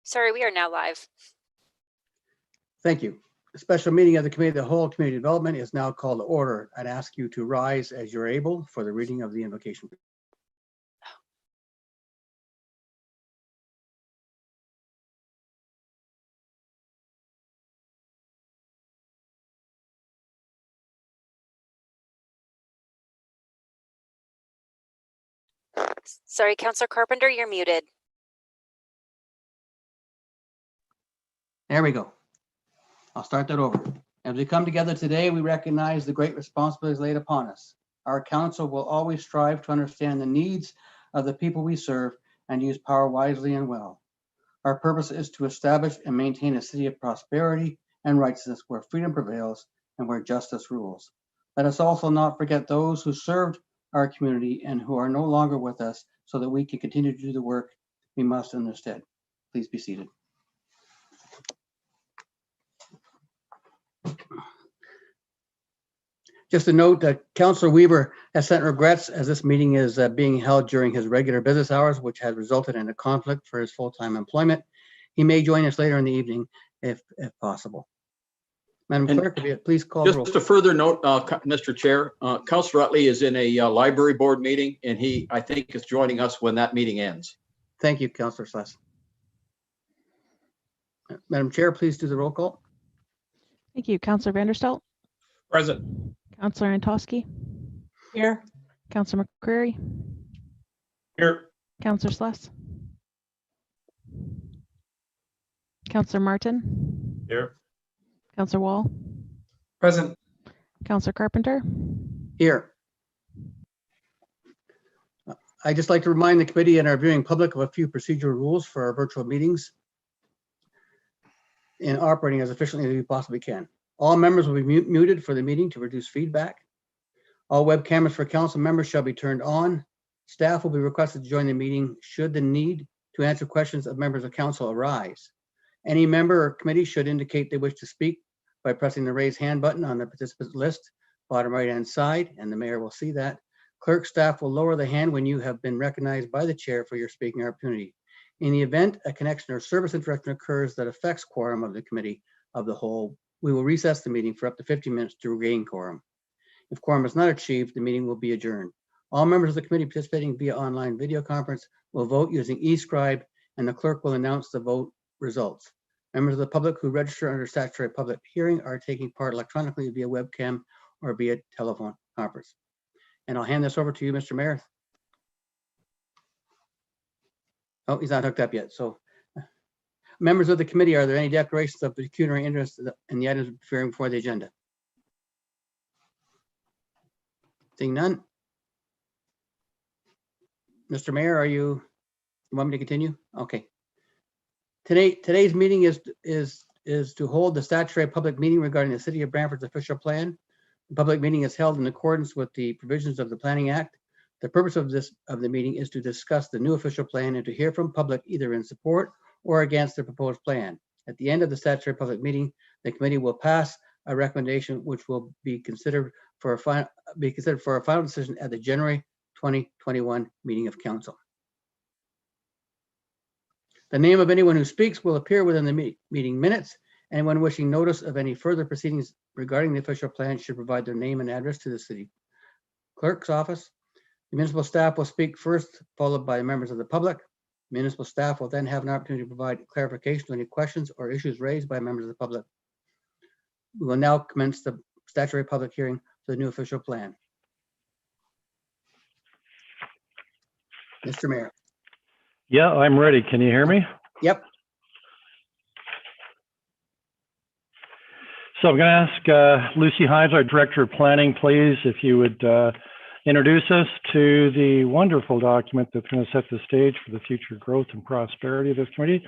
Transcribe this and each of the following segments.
Sorry, we are now live. Thank you. The special meeting of the Committee of the Whole Community Development is now called to order. I'd ask you to rise as you're able for the reading of the invocation. Sorry, Councillor Carpenter, you're muted. There we go. I'll start that over. As we come together today, we recognize the great responsibilities laid upon us. Our council will always strive to understand the needs of the people we serve and use power wisely and well. Our purpose is to establish and maintain a city of prosperity and righteousness where freedom prevails and where justice rules. Let us also not forget those who served our community and who are no longer with us so that we can continue to do the work we must in their stead. Please be seated. Just a note that Councillor Weaver has sent regrets as this meeting is being held during his regular business hours, which has resulted in a conflict for his full-time employment. He may join us later in the evening if possible. Madam Clerk, if you please call the roll. Just a further note, Mr. Chair, Councillor Utley is in a library board meeting, and he, I think, is joining us when that meeting ends. Thank you, Councillor Sless. Madam Chair, please do the roll call. Thank you. Councillor Vanderstelt. Present. Councillor Antosky. Here. Councillor McCreary. Here. Councillor Sless. Councillor Martin. Here. Councillor Wall. Present. Councillor Carpenter. Here. I'd just like to remind the committee and our viewing public of a few procedural rules for our virtual meetings in operating as efficiently as we possibly can. All members will be muted for the meeting to reduce feedback. All web cameras for council members shall be turned on. Staff will be requested to join the meeting should the need to answer questions of members of council arise. Any member or committee should indicate they wish to speak by pressing the raise hand button on the participant list, bottom right-hand side, and the mayor will see that. Clerk staff will lower the hand when you have been recognized by the chair for your speaking opportunity. In the event a connection or service interruption occurs that affects quorum of the committee of the whole, we will recess the meeting for up to 50 minutes to regain quorum. If quorum is not achieved, the meeting will be adjourned. All members of the committee participating via online video conference will vote using eScribe, and the clerk will announce the vote results. Members of the public who register under statutory public hearing are taking part electronically via webcam or via telephone conference. And I'll hand this over to you, Mr. Mayor. Oh, he's not hooked up yet. So members of the committee, are there any declarations of pecuniary interest in the items appearing before the agenda? Seeing none. Mr. Mayor, you want me to continue? Okay. Today's meeting is to hold the statutory public meeting regarding the City of Brantford's official plan. The public meeting is held in accordance with the provisions of the Planning Act. The purpose of the meeting is to discuss the new official plan and to hear from public either in support or against the proposed plan. At the end of the statutory public meeting, the committee will pass a recommendation which will be considered for a final decision at the January 2021 meeting of council. The name of anyone who speaks will appear within the meeting minutes. Anyone wishing notice of any further proceedings regarding the official plan should provide their name and address to the city clerk's office. The municipal staff will speak first, followed by members of the public. Municipal staff will then have an opportunity to provide clarification to any questions or issues raised by members of the public. We will now commence the statutory public hearing for the new official plan. Mr. Mayor. Yeah, I'm ready. Can you hear me? Yep. So I'm going to ask Lucy Hives, our Director of Planning, please, if you would introduce us to the wonderful document that's going to set the stage for the future growth and prosperity of this community,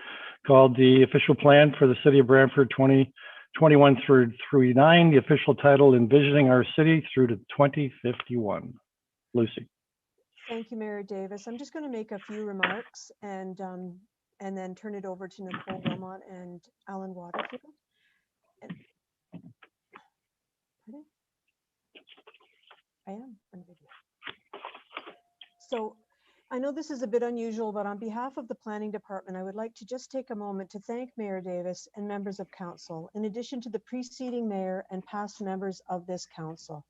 called the Official Plan for the City of Brantford 2021 through 39, the official title, Envisioning Our City through to 2051. Lucy. Thank you, Mayor Davis. I'm just going to make a few remarks and then turn it over to Nicole Beaumont and Alan Waterfield. I am on video. So I know this is a bit unusual, but on behalf of the Planning Department, I would like to just take a moment to thank Mayor Davis and members of council, in addition to the preceding mayor and past members of this council.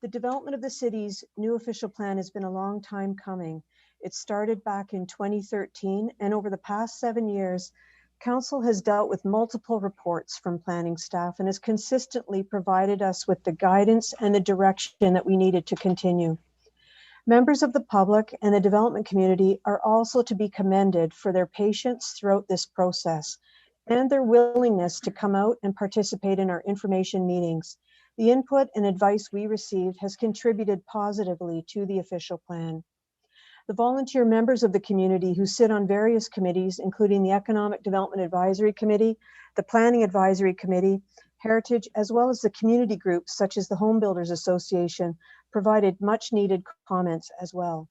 The development of the city's new official plan has been a long time coming. It started back in 2013, and over the past 7 years, council has dealt with multiple reports from planning staff and has consistently provided us with the guidance and the direction that we needed to continue. Members of the public and the development community are also to be commended for their patience throughout this process and their willingness to come out and participate in our information meetings. The input and advice we received has contributed positively to the official plan. The volunteer members of the community who sit on various committees, including the Economic Development Advisory Committee, the Planning Advisory Committee, Heritage, as well as the community groups such as the Home Builders Association, provided much needed comments as well.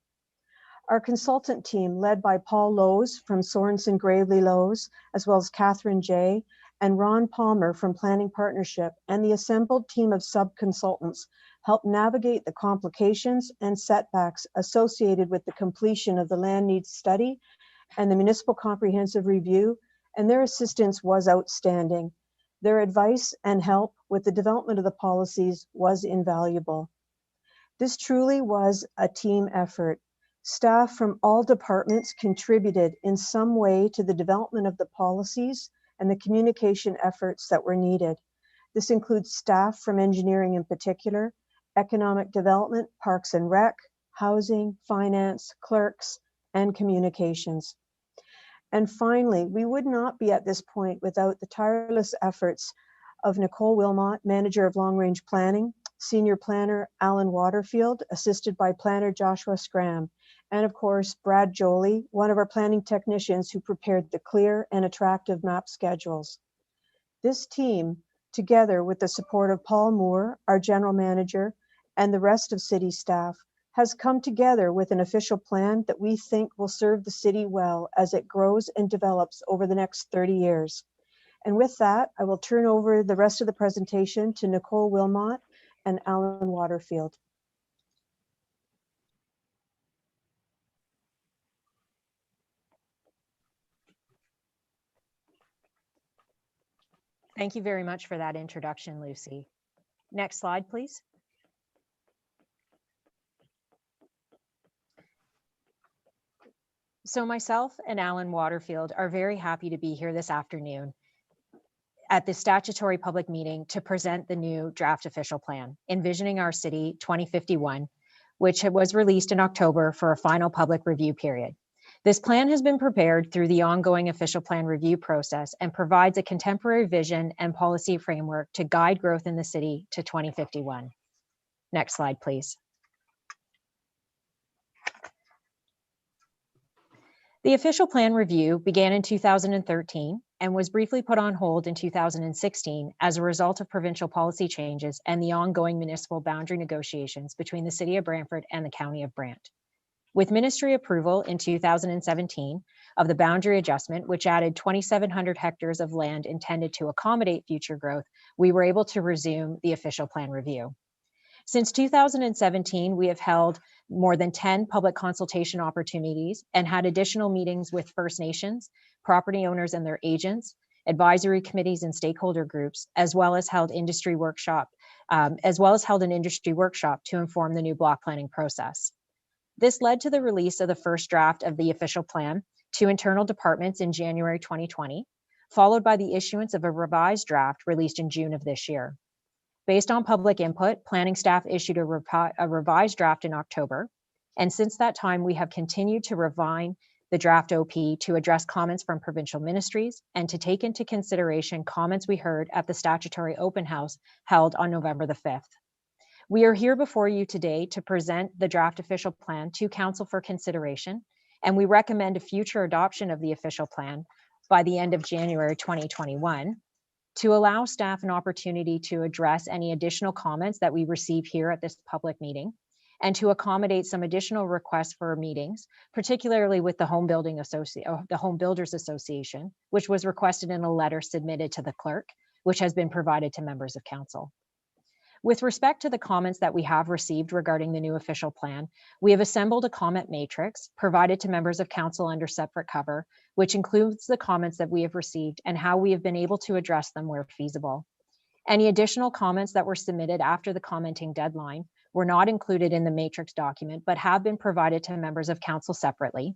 Our consultant team, led by Paul Lowe's from Sorensen Gravely Lowe's, as well as Catherine Jay and Ron Palmer from Planning Partnership, and the assembled team of sub-consultants helped navigate the complications and setbacks associated with the completion of the land needs study and the municipal comprehensive review, and their assistance was outstanding. Their advice and help with the development of the policies was invaluable. This truly was a team effort. Staff from all departments contributed in some way to the development of the policies and the communication efforts that were needed. This includes staff from engineering in particular, economic development, parks and rec, housing, finance, clerks, and communications. And finally, we would not be at this point without the tireless efforts of Nicole Wilmot, Manager of Long Range Planning, Senior Planner Alan Waterfield, assisted by Planner Joshua Scram, and of course, Brad Jolie, one of our planning technicians who prepared the clear and attractive map schedules. This team, together with the support of Paul Moore, our General Manager, and the rest of city staff, has come together with an official plan that we think will serve the city well as it grows and develops over the next 30 years. And with that, I will turn over the rest of the presentation to Nicole Wilmot and Alan Waterfield. Thank you very much for that introduction, Lucy. Next slide, please. So myself and Alan Waterfield are very happy to be here this afternoon at the statutory public meeting to present the new draft official plan, Envisioning Our City 2051, which was released in October for a final public review period. This plan has been prepared through the ongoing official plan review process and provides a contemporary vision and policy framework to guide growth in the city to 2051. Next slide, please. The official plan review began in 2013 and was briefly put on hold in 2016 as a result of provincial policy changes and the ongoing municipal boundary negotiations between the City of Brantford and the County of Brant. With ministry approval in 2017 of the boundary adjustment, which added 2,700 hectares of land intended to accommodate future growth, we were able to resume the official plan review. Since 2017, we have held more than 10 public consultation opportunities and had additional meetings with First Nations, property owners and their agents, advisory committees and stakeholder groups, as well as held an industry workshop to inform the new block planning process. This led to the release of the first draft of the official plan to internal departments in January 2020, followed by the issuance of a revised draft released in June of this year. Based on public input, planning staff issued a revised draft in October, and since that time, we have continued to refine the draft OP to address comments from provincial ministries and to take into consideration comments we heard at the statutory open house held on November the 5th. We are here before you today to present the draft official plan to Council for consideration, and we recommend a future adoption of the official plan by the end of January 2021 to allow staff an opportunity to address any additional comments that we receive here at this public meeting and to accommodate some additional requests for meetings, particularly with the Home Builders Association, which was requested in a letter submitted to the clerk, which has been provided to members of council. With respect to the comments that we have received regarding the new official plan, we have assembled a comment matrix provided to members of council under separate cover, which includes the comments that we have received and how we have been able to address them where feasible. Any additional comments that were submitted after the commenting deadline were not included in the matrix document, but have been provided to members of council separately.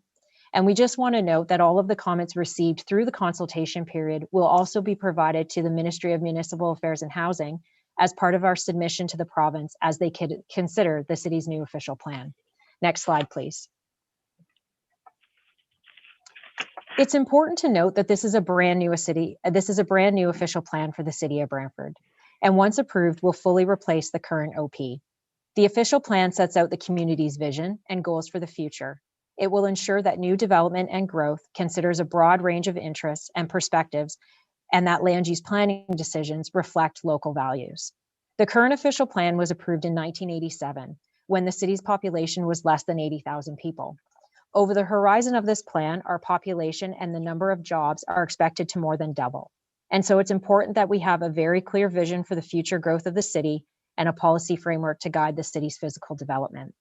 And we just want to note that all of the comments received through the consultation period will also be provided to the Ministry of Municipal Affairs and Housing as part of our submission to the province as they could consider the city's new official plan. Next slide, please. It's important to note that this is a brand new official plan for the city of Brantford, and once approved, will fully replace the current OP. The official plan sets out the community's vision and goals for the future. It will ensure that new development and growth considers a broad range of interests and perspectives, and that land use planning decisions reflect local values. The current official plan was approved in 1987, when the city's population was less than 80,000 people. Over the horizon of this plan, our population and the number of jobs are expected to more than double. And so it's important that we have a very clear vision for the future growth of the city and a policy framework to guide the city's physical development.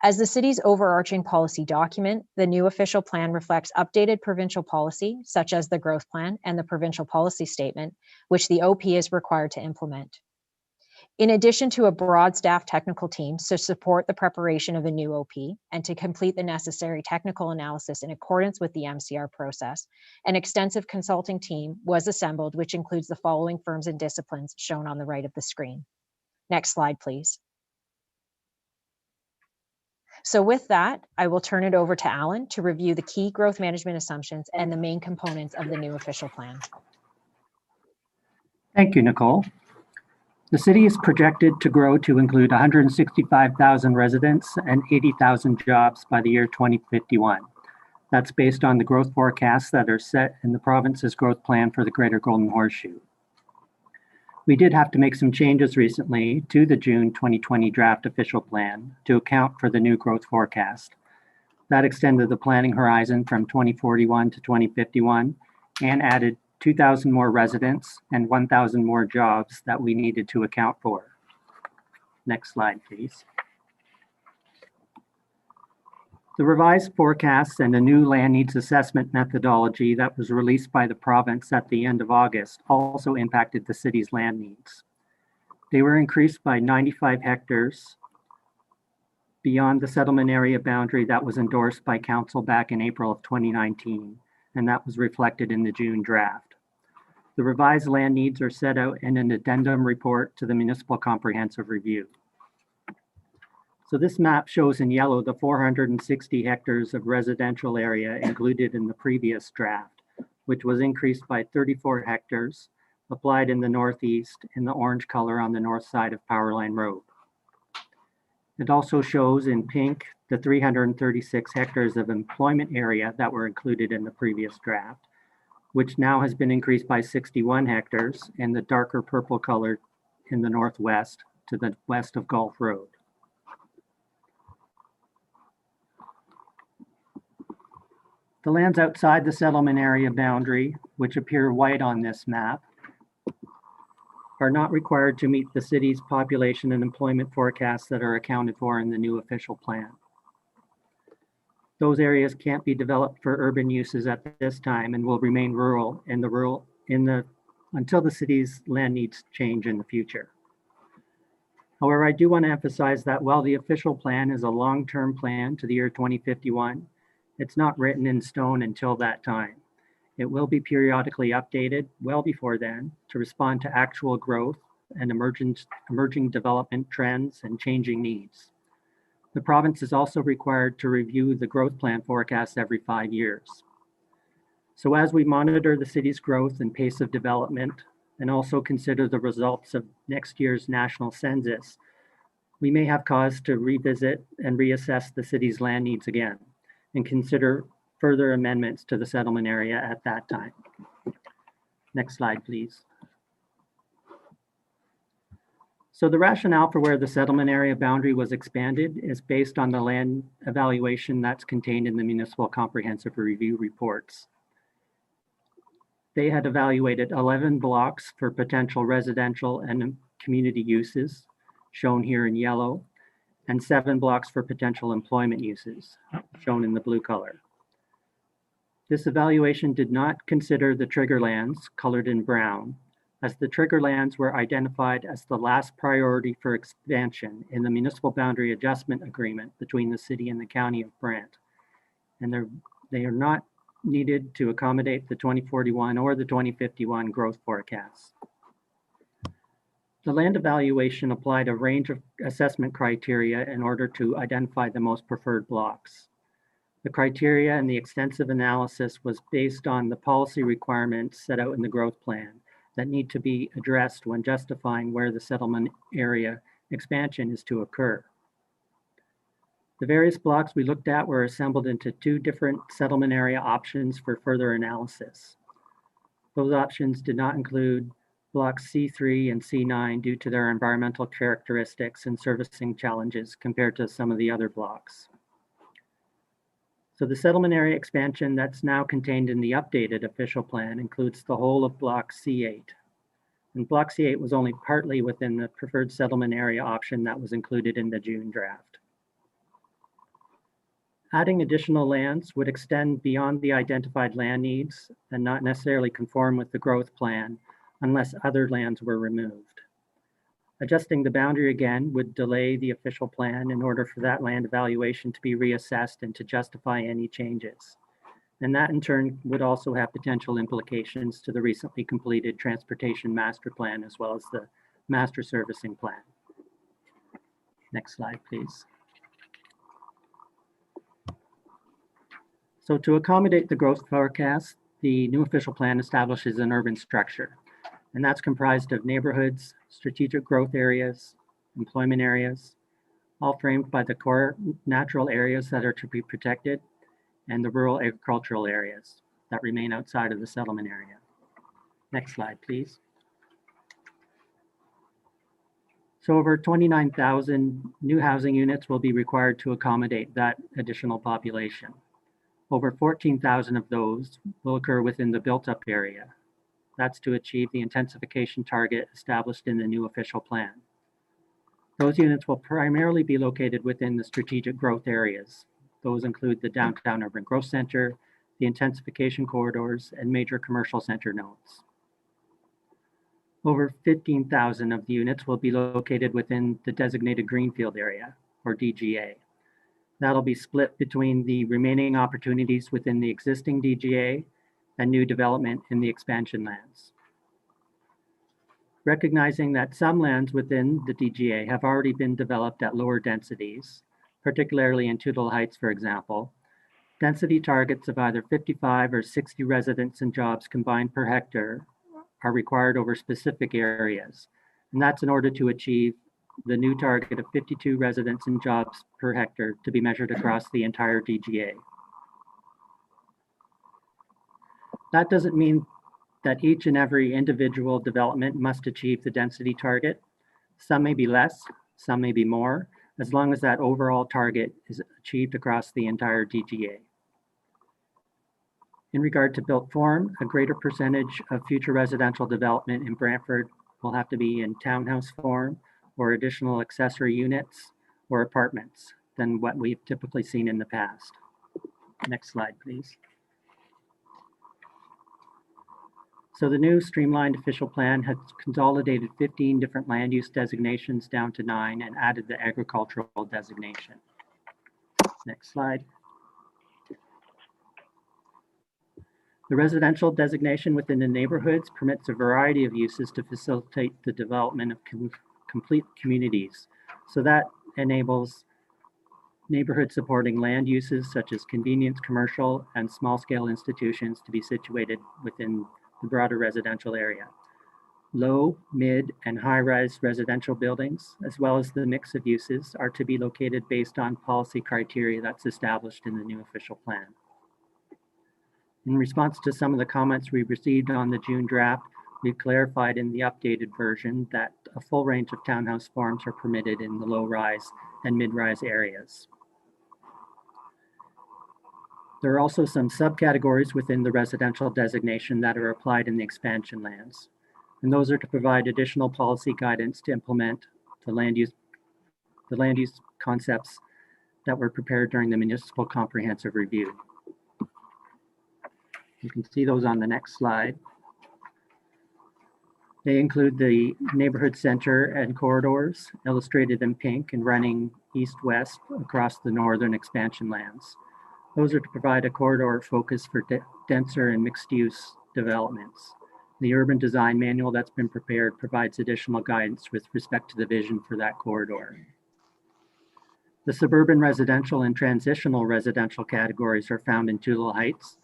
As the city's overarching policy document, the new official plan reflects updated provincial policy, such as the growth plan and the provincial policy statement, which the OP is required to implement. In addition to a broad staff technical team to support the preparation of a new OP and to complete the necessary technical analysis in accordance with the MCR process, an extensive consulting team was assembled, which includes the following firms and disciplines shown on the right of the screen. Next slide, please. So with that, I will turn it over to Alan to review the key growth management assumptions and the main components of the new official plan. Thank you, Nicole. The city is projected to grow to include 165,000 residents and 80,000 jobs by the year 2051. That's based on the growth forecasts that are set in the province's growth plan for the Greater Golden Horseshoe. We did have to make some changes recently to the June 2020 draft official plan to account for the new growth forecast. That extended the planning horizon from 2041 to 2051 and added 2,000 more residents and 1,000 more jobs that we needed to account for. Next slide, please. The revised forecasts and a new land needs assessment methodology that was released by the province at the end of August also impacted the city's land needs. They were increased by 95 hectares beyond the settlement area boundary that was endorsed by council back in April of 2019, and that was reflected in the June draft. The revised land needs are set out in an addendum report to the Municipal Comprehensive Review. So this map shows in yellow the 460 hectares of residential area included in the previous draft, which was increased by 34 hectares, applied in the northeast in the orange color on the north side of Powerline Road. It also shows in pink the 336 hectares of employment area that were included in the previous draft, which now has been increased by 61 hectares in the darker purple color in the northwest to the west of Gulf Road. The lands outside the settlement area boundary, which appear white on this map, are not required to meet the city's population and employment forecasts that are accounted for in the new official plan. Those areas can't be developed for urban uses at this time and will remain rural until the city's land needs change in the future. However, I do want to emphasize that while the official plan is a long-term plan to the year 2051, it's not written in stone until that time. It will be periodically updated well before then to respond to actual growth and emerging development trends and changing needs. The province is also required to review the growth plan forecast every 5 years. So as we monitor the city's growth and pace of development, and also consider the results of next year's national census, we may have cause to revisit and reassess the city's land needs again and consider further amendments to the settlement area at that time. Next slide, please. So the rationale for where the settlement area boundary was expanded is based on the land evaluation that's contained in the Municipal Comprehensive Review reports. They had evaluated 11 blocks for potential residential and community uses, shown here in yellow, and 7 blocks for potential employment uses, shown in the blue color. This evaluation did not consider the trigger lands, colored in brown, as the trigger lands were identified as the last priority for expansion in the Municipal Boundary Adjustment Agreement between the city and the County of Brant. And they are not needed to accommodate the 2041 or the 2051 growth forecasts. The land evaluation applied a range of assessment criteria in order to identify the most preferred blocks. The criteria and the extensive analysis was based on the policy requirements set out in the growth plan that need to be addressed when justifying where the settlement area expansion is to occur. The various blocks we looked at were assembled into 2 different settlement area options for further analysis. Those options did not include blocks C3 and C9 due to their environmental characteristics and servicing challenges compared to some of the other blocks. So the settlement area expansion that's now contained in the updated official plan includes the whole of block C8. And block C8 was only partly within the preferred settlement area option that was included in the June draft. Adding additional lands would extend beyond the identified land needs and not necessarily conform with the growth plan unless other lands were removed. Adjusting the boundary again would delay the official plan in order for that land evaluation to be reassessed and to justify any changes. And that in turn would also have potential implications to the recently completed transportation master plan as well as the master servicing plan. Next slide, please. So to accommodate the growth forecast, the new official plan establishes an urban structure, and that's comprised of neighborhoods, strategic growth areas, employment areas, all framed by the core natural areas that are to be protected and the rural agricultural areas that remain outside of the settlement area. Next slide, please. So over 29,000 new housing units will be required to accommodate that additional population. Over 14,000 of those will occur within the built-up area. That's to achieve the intensification target established in the new official plan. Those units will primarily be located within the strategic growth areas. Those include the downtown urban growth center, the intensification corridors, and major commercial center nodes. Over 15,000 of the units will be located within the designated greenfield area, or DGA. That'll be split between the remaining opportunities within the existing DGA and new development in the expansion lands. Recognizing that some lands within the DGA have already been developed at lower densities, particularly in Tootle Heights, for example, density targets of either 55 or 60 residents and jobs combined per hectare are required over specific areas. And that's in order to achieve the new target of 52 residents and jobs per hectare to be measured across the entire DGA. That doesn't mean that each and every individual development must achieve the density target. Some may be less, some may be more, as long as that overall target is achieved across the entire DGA. In regard to built form, a greater percentage of future residential development in Brantford will have to be in townhouse form or additional accessory units or apartments than what we've typically seen in the past. Next slide, please. So the new streamlined official plan has consolidated 15 different land use designations down to 9 and added the agricultural designation. Next slide. The residential designation within the neighborhoods permits a variety of uses to facilitate the development of complete communities. So that enables neighborhood supporting land uses such as convenience, commercial, and small scale institutions to be situated within the broader residential area. Low, mid, and high-rise residential buildings, as well as the mix of uses, are to be located based on policy criteria that's established in the new official plan. In response to some of the comments we received on the June draft, we've clarified in the updated version that a full range of townhouse forms are permitted in the low-rise and mid-rise areas. There are also some subcategories within the residential designation that are applied in the expansion lands. And those are to provide additional policy guidance to implement the land use concepts that were prepared during the municipal comprehensive review. You can see those on the next slide. They include the neighborhood center and corridors, illustrated in pink and running east-west across the northern expansion lands. Those are to provide a corridor focus for denser and mixed-use developments. The urban design manual that's been prepared provides additional guidance with respect to the vision for that corridor. The suburban residential and transitional residential categories are found in Tulare Heights,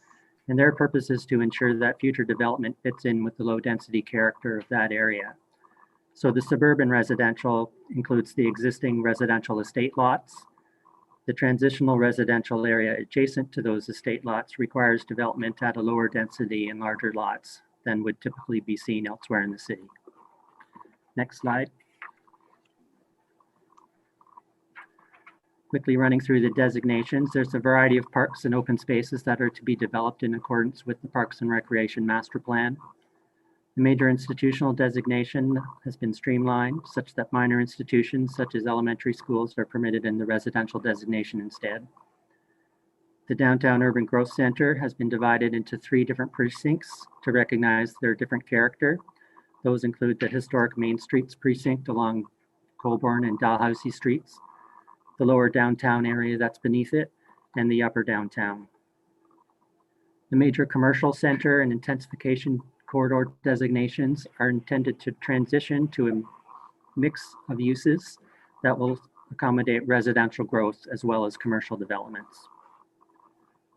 and their purpose is to ensure that future development fits in with the low density character of that area. So the suburban residential includes the existing residential estate lots. The transitional residential area adjacent to those estate lots requires development at a lower density and larger lots than would typically be seen elsewhere in the city. Next slide. Quickly running through the designations, there's a variety of parks and open spaces that are to be developed in accordance with the Parks and Recreation Master Plan. The major institutional designation has been streamlined such that minor institutions such as elementary schools are permitted in the residential designation instead. The Downtown Urban Growth Center has been divided into 3 different precincts to recognize their different character. Those include the historic Main Streets precinct along Colborne and Dalhousie Streets, the lower downtown area that's beneath it, and the upper downtown. The major commercial center and intensification corridor designations are intended to transition to a mix of uses that will accommodate residential growth as well as commercial developments.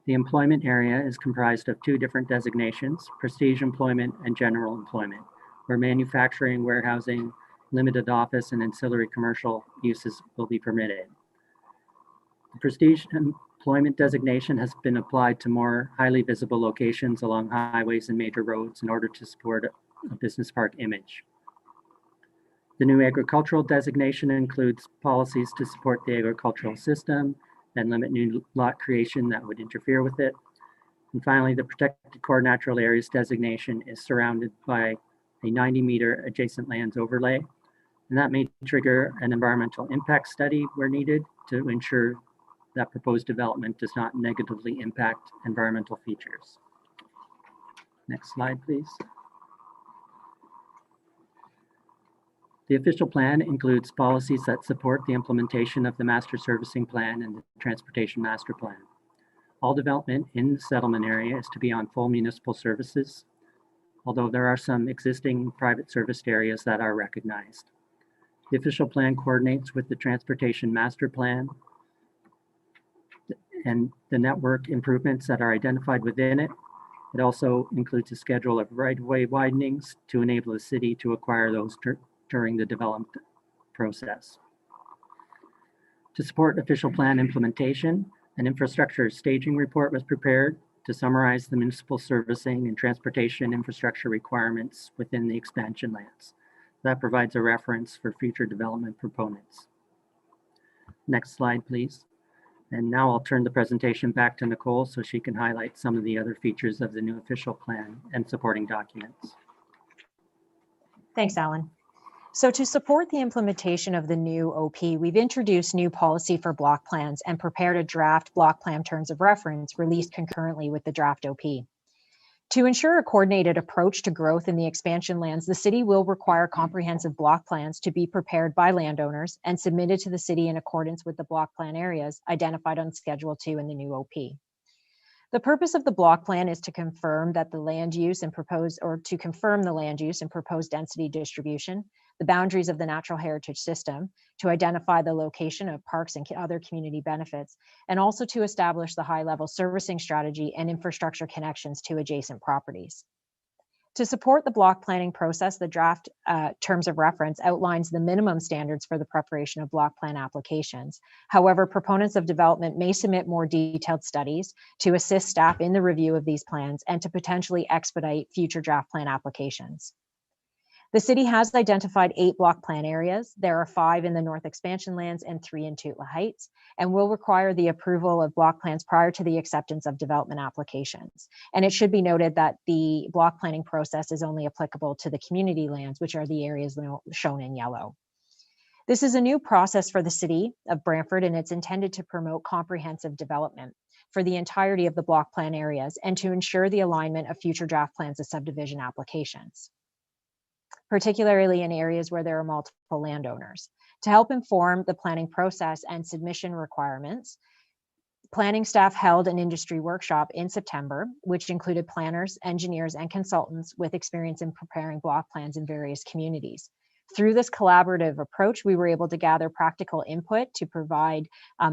The employment area is comprised of 2 different designations, prestige employment and general employment, where manufacturing, warehousing, limited office, and ancillary commercial uses will be permitted. The prestige employment designation has been applied to more highly visible locations along highways and major roads in order to support a business park image. The new agricultural designation includes policies to support the agricultural system and limit new lot creation that would interfere with it. And finally, the protected core natural areas designation is surrounded by a 90-meter adjacent lands overlay, and that may trigger an environmental impact study where needed to ensure that proposed development does not negatively impact environmental features. Next slide, please. The official plan includes policies that support the implementation of the Master Servicing Plan and the Transportation Master Plan. All development in the settlement area is to be on full municipal services, although there are some existing private serviced areas that are recognized. The official plan coordinates with the Transportation Master Plan and the network improvements that are identified within it. It also includes a schedule of right-of-way widenings to enable the city to acquire those during the development process. To support official plan implementation, an infrastructure staging report was prepared to summarize the municipal servicing and transportation infrastructure requirements within the expansion lands. That provides a reference for future development proponents. Next slide, please. And now I'll turn the presentation back to Nicole so she can highlight some of the other features of the new official plan and supporting documents. Thanks, Alan. So to support the implementation of the new OP, we've introduced new policy for block plans and prepared a draft block plan terms of reference released concurrently with the draft OP. To ensure a coordinated approach to growth in the expansion lands, the city will require comprehensive block plans to be prepared by landowners and submitted to the city in accordance with the block plan areas identified on Schedule 2 in the new OP. The purpose of the block plan is to confirm that the land use and proposed density distribution, the boundaries of the natural heritage system, to identify the location of parks and other community benefits, and also to establish the high-level servicing strategy and infrastructure connections to adjacent properties. To support the block planning process, the draft terms of reference outlines the minimum standards for the preparation of block plan applications. However, proponents of development may submit more detailed studies to assist staff in the review of these plans and to potentially expedite future draft plan applications. The city has identified 8 block plan areas. There are 5 in the North Expansion lands and 3 in Tootla Heights, and will require the approval of block plans prior to the acceptance of development applications. And it should be noted that the block planning process is only applicable to the community lands, which are the areas shown in yellow. This is a new process for the city of Brantford, and it's intended to promote comprehensive development for the entirety of the block plan areas and to ensure the alignment of future draft plans of subdivision applications, particularly in areas where there are multiple landowners. To help inform the planning process and submission requirements, planning staff held an industry workshop in September, which included planners, engineers, and consultants with experience in preparing block plans in various communities. Through this collaborative approach, we were able to gather practical input to provide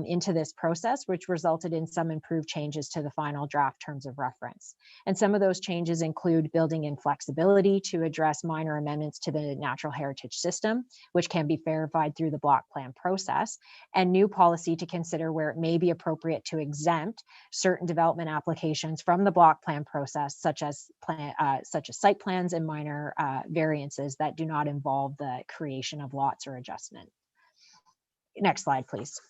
into this process, which resulted in some improved changes to the final draft terms of reference. And some of those changes include building in flexibility to address minor amendments to the natural heritage system, which can be verified through the block plan process, and new policy to consider where it may be appropriate to exempt certain development applications from the block plan process, such as site plans and minor variances that do not involve the creation of lots or adjustment. Next slide, please.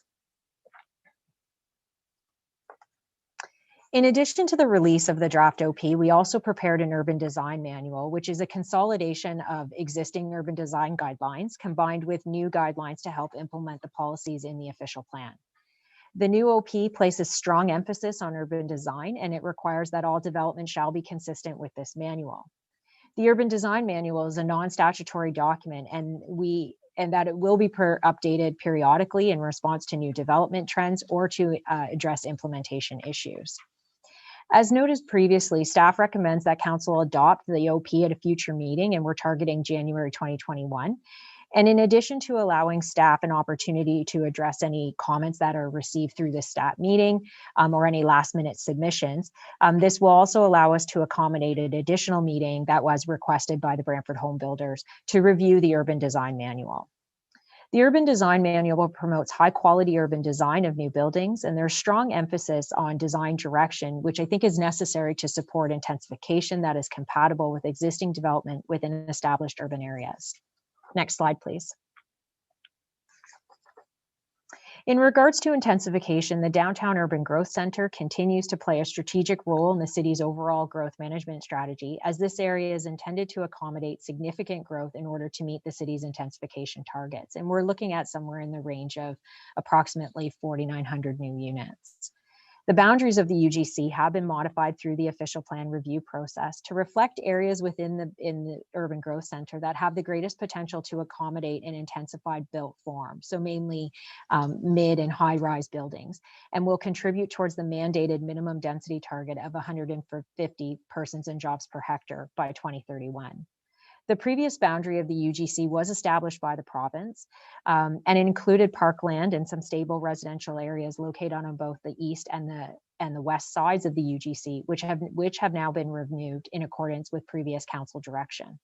In addition to the release of the draft OP, we also prepared an urban design manual, which is a consolidation of existing urban design guidelines combined with new guidelines to help implement the policies in the official plan. The new OP places strong emphasis on urban design, and it requires that all development shall be consistent with this manual. The Urban Design Manual is a non-statutory document, and that it will be updated periodically in response to new development trends or to address implementation issues. As noted previously, staff recommends that council adopt the OP at a future meeting, and we're targeting January 2021. And in addition to allowing staff an opportunity to address any comments that are received through the staff meeting or any last minute submissions, this will also allow us to accommodate an additional meeting that was requested by the Brantford Home Builders to review the Urban Design Manual. The Urban Design Manual promotes high quality urban design of new buildings, and there's strong emphasis on design direction, which I think is necessary to support intensification that is compatible with existing development within established urban areas. Next slide, please. In regards to intensification, the Downtown Urban Growth Center continues to play a strategic role in the city's overall growth management strategy, as this area is intended to accommodate significant growth in order to meet the city's intensification targets. And we're looking at somewhere in the range of approximately 4,900 new units. The boundaries of the UGC have been modified through the official plan review process to reflect areas within the Urban Growth Center that have the greatest potential to accommodate an intensified built form, so mainly mid and high-rise buildings, and will contribute towards the mandated minimum density target of 150 persons and jobs per hectare by 2031. The previous boundary of the UGC was established by the province, and it included parkland and some stable residential areas located on both the east and the west sides of the UGC, which have now been removed in accordance with previous council direction.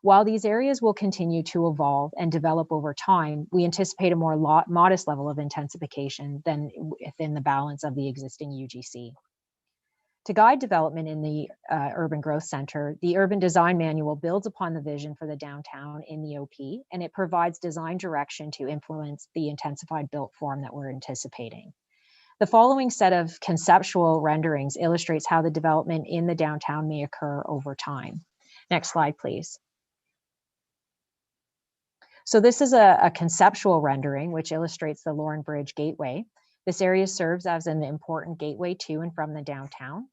While these areas will continue to evolve and develop over time, we anticipate a more modest level of intensification than within the balance of the existing UGC. To guide development in the Urban Growth Center, the Urban Design Manual builds upon the vision for the downtown in the OP, and it provides design direction to influence the intensified built form that we're anticipating. The following set of conceptual renderings illustrates how the development in the downtown may occur over time. Next slide, please. So this is a conceptual rendering which illustrates the Lorne Bridge Gateway. This area serves as an important gateway to and from the downtown.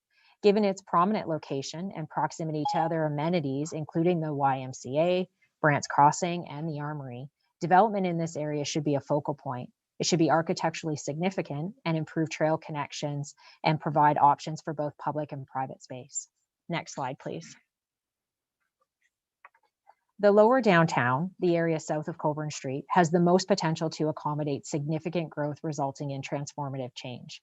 Given its prominent location and proximity to other amenities, including the YMCA, Brant's Crossing, and the Armory, development in this area should be a focal point. It should be architecturally significant and improve trail connections and provide options for both public and private space. Next slide, please. The lower downtown, the area south of Coburn Street, has the most potential to accommodate significant growth resulting in transformative change.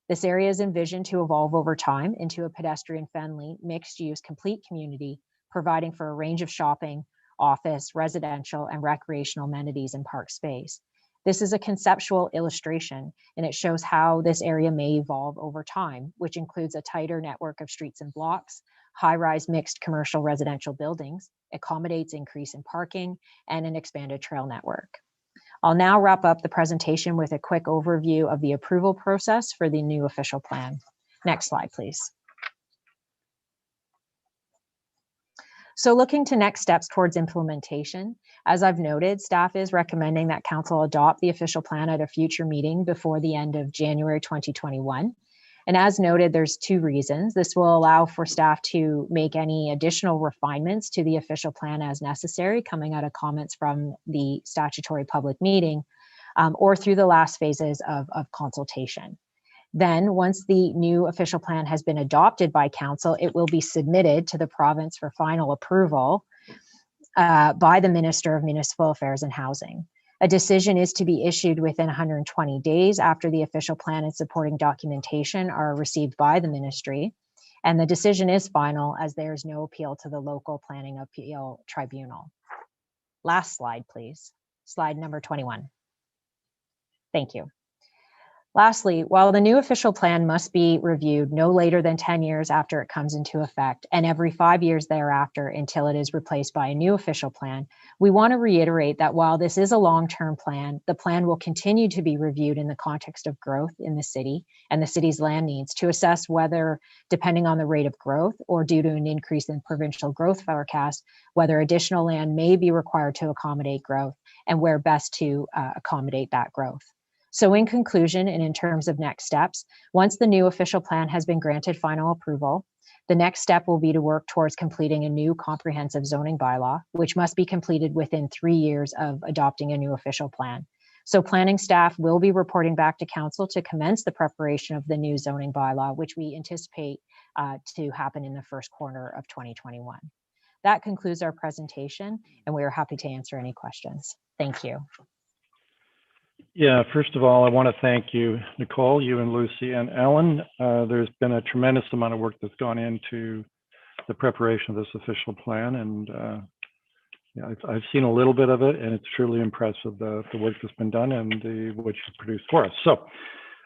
This area is envisioned to evolve over time into a pedestrian-friendly, mixed-use, complete community, providing for a range of shopping, office, residential, and recreational amenities and park space. This is a conceptual illustration, and it shows how this area may evolve over time, which includes a tighter network of streets and blocks, high-rise mixed commercial residential buildings, accommodates increase in parking, and an expanded trail network. I'll now wrap up the presentation with a quick overview of the approval process for the new official plan. Next slide, please. So looking to next steps towards implementation, as I've noted, staff is recommending that council adopt the official plan at a future meeting before the end of January 2021. And as noted, there's two reasons. This will allow for staff to make any additional refinements to the official plan as necessary, coming out of comments from the statutory public meeting, or through the last phases of consultation. Then, once the new official plan has been adopted by council, it will be submitted to the province for final approval by the Minister of Municipal Affairs and Housing. A decision is to be issued within 120 days after the official plan and supporting documentation are received by the ministry. And the decision is final as there is no appeal to the local planning appeal tribunal. Last slide, please. Slide number 21. Thank you. Lastly, while the new official plan must be reviewed no later than 10 years after it comes into effect and every 5 years thereafter until it is replaced by a new official plan, we want to reiterate that while this is a long-term plan, the plan will continue to be reviewed in the context of growth in the city and the city's land needs to assess whether, depending on the rate of growth or due to an increase in provincial growth forecast, whether additional land may be required to accommodate growth and where best to accommodate that growth. So in conclusion, and in terms of next steps, once the new official plan has been granted final approval, the next step will be to work towards completing a new comprehensive zoning bylaw, which must be completed within 3 years of adopting a new official plan. So planning staff will be reporting back to council to commence the preparation of the new zoning bylaw, which we anticipate to happen in the first quarter of 2021. That concludes our presentation, and we are happy to answer any questions. Thank you. Yeah, first of all, I want to thank you, Nicole, you and Lucy and Ellen. There's been a tremendous amount of work that's gone into the preparation of this official plan, and yeah, I've seen a little bit of it, and it's truly impressive, the work that's been done and what you've produced for us. So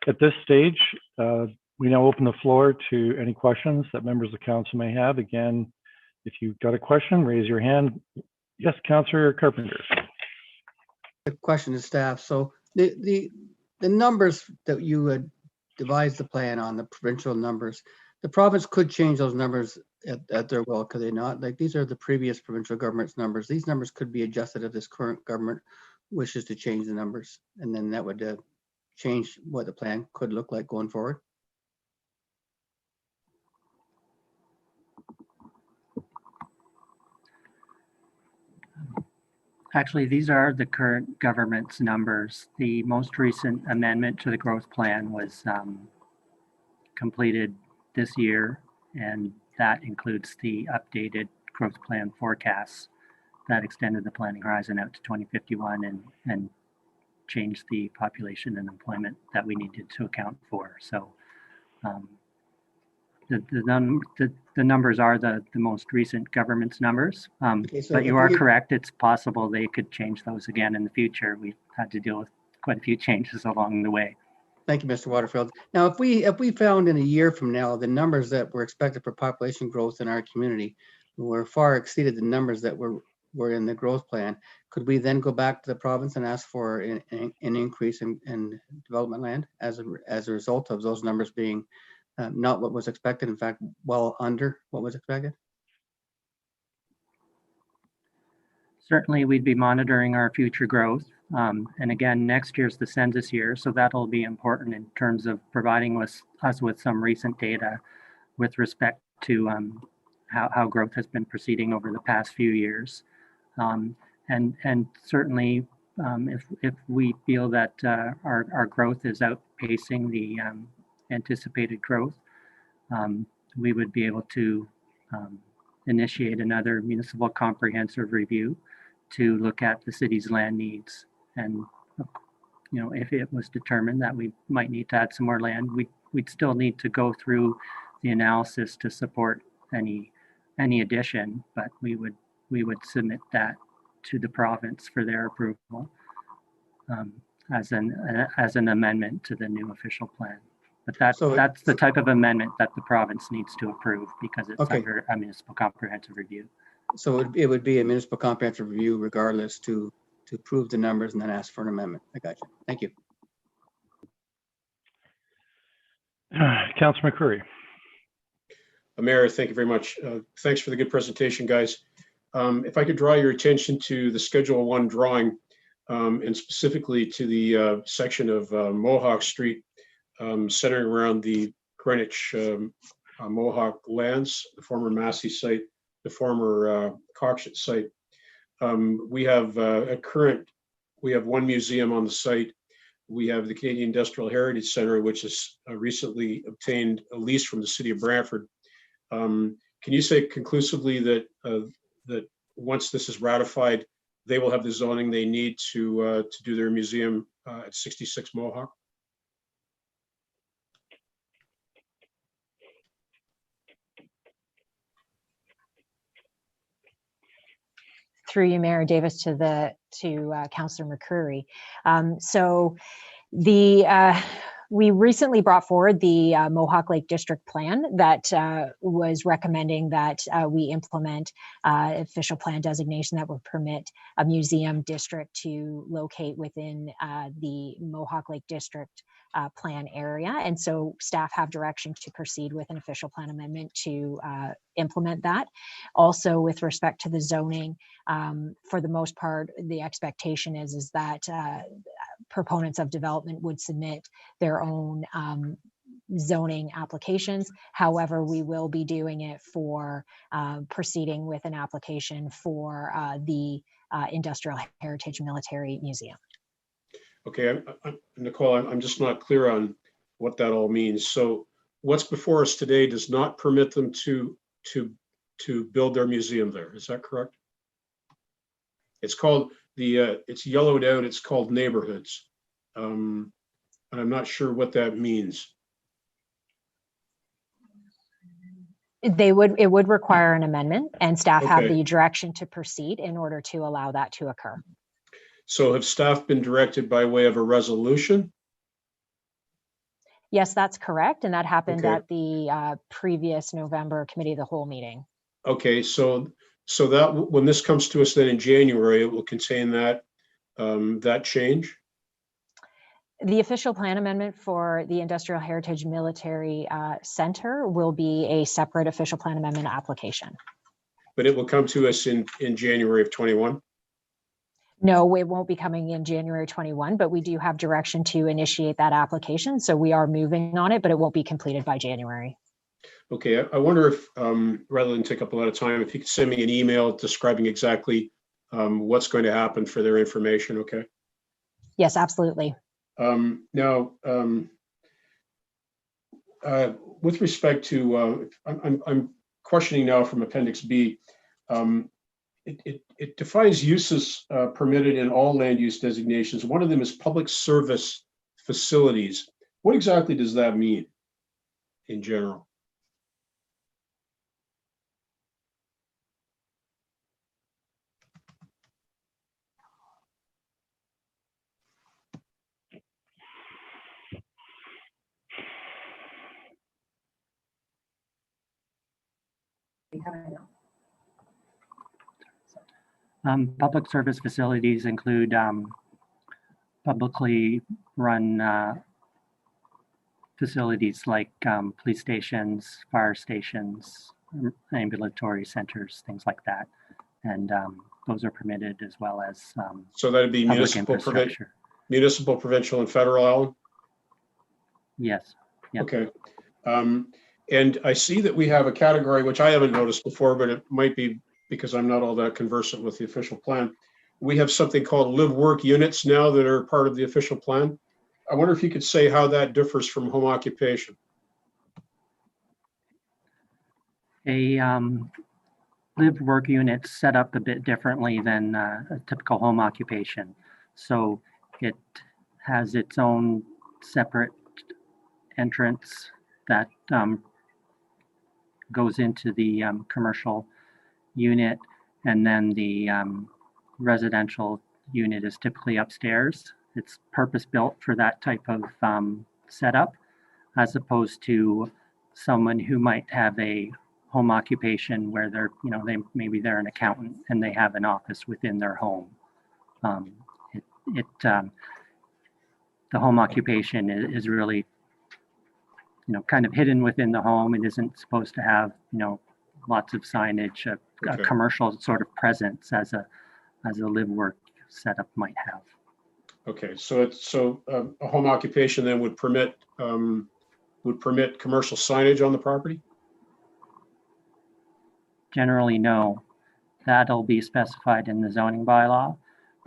at this stage, we now open the floor to any questions that members of council may have. Again, if you've got a question, raise your hand. Yes, Councillor Carpenter. A question to staff. So the numbers that you had devised the plan on, the provincial numbers, the province could change those numbers at their will, could they not? Like, these are the previous provincial government's numbers. These numbers could be adjusted if this current government wishes to change the numbers, and then that would change what the plan could look like going forward. Actually, these are the current government's numbers. The most recent amendment to the growth plan was completed this year, and that includes the updated growth plan forecasts that extended the planning horizon out to 2051 and changed the population and employment that we needed to account for. So the numbers are the most recent government's numbers, Okay, so but you if are we- correct. It's possible they could change those again in the future. We've had to deal with quite a few changes along the way. Thank you, Mr. Waterfield. Now, if we found in a year from now, the numbers that were expected for population growth in our community were far exceeded the numbers that were in the growth plan, could we then go back to the province and ask for an increase in development land as a result of those numbers being not what was expected, in fact, well under what was expected? Certainly, we'd be monitoring our future growth. And again, next year's the census year, so that'll be important in terms of providing us with some recent data with respect to how growth has been proceeding over the past few years. And certainly, if we feel that our growth is outpacing the anticipated growth, we would be able to initiate another municipal comprehensive review to look at the city's land needs. And if it was determined that we might need to add some more land, we'd still need to go through the analysis to support any addition, but we would submit that to the province for their approval. as an amendment to the new official plan. But that's So- the type of amendment that the province needs to approve because it's Okay. under a municipal comprehensive review. So it would be a municipal comprehensive review regardless to approve the numbers and then ask for an amendment. I got you. Thank you. Councillor McCreary. Mayor, thank you very much. Thanks for the good presentation, guys. If I could draw your attention to the Schedule 1 drawing, and specifically to the section of Mohawk Street, centering around the Greenwich Mohawk lands, the former Massey site, the former Coxet site. We have we have one museum on the site. We have the Canadian Industrial Heritage Center, which has recently obtained a lease from the city of Brantford. Can you say conclusively that that once this is ratified, they will have the zoning they need to do their museum at 66 Mohawk? Through you, Mayor Davis, to Councillor McCreary. So we recently brought forward the Mohawk Lake District Plan that was recommending that we implement official plan designation that would permit a museum district to locate within the Mohawk Lake District plan area. And so staff have direction to proceed with an official plan amendment to implement that. Also, with respect to the zoning, for the most part, the expectation is that proponents of development would submit their own zoning applications. However, we will be doing it for proceeding with an application for the Industrial Heritage Military Museum. Okay, Nicole, I'm just not clear on what that all means. So what's before us today does not permit them to build their museum there. Is that correct? It's called it's yellowed out. It's called neighborhoods. And I'm not sure what that means. It would require an amendment, and staff have Okay. the direction to proceed in order to allow that to occur. So have staff been directed by way of a resolution? Yes, that's correct. And that happened Okay. at the previous November Committee of the Whole meeting. Okay, so that when this comes to us then in January, it will contain that that change? The official plan amendment for the Industrial Heritage Military Center will be a separate official plan amendment application. But it will come to us in January of 21? No, it won't be coming in January 21, but we do have direction to initiate that application. So we are moving on it, but it won't be completed by January. Okay, I wonder if, rather than take up a lot of time, if you could send me an email describing exactly what's going to happen for their information, okay? Yes, absolutely. Now, with respect to, I'm questioning now from Appendix B, it defines uses permitted in all land use designations. One of them is public service facilities. What exactly does that mean in general? Public service facilities include publicly run facilities like police stations, fire stations, ambulatory centers, things like that. And those are permitted as well as So that'd be public municipal, provincial, and federal, Alan? Yes. Yep. Okay. And I see that we have a category, which I haven't noticed before, but it might be because I'm not all that conversant with the official plan. We have something called live-work units now that are part of the official plan. I wonder if you could say how that differs from home occupation. A live-work unit set up a bit differently than a typical home occupation. So it has its own separate entrance that goes into the commercial unit, and then the residential unit is typically upstairs, it's purpose-built for that type of setup, as opposed to someone who might have a home occupation where they're, maybe they're an accountant and they have an office within their home. The home occupation is really, kind of hidden within the home. It isn't supposed to have, lots of signage, a Okay. commercial sort of presence as a live-work setup might have. Okay, so a home occupation then would permit commercial signage on the property? Generally, no. That'll be specified in the zoning bylaw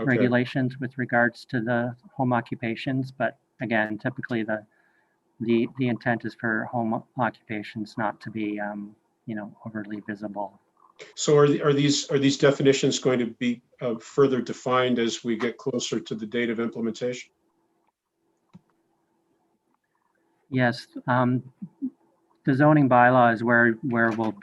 Okay, regulations with regards to the home occupations. But again, typically the intent is for home occupations not to be, overly visible. so are these definitions going to be further defined as we get closer to the date of implementation? Yes, the zoning bylaw is where we'll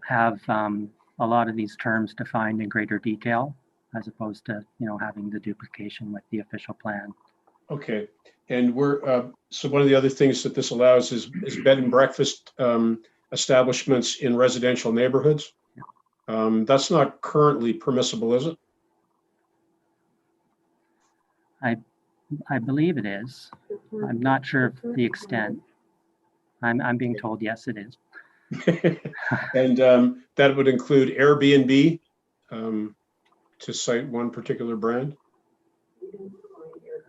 have a lot of these terms defined in greater detail, as opposed to, having the duplication with the official plan. Okay, and so one of the other things that this allows is bed and breakfast establishments in residential neighborhoods. That's not currently permissible, is it? I believe it is. I'm not sure of the extent. I'm being told yes, it is. And that would include Airbnb, to cite one particular brand.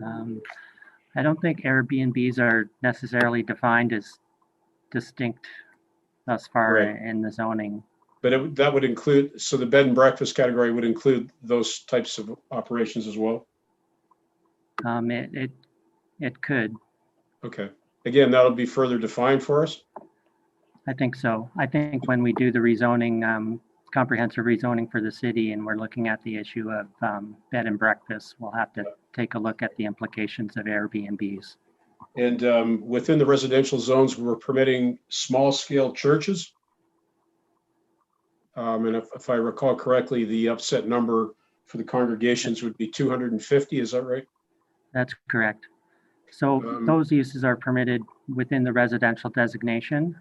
I don't think Airbnbs are necessarily defined as distinct thus far Right. in the zoning. But that would include, so the bed and breakfast category would include those types of operations as well? It could. Okay. Again, that'll be further defined for us? I think so. I think when we do the rezoning, comprehensive rezoning for the city, and we're looking at the issue of bed and breakfast, we'll have to take a look at the implications of Airbnbs. And within the residential zones, we're permitting small scale churches. And if I recall correctly, the upset number for the congregations would be 250, is that right? That's correct. So those uses are permitted within the residential designation.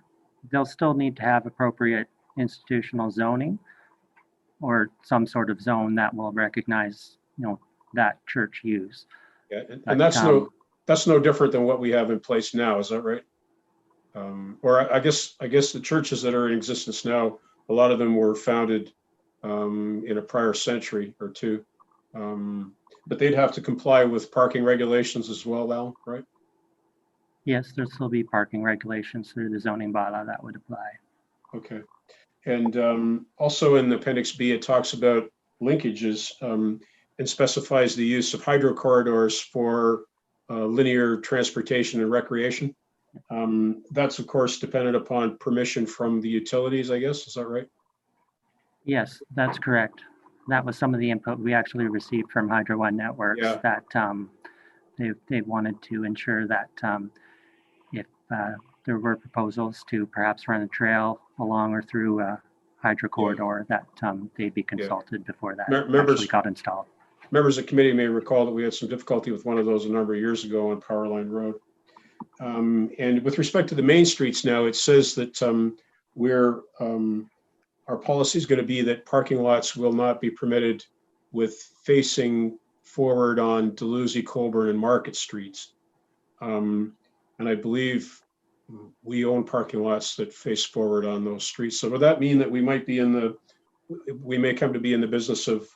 They'll still need to have appropriate institutional zoning or some sort of zone that will recognize, that church use. Yeah, and that's no different than what we have in place now, is that right? Or I guess the churches that are in existence now, a lot of them were founded in a prior century or two. But they'd have to comply with parking regulations as well, Alan, right? Yes, there'll still be parking regulations through the zoning bylaw that would apply. Okay. And also in Appendix B, it talks about linkages and specifies the use of hydro corridors for linear transportation and recreation. That's of course dependent upon permission from the utilities, I guess. Is that right? Yes, that's correct. That was some of the input we actually received from Hydro One Networks, Yeah. that they wanted to ensure that if there were proposals to perhaps run a trail along or through a hydro corridor, that they'd be consulted before that actually got installed. Members of the committee may recall that we had some difficulty with one of those a number of years ago on Powerline Road. And with respect to the main streets now, it says that our policy is going to be that parking lots will not be permitted with facing forward on Dalhousie, Colburn, and Market Streets. And I believe we own parking lots that face forward on those streets. So would that mean that we may come to be in the business of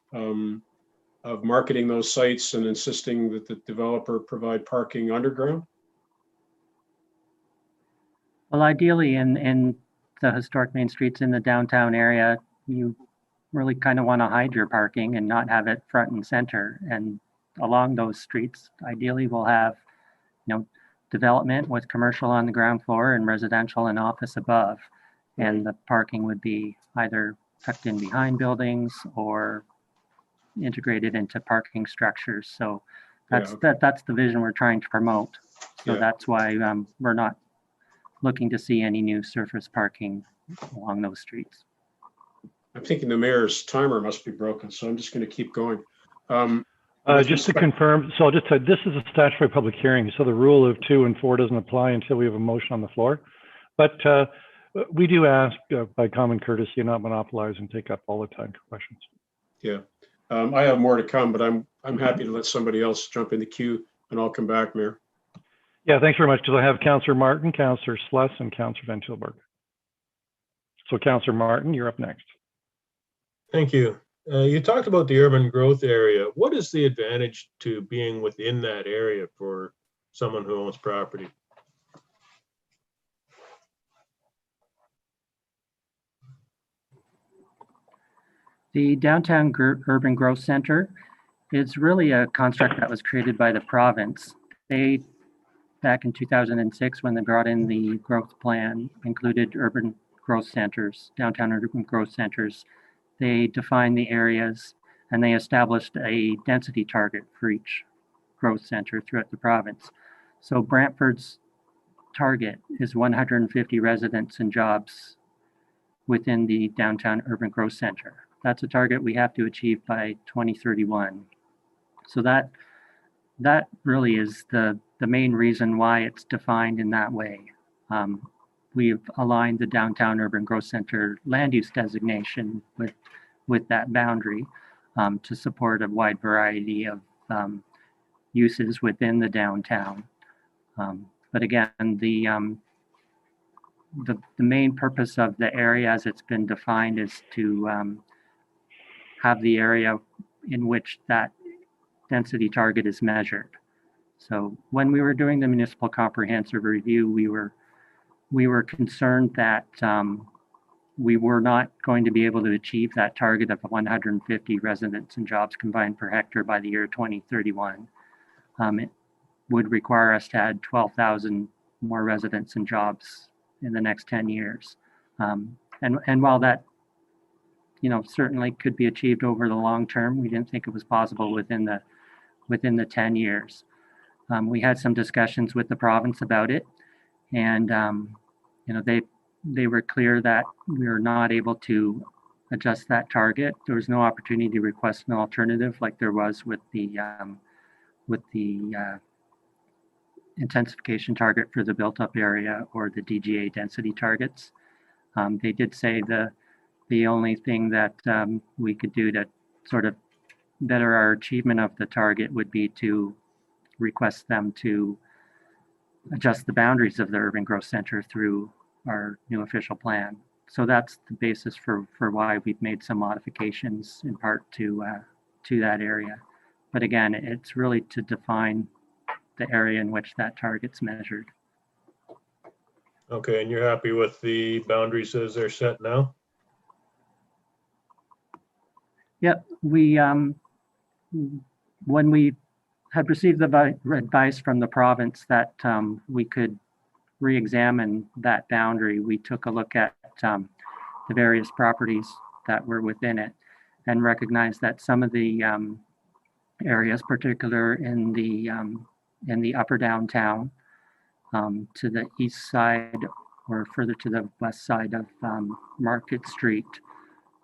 marketing those sites and insisting that the developer provide parking underground? Well, ideally in the historic main streets in the downtown area, you really kind of want to hide your parking and not have it front and center. And along those streets, ideally we'll have, development with commercial on the ground floor and residential and office above. And the parking would be either tucked in behind buildings or integrated into parking structures. So that's the vision we're trying to promote. So that's why we're not looking to see any new surface parking along those streets. I'm thinking the mayor's timer must be broken, so I'm just going to keep going. Just to confirm, so I'll just say this is a statutory public hearing, so the rule of 2 and 4 doesn't apply until we have a motion on the floor. But we do ask by common courtesy, not monopolize and take up all the time for questions. Yeah. I have more to come, but I'm happy to let somebody else jump in the queue, and I'll come back, Mayor. Yeah, thanks very much. Because I have Councillor Martin, Councillor Sluss, and Councillor Van Tilburg. So Councillor Martin, you're up next. Thank you. You talked about the urban growth area. What is the advantage to being within that area for someone who owns property? The Downtown Urban Growth Center is really a construct that was created by the province. They, back in 2006, when they brought in the growth plan, included urban growth centers, downtown urban growth centers. They defined the areas and they established a density target for each growth center throughout the province. So Brantford's target is 150 residents and jobs within the downtown urban growth center. That's a target we have to achieve by 2031. So that really is the main reason why it's defined in that way. We've aligned the downtown urban growth center land use designation with that boundary to support a wide variety of uses within the downtown. But again, the main purpose of the area as it's been defined is to have the area in which that density target is measured. So when we were doing the municipal comprehensive review, we were concerned that we were not going to be able to achieve that target of 150 residents and jobs combined per hectare by the year 2031. It would require us to add 12,000 more residents and jobs in the next 10 years. And while that certainly could be achieved over the long term, we didn't think it was possible within the 10 years. We had some discussions with the province about it, and they were clear that we were not able to adjust that target. There was no opportunity to request an alternative like there was with the intensification target for the built-up area or the DGA density targets. They did say the only thing that we could do to sort of better our achievement of the target would be to request them to adjust the boundaries of the urban growth center through our new official plan. So that's the basis for why we've made some modifications in part to that area. But again, it's really to define the area in which that target's measured. Okay, and you're happy with the boundaries as they're set now? Yep, when we had received the advice from the province that we could re-examine that boundary, we took a look at the various properties that were within it and recognized that some of the areas, particular in the upper downtown, to the east side or further to the west side of Market Street,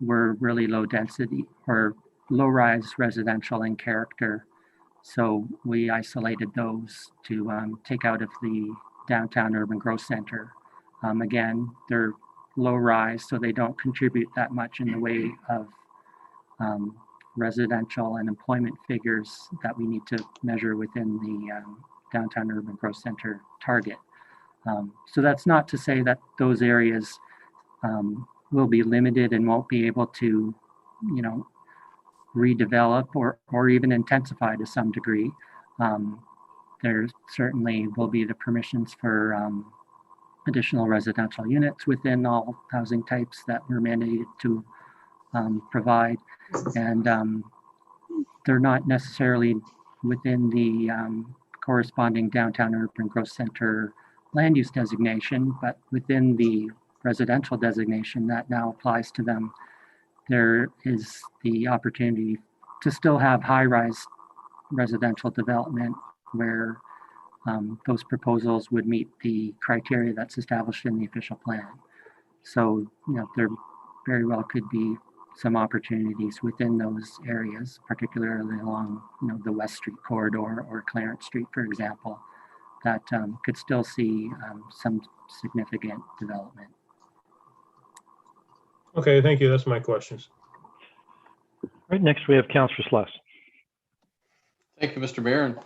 were really low density or low rise residential in character. So we isolated those to take out of the downtown urban growth center. Again, they're low rise, so they don't contribute that much in the way of residential and employment figures that we need to measure within the downtown urban growth center target. So that's not to say that those areas will be limited and won't be able to, redevelop or even intensify to some degree. There certainly will be the permissions for additional residential units within all housing types that we're mandated to provide. And they're not necessarily within the corresponding downtown urban growth center land use designation, but within the residential designation that now applies to them, there is the opportunity to still have high-rise residential development where those proposals would meet the criteria that's established in the official plan. So, there very well could be some opportunities within those areas, particularly along, the West Street corridor or Clarence Street, for example, that could still see some significant development. Okay, thank you. That's my questions. All right, next we have Councillor Sluss. Thank you, Mr. Mayor.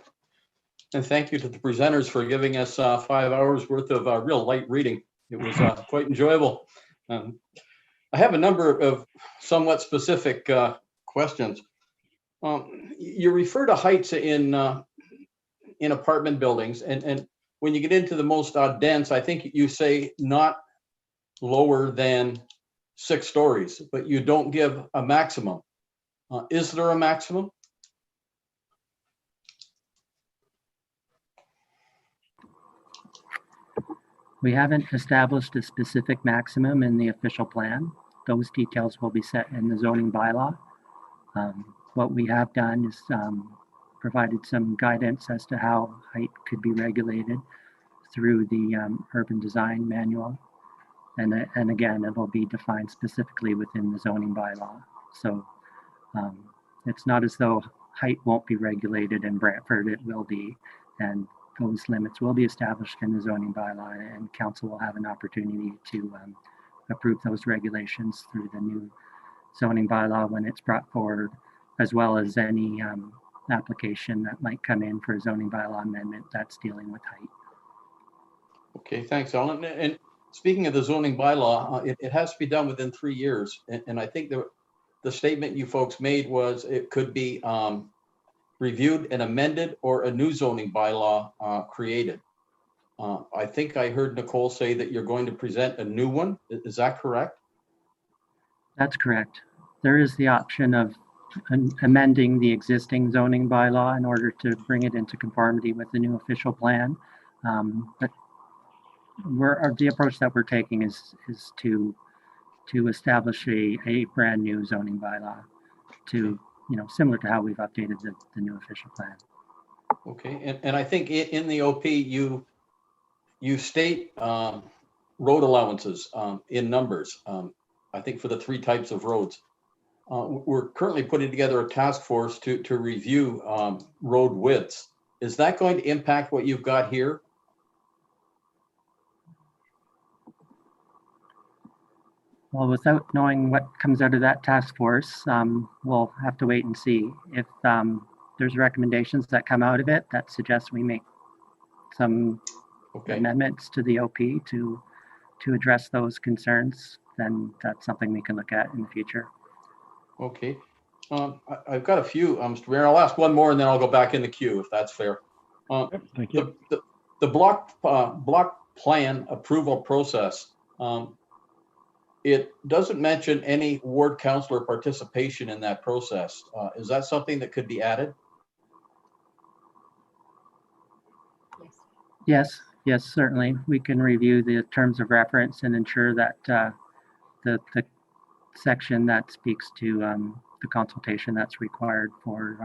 And thank you to the presenters for giving us 5 hours worth of real light reading. It was quite enjoyable. I have a number of somewhat specific questions. You refer to heights in apartment buildings, and when you get into the most dense, I think you say not lower than 6 stories, but you don't give a maximum. Is there a maximum? We haven't established a specific maximum in the official plan. Those details will be set in the zoning bylaw. What we have done is provided some guidance as to how height could be regulated through the urban design manual. And again, it will be defined specifically within the zoning bylaw. So it's not as though height won't be regulated in Brantford, it will be. And those limits will be established in the zoning bylaw, and council will have an opportunity to approve those regulations through the new zoning bylaw when it's brought forward, as well as any application that might come in for a zoning bylaw amendment that's dealing with height. Okay, thanks, Alan. And speaking of the zoning bylaw, it has to be done within 3 years. And I think the statement you folks made was it could be reviewed and amended, or a new zoning bylaw created. I think I heard Nicole say that you're going to present a new one. Is that correct? That's correct. There is the option of amending the existing zoning bylaw in order to bring it into conformity with the new official plan. But the approach that we're taking is to establish a brand new zoning bylaw to, similar to how we've updated the new official plan. Okay, and I think in the OP, you state road allowances in numbers, I think for the 3 types of roads. We're currently putting together a task force to review road widths. Is that going to impact what you've got here? Well, without knowing what comes out of that task force, we'll have to wait and see. If there's recommendations that come out of it that suggest we make some amendments to the OP to address those concerns, then that's something we can look at in the future. Okay. I've got a few, Mr. Mayor. I'll ask one more and then I'll go back in the queue if that's fair. Thank you. The block plan approval process, it doesn't mention any ward councillor participation in that process. Is that something that could be added? Yes, certainly. We can review the terms of reference and ensure that the section that speaks to the consultation that's required for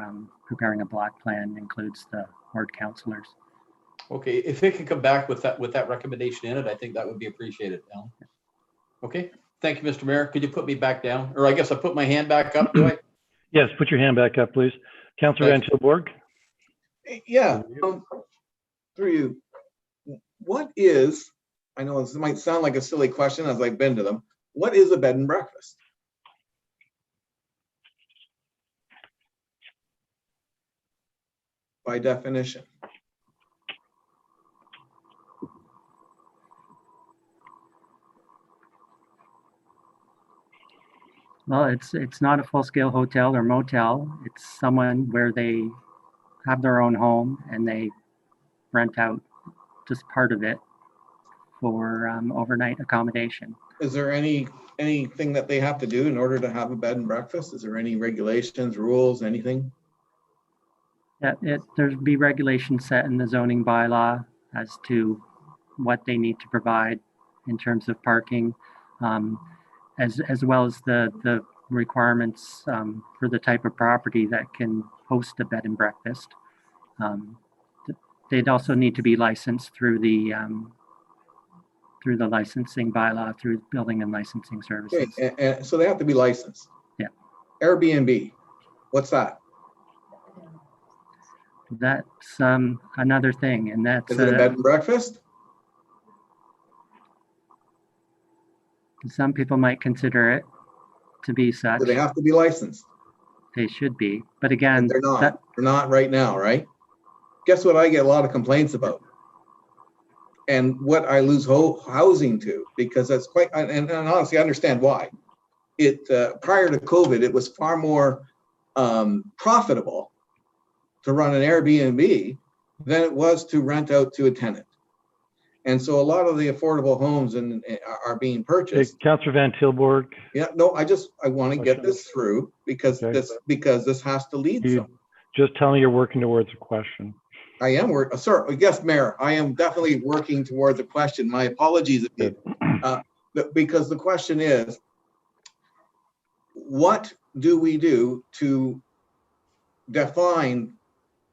preparing a block plan includes the ward councillors. Okay, if it could come back with that recommendation in it, I think that would be appreciated, Alan. Okay, thank you, Mr. Mayor. Could you put me back down? Or I guess I put my hand back up, do I? Yes, put your hand back up, please. Councillor Van Tilburg. Yeah, through you. What is, I know this might sound like a silly question as I've been to them, what is a bed and breakfast? By definition. Well, it's not a full-scale hotel or motel. It's someone where they have their own home and they rent out just part of it for overnight accommodation. Is there anything that they have to do in order to have a bed and breakfast? Is there any regulations, rules, anything? Yeah, there'd be regulations set in the zoning bylaw as to what they need to provide in terms of parking, as well as the requirements for the type of property that can host a bed and breakfast. They'd also need to be licensed through the licensing bylaw, through building and licensing services. Okay, so they have to be licensed. Yeah. Airbnb, what's that? That's another thing, and that's Is it a bed and breakfast? some people might consider it to be such. Do they have to be licensed? They should be, but And again, they're not. that, They're not right now, right? Guess what I get a lot of complaints about? And what I lose housing to, because that's quite, and honestly, I understand why. It prior to COVID, it was far more profitable to run an Airbnb than it was to rent out to a tenant. And so a lot of the affordable homes are being Hey, purchased. Councillor Van Tilburg, Yeah, no, I want to get Question? this through because Okay. this has to lead you some. just tell me you're working towards a question. I am working, sir. Yes, Mayor, I am definitely working towards a question. My apologies, because the question is, what do we do to define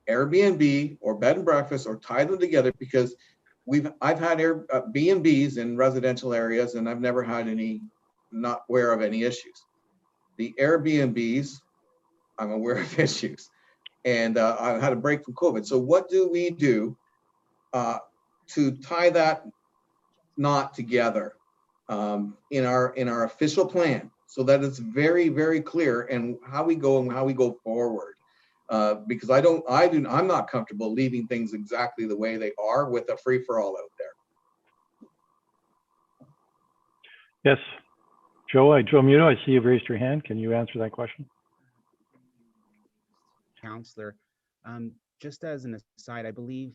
Airbnb or bed and breakfast or tie them together? Because I've had B&Bs in residential areas and I've never had not aware of any issues. The Airbnbs, I'm aware of issues. And I've had a break from COVID. So what do we do to tie that knot together in our official plan so that it's very, very clear and how we go forward? Because I'm not comfortable leaving things exactly the way they are with a free for all out there. Yes, Joe Muto, I see you've raised your hand. Can you answer that question? Counselor, just as an aside, I believe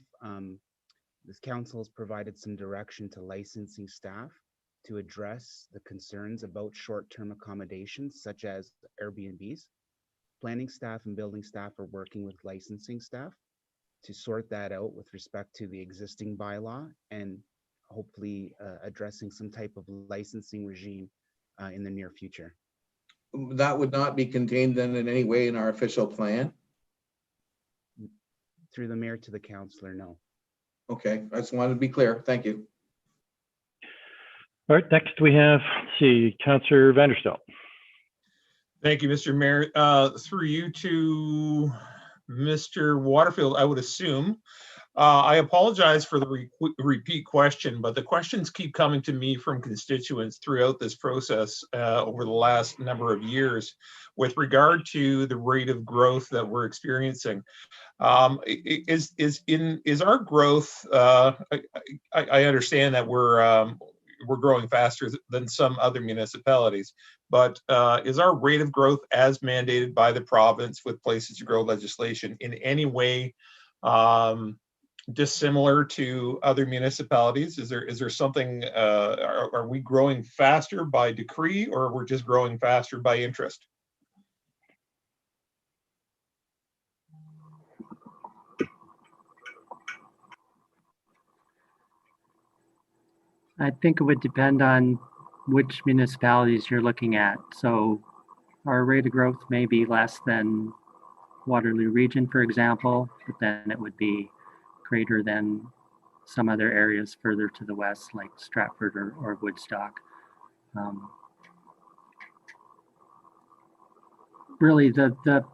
this council has provided some direction to licensing staff to address the concerns about short-term accommodations such as Airbnbs. Planning staff and building staff are working with licensing staff to sort that out with respect to the existing bylaw and hopefully addressing some type of licensing regime in the near future. That would not be contained then in any way in our official plan? Through the mayor to the councillor, no. Okay, I just wanted to be clear. Thank you. All right, next we have, let's see, Councillor Vanderstel. Thank you, Mr. Mayor. Through you to Mr. Waterfield, I would assume. I apologize for the repeat question, but the questions keep coming to me from constituents throughout this process over the last number of years with regard to the rate of growth that we're experiencing. Is our growth, I understand that we're growing faster than some other municipalities, but is our rate of growth as mandated by the province with places to grow legislation in any way dissimilar to other municipalities? Is there something, are we growing faster by decree or we're just growing faster by interest? I think it would depend on which municipalities you're looking at. So our rate of growth may be less than Waterloo Region, for example, but then it would be greater than some other areas further to the west, like Stratford or Woodstock. Really, the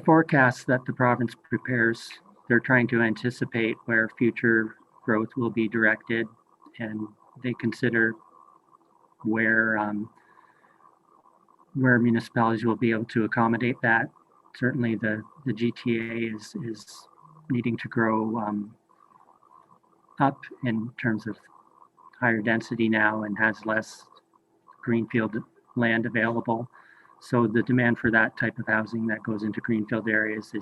forecasts that the province prepares, they're trying to anticipate where future growth will be directed, and they consider where municipalities will be able to accommodate that. Certainly, the GTA is needing to grow up in terms of higher density now and has less greenfield land available. So the demand for that type of housing that goes into greenfield areas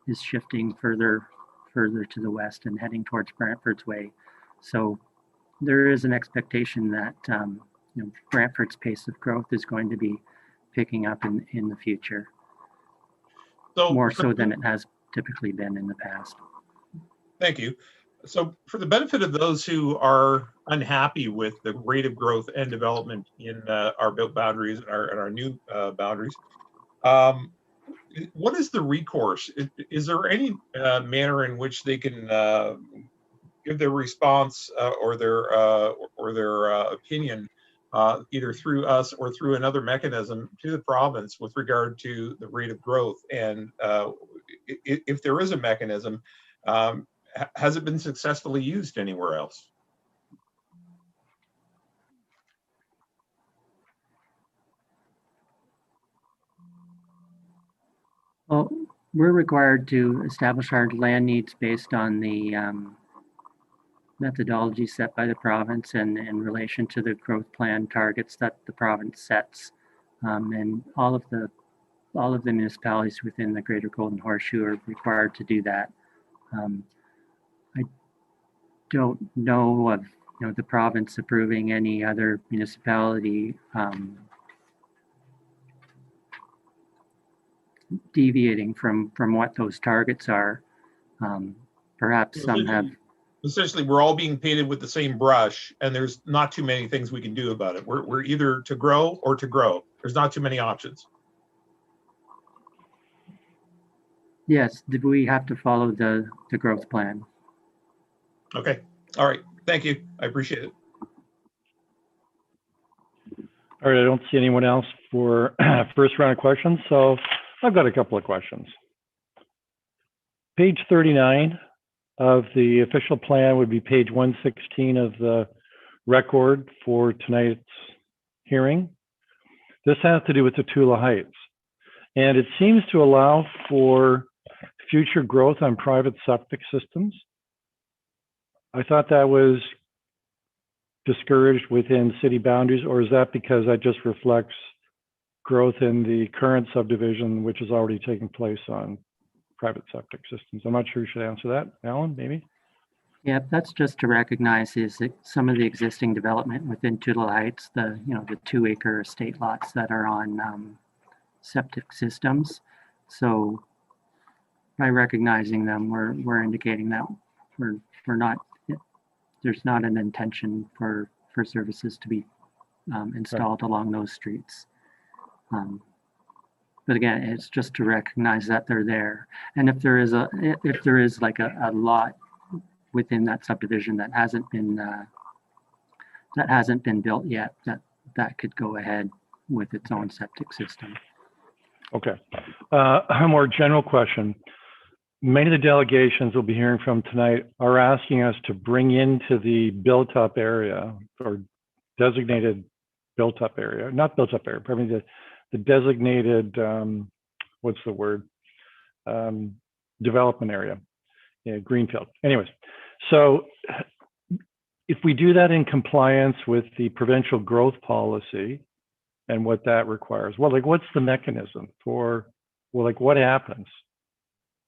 is shifting further to the west and heading towards Brantford's way. So there is an expectation that Brantford's pace of growth is going to be picking up in the future, more so than it has typically been in the past. Thank you. So for the benefit of those who are unhappy with the rate of growth and development in our built boundaries and our new boundaries, what is the recourse? Is there any manner in which they can give their response or their opinion either through us or through another mechanism to the province with regard to the rate of growth? And if there is a mechanism, has it been successfully used anywhere else? Well, we're required to establish our land needs based on the methodology set by the province and in relation to the growth plan targets that the province sets. And all of the municipalities within the Greater Golden Horseshoe are required to do that. I don't know of the province approving any other municipality deviating from what those targets are. Perhaps some have. Essentially, we're all being painted with the same brush, and there's not too many things we can do about it. We're either to grow or to grow. There's not too many options. Yes, we have to follow the growth plan. Okay. All right. Thank you. I appreciate it. All right, I don't see anyone else for first round of questions, so I've got a couple of questions. Page 39 of the official plan would be page 116 of the record for tonight's hearing. This has to do with the Tula Heights, and it seems to allow for future growth on private septic systems. I thought that was discouraged within city boundaries, or is that because that just reflects growth in the current subdivision, which is already taking place on private septic systems? I'm not sure who should answer that. Alan, maybe? Yeah, that's just to recognize some of the existing development within Tula Heights, the 2-acre estate lots that are on septic systems. So by recognizing them, we're indicating that we're not. There's not an intention for services to be installed along those streets. But again, it's just to recognize that they're there. And if there is like a lot within that subdivision that hasn't been built yet, that could go ahead with its own septic system. Okay. A more general question. Many of the delegations we'll be hearing from tonight are asking us to bring into the built-up area or designated built-up area, not built-up area, probably the designated, what's the word? Development area, yeah, greenfield. Anyways, so if we do that in compliance with the provincial growth policy and what that requires, well, like what's the mechanism for, well, like what happens?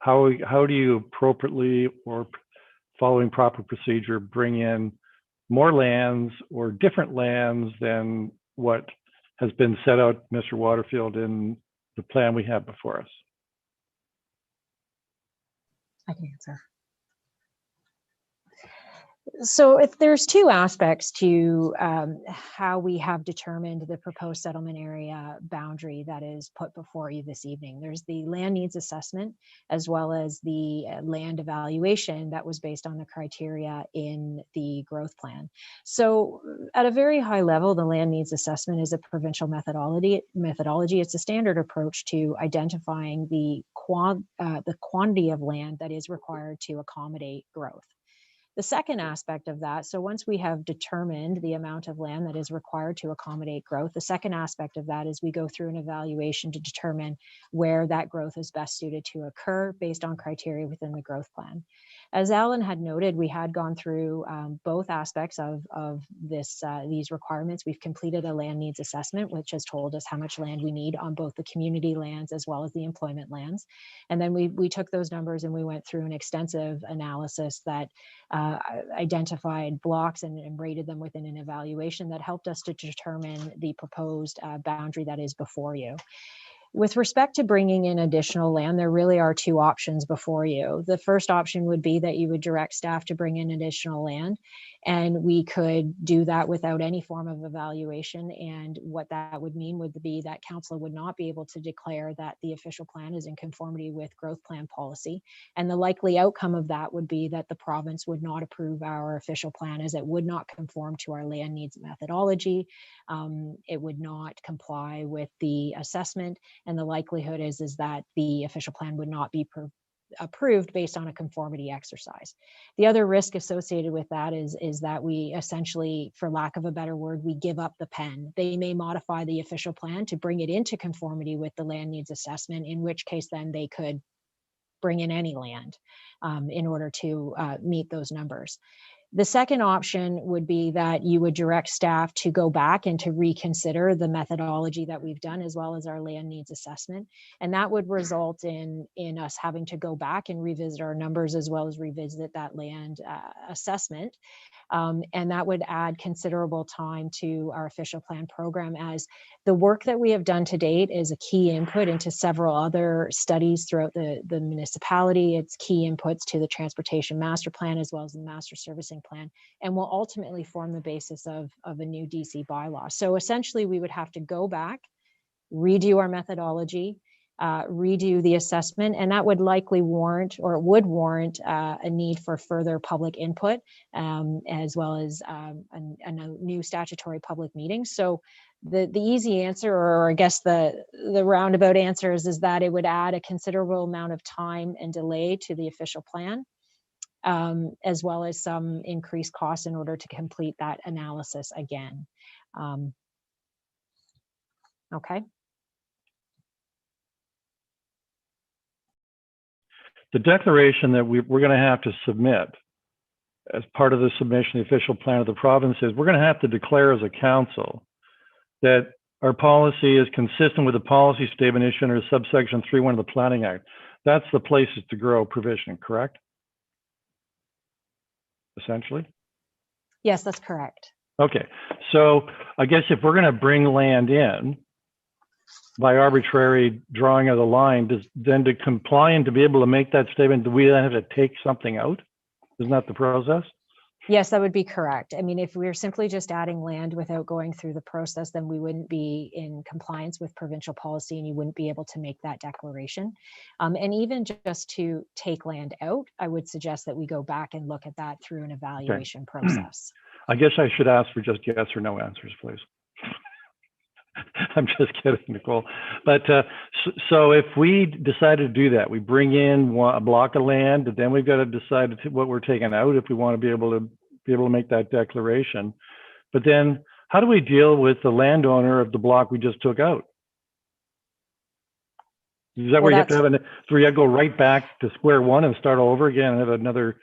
How do you appropriately or following proper procedure bring in more lands or different lands than what has been set out, Mr. Waterfield, in the plan we have before us? I can answer. So if there's two aspects to how we have determined the proposed settlement area boundary that is put before you this evening. There's the land needs assessment, as well as the land evaluation that was based on the criteria in the growth plan. So at a very high level, the land needs assessment is a provincial methodology. It's a standard approach to identifying the quantity of land that is required to accommodate growth. The second aspect of that, so once we have determined the amount of land that is required to accommodate growth, the second aspect of that is we go through an evaluation to determine where that growth is best suited to occur based on criteria within the growth plan. As Alan had noted, we had gone through both aspects of these requirements. We've completed a land needs assessment, which has told us how much land we need on both the community lands as well as the employment lands. And then we took those numbers and we went through an extensive analysis that identified blocks and rated them within an evaluation that helped us to determine the proposed boundary that is before you. With respect to bringing in additional land, there really are two options before you. The first option would be that you would direct staff to bring in additional land, and we could do that without any form of evaluation. And what that would mean would be that council would not be able to declare that the official plan is in conformity with growth plan policy. And the likely outcome of that would be that the province would not approve our official plan, as it would not conform to our land needs methodology. It would not comply with the assessment. And the likelihood is that the official plan would not be approved based on a conformity exercise. The other risk associated with that is that we essentially, for lack of a better word, we give up the pen. They may modify the official plan to bring it into conformity with the land needs assessment, in which case then they could bring in any land in order to meet those numbers. The second option would be that you would direct staff to go back and to reconsider the methodology that we've done, as well as our land needs assessment. And that would result in us having to go back and revisit our numbers, as well as revisit that land assessment. And that would add considerable time to our official plan program, as the work that we have done to date is a key input into several other studies throughout the municipality. It's key inputs to the transportation master plan, as well as the master servicing plan, and will ultimately form the basis of a new DC bylaw. So essentially, we would have to go back, redo our methodology, redo the assessment, and that would likely warrant, or would warrant, a need for further public input, as well as a new statutory public meeting. So the easy answer, or I guess the roundabout answer, is that it would add a considerable amount of time and delay to the official plan, as well as some increased costs in order to complete that analysis again. Okay. The declaration that we're going to have to submit as part of the submission of the official plan of the province is we're going to have to declare as a council that our policy is consistent with the policy statement issued under subsection 3.1 of the Planning Act. That's the places to grow provision, correct? Essentially? Yes, that's correct. Okay, so I guess if we're going to bring land in by arbitrary drawing of the line, then to comply and to be able to make that statement, do we then have to take something out? Isn't that the process? Yes, that would be correct. I mean, if we're simply just adding land without going through the process, then we wouldn't be in compliance with provincial policy, and you wouldn't be able to make that declaration. And even just to take land out, I would suggest that we go back and look at that through an evaluation process. I guess I should ask for just yes or no answers, please. I'm just kidding, Nicole. But so if we decided to do that, we bring in a block of land, and then we've got to decide what we're taking out if we want to be able to make that declaration. But then how do we deal with the landowner of the block we just took out? Is that where you have to have so you have to go right back to square one and start all over again and have another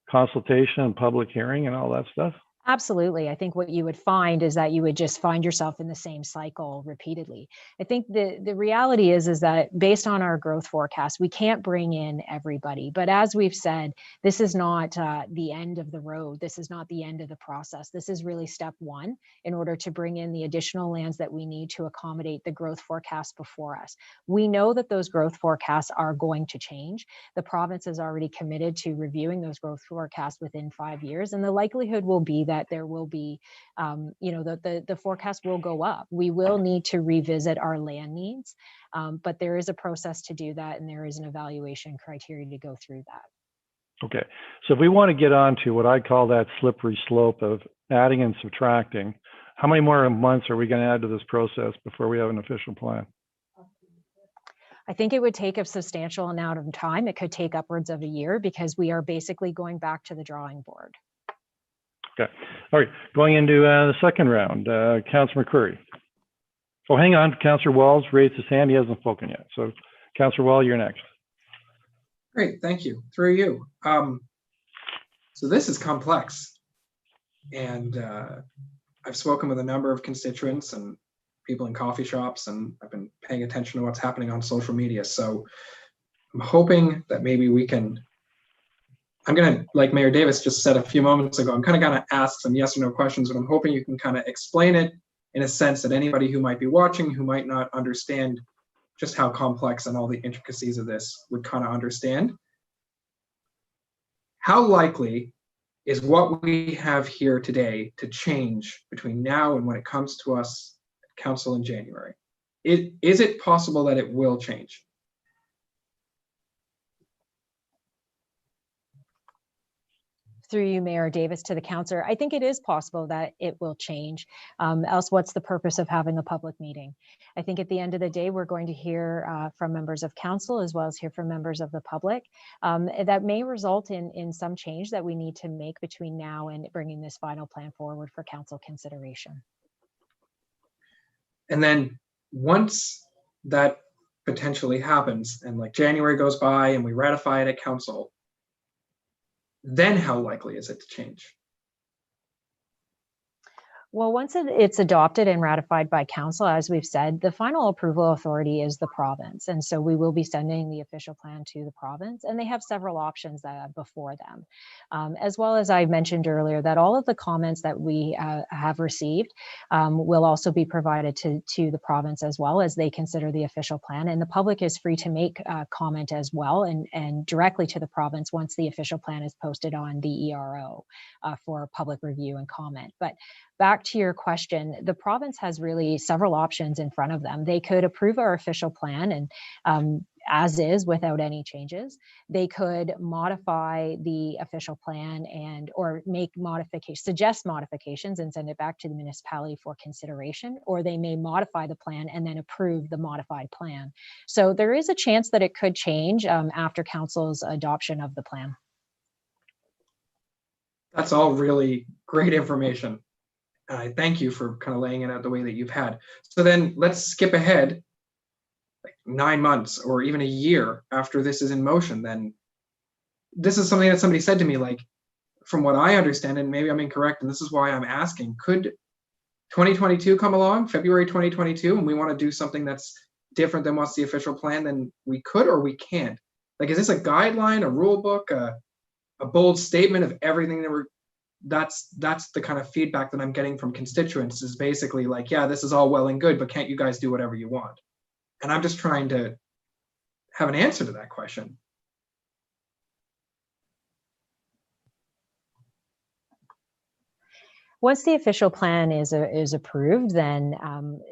consultation and public hearing and all that stuff? Absolutely. I think what you would find is that you would just find yourself in the same cycle repeatedly. I think the reality is that based on our growth forecast, we can't bring in everybody. But as we've said, this is not the end of the road. This is not the end of the process. This is really step one in order to bring in the additional lands that we need to accommodate the growth forecast before us. We know that those growth forecasts are going to change. The province is already committed to reviewing those growth forecasts within 5 years. And the likelihood will be that there will be, the forecast will go up. We will need to revisit our land needs, but there is a process to do that, and there is an evaluation criteria to go through that. Okay, so if we want to get on to what I call that slippery slope of adding and subtracting, how many more months are we going to add to this process before we have an official plan? I think it would take a substantial amount of time. It could take upwards of a year, because we are basically going back to the drawing board. Okay. All right. Going into the second round, Councillor McCurry. Oh, hang on. Councillor Wall's raised his hand. He hasn't spoken yet. So, Councillor Wall, you're next. Great. Thank you. Through you. So this is complex, and I've spoken with a number of constituents and people in coffee shops, and I've been paying attention to what's happening on social media. So I'm hoping that maybe we can. I'm going to, like Mayor Davis just said a few moments ago, I'm kind of going to ask some yes or no questions, but I'm hoping you can kind of explain it in a sense that anybody who might be watching, who might not understand just how complex and all the intricacies of this would kind of understand. How likely is what we have here today to change between now and when it comes to us at council in January? Is it possible that it will change? Through you, Mayor Davis, to the councillor, I think it is possible that it will change. Else, what's the purpose of having a public meeting? I think at the end of the day, we're going to hear from members of council as well as hear from members of the public. That may result in some change that we need to make between now and bringing this final plan forward for council consideration. And then once that potentially happens and like January goes by and we ratify it at council, then how likely is it to change? Well, once it's adopted and ratified by council, as we've said, the final approval authority is the province. And so we will be sending the official plan to the province, and they have several options before them. As well as I mentioned earlier, that all of the comments that we have received will also be provided to the province as well as they consider the official plan. And the public is free to make comment as well and directly to the province once the official plan is posted on the ERO for public review and comment. But back to your question, the province has really several options in front of them. They could approve our official plan and as is without any changes. They could modify the official plan or make modifications, suggest modifications and send it back to the municipality for consideration, or they may modify the plan and then approve the modified plan. So there is a chance that it could change after council's adoption of the plan. That's all really great information. I thank you for kind of laying it out the way that you've had. So then let's skip ahead like 9 months or even a year after this is in motion. Then this is something that somebody said to me, like, from what I understand, and maybe I'm incorrect, and this is why I'm asking, could 2022 come along, February 2022, and we want to do something that's different than what's the official plan? Then we could or we can't. Like, is this a guideline, a rule book, a bold statement of everything that that's the kind of feedback that I'm getting from constituents, is basically like, yeah, this is all well and good, but can't you guys do whatever you want? And I'm just trying to have an answer to that question. Once the official plan is approved, then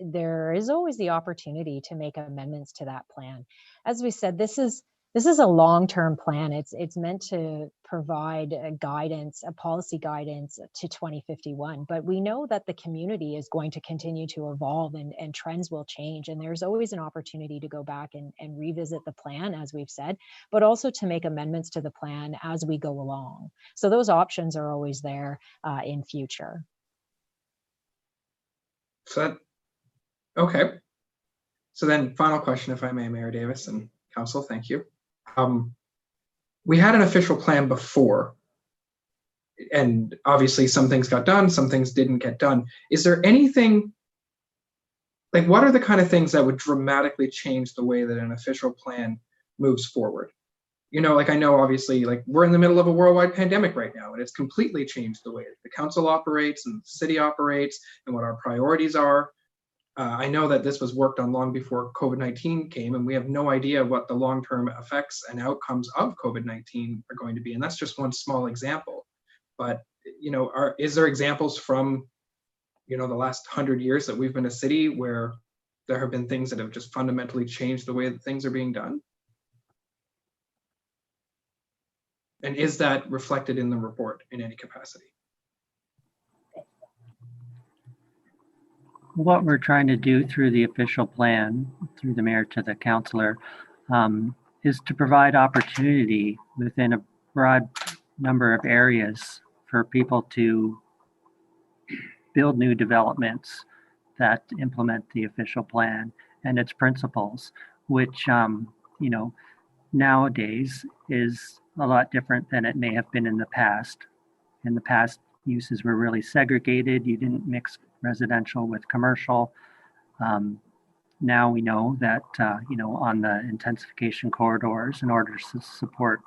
there is always the opportunity to make amendments to that plan. As we said, this is a long-term plan. It's meant to provide a policy guidance to 2051, but we know that the community is going to continue to evolve and trends will change. And there's always an opportunity to go back and revisit the plan, as we've said, but also to make amendments to the plan as we go along. So those options are always there in future. So, okay. So then final question, if I may, Mayor Davis and Council, thank you. We had an official plan before, and obviously some things got done, some things didn't get done. Is there anything, like, what are the kind of things that would dramatically change the way that an official plan moves forward? You know, like, I know obviously, like, we're in the middle of a worldwide pandemic right now, and it's completely changed the way the council operates and the city operates and what our priorities are. I know that this was worked on long before COVID-19 came, and we have no idea what the long-term effects and outcomes of COVID-19 are going to be. And that's just one small example. But, you know, is there examples from, you know, the last 100 years that we've been a city where there have been things that have just fundamentally changed the way that things are being done? And is that reflected in the report in any capacity? What we're trying to do through the official plan, through the mayor to the councillor, is to provide opportunity within a broad number of areas for people to build new developments that implement the official plan and its principles, which, you know, nowadays is a lot different than it may have been in the past. In the past, uses were really segregated. You didn't mix residential with commercial. Now we know that, you know, on the intensification corridors, in order to support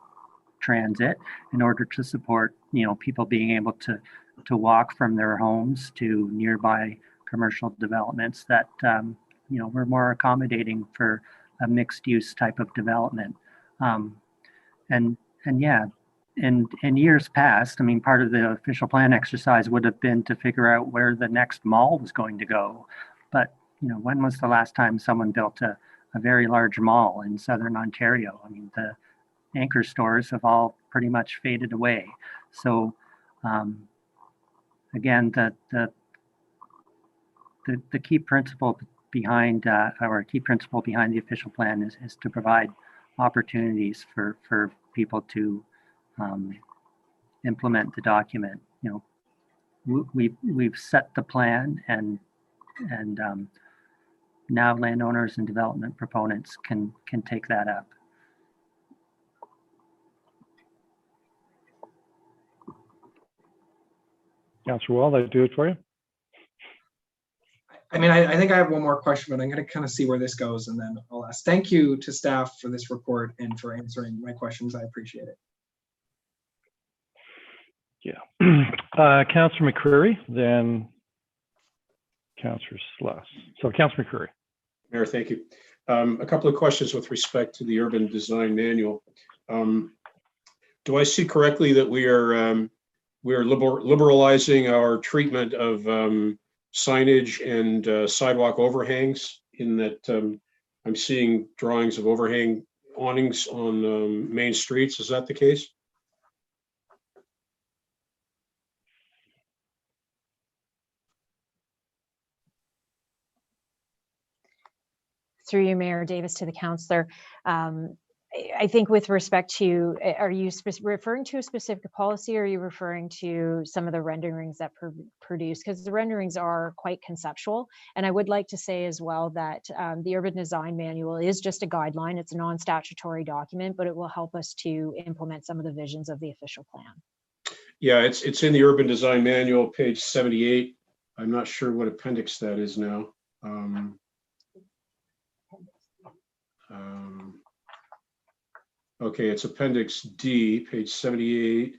transit, in order to support, you know, people being able to walk from their homes to nearby commercial developments, that, you know, we're more accommodating for a mixed use type of development. And yeah, in years past, I mean, part of the official plan exercise would have been to figure out where the next mall was going to go. But, you know, when was the last time someone built a very large mall in Southern Ontario? I mean, the anchor stores have all pretty much faded away. So again, the key principle behind or key principle behind the official plan is to provide opportunities for people to implement the document. You know, we've set the plan, and now landowners and development proponents can take that up. Councillor Wall, that do it for you? I mean, I think I have one more question, but I'm going to kind of see where this goes, and then I'll ask. Thank you to staff for this report and for answering my questions. I appreciate it. Yeah. Councillor McCreary, then Councillor Sluss. So Councillor McCreary. Mayor, thank you. A couple of questions with respect to the urban design manual. Do I see correctly that we are liberalizing our treatment of signage and sidewalk overhangs, in that I'm seeing drawings of overhang awnings on main streets? Is that the case? Through you, Mayor Davis, to the councillor. I think with respect to, are you referring to a specific policy, or are you referring to some of the renderings that produce? Because the renderings are quite conceptual. And I would like to say as well that the urban design manual is just a guideline. It's a non-statutory document, but it will help us to implement some of the visions of the official plan. Yeah, it's in the urban design manual, page 78. I'm not sure what appendix that is now. Okay, it's appendix D, page 78.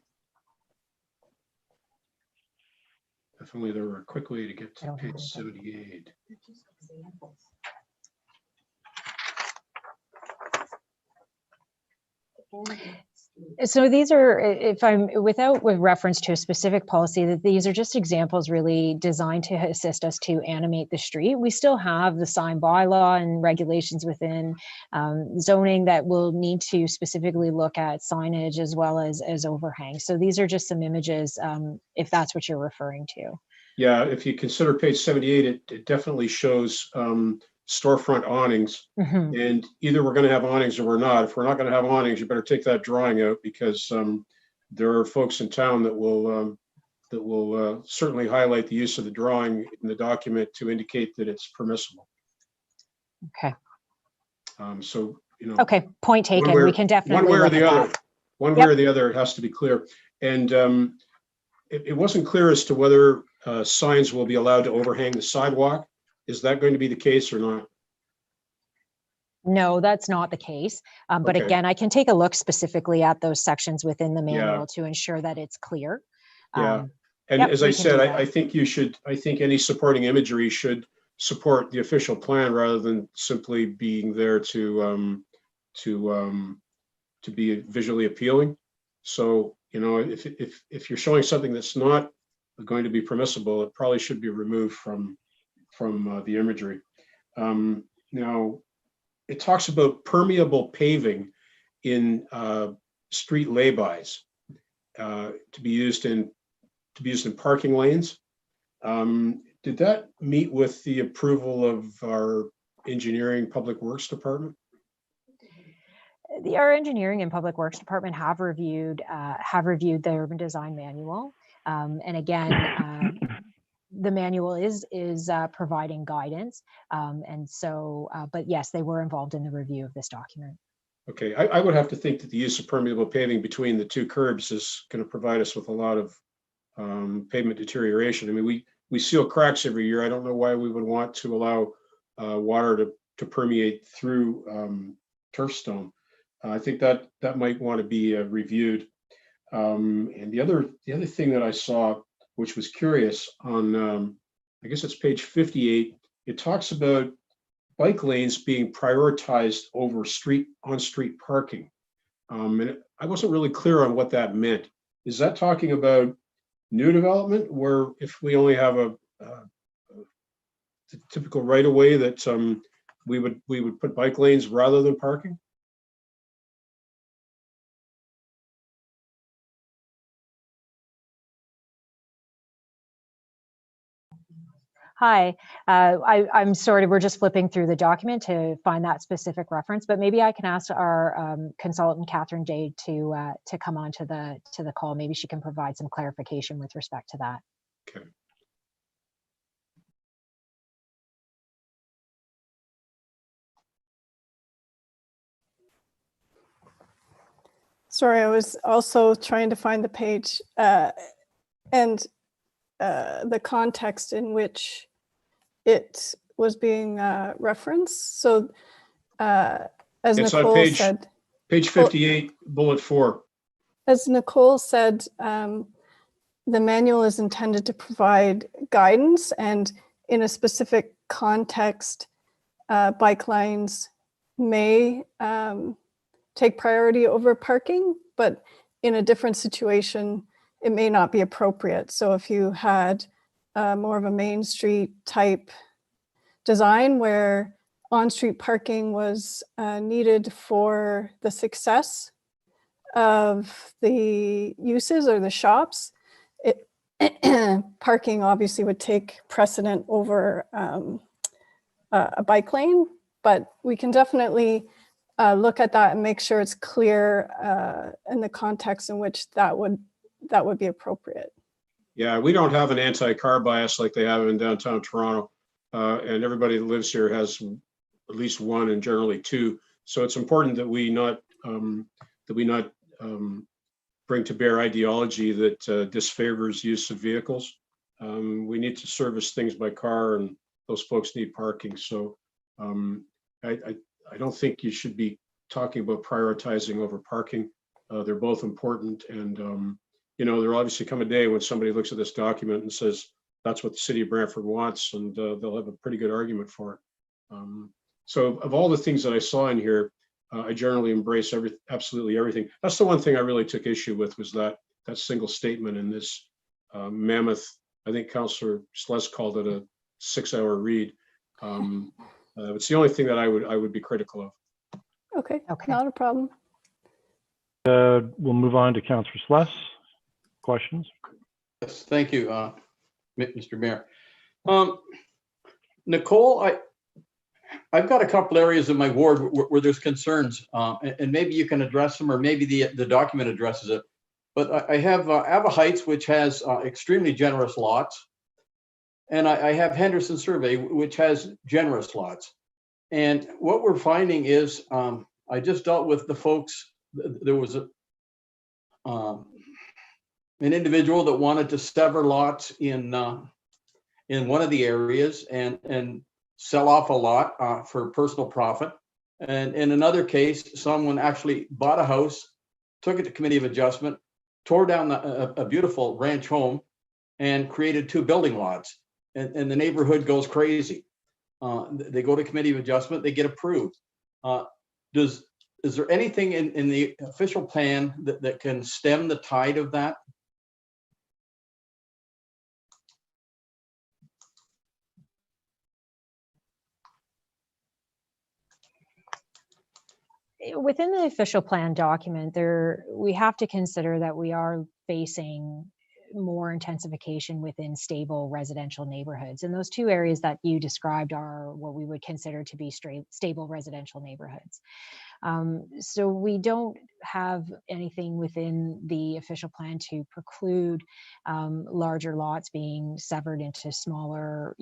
If only there were a quick way to get to page 78. So these are, if I'm without with reference to a specific policy, that these are just examples really designed to assist us to animate the street. We still have the sign bylaw and regulations within zoning that will need to specifically look at signage as well as overhangs. So these are just some images, if that's what you're referring to. Yeah, if you consider page 78, it definitely shows storefront awnings. Mm-hmm. And either we're going to have awnings or we're not. If we're not going to have awnings, you better take that drawing out, because there are folks in town that will certainly highlight the use of the drawing in the document to indicate that it's permissible. Okay. So, you know. Okay, point taken. We can definitely one way or look the at other. that. One way or the other, it has to be clear. And it wasn't clear as to whether signs will be allowed to overhang the sidewalk. Is that going to be the case or not? No, that's not the case. But Okay. again, I can take a look specifically at those sections within the manual to ensure that it's clear. Yeah. And yep, as I we can said, do that. I think any supporting imagery should support the official plan rather than simply being there to be visually appealing. So, you know, if you're showing something that's not going to be permissible, it probably should be removed from the imagery. Now, it talks about permeable paving in street laybys to be used in parking lanes. Did that meet with the approval of our engineering public works department? Our engineering and public works department have reviewed the urban design manual, and again. The manual is providing guidance, and so, but yes, they were involved in the review of this document. Okay, I would have to think that the use of permeable paving between the two curbs is going to provide us with a lot of pavement deterioration. I mean, we seal cracks every year. I don't know why we would want to allow water to permeate through turf stone. I think that might want to be reviewed. And the other thing that I saw, which was curious, on I guess it's page 58, it talks about bike lanes being prioritized over on-street parking. And I wasn't really clear on what that meant. Is that talking about new development, where if we only have a typical right of way that we would put bike lanes rather than parking? Hi, I'm sorry, we're just flipping through the document to find that specific reference, but maybe I can ask our consultant, Catherine Day, to come on to the call. Maybe she can provide some clarification with respect to that. Okay. Sorry, I was also trying to find the page and the context in which it was being referenced. So as It's on Nicole said, page 58, bullet 4. as Nicole said, the manual is intended to provide guidance, and in a specific context, bike lanes may take priority over parking, but in a different situation, it may not be appropriate. So if you had more of a Main Street type design where on-street parking was needed for the success of the uses or the shops, parking obviously would take precedent over a bike lane, but we can definitely look at that and make sure it's clear in the context in which that would be appropriate. Yeah, we don't have an anti-car bias like they have in downtown Toronto. And everybody that lives here has at least one and generally two. So it's important that we not bring to bear ideology that disfavors use of vehicles. We need to service things by car, and those folks need parking. So I don't think you should be talking about prioritizing over parking. They're both important, and there'll obviously come a day when somebody looks at this document and says that's what the city of Brantford wants, and they'll have a pretty good argument for it. So of all the things that I saw in here, I generally embrace absolutely everything. That's the one thing I really took issue with, was that single statement in this mammoth. I think Councillor Sluss called it a 6-hour read. It's the only thing that I would be critical of. Okay, not a problem. We'll move on to Councillor Sluss. Questions? Yes, thank you, Mr. Mayor. Nicole, I've got a couple areas in my ward where there's concerns, and maybe you can address them, or maybe the document addresses it. But I have Ava Heights, which has extremely generous lots, and I have Henderson Survey, which has generous lots. And what we're finding is, I just dealt with the folks. There was an individual that wanted to sever lots in one of the areas and sell off a lot for personal profit. And in another case, someone actually bought a house, took it to committee of adjustment, tore down a beautiful ranch home, and created 2 building lots. And the neighborhood goes crazy. They go to committee of adjustment, they get approved. Is there anything in the official plan that can stem the tide of that? Within the official plan document, we have to consider that we are facing more intensification within stable residential neighborhoods. And those 2 areas that you described are what we would consider to be stable residential neighborhoods. So we don't have anything within the official plan to preclude larger lots being severed into smaller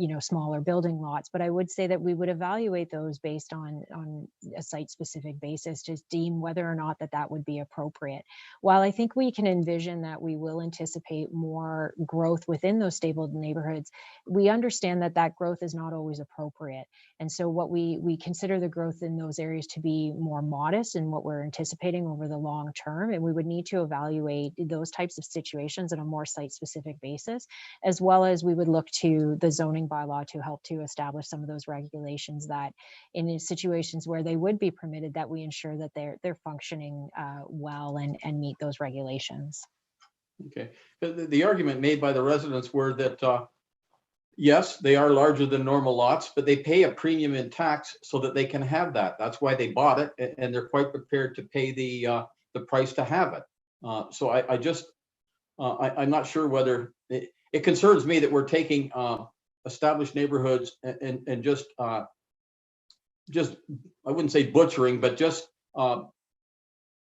building lots. But I would say that we would evaluate those based on a site-specific basis to deem whether or not that would be appropriate. While I think we can envision that we will anticipate more growth within those stable neighborhoods, we understand that growth is not always appropriate. And so what we consider the growth in those areas to be more modest in what we're anticipating over the long term. And we would need to evaluate those types of situations on a more site-specific basis, as well as we would look to the zoning bylaw to help to establish some of those regulations that in situations where they would be permitted, that we ensure that they're functioning well and meet those regulations. Okay. The argument made by the residents were that yes, they are larger than normal lots, but they pay a premium in tax so that they can have that. That's why they bought it, and they're quite prepared to pay the price to have it. So I'm not sure whether it concerns me that we're taking established neighborhoods and just I wouldn't say butchering, but just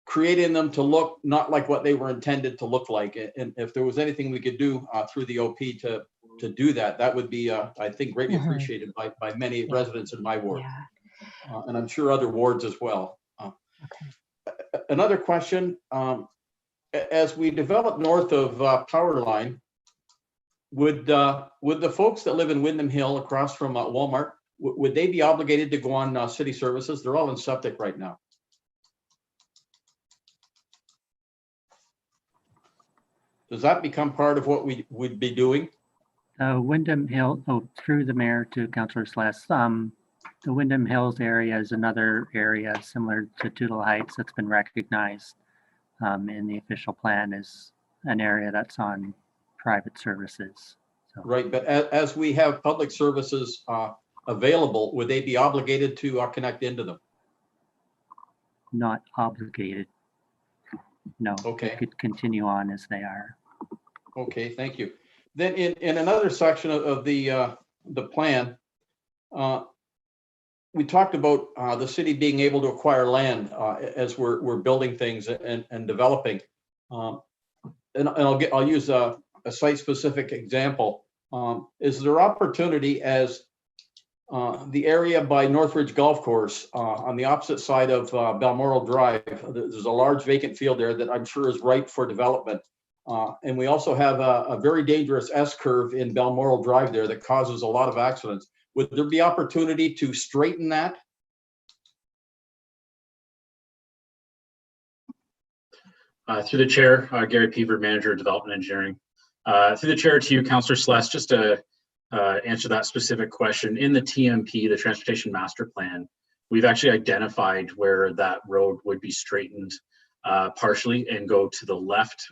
creating them to look not like what they were intended to look like. And if there was anything we could do through the OP to do that, that would be, I think, greatly appreciated by many residents in my ward. And I'm sure other wards as well. Another question, as we develop north of Power Line, would the folks that live in Windham Hill across from Walmart, would they be obligated to go on city services? They're all in septic right now. Does that become part of what we would be doing? Windham Hill, through the mayor to Councillor Sless, the Windham Hills area is another area similar to Doodle Heights that's been recognized in the official plan as an area that's on private services. So. Right, but as we have public services available, would they be obligated to connect into them? Not obligated. No. Okay. They could continue on as they are. Okay, thank you. Then in another section of the plan, we talked about the city being able to acquire land as we're building things and developing. And I'll use a site-specific example. Is there opportunity as the area by Northridge Golf Course on the opposite side of Balmoral Drive? There's a large vacant field there that I'm sure is ripe for development. And we also have a very dangerous S-curve in Balmoral Drive there that causes a lot of accidents. Would there be opportunity to straighten that? Through the chair, Gary Peaver, Manager of Development Engineering. Through the chair to you, Councillor Sless, just to answer that specific question. In the TMP, the Transportation Master Plan, we've actually identified where that road would be straightened partially and go to the left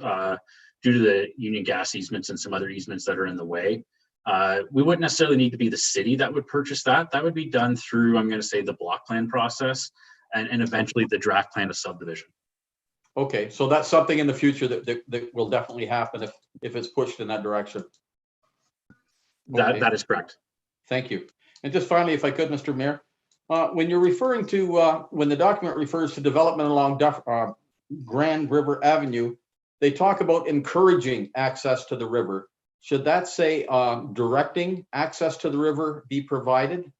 due to the Union Gas easements and some other easements that are in the way. We wouldn't necessarily need to be the city that would purchase that. That would be done through, I'm going to say, the block plan process and eventually the draft plan of subdivision. Okay, so that's something in the future that will definitely happen if it's pushed in that direction. Okay. That is correct. Thank you. And just finally, if I could, Mr. Mayor, when you're referring to, when the document refers to development along Grand River Avenue, they talk about encouraging access to the river. Should that say directing access to the river be provided?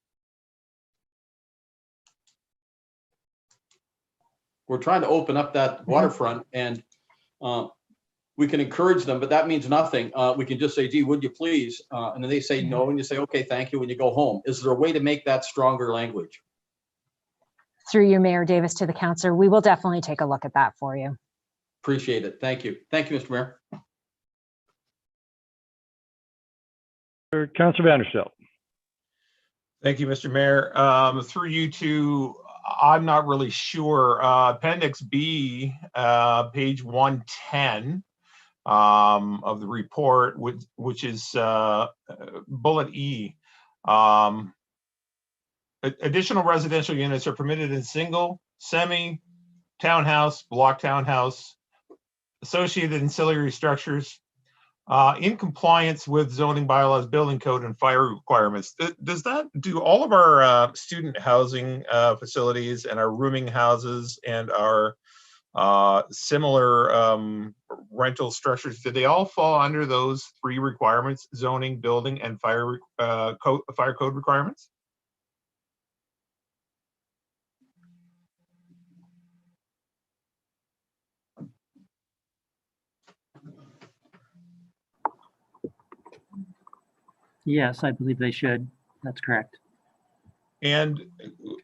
We're trying to open up that waterfront and we can encourage them, but that means nothing. We can just say, gee, would you please? And then they say no, and you say, okay, thank you, when you go home. Is there a way to make that stronger language? Through you, Mayor Davis, to the councillor, we will definitely take a look at that for you. Appreciate it. Thank you. Thank you, Mr. Mayor. Councillor Vanderstel. Thank you, Mr. Mayor. Through you to, I'm not really sure. Appendix B, page 110 of the report, which is bullet E. Additional residential units are permitted in single, semi, townhouse, block townhouse, associated ancillary structures, in compliance with zoning bylaws, building code, and fire requirements. Do all of our student housing facilities and our rooming houses and our similar rental structures, do they all fall under those three requirements: zoning, building, and fire code requirements? Yes, I believe they should. That's correct. And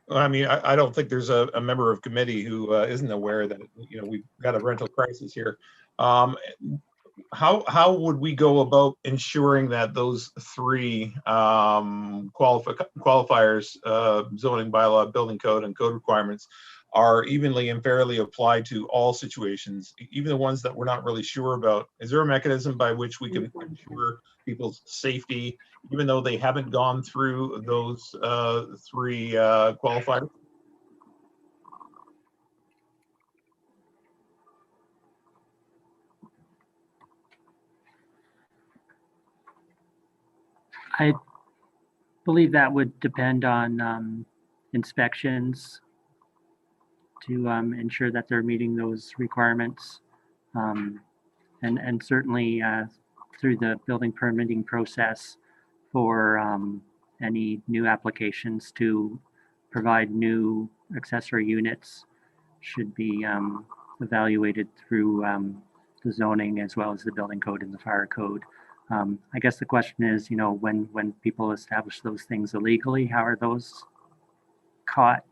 Well, I mean, I don't think there's a member of committee who isn't aware that, you know, we've got a rental crisis here. How would we go about ensuring that those three qualifiers, zoning bylaw, building code, and code requirements, are evenly and fairly applied to all situations, even the ones that we're not really sure about? Is there a mechanism by which we can ensure people's safety, even though they haven't gone through those three qualifiers? I believe that would depend on inspections to ensure that they're meeting those requirements. And certainly through the building permitting process for any new applications to provide new accessory units should be evaluated through the zoning as well as the building code and the fire code. I guess the question is, you know, when people establish those things illegally, how are those caught?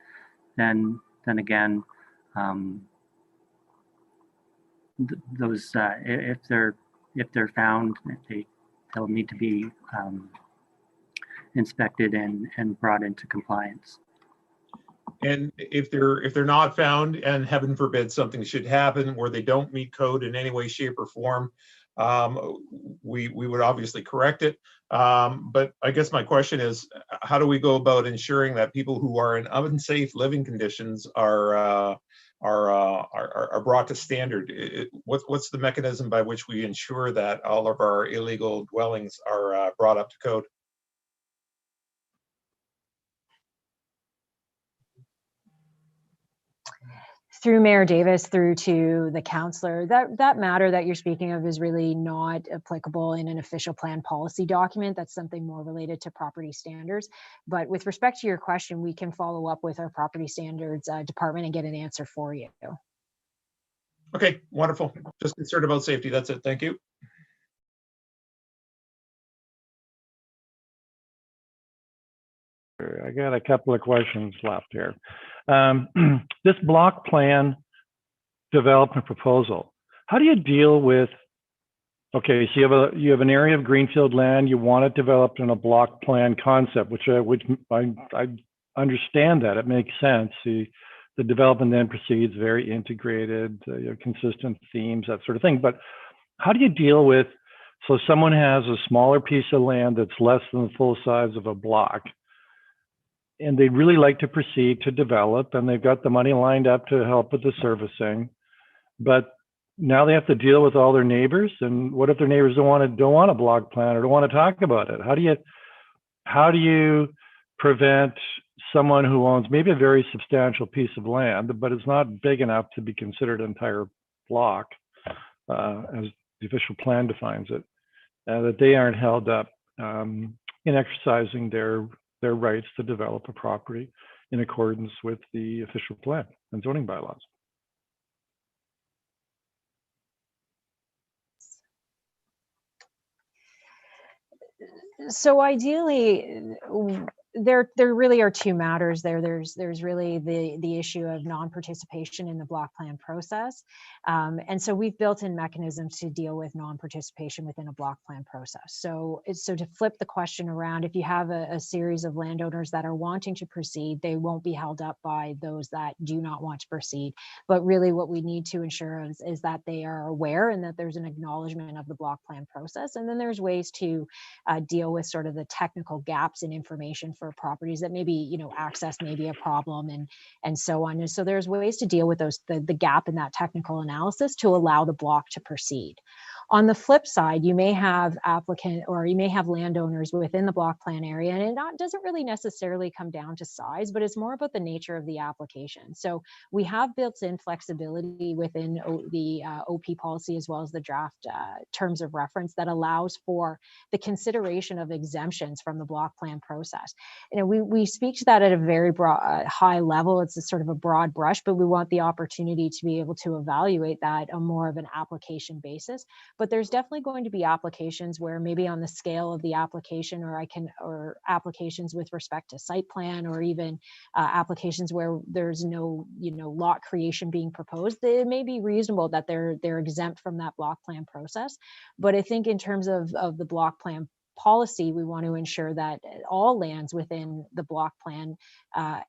Then again, those if they're found, they'll need to be inspected and brought into compliance. And if they're not found, and heaven forbid something should happen where they don't meet code in any way, shape, or form, we would obviously correct it. But I guess my question is, how do we go about ensuring that people who are in unsafe living conditions are brought to standard? What's the mechanism by which we ensure that all of our illegal dwellings are brought up to code? Through Mayor Davis through to the councillor, that matter that you're speaking of is really not applicable in an official plan policy document. That's something more related to property standards. But with respect to your question, we can follow up with our property standards department and get an answer for you. Okay, wonderful. Just concerned about safety. That's it. Thank you. I got a couple of questions left here. This block plan development proposal, how do you deal with, okay, so you have an area of greenfield land, you want it developed in a block plan concept, which I understand that, it makes sense. The development then proceeds very integrated, you have consistent themes, that sort of thing. But how do you deal with, so someone has a smaller piece of land that's less than the full size of a block, and they'd really like to proceed to develop, and they've got the money lined up to help with the servicing, but now they have to deal with all their neighbors. And what if their neighbors don't want a block plan or don't want to talk about it? How do you prevent someone who owns maybe a very substantial piece of land, but it's not big enough to be considered an entire block, as the official plan defines it, that they aren't held up in exercising their rights to develop a property in accordance with the official plan and zoning bylaws? So ideally, there really are two matters there. There's really the issue of non-participation in the block plan process. And so we've built in mechanisms to deal with non-participation within a block plan process. So to flip the question around, if you have a series of landowners that are wanting to proceed, they won't be held up by those that do not want to proceed. But really what we need to ensure is that they are aware and that there's an acknowledgement of the block plan process. And then there's ways to deal with sort of the technical gaps in information for properties that maybe, you know, access may be a problem and so on. And so there's ways to deal with those, the gap in that technical analysis to allow the block to proceed. On the flip side, you may have landowners within the block plan area, and it doesn't really necessarily come down to size, but it's more about the nature of the application. So we have built in flexibility within the OP policy as well as the draft terms of reference that allows for the consideration of exemptions from the block plan process. You know, we speak to that at a very broad, high level. It's a sort of a broad brush, but we want the opportunity to be able to evaluate that on more of an application basis. but there's definitely going to be applications where maybe on the scale of the application, or applications with respect to site plan, or even applications where there's no, lot creation being proposed, it may be reasonable that they're exempt from that block plan process. But I think in terms of the block plan policy, we want to ensure that all lands within the block plan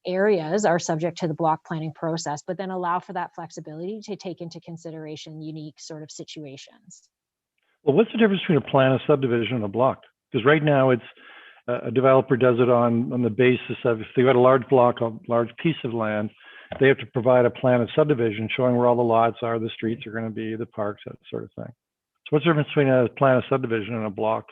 areas are subject to the block planning process, but then allow for that flexibility to take into consideration unique sort of situations. Well, what's the difference between a plan, a subdivision, and a block? Because right now it's a developer does it on the basis of, if they've got a large block, a large piece of land, they have to provide a plan of subdivision showing where all the lots are, the streets are going to be, the parks, that sort of thing. So what's the difference between a plan of subdivision and a block?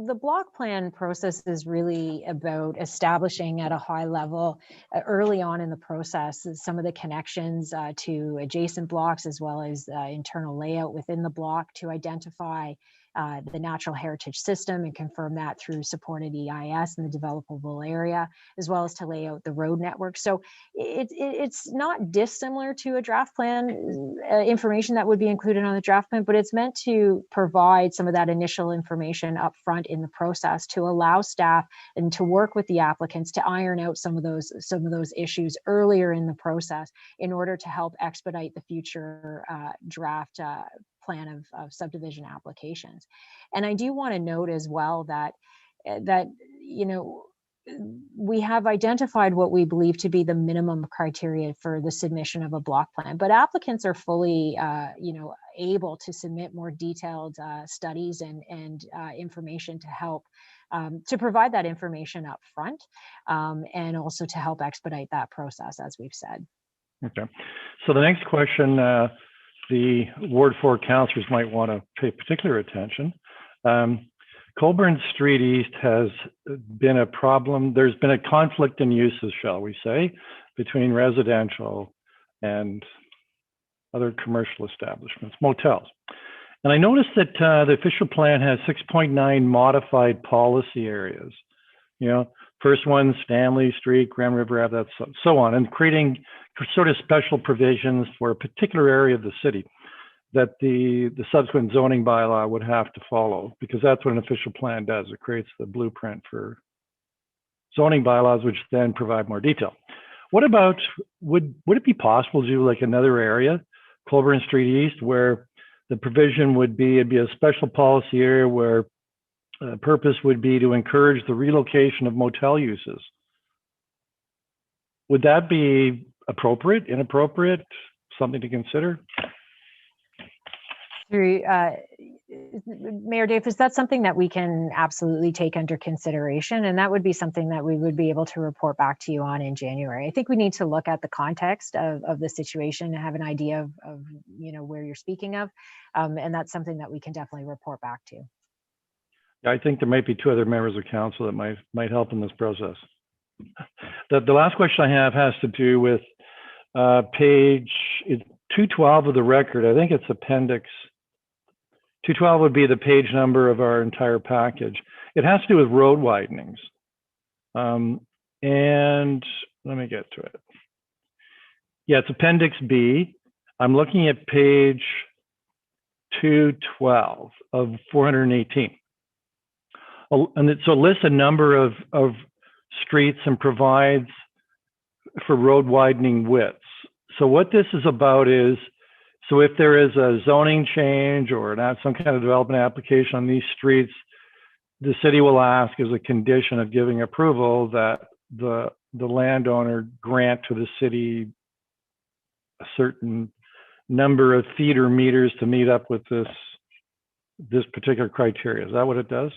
The block plan process is really about establishing at a high level early on in the process some of the connections to adjacent blocks, as well as internal layout within the block, to identify the natural heritage system and confirm that through supported EIS in the developable area, as well as to lay out the road network. So it's not dissimilar to a draft plan information that would be included on the draft plan, but it's meant to provide some of that initial information up front in the process to allow staff and to work with the applicants to iron out some of those issues earlier in the process, in order to help expedite the future draft plan of subdivision applications. And I do want to note as well that we have identified what we believe to be the minimum criteria for the submission of a block plan, but applicants are fully able to submit more detailed studies and information to help to provide that information up front, and also to help expedite that process, as we've said. Okay, so the next question, the Ward 4 councillors might want to pay particular attention. Colburn Street East has been a problem. There's been a conflict in uses, shall we say, between residential and other commercial establishments, motels. And I noticed that the official plan has 6.9 modified policy areas. First one, Stanley Street, Grand River Ave, that's so on, and creating sort of special provisions for a particular area of the city that the subsequent zoning bylaw would have to follow, because that's what an official plan does. It creates the blueprint for zoning bylaws, which then provide more detail. What about, would it be possible to do like another area, Colburn Street East, where the provision would be, it'd be a special policy area where the purpose would be to encourage the relocation of motel uses? Would that be appropriate, inappropriate, something to consider? Mayor Dave, is that something that we can absolutely take under consideration? And that would be something that we would be able to report back to you on in January. I think we need to look at the context of the situation and have an idea of where you're speaking of. And that's something that we can definitely report back to. I think there might be two other members of council that might help in this process. The last question I have has to do with page 212 of the record. I think it's appendix 212 would be the page number of our entire package. It has to do with road widenings. And let me get to it. Yeah, it's appendix B. I'm looking at page 212 of 418. And so it lists a number of streets and provides for road widening widths. So what this is about is, so if there is a zoning change or some kind of development application on these streets, the city will ask as a condition of giving approval that the landowner grant to the city a certain number of feet or meters to meet up with this particular criteria. Is that what it does?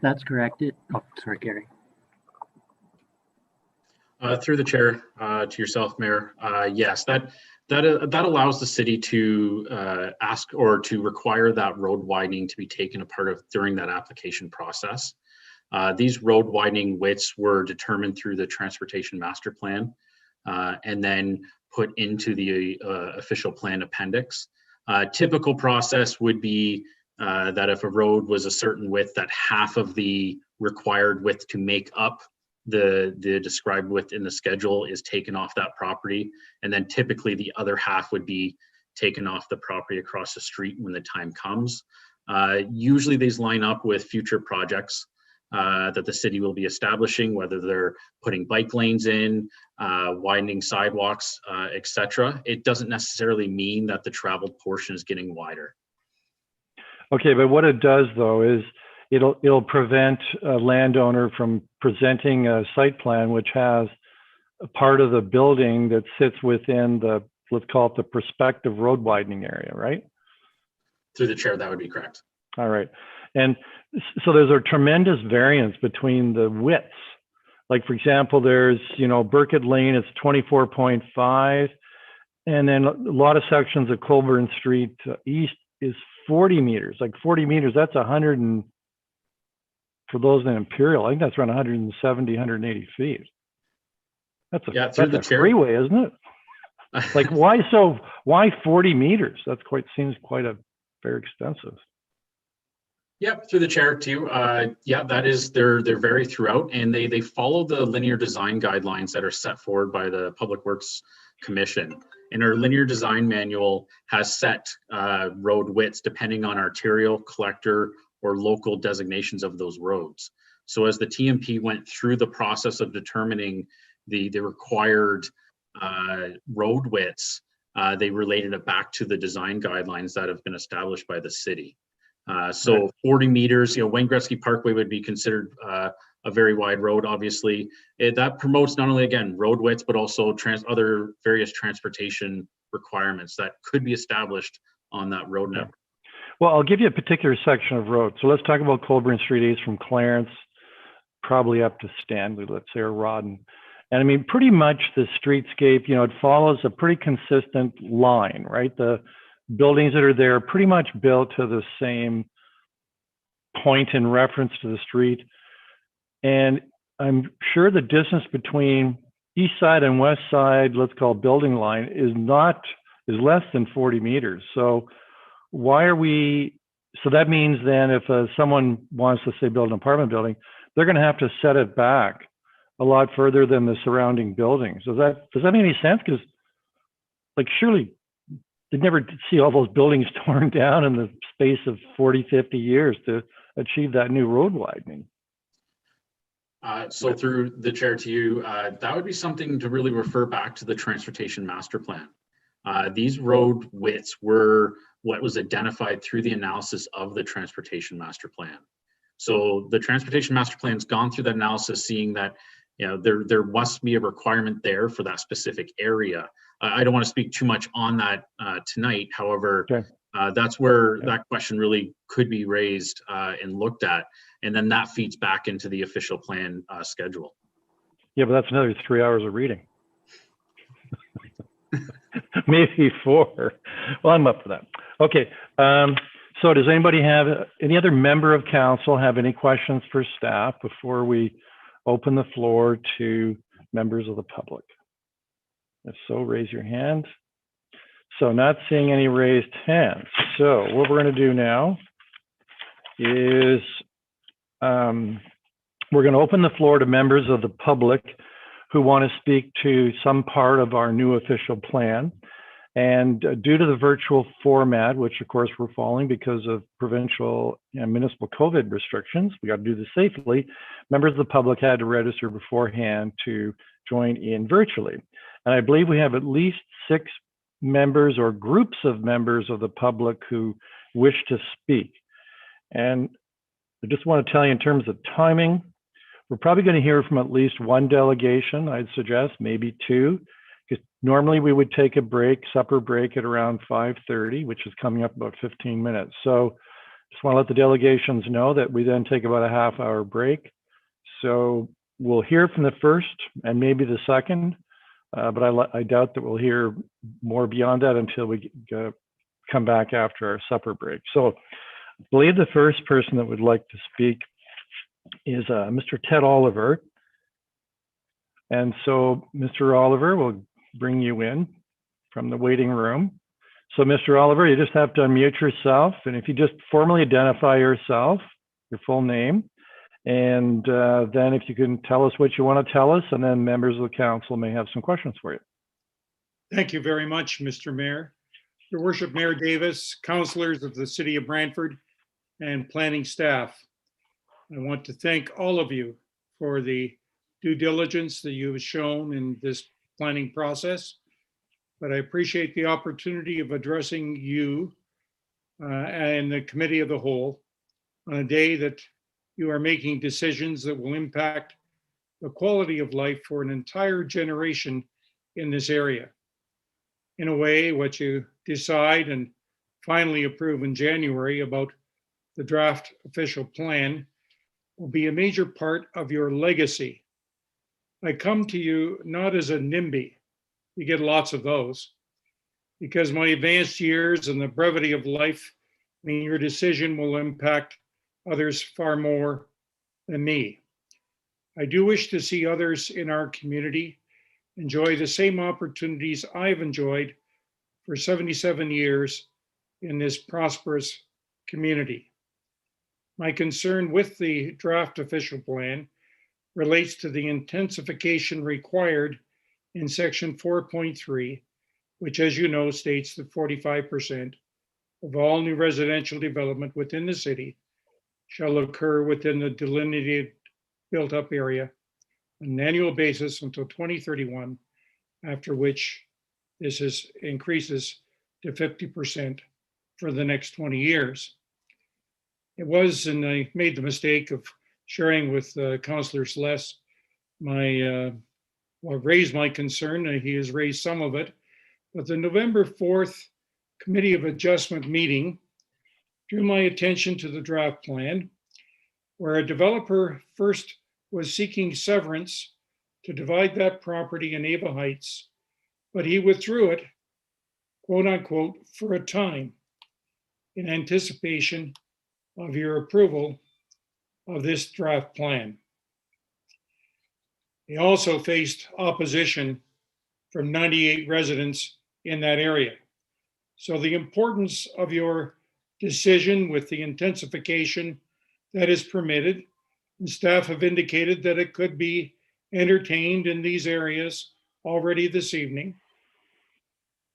That's correct. Oh, sorry, Gary. Through the chair, to yourself, Mayor. Yes, that allows the city to ask or to require that road widening to be taken a part of during that application process. These road widening widths were determined through the transportation master plan and then put into the official plan appendix. Typical process would be that if a road was a certain width, that half of the required width to make up the described width in the schedule is taken off that property. And then typically the other half would be taken off the property across the street when the time comes. Usually these line up with future projects that the city will be establishing, whether they're putting bike lanes in, widening sidewalks, etc. It doesn't necessarily mean that the traveled portion is getting wider. Okay, but what it does though is it'll prevent a landowner from presenting a site plan which has a part of the building that sits within the, let's call it the prospective road widening area, right? Through the chair, that would be correct. All right. And so there's a tremendous variance between the widths. Like for example, there's, Burkett Lane, it's 24.5. And then a lot of sections of Colburn Street East is 40 meters. Like 40 meters, that's 100 and, for those in Imperial, I think that's around 170, 180 feet. That's a freeway, isn't it? Like why 40 meters? That's seems quite very extensive. Yep, through the chair too. Yeah, that is, they're vary throughout, and they follow the linear design guidelines that are set forward by the Public Works Commission. And our linear design manual has set road widths depending on arterial, collector, or local designations of those roads. So as the TMP went through the process of determining the required road widths, they related it back to the design guidelines that have been established by the city. So 40 meters, Wayne Gretzky Parkway would be considered a very wide road, obviously. That promotes not only, again, road widths, but also other various transportation requirements that could be established on that road network. Well, I'll give you a particular section of road. So let's talk about Colburn Street East from Clarence, probably up to Stanley, let's say, or Rawdon. And I mean, pretty much the streetscape, it follows a pretty consistent line, right? The buildings that are there are pretty much built to the same point in reference to the street. And I'm sure the distance between east side and west side, let's call building line, is less than 40 meters. So so that means then if someone wants to say build an apartment building, they're going to have to set it back a lot further than the surrounding buildings. Does that make any sense? Because surely they'd never see all those buildings torn down in the space of 40, 50 years to achieve that new road widening. So through the chair to you, that would be something to really refer back to the Transportation Master Plan. These road widths were what was identified through the analysis of the Transportation Master Plan. So the Transportation Master Plan's gone through that analysis, seeing that there must be a requirement there for that specific area. I don't want to speak too much on that tonight. However, that's where that question really could be raised and looked at, and then that feeds back into the official plan schedule. Yeah, but that's another 3 hours of reading. Maybe 4. Well, I'm up for that. Okay. So does any other member of council have any questions for staff before we open the floor to members of the public? If so, raise your hand. So not seeing any raised hands. So what we're going to do now is we're going to open the floor to members of the public who want to speak to some part of our new official plan. And due to the virtual format, which of course we're following because of provincial and municipal COVID restrictions, we got to do this safely. Members of the public had to register beforehand to join in virtually. And I believe we have at least 6 members or groups of members of the public who wish to speak. And I just want to tell you in terms of timing, we're probably going to hear from at least 1 delegation, I'd suggest, maybe 2. Because normally we would take a supper break at around 5:30, which is coming up about 15 minutes. So just want to let the delegations know that we then take about a half-hour break. So we'll hear from the first and maybe the second, but I doubt that we'll hear more beyond that until we come back after our supper break. So I believe the first person that would like to speak is Mr. Ted Oliver. And so Mr. Oliver will bring you in from the waiting room. So Mr. Oliver, you just have to unmute yourself. And if you just formally identify yourself, your full name, And then if you can tell us what you want to tell us, and then members of the council may have some questions for you. Thank you very much, Mr. Mayor. Your Worship, Mayor Davis, councilors of the City of Brantford, and planning staff. I want to thank all of you for the due diligence that you have shown in this planning process. But I appreciate the opportunity of addressing you and the committee of the whole on a day that you are making decisions that will impact the quality of life for an entire generation in this area. In a way, what you decide and finally approve in January about the draft official plan will be a major part of your legacy. I come to you not as a NIMBY, you get lots of those, because my advanced years and the brevity of life mean your decision will impact others far more than me. I do wish to see others in our community enjoy the same opportunities I've enjoyed for 77 years in this prosperous community. My concern with the draft official plan relates to the intensification required in section 4.3, which, as you know, states that 45% of all new residential development within the city shall occur within the delineated built-up area on an annual basis until 2031, after which this increases to 50% for the next 20 years. It was, and I made the mistake of sharing with Councillor Celeste raised my concern. He has raised some of it, but the November 4th Committee of Adjustment meeting drew my attention to the draft plan, where a developer first was seeking severance to divide that property in Ava Heights, but he withdrew it, quote unquote, for a time in anticipation of your approval of this draft plan. He also faced opposition from 98 residents in that area. So the importance of your decision with the intensification that is permitted, and staff have indicated that it could be entertained in these areas already this evening,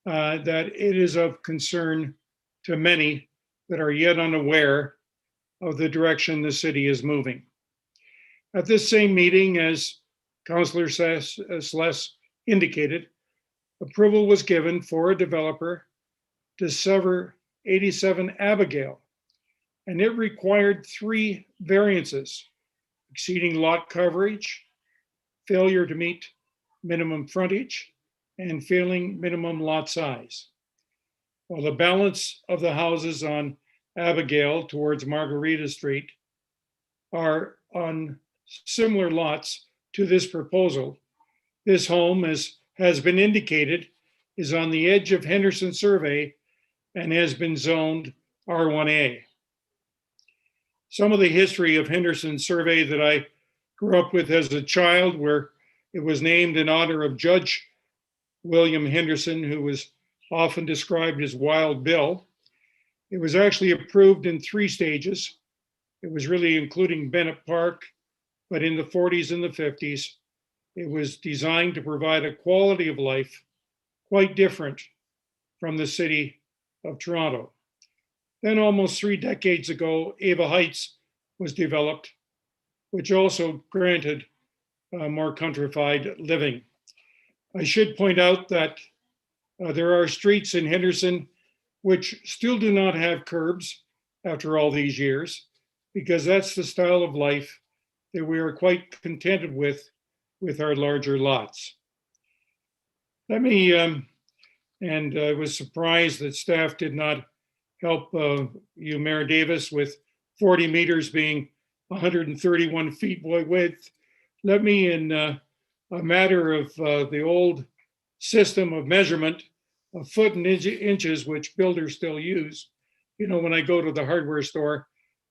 that it is of concern to many that are yet unaware of the direction the city is moving. At this same meeting, as Councillor Celeste indicated, approval was given for a developer to sever 87 Abigail, and it required 3 variances: exceeding lot coverage, failure to meet minimum frontage, and failing minimum lot size. While the balance of the houses on Abigail towards Margarita Street are on similar lots to this proposal, this home, as has been indicated, is on the edge of Henderson Survey and has been zoned R1A. Some of the history of Henderson Survey that I grew up with as a child, where it was named in honor of Judge William Henderson, who was often described as Wild Bill. It was actually approved in 3 stages. It was really including Bennett Park, but in the 40s and the 50s, it was designed to provide a quality of life quite different from the city of Toronto. Then almost 3 decades ago, Ava Heights was developed, which also granted more countrified living. I should point out that there are streets in Henderson which still do not have curbs after all these years, because that's the style of life that we are quite contented with our larger lots. Let me, and I was surprised that staff did not help you, Mayor Davis, with 40 meters being 131 feet width. Let me, in a matter of the old system of measurement of foot and inches, which builders still use, you know, when I go to the hardware store,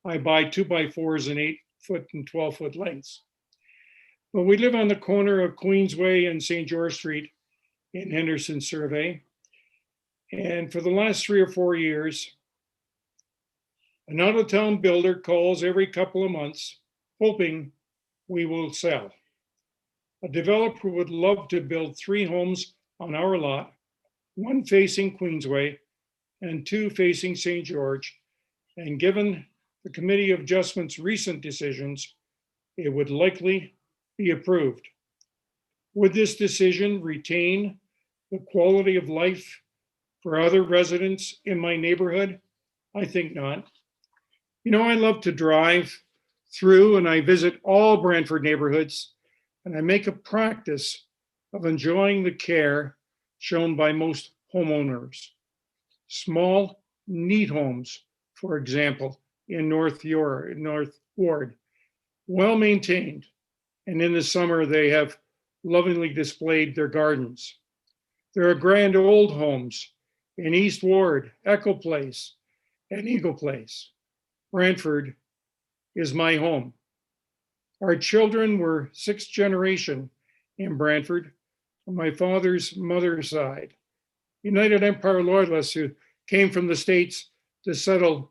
I buy 2x4s and 8-foot and 12-foot lengths. But we live on the corner of Queensway and St. George Street in Henderson Survey. And for the last 3 or 4 years, an out-of-town builder calls every couple of months hoping we will sell. A developer would love to build 3 homes on our lot, 1 facing Queensway and 2 facing St. George. And given the Committee of Adjustment's recent decisions, it would likely be approved. Would this decision retain the quality of life for other residents in my neighborhood? I think not. You know, I love to drive through and I visit all Brantford neighborhoods, and I make a practice of enjoying the care shown by most homeowners. Small, neat homes, for example, in North Ward, well maintained, and in the summer they have lovingly displayed their gardens. There are grand old homes in East Ward, Echo Place, and Eagle Place. Brantford is my home. Our children were 6th generation in Brantford on my father's mother's side, United Empire Loyalists who came from the States to settle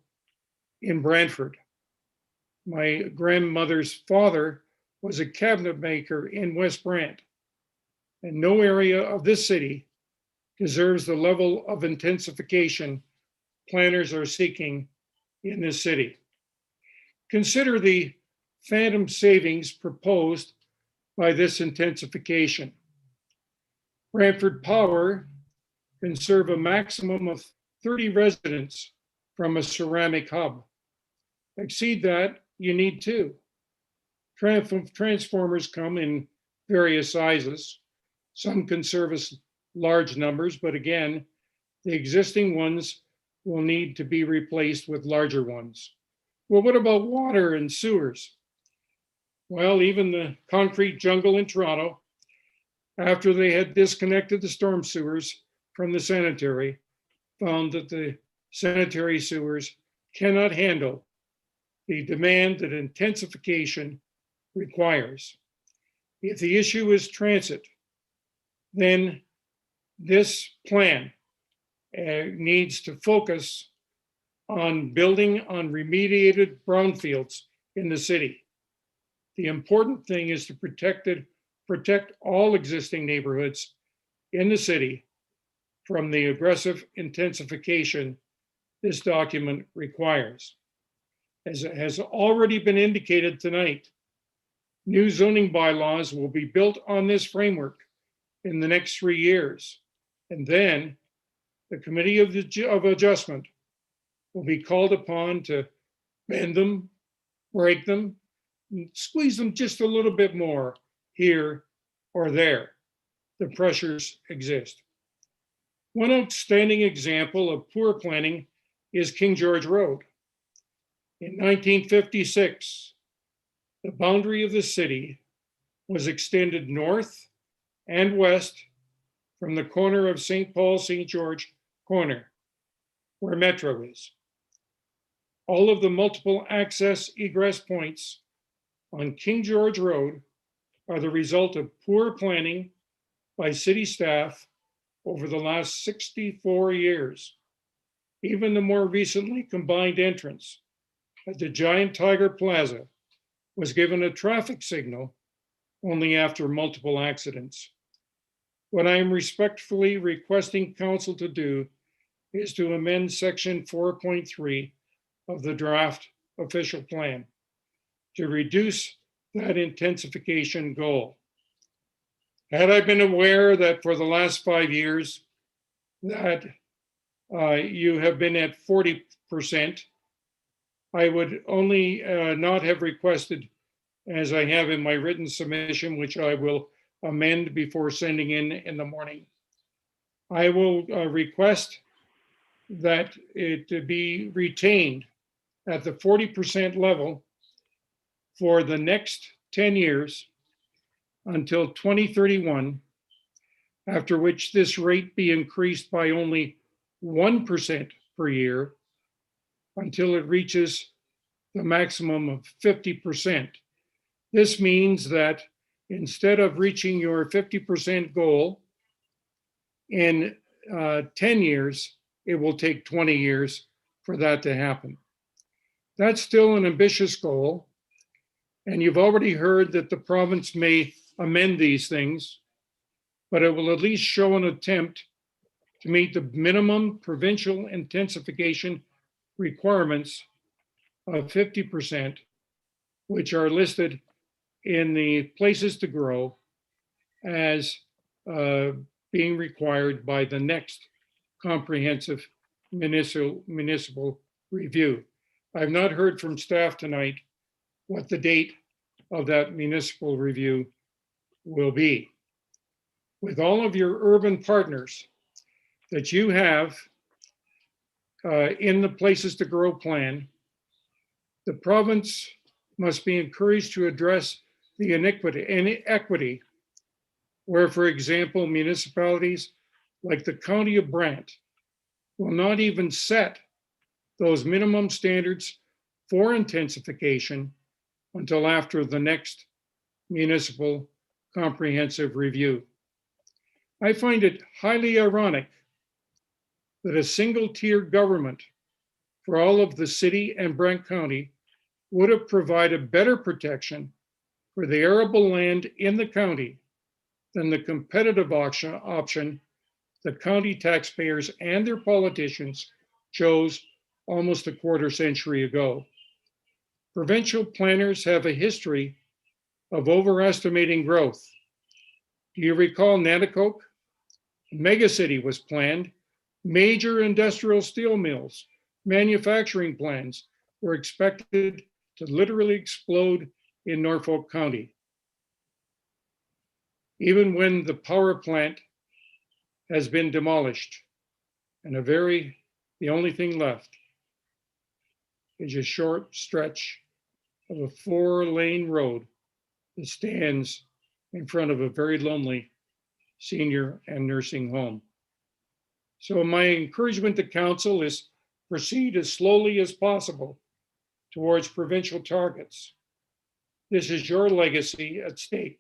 in Brantford. My grandmother's father was a cabinet maker in West Brant, and no area of this city deserves the level of intensification planners are seeking in this city. Consider the phantom savings proposed by this intensification. Brantford Power can serve a maximum of 30 residents from a ceramic hub. Exceed that, you need 2. Transformers come in various sizes. Some can service large numbers, but again, the existing ones will need to be replaced with larger ones. Well, what about water and sewers? Well, even the concrete jungle in Toronto, after they had disconnected the storm sewers from the sanitary, found that the sanitary sewers cannot handle the demand that intensification requires. If the issue is transit, then this plan needs to focus on building on remediated brownfields in the city. The important thing is to protect all existing neighborhoods in the city from the aggressive intensification this document requires. As it has already been indicated tonight, new zoning bylaws will be built on this framework in the next 3 years. And then the Committee of Adjustment will be called upon to bend them, break them, and squeeze them just a little bit more here or there. The pressures exist. One outstanding example of poor planning is King George Road. In 1956, the boundary of the city was extended north and west from the corner of St. Paul, St. George corner, where Metro is. All of the multiple access egress points on King George Road are the result of poor planning by city staff over the last 64 years. Even the more recently combined entrance at the Giant Tiger Plaza was given a traffic signal only after multiple accidents. What I am respectfully requesting council to do is to amend section 4.3 of the draft official plan to reduce that intensification goal. Had I been aware that for the last 5 years that you have been at 40%, I would only not have requested, as I have in my written submission, which I will amend before sending in the morning. I will request that it be retained at the 40% level for the next 10 years until 2031, after which this rate be increased by only 1% per year until it reaches the maximum of 50%. This means that instead of reaching your 50% goal in 10 years, it will take 20 years for that to happen. That's still an ambitious goal, And you've already heard that the province may amend these things, but it will at least show an attempt to meet the minimum provincial intensification requirements of 50%, which are listed in the places to grow as being required by the next comprehensive municipal review. I've not heard from staff tonight what the date of that municipal review will be. With all of your urban partners that you have in the Places to Grow plan, the province must be encouraged to address the inequity where, for example, municipalities like the County of Brant will not even set those minimum standards for intensification until after the next municipal comprehensive review. I find it highly ironic that a single-tier government for all of the city and Brant County would have provided better protection for the arable land in the county than the competitive option the county taxpayers and their politicians chose almost a quarter century ago. Provincial planners have a history of overestimating growth. Do you recall Nanticoke? A megacity was planned. Major industrial steel mills, manufacturing plants were expected to literally explode in Norfolk County. Even when the power plant has been demolished and the only thing left is a short stretch of a 4-lane road that stands in front of a very lonely senior and nursing home. So my encouragement to council is proceed as slowly as possible towards provincial targets. This is your legacy at stake.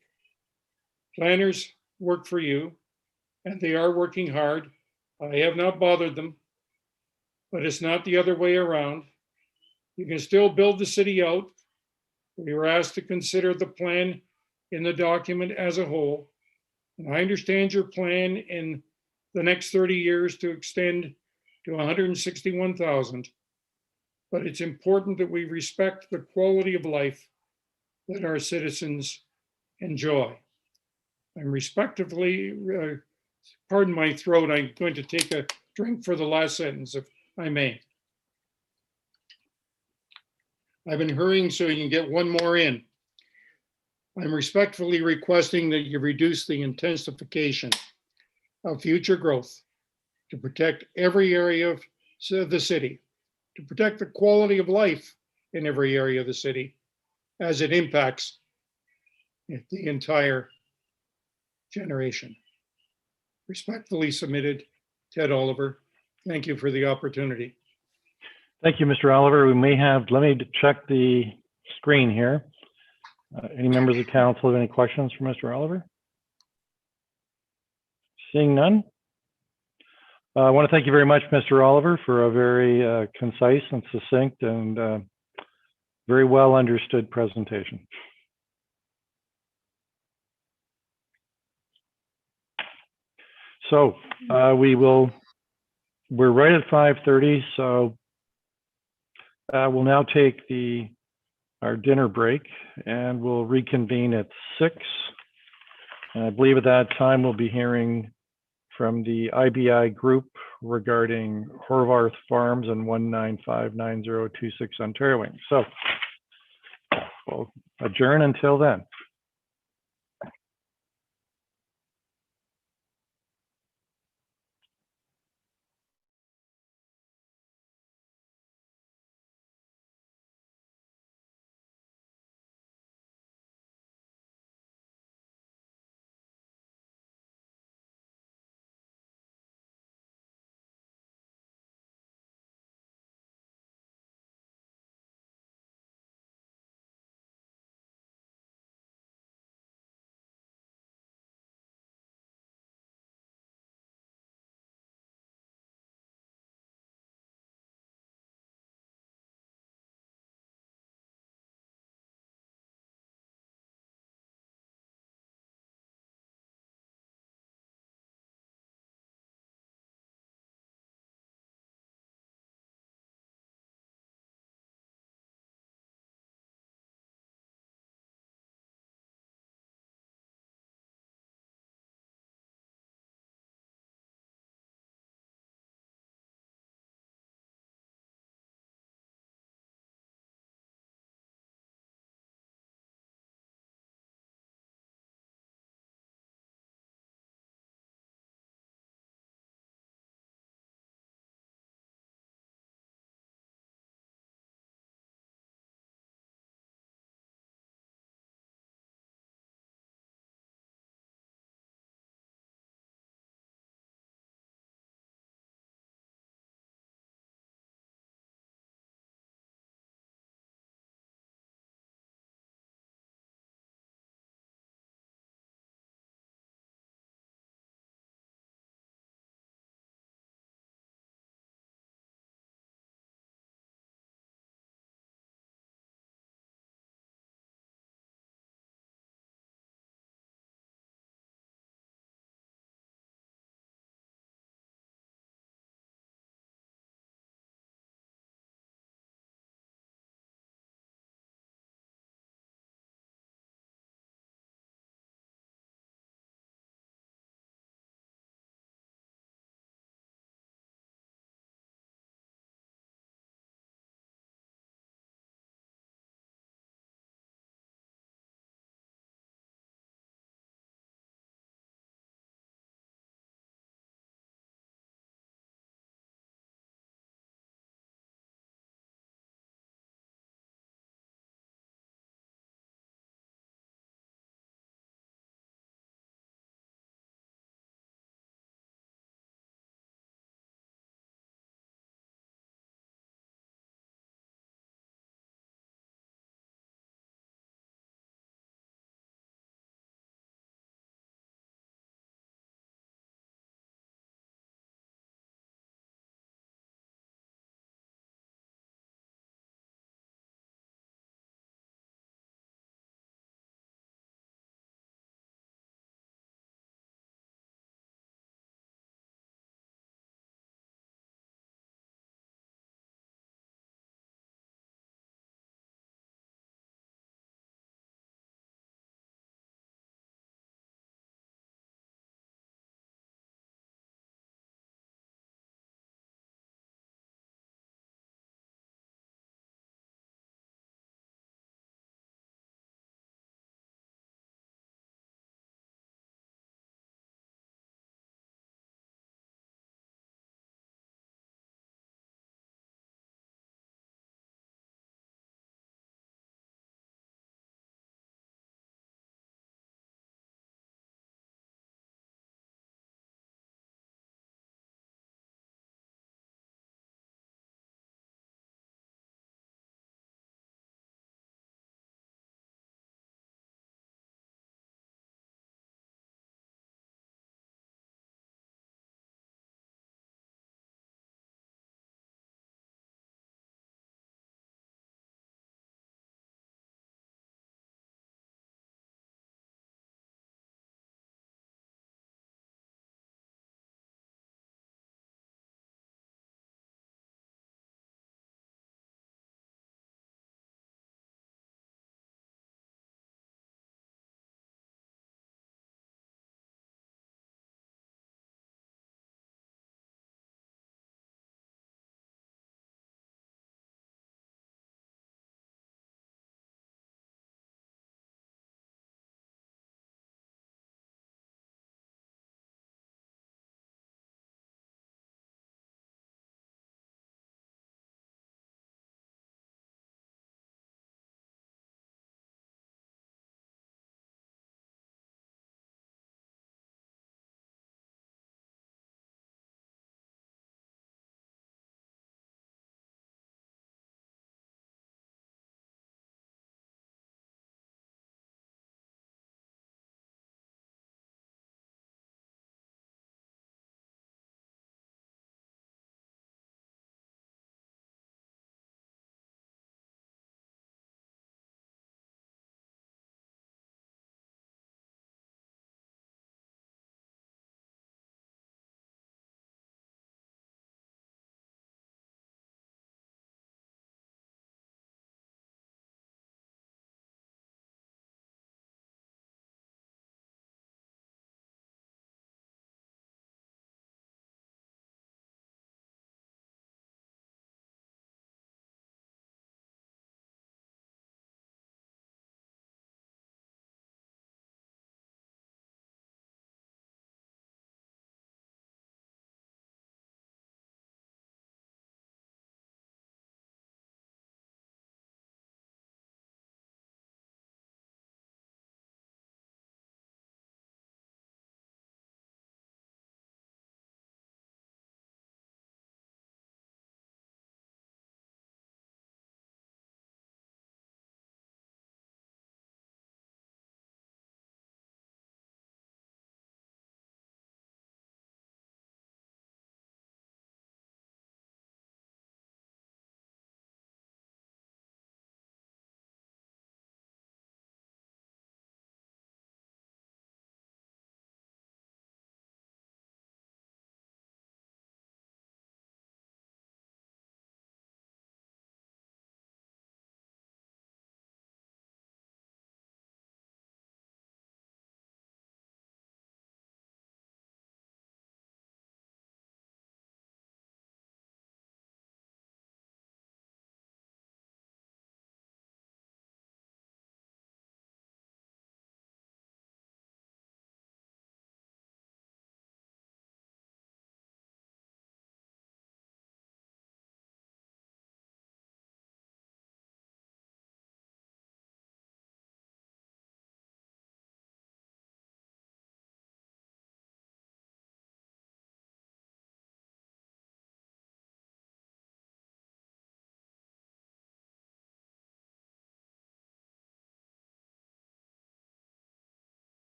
Planners work for you, and they are working hard. I have not bothered them, but it's not the other way around. You can still build the city out. We were asked to consider the plan in the document as a whole. And I understand your plan in the next 30 years to extend to 161,000. But it's important that we respect the quality of life that our citizens enjoy. I'm respectively, pardon my throat, I'm going to take a drink for the last sentence, if I may. I've been hurrying so you can get one more in. I'm respectfully requesting that you reduce the intensification of future growth to protect every area of the city, to protect the quality of life in every area of the city as it impacts the entire generation. Respectfully submitted, Ted Oliver. Thank you for the opportunity. Thank you, Mr. Oliver. We may have, let me check the screen here. Any members of council have any questions for Mr. Oliver? Seeing none. I want to thank you very much, Mr. Oliver, for a very concise and succinct and very well understood presentation. So we're right at 5:30, so we'll now take our dinner break and we'll reconvene at 6. And I believe at that time we'll be hearing from the IBI group regarding Horvath Farms and 1959026 Ontario Wing. So we'll adjourn until then.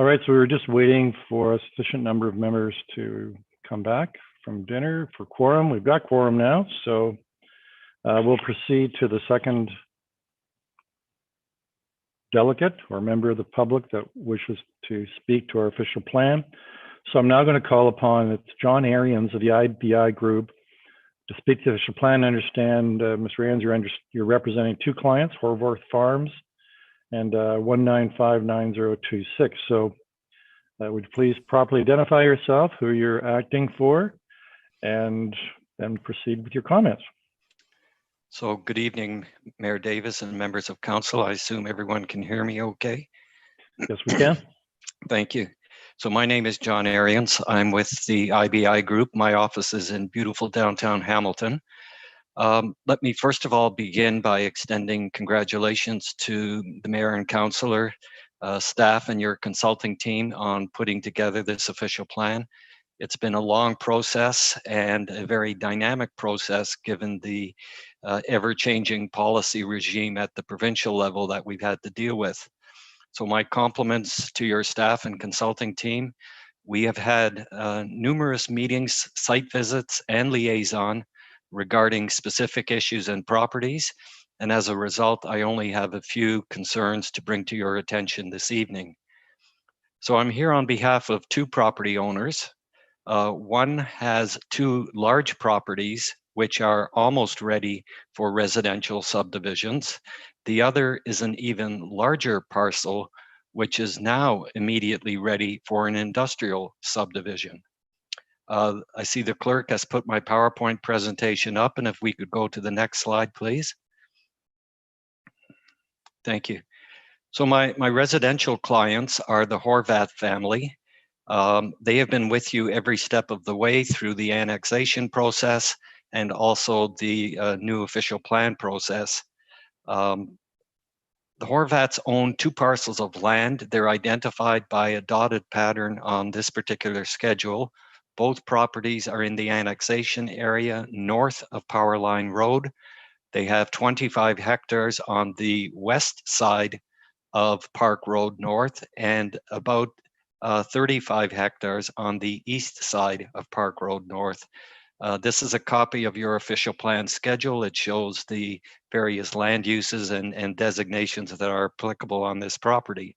All right, so we were just waiting for a sufficient number of members to come back from dinner for quorum. We've got quorum now, so we'll proceed to the second delegate or member of the public that wishes to speak to our official plan. So I'm now going to call upon John Arians of the IBI group to speak to the official plan. I understand, Mr. Arians, you're representing two clients, Horworth Farms and 1959026. So would you please properly identify yourself, who you're acting for, and then proceed with your comments. So good evening, Mayor Davis and members of council. I assume everyone can hear me okay? Yes, we can. Thank you. So my name is John Arians. I'm with the IBI group. My office is in beautiful downtown Hamilton. Let me first of all begin by extending congratulations to the mayor and councillor, staff and your consulting team on putting together this official plan. It's been a long process and a very dynamic process given the ever-changing policy regime at the provincial level that we've had to deal with. So my compliments to your staff and consulting team. We have had numerous meetings, site visits, and liaison regarding specific issues and properties. And as a result, I only have a few concerns to bring to your attention this evening. So I'm here on behalf of two property owners. One has two large properties which are almost ready for residential subdivisions. The other is an even larger parcel, which is now immediately ready for an industrial subdivision. I see the clerk has put my PowerPoint presentation up, and if we could go to the next slide, please. Thank you. So my residential clients are the Horvath family. They have been with you every step of the way through the annexation process and also the new official plan process. The Horvaths own two parcels of land. They're identified by a dotted pattern on this particular schedule. Both properties are in the annexation area north of Powerline Road. They have 25 hectares on the west side of Park Road North and about 35 hectares on the east side of Park Road North. This is a copy of your official plan schedule. It shows the various land uses and designations that are applicable on this property.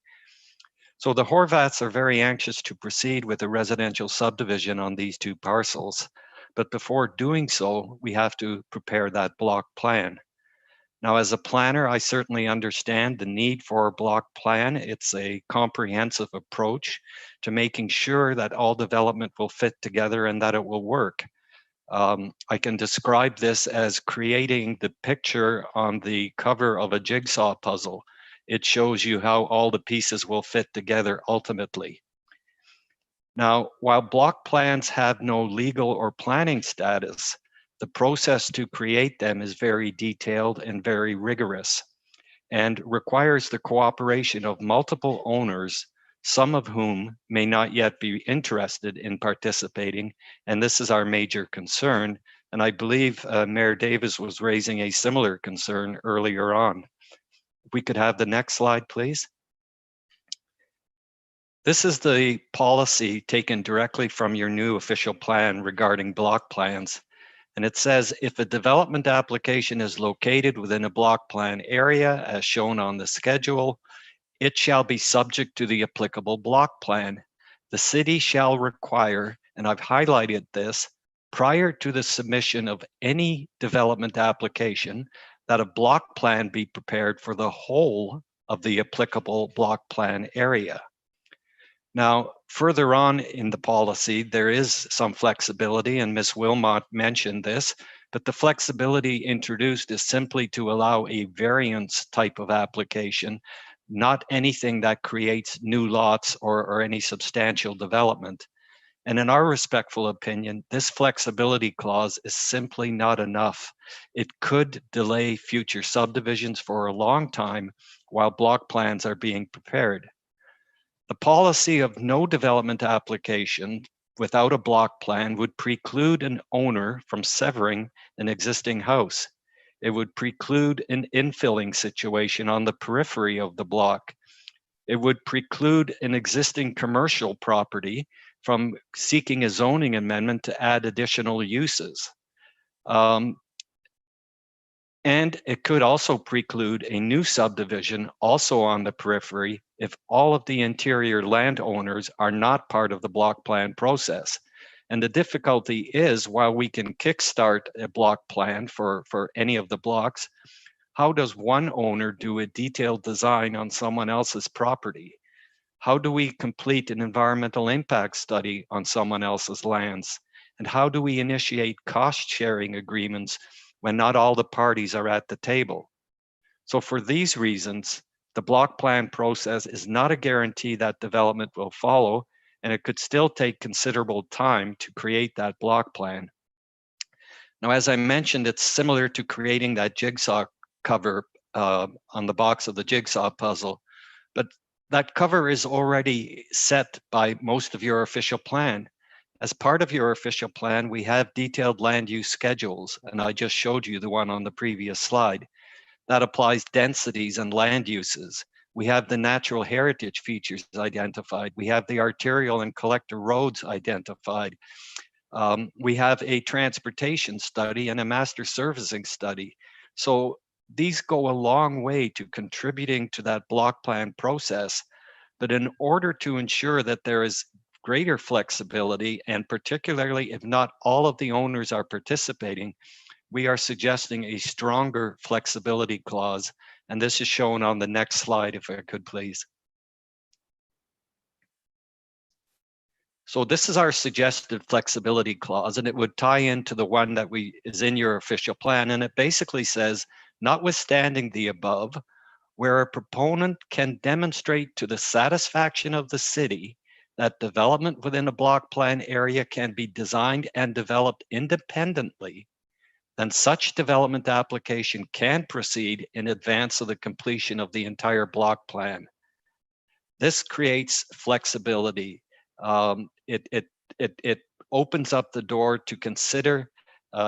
So the Horvaths are very anxious to proceed with a residential subdivision on these two parcels. But before doing so, we have to prepare that block plan. Now, as a planner, I certainly understand the need for a block plan. It's a comprehensive approach to making sure that all development will fit together and that it will work. I can describe this as creating the picture on the cover of a jigsaw puzzle. It shows you how all the pieces will fit together ultimately. Now, while block plans have no legal or planning status, the process to create them is very detailed and very rigorous and requires the cooperation of multiple owners, some of whom may not yet be interested in participating. And this is our major concern. And I believe Mayor Davis was raising a similar concern earlier on. If we could have the next slide, please. This is the policy taken directly from your new official plan regarding block plans. And it says, if a development application is located within a block plan area as shown on the schedule, it shall be subject to the applicable block plan. The city shall require, and I've highlighted this, prior to the submission of any development application, that a block plan be prepared for the whole of the applicable block plan area. Now, further on in the policy, there is some flexibility, and Ms. Wilmot mentioned this, but the flexibility introduced is simply to allow a variance type of application, not anything that creates new lots or any substantial development. And in our respectful opinion, this flexibility clause is simply not enough. It could delay future subdivisions for a long time while block plans are being prepared. The policy of no development application without a block plan would preclude an owner from severing an existing house. It would preclude an infilling situation on the periphery of the block. It would preclude an existing commercial property from seeking a zoning amendment to add additional uses. And it could also preclude a new subdivision also on the periphery if all of the interior landowners are not part of the block plan process. And the difficulty is, while we can kickstart a block plan for any of the blocks, how does one owner do a detailed design on someone else's property? How do we complete an environmental impact study on someone else's lands? And how do we initiate cost sharing agreements when not all the parties are at the table? So for these reasons, the block plan process is not a guarantee that development will follow, and it could still take considerable time to create that block plan. Now, as I mentioned, it's similar to creating that jigsaw cover on the box of the jigsaw puzzle, but that cover is already set by most of your official plan. As part of your official plan, we have detailed land use schedules, and I just showed you the one on the previous slide. That applies densities and land uses. We have the natural heritage features identified. We have the arterial and collector roads identified. We have a transportation study and a master servicing study. So these go a long way to contributing to that block plan process. But in order to ensure that there is greater flexibility, and particularly if not all of the owners are participating, we are suggesting a stronger flexibility clause. And this is shown on the next slide, if I could please. So this is our suggested flexibility clause, and it would tie into the one that is in your official plan. And it basically says, notwithstanding the above, where a proponent can demonstrate to the satisfaction of the city that development within a block plan area can be designed and developed independently, then such development application can proceed in advance of the completion of the entire block plan. This creates flexibility. It opens up the door to consider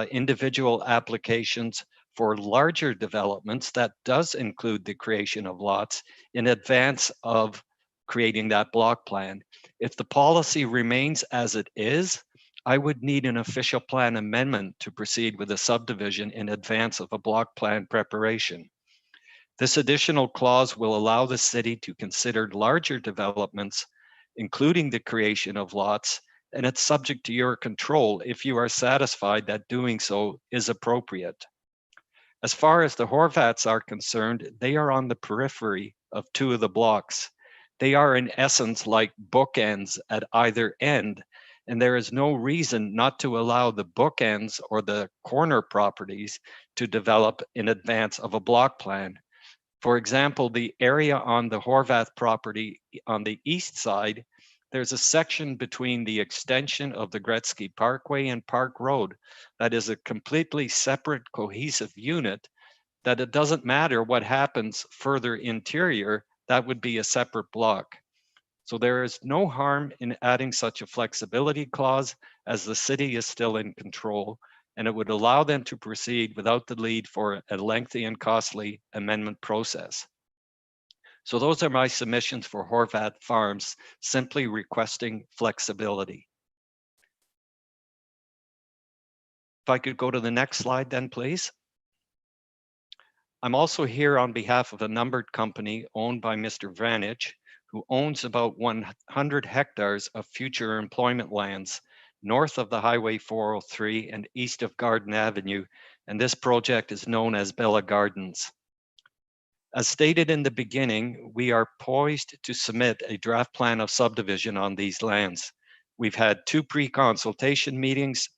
individual applications for larger developments that does include the creation of lots in advance of creating that block plan. If the policy remains as it is, I would need an official plan amendment to proceed with a subdivision in advance of a block plan preparation. This additional clause will allow the city to consider larger developments, including the creation of lots, and it's subject to your control if you are satisfied that doing so is appropriate. As far as the Horvats are concerned, they are on the periphery of two of the blocks. They are in essence like bookends at either end, and there is no reason not to allow the bookends or the corner properties to develop in advance of a block plan. For example, the area on the Horvath property on the east side, there's a section between the extension of the Gretzky Parkway and Park Road that is a completely separate cohesive unit, that it doesn't matter what happens further interior, that would be a separate block. So there is no harm in adding such a flexibility clause, as the city is still in control, and it would allow them to proceed without the need for a lengthy and costly amendment process. So those are my submissions for Horvath Farms, simply requesting flexibility. If I could go to the next slide then, please. I'm also here on behalf of a numbered company owned by Mr. Vanich, who owns about 100 hectares of future employment lands north of the Highway 403 and east of Garden Avenue, and this project is known as Bella Gardens. As stated in the beginning, we are poised to submit a draft plan of subdivision on these lands. We've had 2 pre-consultation meetings.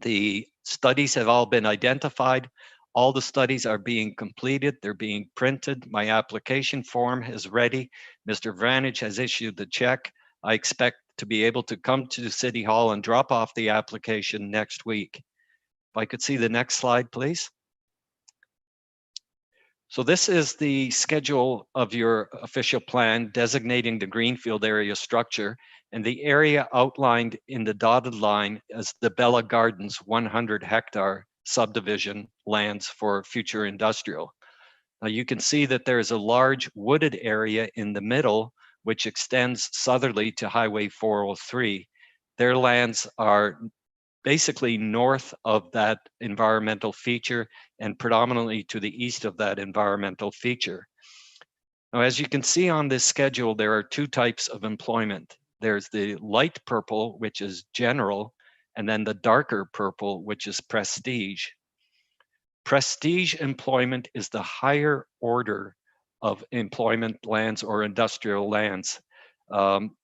The studies have all been identified. All the studies are being completed. They're being printed. My application form is ready. Mr. Vanich has issued the check. I expect to be able to come to City Hall and drop off the application next week. If I could see the next slide, please. So this is the schedule of your official plan designating the greenfield area structure, and the area outlined in the dotted line as the Bella Gardens 100 hectare subdivision lands for future industrial. Now you can see that there's a large wooded area in the middle, which extends southerly to Highway 403. Their lands are basically north of that environmental feature and predominantly to the east of that environmental feature. Now, as you can see on this schedule, there are two types of employment. There's the light purple, which is general, and then the darker purple, which is prestige. Prestige employment is the higher order of employment lands or industrial lands.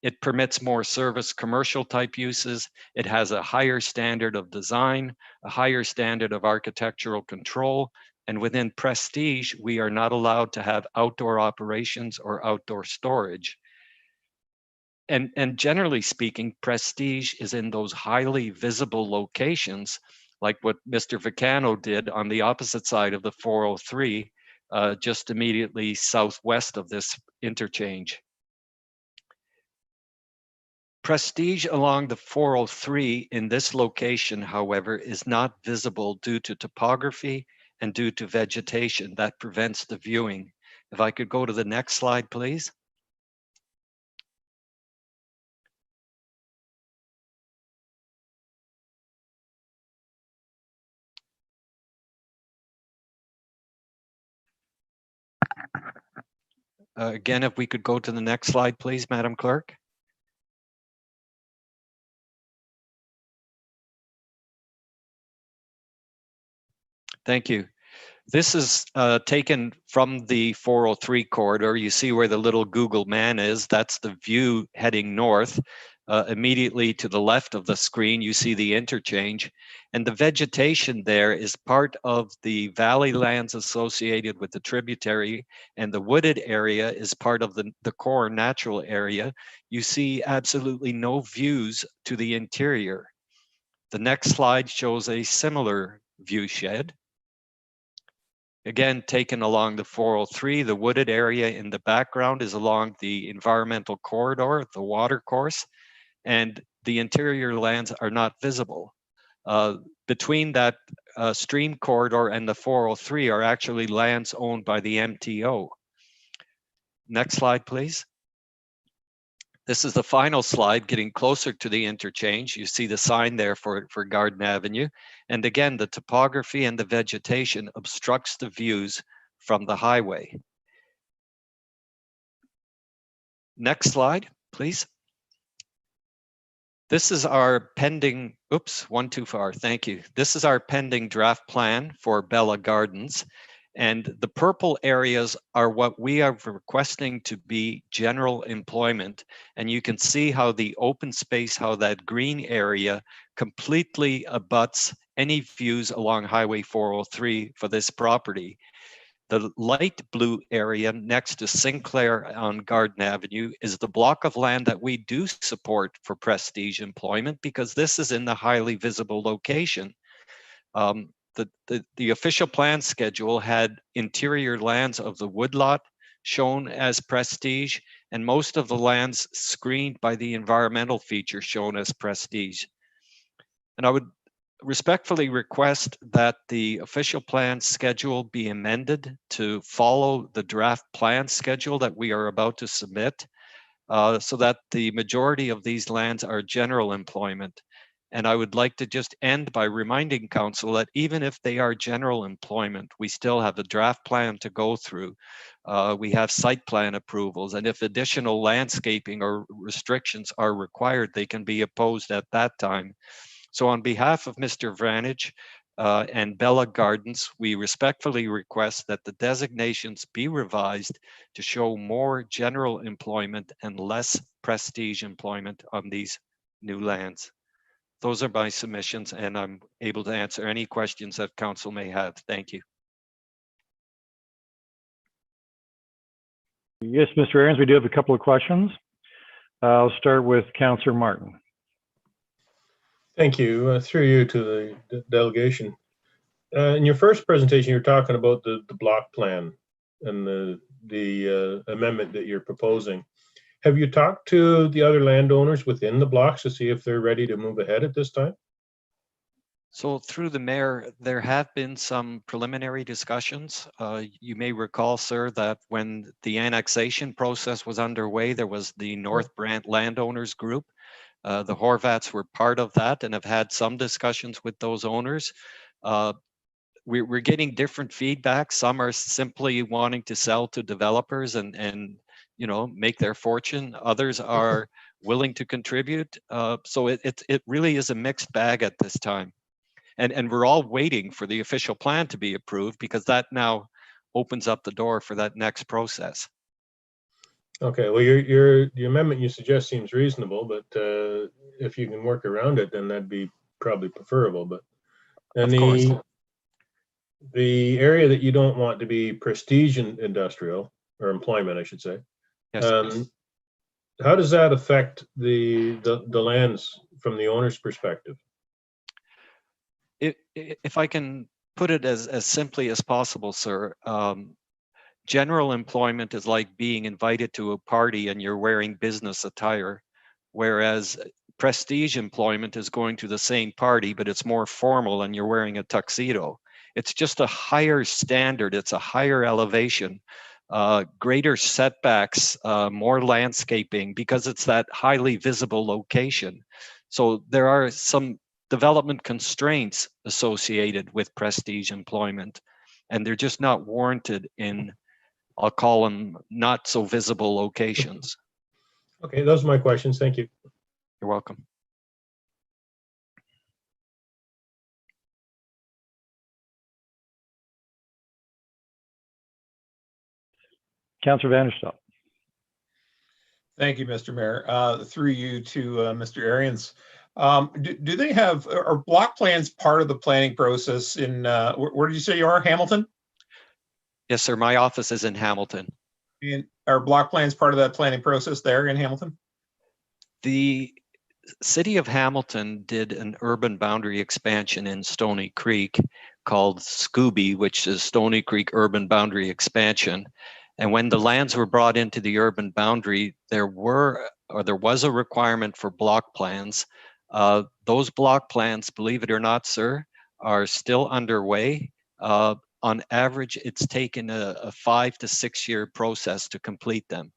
It permits more service commercial type uses. It has a higher standard of design, a higher standard of architectural control. And within prestige, we are not allowed to have outdoor operations or outdoor storage. And generally speaking, prestige is in those highly visible locations, like what Mr. Vicano did on the opposite side of the 403, just immediately southwest of this interchange. Prestige along the 403 in this location, however, is not visible due to topography and due to vegetation that prevents the viewing. If I could go to the next slide, please. Again, if we could go to the next slide, please, Madam Clerk. Thank you. This is taken from the 403 corridor. You see where the little Google man is. That's the view heading north. Immediately to the left of the screen, you see the interchange. And the vegetation there is part of the valley lands associated with the tributary, and the wooded area is part of the core natural area. You see absolutely no views to the interior. The next slide shows a similar view shed. Again, taken along the 403, the wooded area in the background is along the environmental corridor, the water course, and the interior lands are not visible. Between that stream corridor and the 403 are actually lands owned by the MTO. Next slide, please. This is the final slide, getting closer to the interchange. You see the sign there for Garden Avenue. And again, the topography and the vegetation obstructs the views from the highway. Next slide, please. This is our pending, oops, one too far, thank you. This is our pending draft plan for Bella Gardens. And the purple areas are what we are requesting to be general employment. And you can see how the open space, how that green area completely abuts any views along Highway 403 for this property. The light blue area next to Sinclair on Garden Avenue is the block of land that we do support for prestige employment because this is in the highly visible location. The official plan schedule had interior lands of the woodlot shown as prestige, and most of the lands screened by the environmental feature shown as prestige. And I would respectfully request that the official plan schedule be amended to follow the draft plan schedule that we are about to submit, so that the majority of these lands are general employment. And I would like to just end by reminding council that even if they are general employment, we still have a draft plan to go through. We have site plan approvals, and if additional landscaping or restrictions are required, they can be opposed at that time. So on behalf of Mr. Vranich and Bella Gardens, we respectfully request that the designations be revised to show more general employment and less prestige employment on these new lands. Those are my submissions, and I'm able to answer any questions that council may have. Thank you. Yes, Mr. Aarons, we do have a couple of questions. I'll start with Councillor Martin. Thank you. Through you to the delegation. In your first presentation, you were talking about the block plan and the amendment that you're proposing. Have you talked to the other landowners within the blocks to see if they're ready to move ahead at this time? So through the mayor, there have been some preliminary discussions. You may recall, sir, that when the annexation process was underway, there was the North Brant Landowners Group. The Horvats were part of that and have had some discussions with those owners. We're getting different feedback. Some are simply wanting to sell to developers and make their fortune. Others are willing to contribute. So it really is a mixed bag at this time. And we're all waiting for the official plan to be approved because that now opens up the door for that next process. Okay, well, the amendment you suggest seems reasonable, but if you can work around it, then that'd be probably preferable. But and Of course. the area that you don't want to be prestige industrial or employment, I should say. Yes. How does that affect the lands from the owner's perspective? If I can put it as simply as possible, sir, general employment is like being invited to a party and you're wearing business attire, whereas prestige employment is going to the same party, but it's more formal and you're wearing a tuxedo. It's just a higher standard. It's a higher elevation, greater setbacks, more landscaping because it's that highly visible location. So there are some development constraints associated with prestige employment, and they're just not warranted in, I'll call them, not so visible locations. Okay, those are my questions. Thank you. You're welcome. Councillor Vanderstelt. Thank you, Mr. Mayor. Through you to Mr. Arians. Do they have, are block plans part of the planning process in, where did you say you are, Hamilton? Yes, sir. My office is in Hamilton. And are block plans part of that planning process there in Hamilton? The city of Hamilton did an urban boundary expansion in Stony Creek called Scooby, which is Stony Creek Urban Boundary Expansion. And when the lands were brought into the urban boundary, there was a requirement for block plans. Those block plans, believe it or not, sir, are still underway. On average, it's taken a 5 to 6 year process to complete them.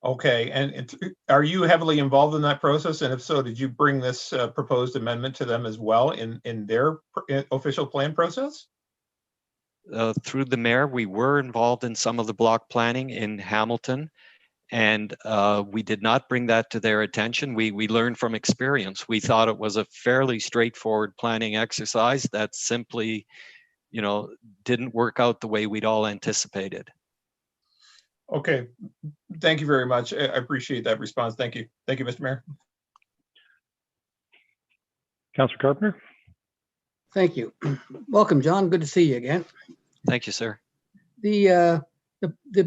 Okay, and are you heavily involved in that process? And if so, did you bring this proposed amendment to them as well in their official plan process? Through the mayor, we were involved in some of the block planning in Hamilton, and we did not bring that to their attention. We learned from experience. We thought it was a fairly straightforward planning exercise that simply, didn't work out the way we'd all anticipated. Okay, thank you very much. I appreciate that response. Thank you. Thank you, Mr. Mayor. Councillor Carpenter. Thank you. Welcome, John. Good to see you again. Thank you, sir. The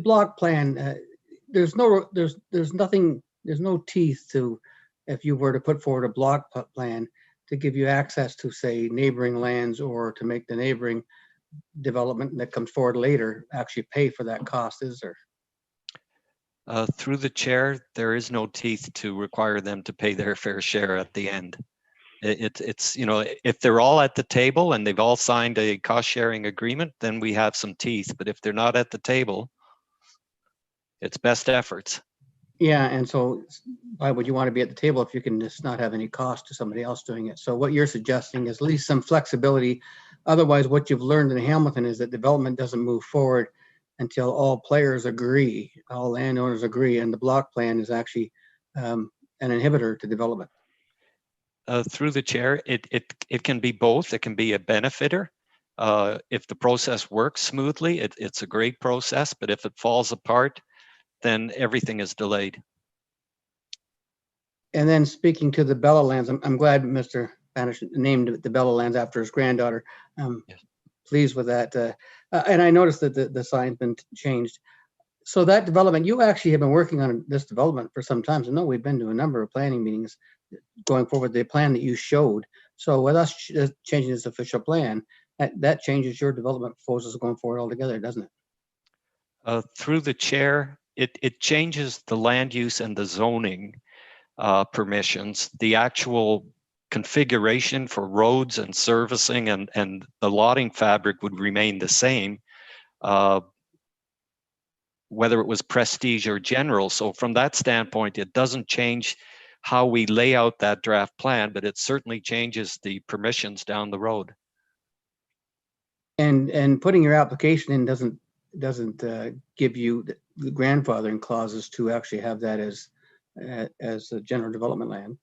block plan, there's no teeth to, if you were to put forward a block plan to give you access to, say, neighboring lands, or to make the neighboring development that comes forward later actually pay for that cost, is there? Through the chair, there is no teeth to require them to pay their fair share at the end. It's if they're all at the table and they've all signed a cost sharing agreement, then we have some teeth. But if they're not at the table, it's best efforts. Yeah, and so why would you want to be at the table if you can just not have any cost to somebody else doing it? So what you're suggesting is at least some flexibility. Otherwise, what you've learned in Hamilton is that development doesn't move forward until all players agree, all landowners agree, and the block plan is actually an inhibitor to development. Through the chair, it can be both. It can be a benefitor. If the process works smoothly, it's a great process, but if it falls apart, then everything is delayed. And then speaking to the Bella lands, I'm glad Mr. Banish named the Bella lands after his granddaughter. Yes. Pleased with that. And I noticed that the sign's been changed. So that development, you actually have been working on this development for some time. So no, we've been to a number of planning meetings going forward, the plan that you showed. So with us changing this official plan, that changes your development proposals going forward altogether, doesn't it? Through the chair, it changes the land use and the zoning permissions. The actual configuration for roads and servicing and the lotting fabric would remain the same, whether it was prestige or general. So from that standpoint, it doesn't change how we lay out that draft plan, but it certainly changes the permissions down the road. And putting your application in doesn't give you the grandfathering clauses to actually have that as a general development land.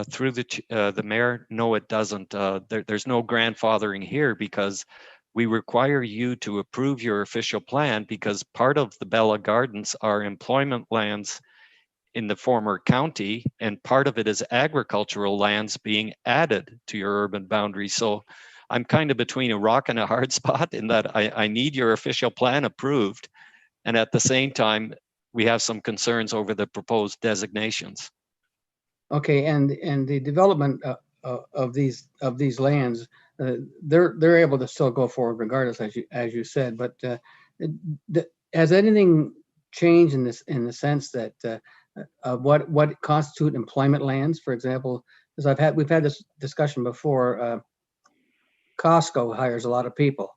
Through the mayor, no, it doesn't. There's no grandfathering here because we require you to approve your official plan, because part of the Bella Gardens are employment lands in the former county, and part of it is agricultural lands being added to your urban boundary. So I'm kind of between a rock and a hard spot in that I need your official plan approved, and at the same time, we have some concerns over the proposed designations. Okay, and the development of these lands, they're able to still go forward regardless, as you said. But has anything changed in the sense that what constitute employment lands, for example? Because we've had this discussion before. Costco hires a lot of people.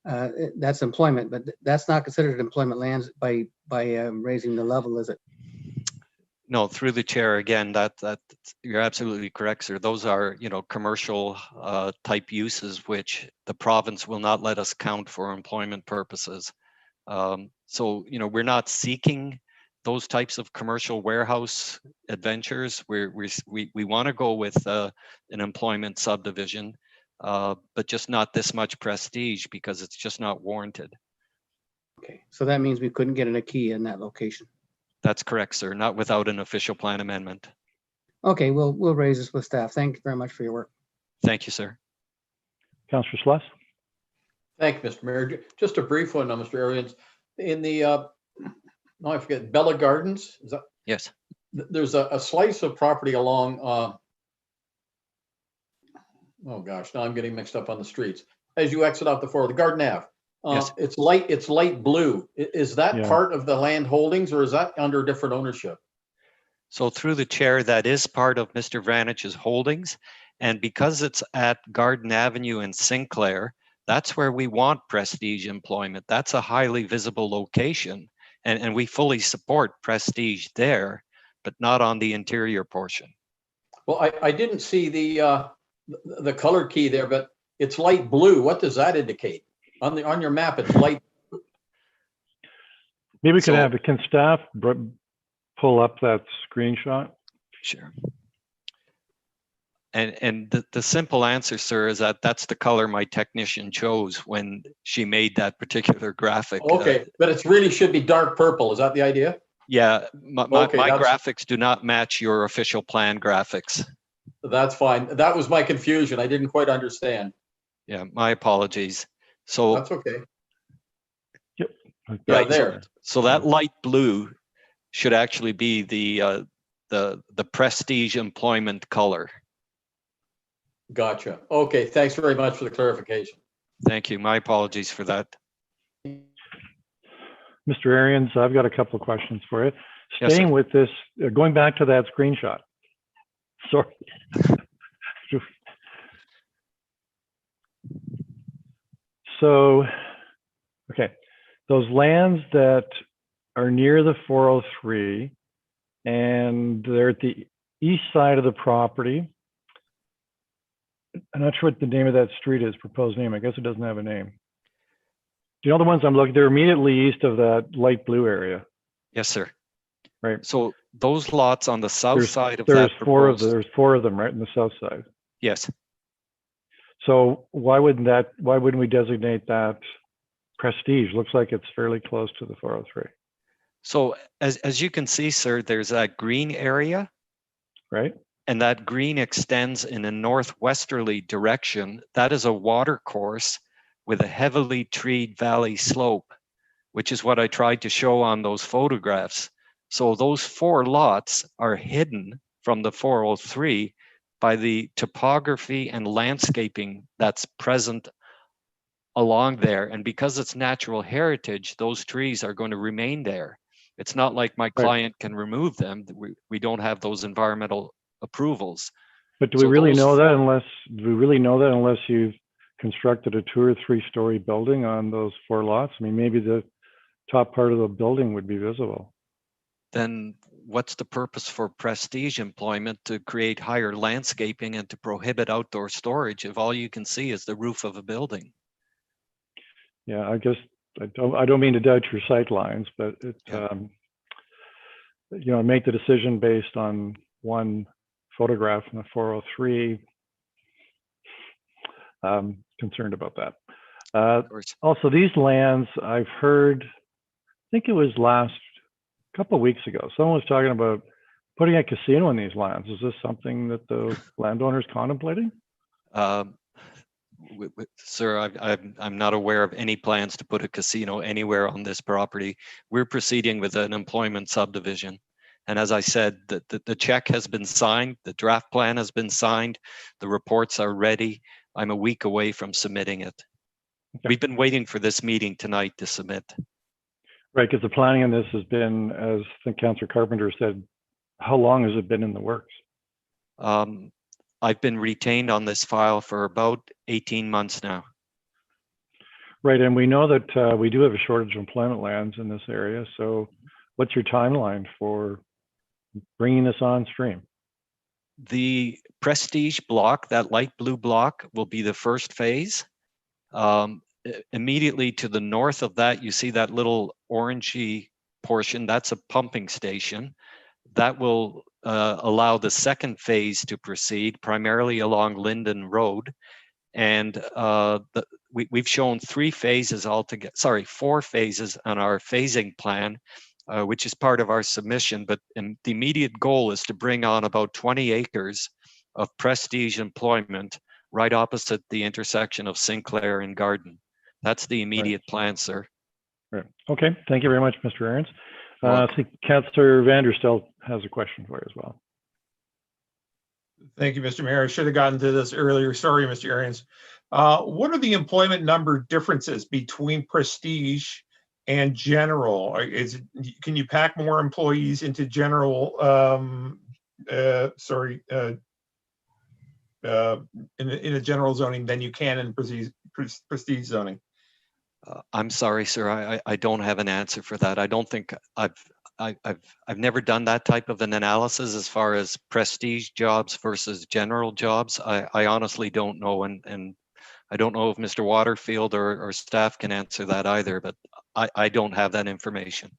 That's employment, but that's not considered employment lands by raising the level, is it? No, through the chair again, that you're absolutely correct, sir. Those are, commercial type uses which the province will not let us count for employment purposes. So we're not seeking those types of commercial warehouse adventures. We want to go with an employment subdivision, but just not this much prestige because it's just not warranted. Okay, so that means we couldn't get a key in that location. That's correct, sir. Not without an official plan amendment. Okay, we'll raise this with staff. Thank you very much for your work. Thank you, sir. Councillor Sluss. Thank you, Mr. Mayor. Just a brief one, Mr. Arians. In the, I forget, Bella Gardens, is that? Yes. There's a slice of property along, oh gosh, now I'm getting mixed up on the streets. As you exit out the Garden Ave. Yes. It's light blue. Is that part of the land holdings, or is that under different ownership? So through the chair, that is part of Mr. Vranich's holdings. And because it's at Garden Avenue in Sinclair, that's where we want prestige employment. That's a highly visible location. And we fully support prestige there, but not on the interior portion. Well, I didn't see the color key there, but it's light blue. What does that indicate? On your map, it's light. Maybe we can staff pull up that screenshot? Sure. And the simple answer, sir, is that that's the color my technician chose when she made that particular graphic. Okay, but it really should be dark purple. Is that the idea? Yeah, my graphics do not match your official plan graphics. That's fine. That was my confusion. I didn't quite understand. Yeah, my apologies. So that's okay. Yep. Yeah, there. So that light blue should actually be the prestige employment color. Gotcha. Okay, thanks very much for the clarification. Thank you. My apologies for that. Mr. Arians, I've got a couple of questions for you. Yes, Staying sir. with this, going back to that screenshot. Sorry. So, okay, those lands that are near the 403 and they're at the east side of the property. I'm not sure what the name of that street is, proposed name. I guess it doesn't have a name. Do you know the ones I'm looking? They're immediately east of that light blue area. Yes, sir. Right. So those lots on the south side of there's that there's four of them right in the south side. Yes. So why wouldn't we designate that prestige? Looks like it's fairly close to the 403. So as you can see, sir, there's that green area. Right. And that green extends in a northwesterly direction. That is a water course with a heavily treed valley slope, which is what I tried to show on those photographs. So those four lots are hidden from the 403 by the topography and landscaping that's present along there. And because it's natural heritage, those trees are going to remain there. It's not like my client can remove them. We don't have those environmental approvals. But do So we really those know that four- unless you've constructed a 2 or 3-story building on those 4 lots? I mean, maybe the top part of the building would be visible. Then what's the purpose for prestige employment to create higher landscaping and to prohibit outdoor storage if all you can see is the roof of a building? Yeah, I guess I don't mean to doubt your sight lines, but it, Yeah. Make the decision based on one photograph in the 403. Concerned about that. Of course. Also, these lands, I've heard, I think it was last couple of weeks ago, someone was talking about putting a casino in these lands. Is this something that the landowner is contemplating? Sir, I'm not aware of any plans to put a casino anywhere on this property. We're proceeding with an employment subdivision. And as I said, the check has been signed, the draft plan has been signed, the reports are ready. I'm a week away from submitting it. Okay. We've been waiting for this meeting tonight to submit. Right, because the planning on this has been, as I think Councillor Carpenter said, how long has it been in the works? I've been retained on this file for about 18 months now. Right, and we know that we do have a shortage of employment lands in this area. So what's your timeline for bringing this on stream? The Prestige block, that light blue block, will be the first phase. Immediately to the north of that, you see that little orangey portion, that's a pumping station. That will allow the second phase to proceed, primarily along Linden Road. And we've shown 4 phases on our phasing plan, which is part of our submission. But the immediate goal is to bring on about 20 acres of prestige employment right opposite the intersection of Sinclair and Garden. That's the immediate plan, sir. Right. Okay, thank you very much, Mr. Ahrens. You're I welcome. think Councillor Vanderstel has a question for you as well. Thank you, Mr. Mayor. I should have gotten to this earlier. Sorry, Mr. Arians. What are the employment number differences between Prestige and General? Can you pack more employees into General? In a general zoning than you can in Prestige zoning? I'm sorry, sir. I don't have an answer for that. I don't think I've never done that type of an analysis as far as prestige jobs versus general jobs. I honestly don't know, and I don't know if Mr. Waterfield or staff can answer that either, but I don't have that information.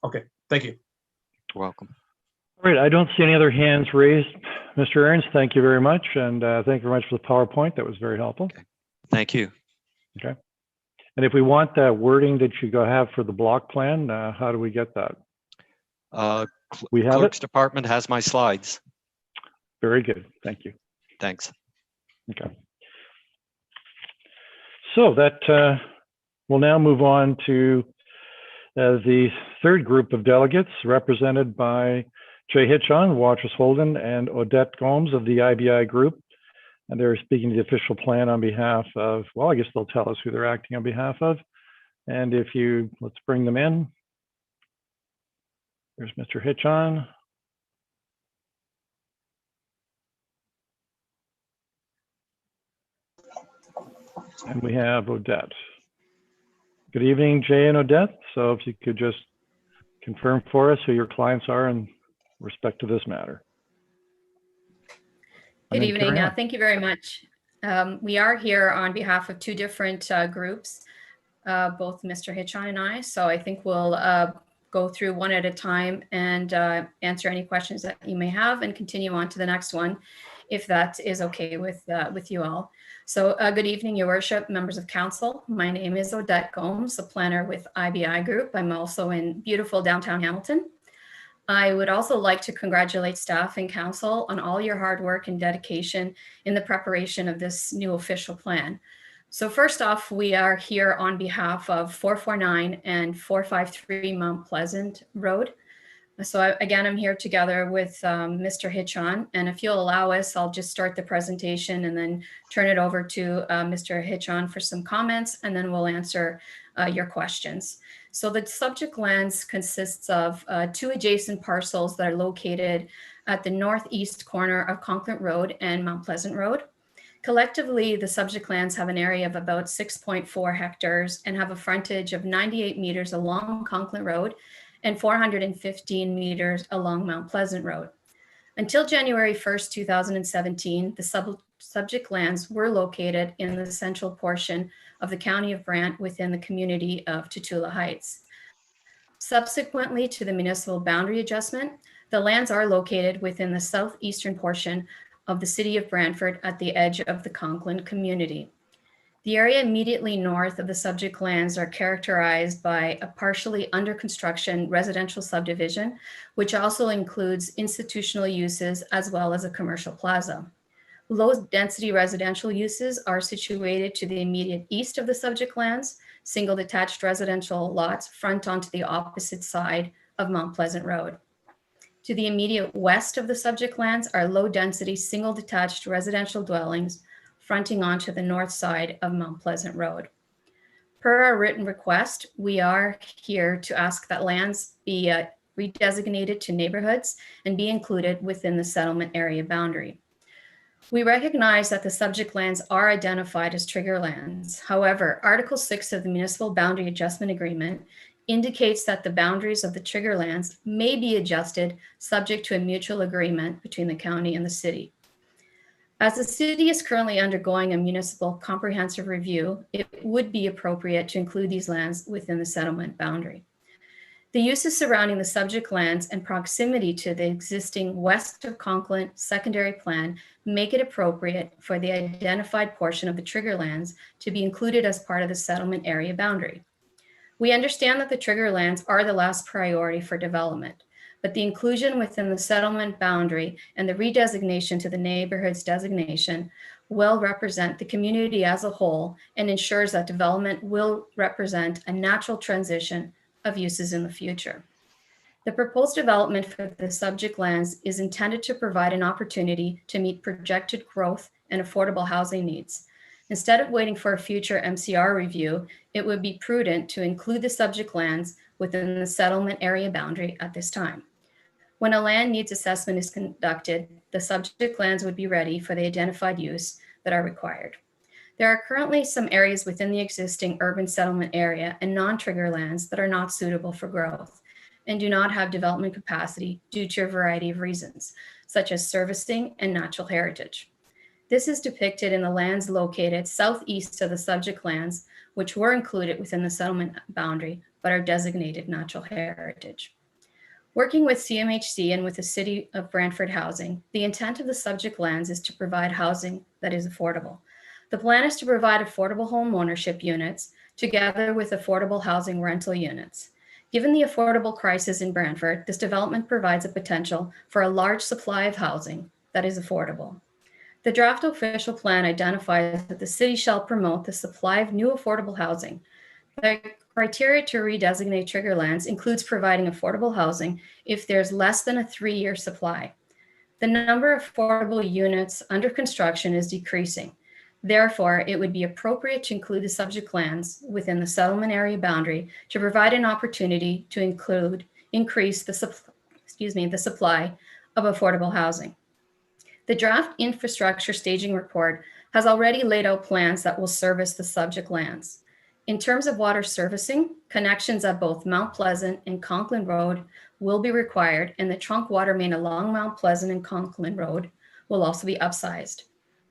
Okay, thank you. You're welcome. All right, I don't see any other hands raised. Mr. Ahrens, thank you very much, and thank you very much for the PowerPoint. That was very helpful. Okay. Thank you. Okay. And if we want that wording that you have for the block plan, how do we get that? We have Clerk's it? department has my slides. Very good. Thank you. Thanks. Okay. So that we'll now move on to the third group of delegates, represented by Jay Hitchon, Watrous Holden, and Odette Gomes of the IBI group. And they're speaking to the official plan on behalf of, well, I guess they'll tell us who they're acting on behalf of. And let's bring them in. There's Mr. Hitchon. And we have Odette. Good evening, Jay and Odette. So if you could just confirm for us who your clients are in respect to this matter. Good evening. Thank you very much. We are here on behalf of 2 different groups, both Mr. Hitchon and I. So I think we'll go through one at a time and answer any questions that you may have and continue on to the next one, if that is okay with you all. So good evening, Your Worship, members of council. My name is Odette Gomes, a planner with IBI Group. I'm also in beautiful downtown Hamilton. I would also like to congratulate staff and council on all your hard work and dedication in the preparation of this new official plan. So first off, we are here on behalf of 449 and 453 Mount Pleasant Road. So again, I'm here together with Mr. Hitchon, and if you'll allow us, I'll just start the presentation and then turn it over to Mr. Hitchon for some comments, and then we'll answer your questions. So the subject lands consists of 2 adjacent parcels that are located at the northeast corner of Conklin Road and Mount Pleasant Road. Collectively, the subject lands have an area of about 6.4 hectares and have a frontage of 98 meters along Conklin Road and 415 meters along Mount Pleasant Road. Until January 1st, 2017, the subject lands were located in the central portion of the County of Brant within the community of Tutula Heights. Subsequently to the municipal boundary adjustment, the lands are located within the southeastern portion of the city of Brantford at the edge of the Conklin community. The area immediately north of the subject lands are characterized by a partially under construction residential subdivision, which also includes institutional uses as well as a commercial plaza. Low density residential uses are situated to the immediate east of the subject lands. Single detached residential lots front onto the opposite side of Mount Pleasant Road. To the immediate west of the subject lands are low density single detached residential dwellings fronting onto the north side of Mount Pleasant Road. Per our written request, we are here to ask that lands be redesignated to neighborhoods and be included within the settlement area boundary. We recognize that the subject lands are identified as trigger lands. However, Article 6 of the Municipal Boundary Adjustment Agreement indicates that the boundaries of the trigger lands may be adjusted subject to a mutual agreement between the county and the city. As the city is currently undergoing a municipal comprehensive review, it would be appropriate to include these lands within the settlement boundary. The uses surrounding the subject lands and proximity to the existing west of Conklin secondary plan make it appropriate for the identified portion of the trigger lands to be included as part of the settlement area boundary. We understand that the trigger lands are the last priority for development, but the inclusion within the settlement boundary and the redesignation to the neighborhoods designation will represent the community as a whole and ensures that development will represent a natural transition of uses in the future. The proposed development for the subject lands is intended to provide an opportunity to meet projected growth and affordable housing needs. Instead of waiting for a future MCR review, it would be prudent to include the subject lands within the settlement area boundary at this time. When a land needs assessment is conducted, the subject lands would be ready for the identified use that are required. There are currently some areas within the existing urban settlement area and non-trigger lands that are not suitable for growth and do not have development capacity due to a variety of reasons, such as servicing and natural heritage. This is depicted in the lands located southeast of the subject lands, which were included within the settlement boundary, but are designated natural heritage. Working with CMHC and with the City of Brantford Housing, the intent of the subject lands is to provide housing that is affordable. The plan is to provide affordable home ownership units together with affordable housing rental units. Given the affordable crisis in Brantford, this development provides a potential for a large supply of housing that is affordable. The draft official plan identifies that the city shall promote the supply of new affordable housing. The criteria to redesignate trigger lands includes providing affordable housing if there's less than a 3-year supply. The number of affordable units under construction is decreasing. Therefore, it would be appropriate to include the subject lands within the settlement area boundary to provide an opportunity to increase the supply of affordable housing. The draft infrastructure staging report has already laid out plans that will service the subject lands. In terms of water servicing, connections at both Mount Pleasant and Conklin Road will be required, and the trunk water main along Mount Pleasant and Conklin Road will also be upsized.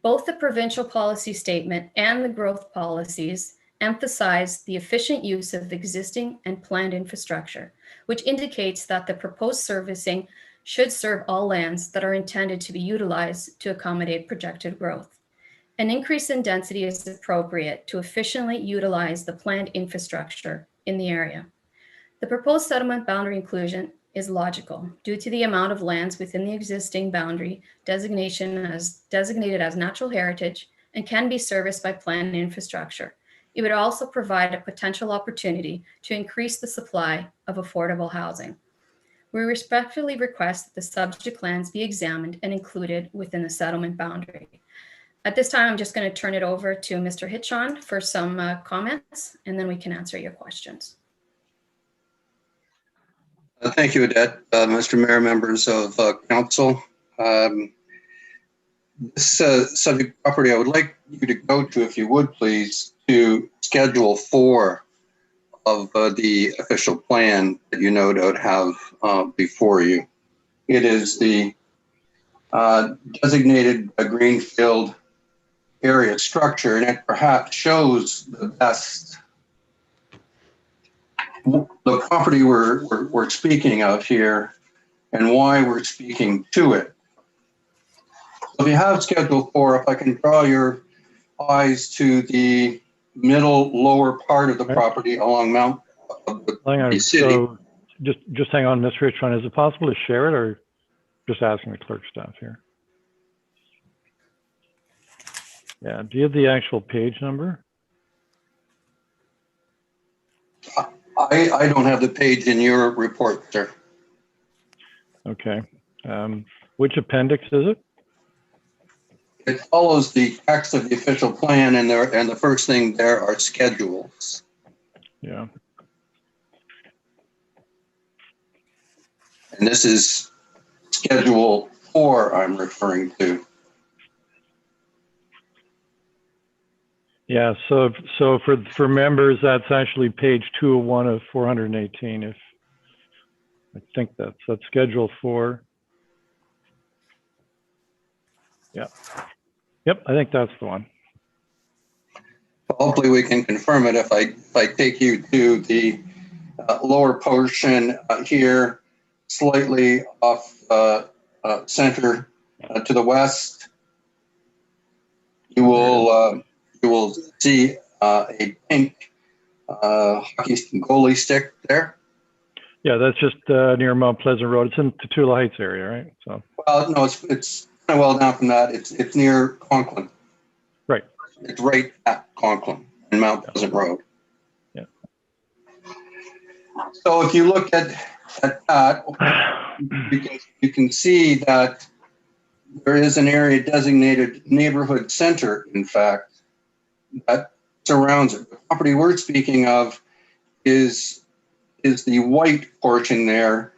Both the provincial policy statement and the growth policies emphasize the efficient use of existing and planned infrastructure, which indicates that the proposed servicing should serve all lands that are intended to be utilized to accommodate projected growth. An increase in density is appropriate to efficiently utilize the planned infrastructure in the area. The proposed settlement boundary inclusion is logical due to the amount of lands within the existing boundary designated as natural heritage and can be serviced by planned infrastructure. It would also provide a potential opportunity to increase the supply of affordable housing. We respectfully request that the subject lands be examined and included within the settlement boundary. At this time, I'm just going to turn it over to Mr. Hitchon for some comments, and then we can answer your questions. Thank you, Odette. Mr. Mayor, members of council. This subject property, I would like you to go to, if you would please, to Schedule 4 of the official plan that you no doubt have before you. It is the designated greenfield area structure, and it perhaps shows the best the property we're speaking of here and why we're speaking to it. So if you have Schedule 4, if I can draw your eyes to the middle lower part of the property along Mount of the city. So just hang on, Mr. Hitchon. Is it possible to share it, or just asking the clerk staff here? Yeah, do you have the actual page number? I don't have the page in your report, sir. Okay. Which appendix is it? It follows the text of the official plan, and the first thing there are schedules. Yeah. And this is Schedule 4 I'm referring to. Yeah, so for members, that's actually page 201 of 418. If I think that's Schedule 4. Yeah. Yep, I think that's the one. Hopefully we can confirm it if I take you to the lower portion here, slightly off center to the west. You will see a pink hockey goalie stick there. Yeah, that's just near Mount Pleasant Road. It's in Tatula Heights area, right? So. Well, no, it's kind of well down from that. It's near Conklin. Right. It's right at Conklin and Mount Pleasant Road. Yeah. So if you look at that, you can see that there is an area designated neighborhood center, in fact, that surrounds it. The property we're speaking of is the white portion there,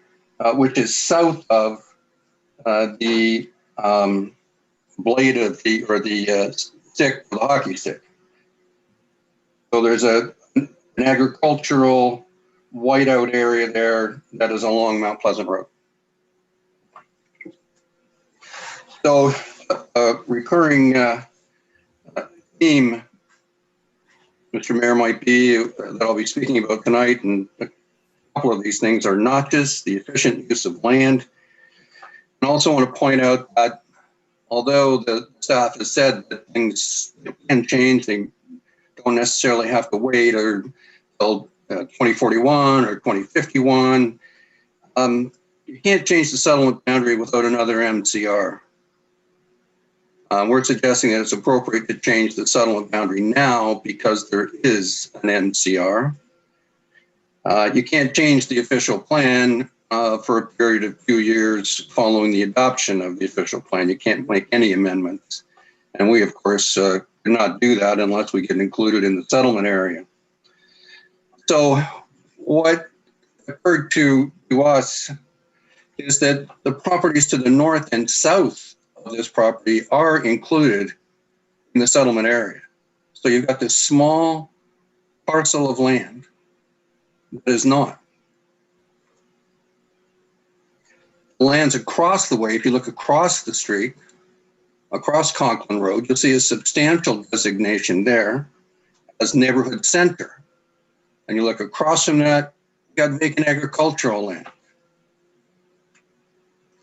which is south of the blade of the stick, the hockey stick. So there's an agricultural whiteout area there that is along Mount Pleasant Road. So a recurring theme, Mr. Mayor, might be that I'll be speaking about tonight, and a couple of these things are not just the efficient use of land. And also want to point out that although the staff has said that things can change, they don't necessarily have to wait until 2041 or 2051. You can't change the settlement boundary without another MCR. We're suggesting that it's appropriate to change the settlement boundary now because there is an MCR. You can't change the official plan for a period of 2 years following the adoption of the official plan. You can't make any amendments. And we, of course, could not do that unless we get included in the settlement area. So what occurred to us is that the properties to the north and south of this property are included in the settlement area. So you've got this small parcel of land that is not. Lands across the way, if you look across the street, across Conklin Road, you'll see a substantial designation there as neighborhood center. And you look across from that, you got vacant agricultural land.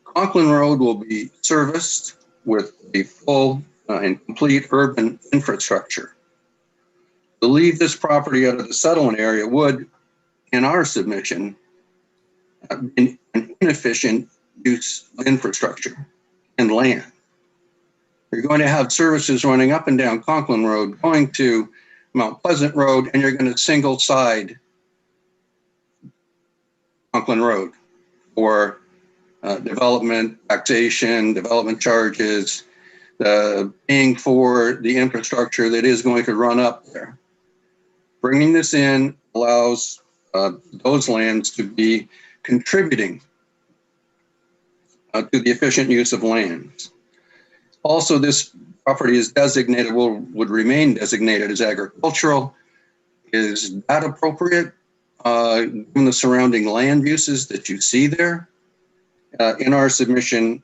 Conklin Road will be serviced with a full and complete urban infrastructure. To leave this property out of the settlement area would, in our submission, be an inefficient use of infrastructure and land. You're going to have services running up and down Conklin Road, going to Mount Pleasant Road, and you're going to single side Conklin Road for development, taxation, development charges, paying for the infrastructure that is going to run up there. Bringing this in allows those lands to be contributing to the efficient use of lands. Also, this property is designated, would remain designated as agricultural. Is that appropriate, given the surrounding land uses that you see there? In our submission,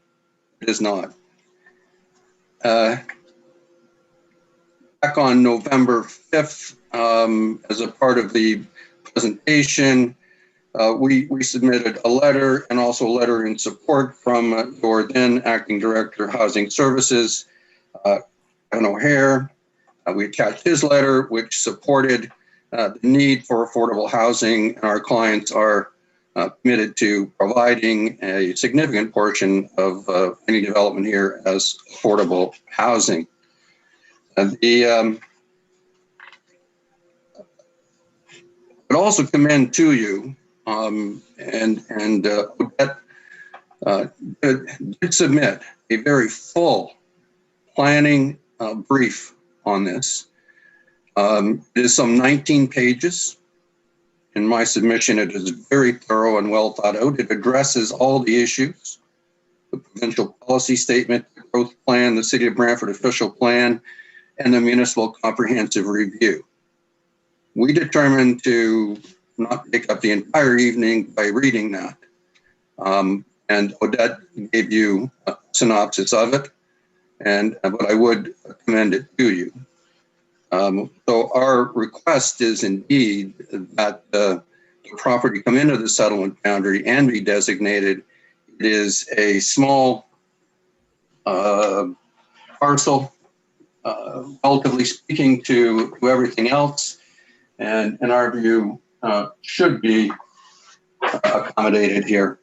it is not. Back on November 5th, as a part of the presentation, we submitted a letter and also a letter in support from your then Acting Director, Housing Services, Kevin O'Hare. We attached his letter, which supported the need for affordable housing, and our clients are committed to providing a significant portion of any development here as affordable housing. I'd also commend to you, Odette did submit a very full planning brief on this. It is some 19 pages. In my submission, it is very thorough and well thought out. It addresses all the issues: the provincial policy statement, the growth plan, the City of Brantford official plan, and the municipal comprehensive review. We determined to not take up the entire evening by reading that. And Odette gave you a synopsis of it, but I would commend it to you. So our request is indeed that the property come into the settlement boundary and be designated. It is a small parcel, relatively speaking to everything else, and in our view, should be accommodated here.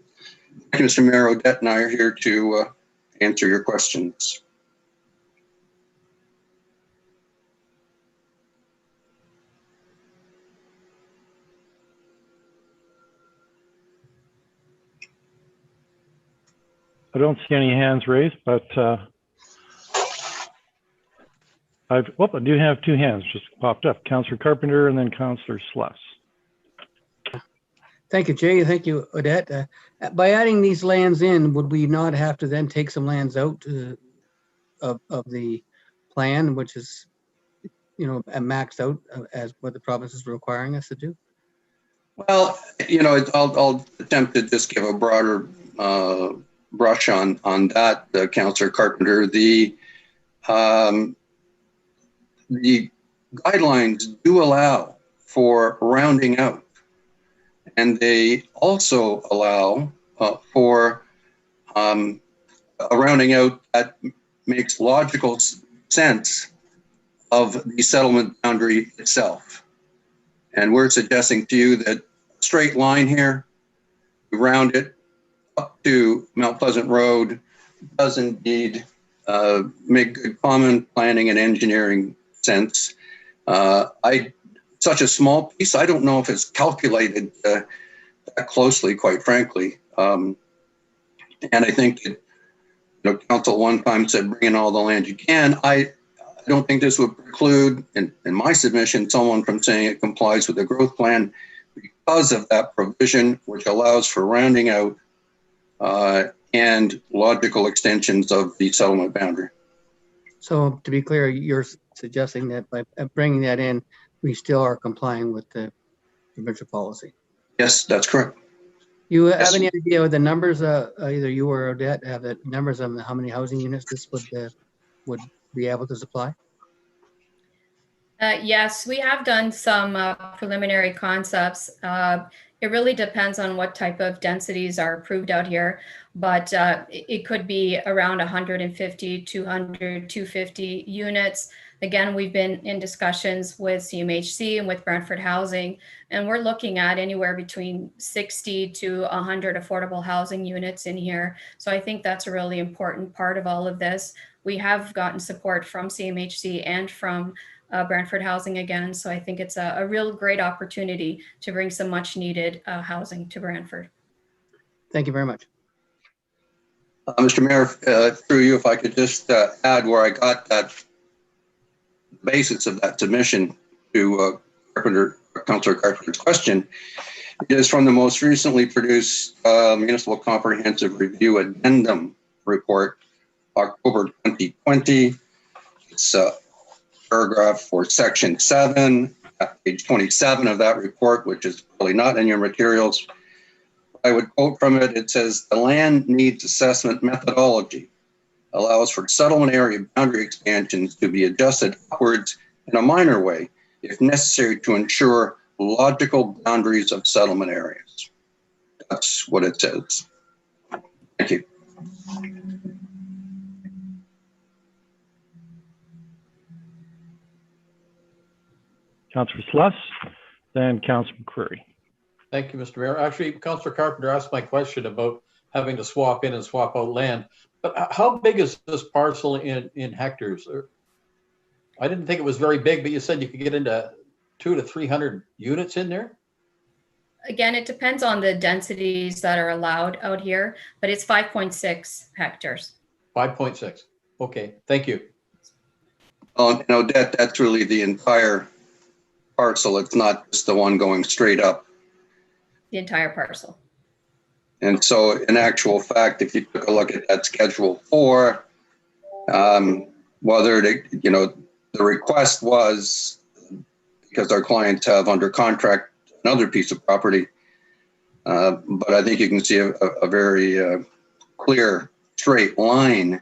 Thank you, Mr. Mayor. Odette and I are here to answer your questions. I don't see any hands raised, but I do have two hands just popped up. Councillor Carpenter and then Councillor Sluss. Thank you, Jay. Thank you, Odette. By adding these lands in, would we not have to then take some lands out of the plan, which is, maxed out as what the province is requiring us to do? Well, I'll attempt to just give a broader brush on that, Councillor Carpenter. The guidelines do allow for rounding out, and they also allow for a rounding out that makes logical sense of the settlement boundary itself. And we're suggesting to you that straight line here, we round it up to Mount Pleasant Road, does indeed make good common planning and engineering sense. Such a small piece, I don't know if it's calculated that closely, quite frankly. And I think that, council one time said, bring in all the land you can. I don't think this would preclude, in my submission, someone from saying it complies with the growth plan because of that provision, which allows for rounding out and logical extensions of the settlement boundary. So to be clear, you're suggesting that by bringing that in, we still are complying with the provincial policy? Yes, that's correct. You have any idea of the numbers, either you or Odette have the numbers on how many housing units this would be able to supply? Yes, we have done some preliminary concepts. It really depends on what type of densities are approved out here, but it could be around 150, 200, 250 units. Again, we've been in discussions with CMHC and with Brantford Housing, and we're looking at anywhere between 60 to 100 affordable housing units in here. So I think that's a really important part of all of this. We have gotten support from CMHC and from Brantford Housing again. So I think it's a real great opportunity to bring some much needed housing to Brantford. Thank you very much. Mr. Mayor, through you, if I could just add where I got that basis of that submission to Councillor Carpenter's question. It is from the most recently produced Municipal Comprehensive Review Addendum Report, October 2020. It's a paragraph for section 7, at page 27 of that report, which is probably not in your materials. I would quote from it. It says, the land needs assessment methodology allows for settlement area boundary expansions to be adjusted upwards in a minor way, if necessary, to ensure logical boundaries of settlement areas. That's what it says. Thank you. Councillor Sluss, then Councillor McCreary. Thank you, Mr. Mayor. Actually, Councillor Carpenter asked my question about having to swap in and swap out land. But how big is this parcel in hectares? I didn't think it was very big, but you said you could get into 200 to 300 units in there? Again, it depends on the densities that are allowed out here, but it's 5.6 hectares. 5.6. Okay, thank you. Oh, no, that's really the entire parcel. It's not just the one going straight up. The entire parcel. And so in actual fact, if you took a look at that Schedule 4, whether the request was because our clients have under contract another piece of property, but I think you can see a very clear straight line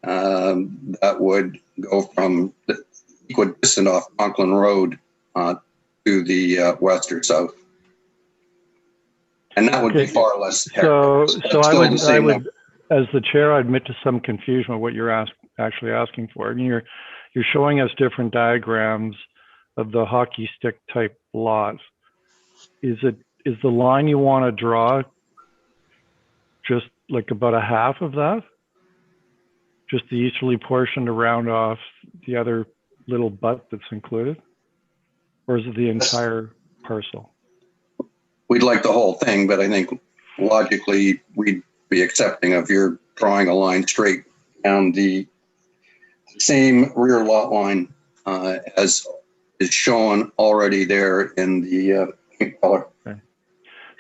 that would go from the equidistant off Conklin Road to the west or south. And that would be far less. So I would, as the chair, I admit to some confusion with what you're actually asking for. I mean, you're showing us different diagrams of the hockey stick type lots. Is the line you want to draw just like about a half of that? Just the easterly portion to round off the other little butt that's included? Or is it the entire parcel? We'd like the whole thing, but I think logically we'd be accepting of your drawing a line straight down the same rear lot line as is shown already there in the pink color. Okay.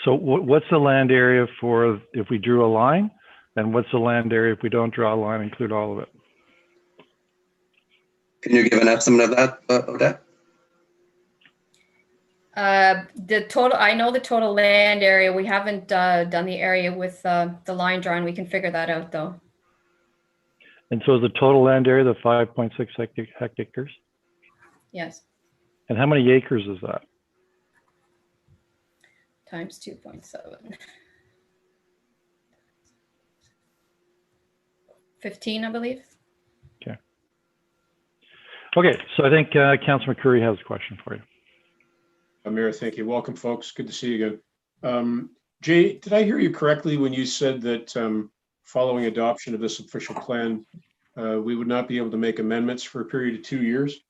So what's the land area for if we drew a line? And what's the land area if we don't draw a line, include all of it? Can you give an estimate of that, Odette? The total, I know the total land area. We haven't done the area with the line drawing. We can figure that out though. And so is the total land area the 5.6 hectares? Yes. And how many acres is that? Times 2.7. 15, I believe. Okay. Okay, so I think Councillor McCreary has a question for you. Mayor, thank you. Welcome, folks. Good to see you again. Jay, did I hear you correctly when you said that following adoption of this official plan, we would not be able to make amendments for a period of 2 years?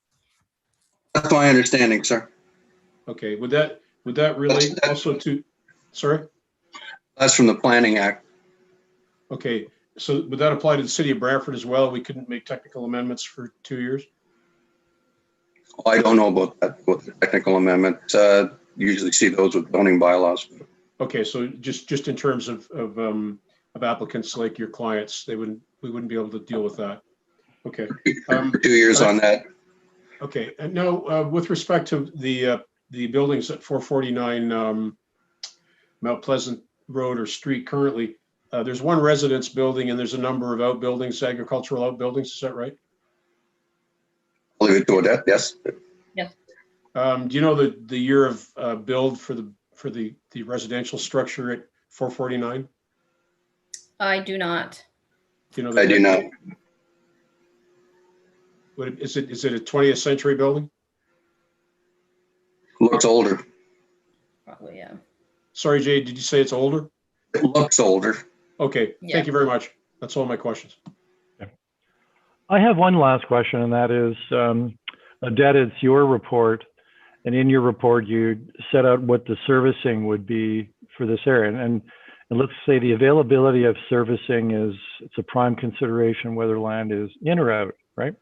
That's my understanding, sir. Okay, would that relate also to, sorry? That's from the Planning Act. Okay, so would that apply to the city of Brantford as well? We couldn't make technical amendments for 2 years? I don't know about that, with the technical amendments. Usually see those with zoning bylaws. Okay, so just in terms of applicants like your clients, we wouldn't be able to deal with that. Okay. 2 years on that. Okay, and now with respect to the buildings at 449 Mount Pleasant Road or Street currently, there's one residence building and there's a number of outbuildings, agricultural outbuildings. Is that right? I'll leave it to Odette. Yes. Yes. Do you know the year of build for the residential structure at 449? I do not. Do you know? I do not. Is it a 20th century building? Looks older. Probably, yeah. Sorry, Jay, did you say it's older? It looks older. Okay, Yeah. Thank you very much. That's all my questions. I have one last question, and that is, Odette, it's your report, and in your report, you set out what the servicing would be for this area. And let's say the availability of servicing it's a prime consideration whether land is in or out, right?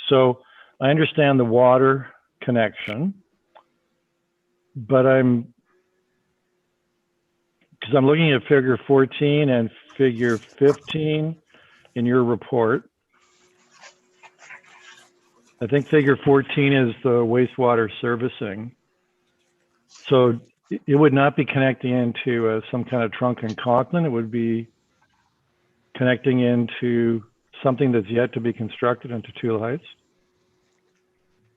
So I understand the water connection, but I'm because I'm looking at figure 14 and figure 15 in your report. I think figure 14 is the wastewater servicing. So it would not be connecting into some kind of trunk in Conklin. It would be connecting into something that's yet to be constructed into Tule Heights.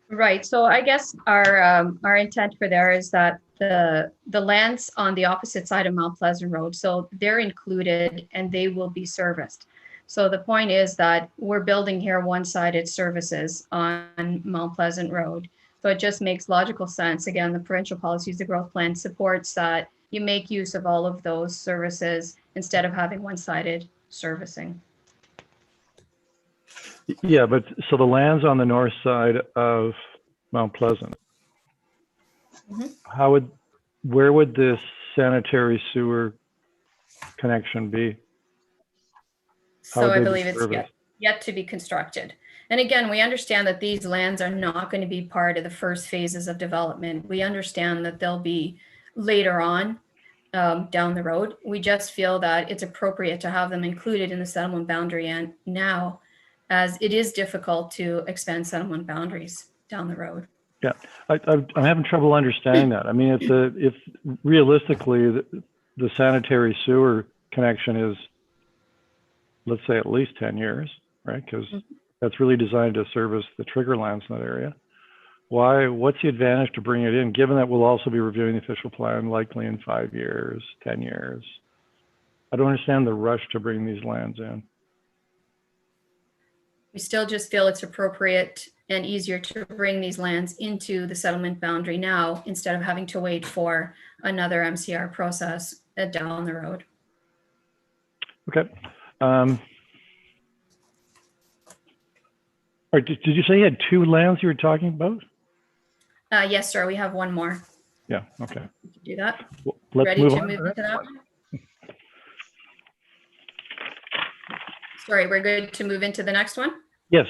Right. So I guess our intent for there is that the lands on the opposite side of Mount Pleasant Road, so they're included and they will be serviced. So the point is that we're building here one-sided services on Mount Pleasant Road. So it just makes logical sense. Again, the provincial policies, the growth plan supports that you make use of all of those services instead of having one-sided servicing. Yeah, but so the land's on the north side of Mount Pleasant. Mm-hmm. Where would this sanitary sewer connection be? So I believe it's yet to be constructed. And again, we understand that these lands are not going to be part of the first phases of development. We understand that they'll be later on down the road. We just feel that it's appropriate to have them included in the settlement boundary and now, as it is difficult to expand settlement boundaries down the road. Yeah, I'm having trouble understanding that. I mean, if realistically the sanitary sewer connection is, let's say, at least 10 years, right? Because that's really designed to service the trigger lands in that area. What's the advantage to bring it in, given that we'll also be reviewing the official plan likely in 5 years, 10 years? I don't understand the rush to bring these lands in. We still just feel it's appropriate and easier to bring these lands into the settlement boundary now instead of having to wait for another MCR process down the road. Okay. All right, did you say you had 2 lands you were talking about? Yes, sir. We have one more. Yeah, okay. We can do that. Well, let's Ready move to on move to into that one? Sorry, we're good to move into the next one? Yes,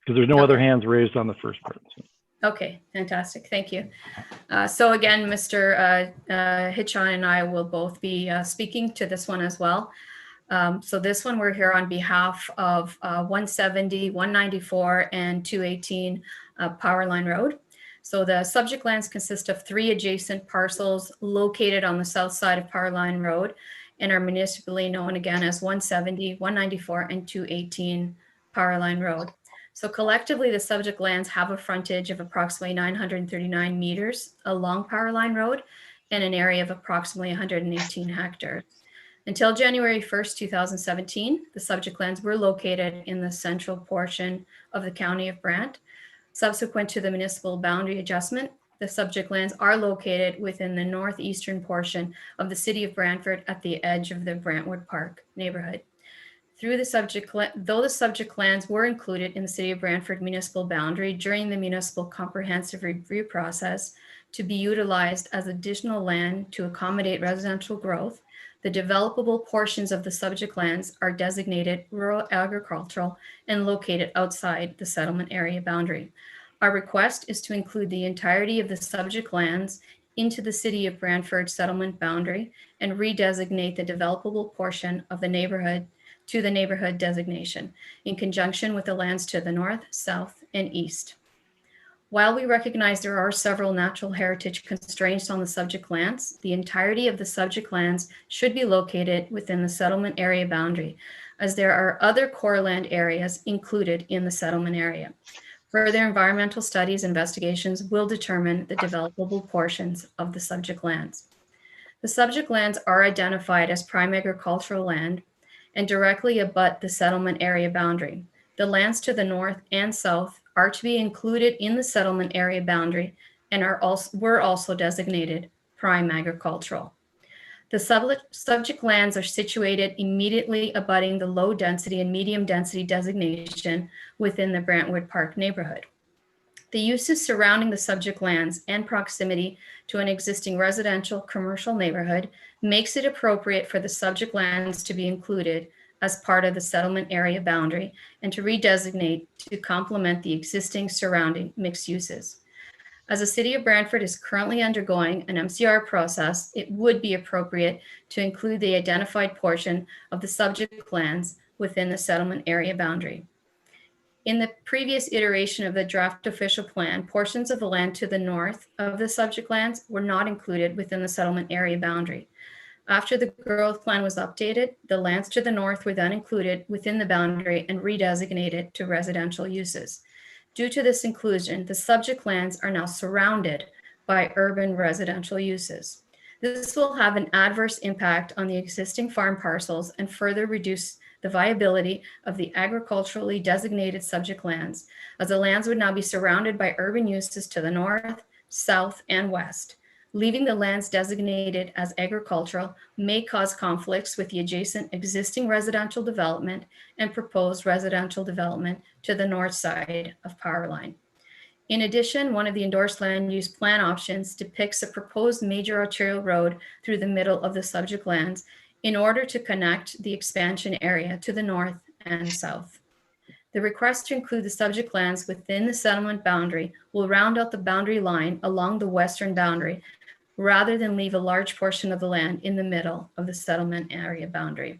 because there's no other hands raised on the first part. So. Okay, fantastic. Thank you. So again, Mr. Hitchon and I will both be speaking to this one as well. So this one, we're here on behalf of 170, 194, and 218 Powerline Road. So the subject lands consist of 3 adjacent parcels located on the south side of Powerline Road and are municipally known again as 170, 194, and 218 Powerline Road. So collectively, the subject lands have a frontage of approximately 939 meters along Powerline Road and an area of approximately 118 hectares. Until January 1st, 2017, the subject lands were located in the central portion of the County of Brant. Subsequent to the municipal boundary adjustment, the subject lands are located within the northeastern portion of the City of Brantford at the edge of the Brantwood Park neighborhood. Though the subject lands were included in the City of Brantford municipal boundary during the municipal comprehensive review process to be utilized as additional land to accommodate residential growth, the developable portions of the subject lands are designated rural agricultural and located outside the settlement area boundary. Our request is to include the entirety of the subject lands into the City of Brantford settlement boundary and redesignate the developable portion of the neighborhood to the neighborhood designation in conjunction with the lands to the north, south, and east. While we recognize there are several natural heritage constraints on the subject lands, the entirety of the subject lands should be located within the settlement area boundary, as there are other core land areas included in the settlement area. Further environmental studies and investigations will determine the developable portions of the subject lands. The subject lands are identified as prime agricultural land and directly abut the settlement area boundary. The lands to the north and south are to be included in the settlement area boundary and were also designated prime agricultural. The subject lands are situated immediately abutting the low density and medium density designation within the Brantwood Park neighborhood. The uses surrounding the subject lands and proximity to an existing residential commercial neighborhood makes it appropriate for the subject lands to be included as part of the settlement area boundary and to redesignate to complement the existing surrounding mixed uses. As the city of Brantford is currently undergoing an MCR process, it would be appropriate to include the identified portion of the subject lands within the settlement area boundary. In the previous iteration of the draft official plan, portions of the land to the north of the subject lands were not included within the settlement area boundary. After the growth plan was updated, the lands to the north were then included within the boundary and redesignated to residential uses. Due to this inclusion, the subject lands are now surrounded by urban residential uses. This will have an adverse impact on the existing farm parcels and further reduce the viability of the agriculturally designated subject lands, as the lands would now be surrounded by urban uses to the north, south, and west. Leaving the lands designated as agricultural may cause conflicts with the adjacent existing residential development and proposed residential development to the north side of power line. In addition, one of the endorsed land use plan options depicts a proposed major arterial road through the middle of the subject lands in order to connect the expansion area to the north and south. The request to include the subject lands within the settlement boundary will round out the boundary line along the western boundary, rather than leave a large portion of the land in the middle of the settlement area boundary.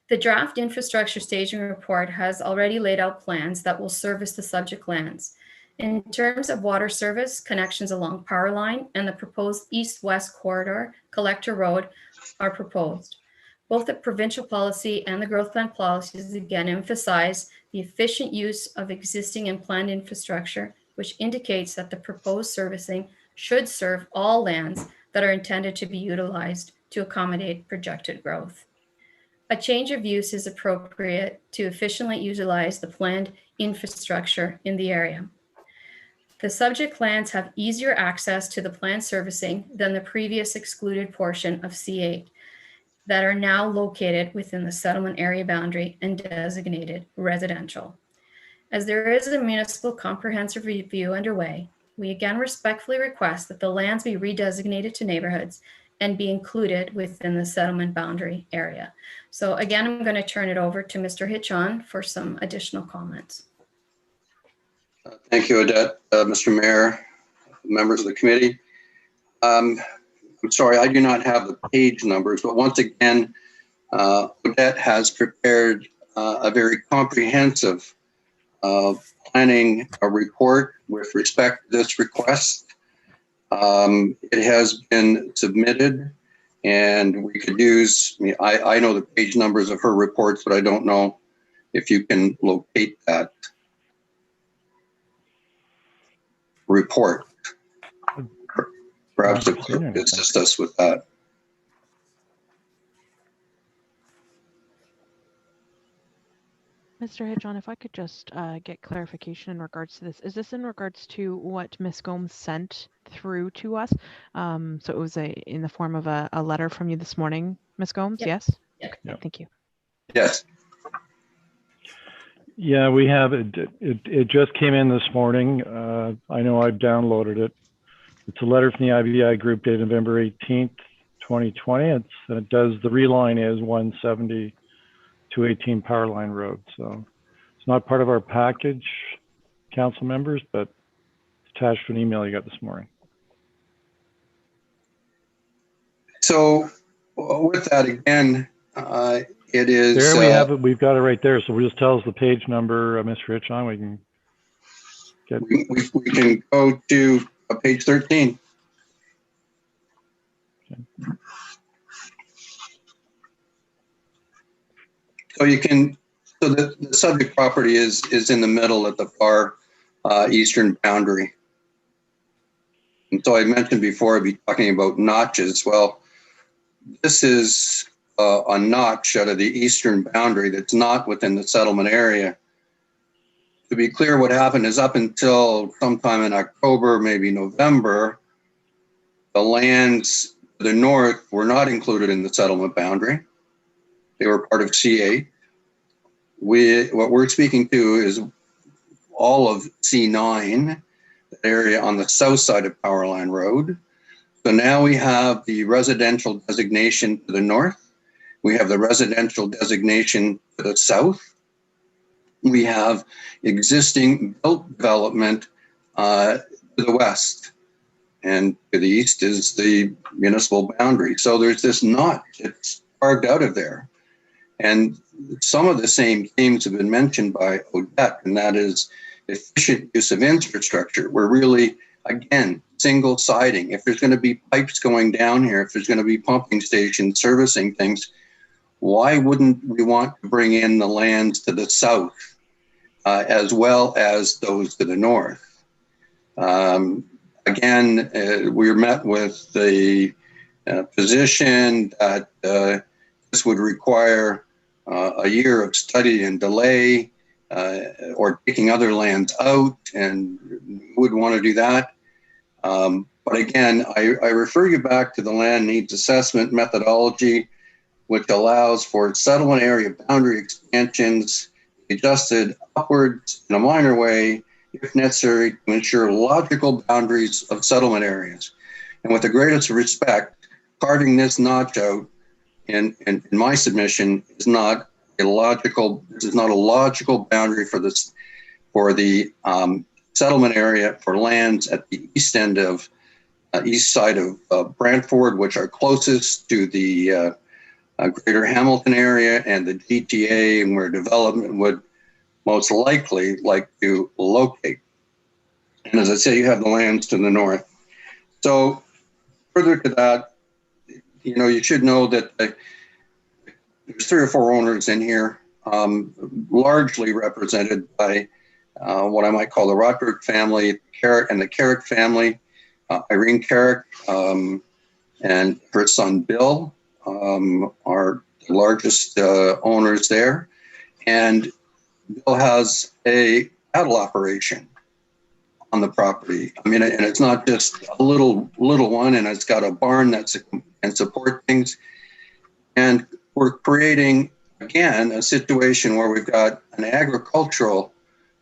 The draft infrastructure staging report has already laid out plans that will service the subject lands. In terms of water service, connections along power line and the proposed east-west corridor collector road are proposed. Both the provincial policy and the growth plan policies again emphasize the efficient use of existing and planned infrastructure, which indicates that the proposed servicing should serve all lands that are intended to be utilized to accommodate projected growth. A change of use is appropriate to efficiently utilize the planned infrastructure in the area. The subject lands have easier access to the planned servicing than the previous excluded portion of C8 that are now located within the settlement area boundary and designated residential. As there is a municipal comprehensive review underway, we again respectfully request that the lands be redesignated to neighborhoods and be included within the settlement boundary area. So again, I'm going to turn it over to Mr. Hitchon for some additional comments. Thank you, Odette, Mr. Mayor, members of the committee. I'm sorry, I do not have the page numbers, but once again, Odette has prepared a very comprehensive planning report with respect to this request. It has been submitted, and we could use, I know the page numbers of her reports, but I don't know if you can locate that report. Perhaps the clerk could assist us with that. Mr. Hitchon, if I could just get clarification in regards to this. Is this in regards to what Ms. Gomes sent through to us? So it was in the form of a letter from you this morning, Ms. Gomes, Yep. yes? Yep. Okay, thank you. Yes. Yeah, we have it. It just came in this morning. I know I've downloaded it. It's a letter from the IBI group dated November 18th, 2020. It does, the reline is 170 218 Power Line Road. So it's not part of our package, council members, but it's attached to an email you got this morning. So with that, again, it is. There we have it. We've got it right there. So we'll just tell us the page number, Mr. Hitchon. We can get. We can go to page 13. Okay. So you can, so the subject property is in the middle at the far eastern boundary. And so I mentioned before I'd be talking about notches. Well, this is a notch out of the eastern boundary that's not within the settlement area. To be clear, what happened is up until sometime in October, maybe November, the lands to the north were not included in the settlement boundary. They were part of C8. What we're speaking to is all of C9, the area on the south side of Power Line Road. So now we have the residential designation to the north. We have the residential designation to the south. We have existing built development to the west, and to the east is the municipal boundary. So there's this notch that's carved out of there. And some of the same themes have been mentioned by Odette, and that is efficient use of infrastructure. We're really, again, single siding. If there's going to be pipes going down here, if there's going to be pumping stations servicing things, why wouldn't we want to bring in the lands to the south as well as those to the north? Again, we were met with the position that this would require a year of study and delay, or taking other lands out, and would want to do that. But again, I refer you back to the land needs assessment methodology, which allows for settlement area boundary expansions adjusted upwards in a minor way, if necessary, to ensure logical boundaries of settlement areas. And with the greatest respect, carving this notch out in my submission is not a logical. This is not a logical boundary for this, for the settlement area for lands at the east end of east side of Brantford, which are closest to the Greater Hamilton area and the GTA, and where development would most likely like to locate. And as I say, you have the lands to the north. So further to that, you should know that there's 3 or 4 owners in here, largely represented by what I might call the Roderick family, Carrick and the Carrick family, Irene Carrick and her son Bill are the largest owners there. And Bill has a cattle operation on the property. I mean, and it's not just a little one, and it's got a barn that can support things. And we're creating, again, a situation where we've got an agricultural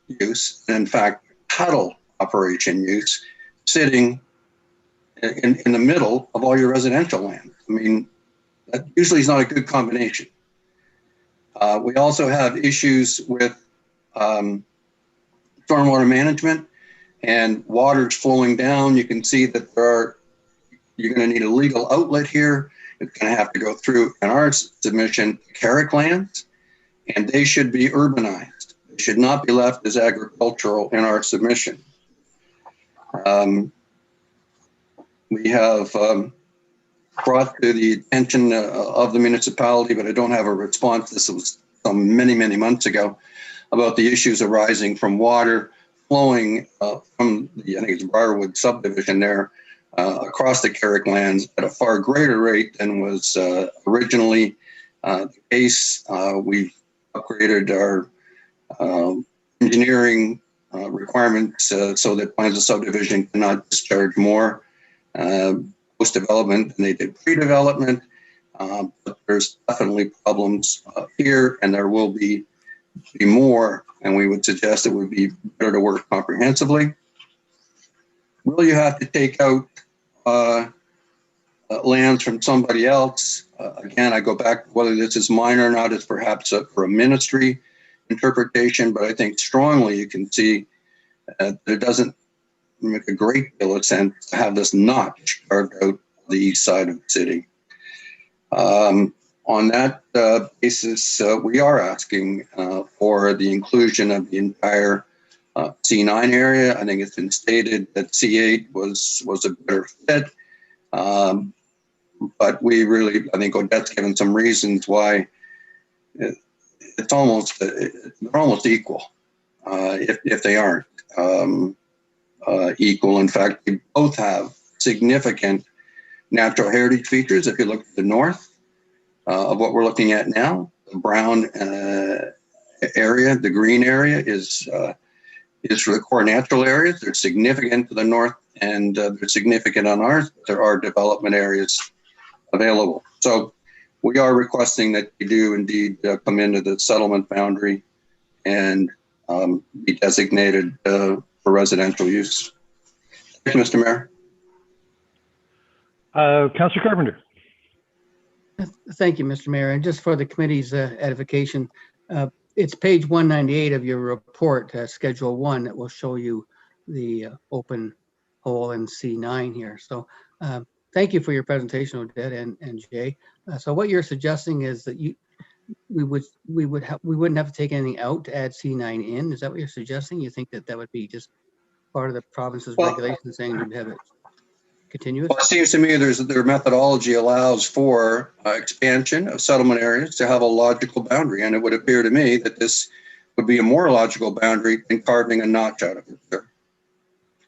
use, and in fact, cattle operation use, sitting in the middle of all your residential land. I mean, that usually is not a good combination. We also have issues with stormwater management and water's flowing down. You can see that you're going to need a legal outlet here. It's going to have to go through, in our submission, Carrick lands, and they should be urbanized. They should not be left as agricultural in our submission. We have brought to the attention of the municipality, but I don't have a response. This was many, many months ago, about the issues arising from water flowing from the, I think it's Briarwood subdivision there, across the Carrick lands at a far greater rate than was originally the case. We've upgraded our engineering requirements so that plans of subdivision cannot discharge more post-development than they did pre-development. But there's definitely problems here, and there will be more, and we would suggest it would be better to work comprehensively. Will you have to take out lands from somebody else? Again, I go back, whether this is minor or not is perhaps for a ministry interpretation, but I think strongly you can see that it doesn't make a great deal of sense to have this notch carved out the east side of the city. On that basis, we are asking for the inclusion of the entire C9 area. I think it's been stated that C8 was a better fit. But we really, I think Odette's given some reasons why they're almost equal, if they aren't equal. In fact, they both have significant natural heritage features. If you look at the north of what we're looking at now, the brown area, the green area is for the core natural areas. They're significant to the north, and they're significant on ours. There are development areas available. So we are requesting that you do indeed come into the settlement boundary and be designated for residential use. Thank you, Mr. Mayor. Councilor Carpenter. Thank you, Mr. Mayor. And just for the committee's edification, it's page 198 of your report, Schedule 1, that will show you the open hole in C9 here. So thank you for your presentation, Odette and Jay. So what you're suggesting is that we wouldn't have to take anything out to add C9 in. Is that what you're suggesting? You think that would be just part of the province's regulations saying you'd have it continuous? Well, it seems to me their methodology allows for expansion of settlement areas to have a logical boundary. And it would appear to me that this would be a more logical boundary than carving a notch out of it there.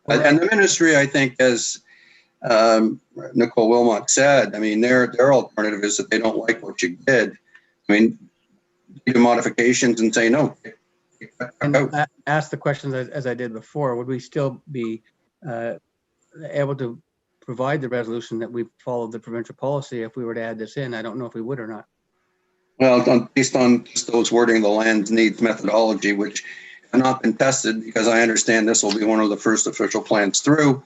And the ministry, I think, as Nicole Wilmot said, I mean, their alternative is that they don't like what you did. I mean, do modifications and say no. And ask the questions as I did before. Would we still be able to provide the resolution that we followed the provincial policy if we were to add this in? I don't know if we would or not. Well, based on just those wording, the land needs methodology, which have not been tested, because I understand this will be one of the first official plans through.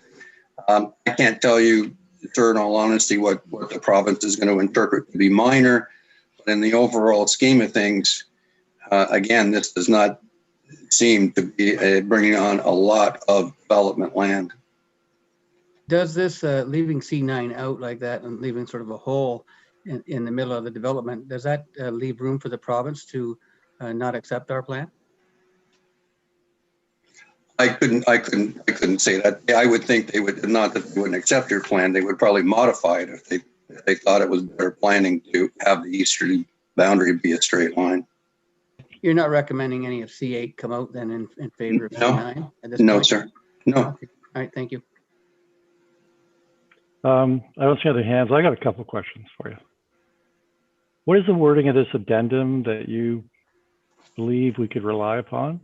I can't tell you, in all honesty, what the province is going to interpret to be minor. But in the overall scheme of things, again, this does not seem to be bringing on a lot of development land. Does this leaving C9 out like that and leaving sort of a hole in the middle of the development, does that leave room for the province to not accept our plan? I couldn't say that. I would think they would, not that they wouldn't accept your plan, they would probably modify it if they thought it was better planning to have the easterly boundary be a straight line. You're not recommending any of C8 come out then in favor of C9 at this point? No, sir. No. Okay. All right, thank you. I don't see other hands. I got a couple questions for you. What is the wording of this addendum that you believe we could rely upon?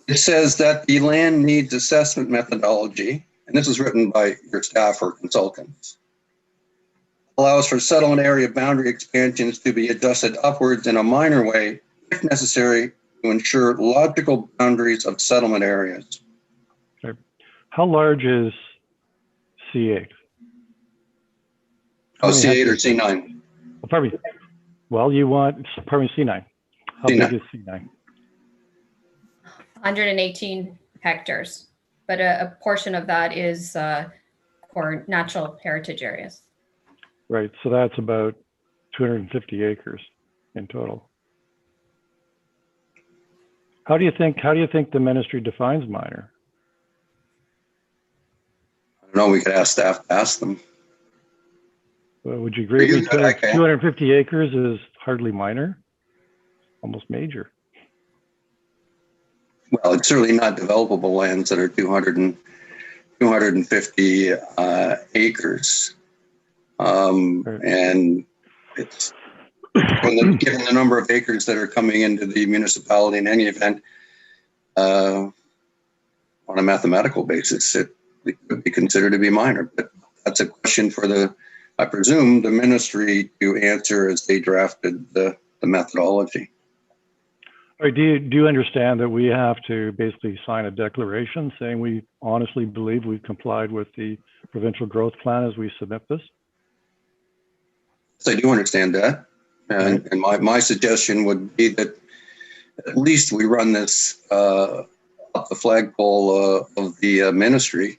It says that the land needs assessment methodology, and this is written by your staff or consultants, allows for settlement area boundary expansions to be adjusted upwards in a minor way, if necessary, to ensure logical boundaries of settlement areas. Okay. How large is C8? Oh, C8 or C9? Well, pardon me. Well, you want, pardon me, C9. How C9. big is C9? 118 hectares, but a portion of that is for natural heritage areas. Right, so that's about 250 acres in total. How do you think the ministry defines minor? I don't know, we could ask staff to ask them. Would you agree with me? 250 acres is hardly minor, almost major. Well, it's certainly not developable lands that are 250 acres. And it's given the number of acres that are coming into the municipality in any event, on a mathematical basis, it could be considered to be minor. But that's a question for I presume, the ministry to answer as they drafted the methodology. All right, do you understand that we have to basically sign a declaration saying we honestly believe we've complied with the provincial growth plan as we submit this? Yes, I do understand that. And my suggestion would be that at least we run this up the flagpole of the ministry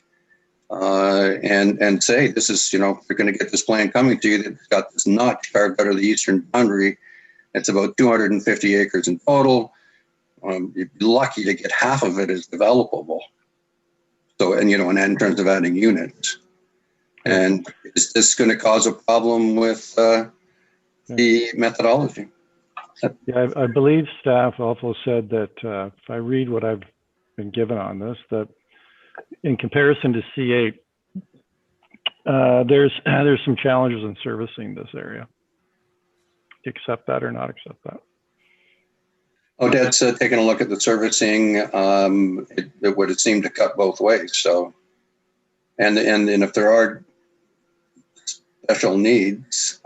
and say, this is, you're going to get this plan coming to you that's got this notch carved out of the eastern boundary. It's about 250 acres in total. You'd be lucky to get half of it is developable. So, and in terms of adding units. And is this going to cause a problem with the methodology? Yeah, I believe staff also said that if I read what I've been given on this, that in comparison to C8, there's some challenges in servicing this area. Accept that or not accept that? Odette's taking a look at the servicing. It would seem to cut both ways. So, and if there are special needs,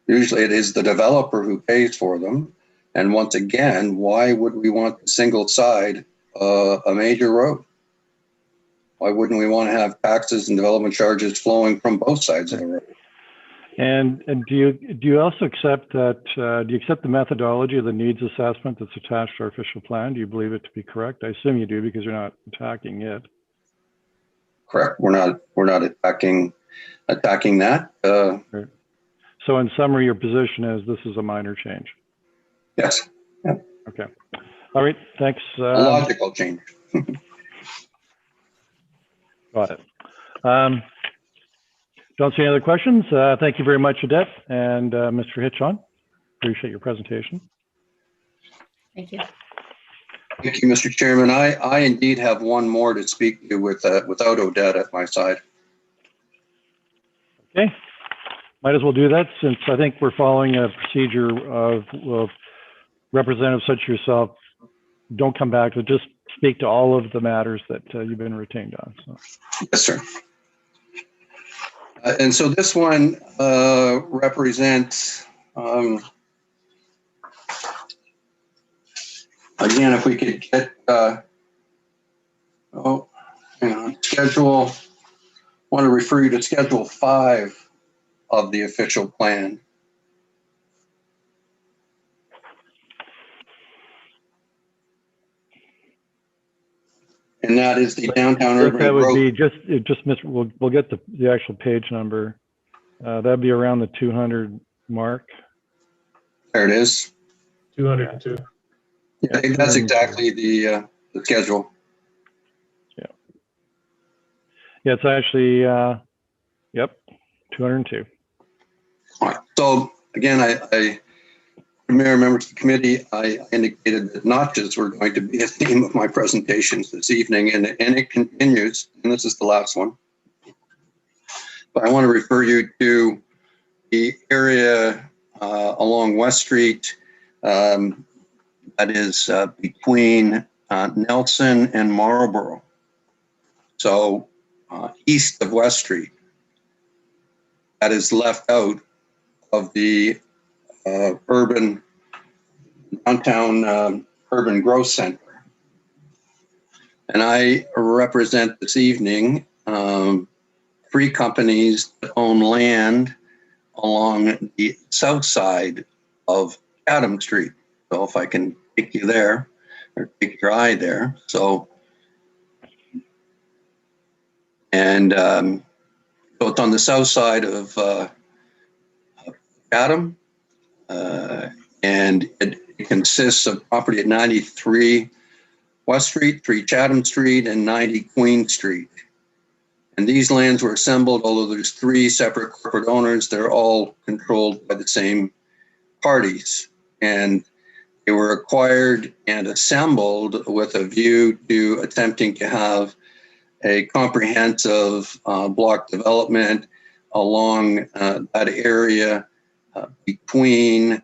usually it is the developer who pays for them. And once again, why would we want a single side a major road? Why wouldn't we want to have taxes and development charges flowing from both sides of the road? And do you also accept that, do you accept the methodology of the needs assessment that's attached to our official plan? Do you believe it to be correct? I assume you do because you're not attacking it. Correct. We're not attacking that. Right. So in summary, your position is this is a minor change. Yes. Yeah. Okay. All right. Thanks. A logical change. Got it. Don't see any other questions. Thank you very much, Odette and Mr. Hitchon. Appreciate your presentation. Thank you. Thank you, Mr. Chairman. I indeed have one more to speak to without Odette at my side. Okay. Might as well do that since I think we're following a procedure of representatives such as yourself. Don't come back to just speak to all of the matters that you've been retained on. So. Yes, sir. And so this one represents, again, if we could get, schedule, want to refer you to Schedule 5 of the official plan. And that is the downtown urban that would growth. be just miss. We'll get the actual page number. That'd be around the 200 mark. There it is. 202. Yeah, that's exactly the schedule. Yeah. Yeah, it's actually yep, 202. All right. So again, Mayor, members of the committee, I indicated that notches were going to be a theme of my presentations this evening, and it continues, and this is the last one. But I want to refer you to the area along West Street that is between Nelson and Marlborough. So east of West Street, that is left out of the downtown urban growth center. And I represent this evening 3 companies that own land along the south side of Chatham Street. So if I can take you there, or take your eye there. So, and so it's on the south side of Chatham. And it consists of property at 93 West Street, 3 Chatham Street, and 90 Queen Street. And these lands were assembled, although there's 3 separate corporate owners, they're all controlled by the same parties. And they were acquired and assembled with a view to attempting to have a comprehensive block development along that area between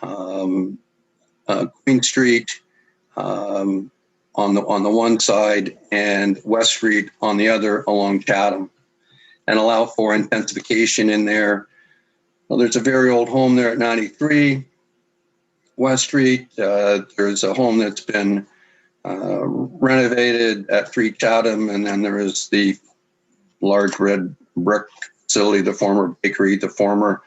Queen Street on the one side and West Street on the other along Chatham, and allow for intensification in there. Well, there's a very old home there at 93 West Street. There's a home that's been renovated at 3 Chatham, and then there is the large red brick facility, the former bakery, the former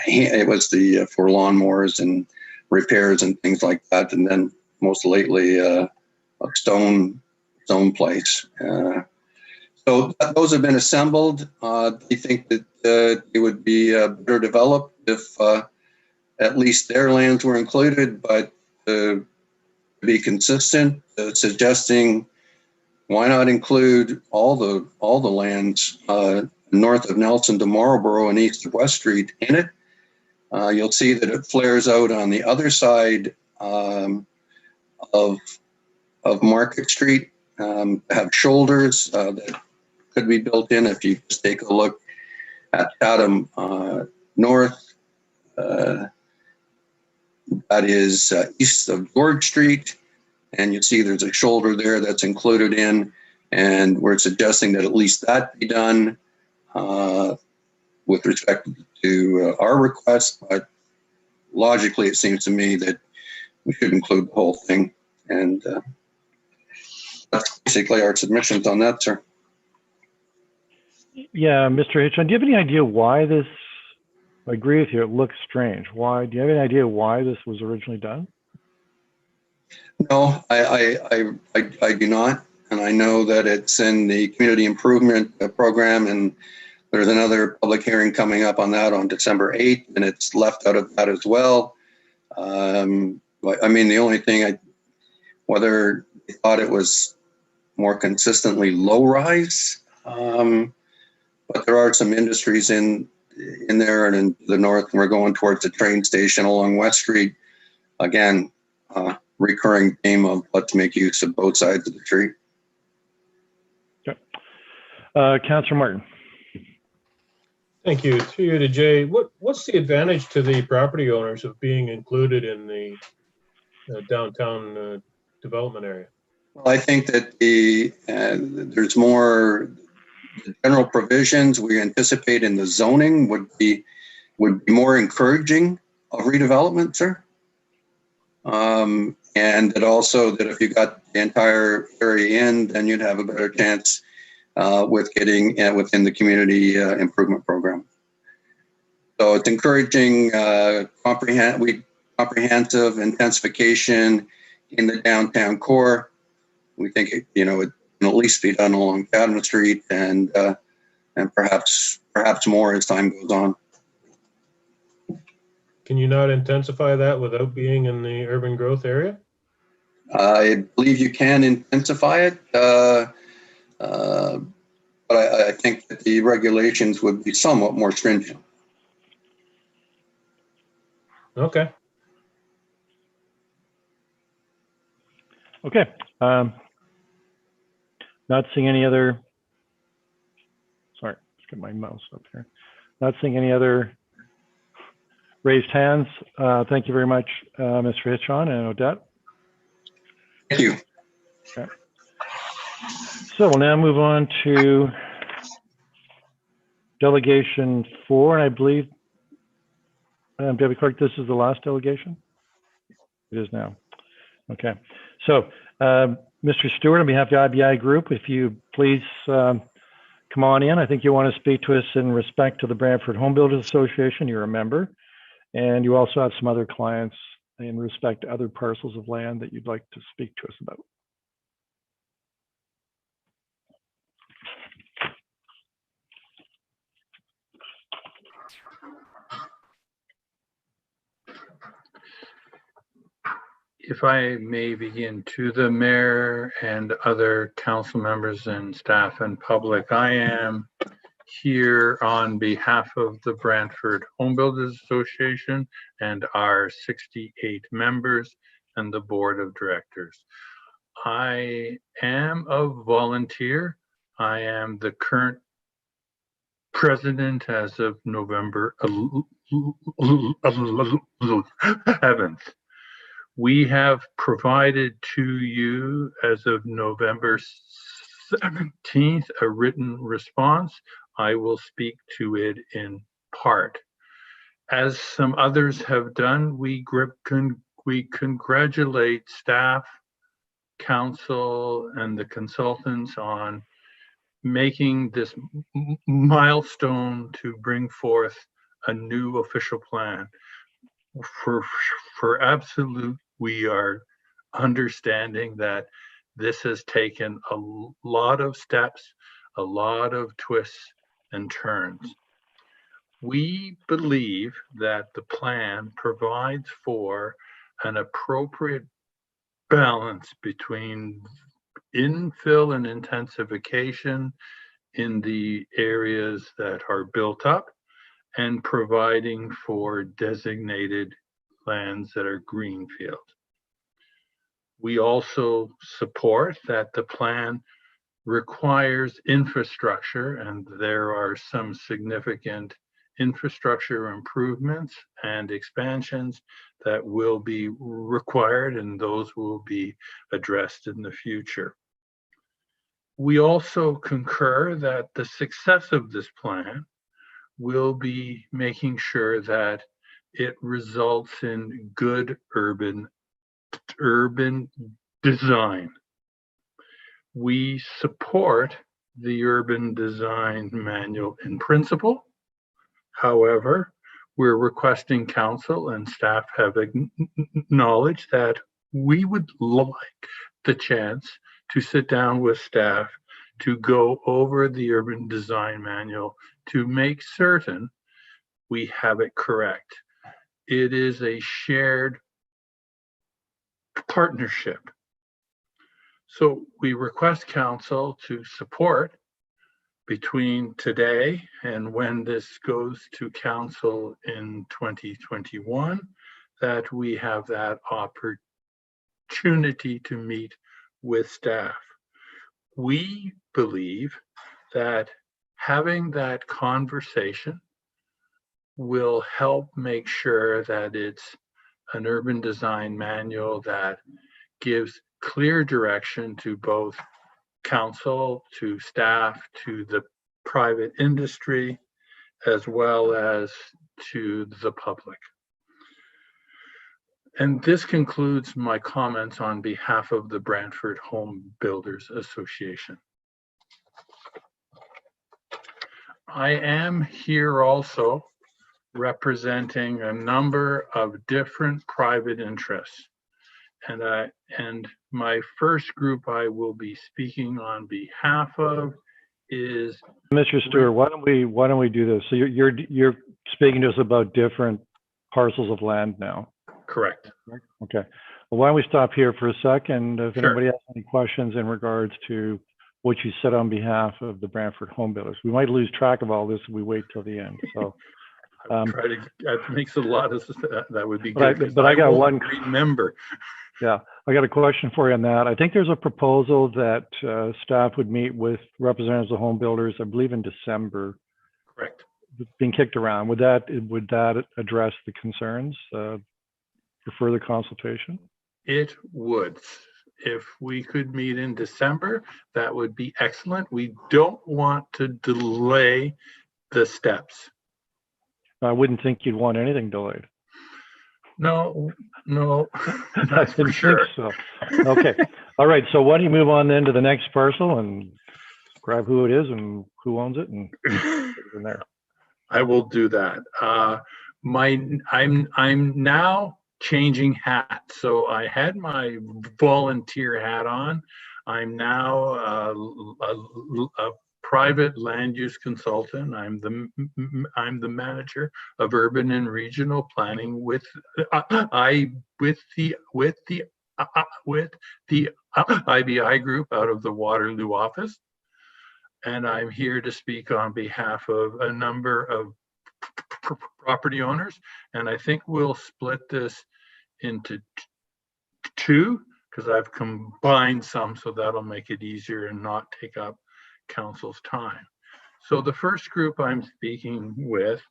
it was for lawnmowers and repairs and things like that, and then most lately a stone place. So those have been assembled. They think that it would be better developed if at least their lands were included, but to be consistent, suggesting why not include all the lands north of Nelson to Marlborough and east of West Street in it. You'll see that it flares out on the other side of Market Street, have shoulders that could be built in. If you just take a look at Chatham North, that is east of George Street, and you see there's a shoulder there that's included in, and we're suggesting that at least that be done with respect to our request, but logically it seems to me that we should include the whole thing. And that's basically our submissions on that, sir. Yeah, Mr. Hitchon, do you have any idea why this, I agree with you, it looks strange. Why, do you have any idea why this was originally done? No, I do not. And I know that it's in the community improvement program, and there's another public hearing coming up on that on December 8th, and it's left out of that as well. But I mean, the only thing whether they thought it was more consistently low rise, but there are some industries in there and in the north, and we're going towards the train station along West Street. Again, recurring theme of let's make use of both sides of the tree. Okay. Councillor Martin. Thank you. Through you to Jay. What's the advantage to the property owners of being included in the downtown development area? Well, I think that there's more general provisions we anticipate in the zoning would be more encouraging of redevelopment, sir. And that also that if you got the entire area in, then you'd have a better chance with getting within the community improvement program. So it's encouraging comprehensive intensification in the downtown core. We think it can at least be done along Cabinet Street and perhaps more as time goes on. Can you not intensify that without being in the urban growth area? I believe you can intensify it, but I think that the regulations would be somewhat more stringent. Okay. Okay. Not seeing any other, sorry, let's get my mouse up here. Not seeing any other raised hands. Thank you very much, Mr. Hitchon and Odette. Thank you. Okay. So we'll now move on to delegation 4, and I believe, Debbie Clark, this is the last delegation? It is now. Okay. So, Mr. Stewart, on behalf of the IBI Group, if you please come on in. I think you want to speak to us in respect to the Brantford Home Builders Association. You're a member, and you also have some other clients in respect to other parcels of land that you'd like to speak to us about. If I may begin, to the mayor and other council members and staff and public, I am here on behalf of the Brantford Home Builders Association and our 68 members and the board of directors. I am a volunteer. I am the current president as of November 11th. We have provided to you as of November 17th a written response. I will speak to it in part. As some others have done, we congratulate staff, council, and the consultants on making this milestone to bring forth a new official plan. For absolute, we are understanding that this has taken a lot of steps, a lot of twists and turns. We believe that the plan provides for an appropriate balance between infill and intensification in the areas that are built up and providing for designated lands that are greenfield. We also support that the plan requires infrastructure, and there are some significant infrastructure improvements and expansions that will be required, and those will be addressed in the future. We also concur that the success of this plan will be making sure that it results in good urban design. We support the urban design manual in principle. However, we're requesting council and staff have acknowledged that we would like the chance to sit down with staff to go over the urban design manual to make certain we have it correct. It is a shared partnership. So we request council to support between today and when this goes to council in 2021, that we have that opportunity to meet with staff. We believe that having that conversation will help make sure that it's an urban design manual that gives clear direction to both council, to staff, to the private industry, as well as to the public. And this concludes my comments on behalf of the Brantford Home Builders Association. I am here also representing a number of different private interests. And my first group I will be speaking on behalf of is Mr. Stewart. Why don't we do this? So you're speaking to us about different parcels of land now. Correct. Okay. Well, why don't we stop here for a second? If Sure. anybody has any questions in regards to what you said on behalf of the Brantford Home Builders, we might lose track of all this if we wait till the end. So. Try to, it makes a lot of, that would be But good. I got one. Remember. Yeah, I got a question for you on that. I think there's a proposal that staff would meet with representatives of home builders, I believe in December. Correct. It's being kicked around. Would that address the concerns for further consultation? It would. If we could meet in December, that would be excellent. We don't want to delay the steps. I wouldn't think you'd want anything delayed. No, that's for sure. So. Okay. All right. So why don't you move on then to the next parcel and grab who it is and who owns it and from there. I will do that. I'm now changing hats. So I had my volunteer hat on. I'm now a private land use consultant. I'm the manager of urban and regional planning with the IBI group out of the Waterloo office. And I'm here to speak on behalf of a number of property owners. And I think we'll split this into two because I've combined some, so that'll make it easier and not take up council's time. So the first group I'm speaking with,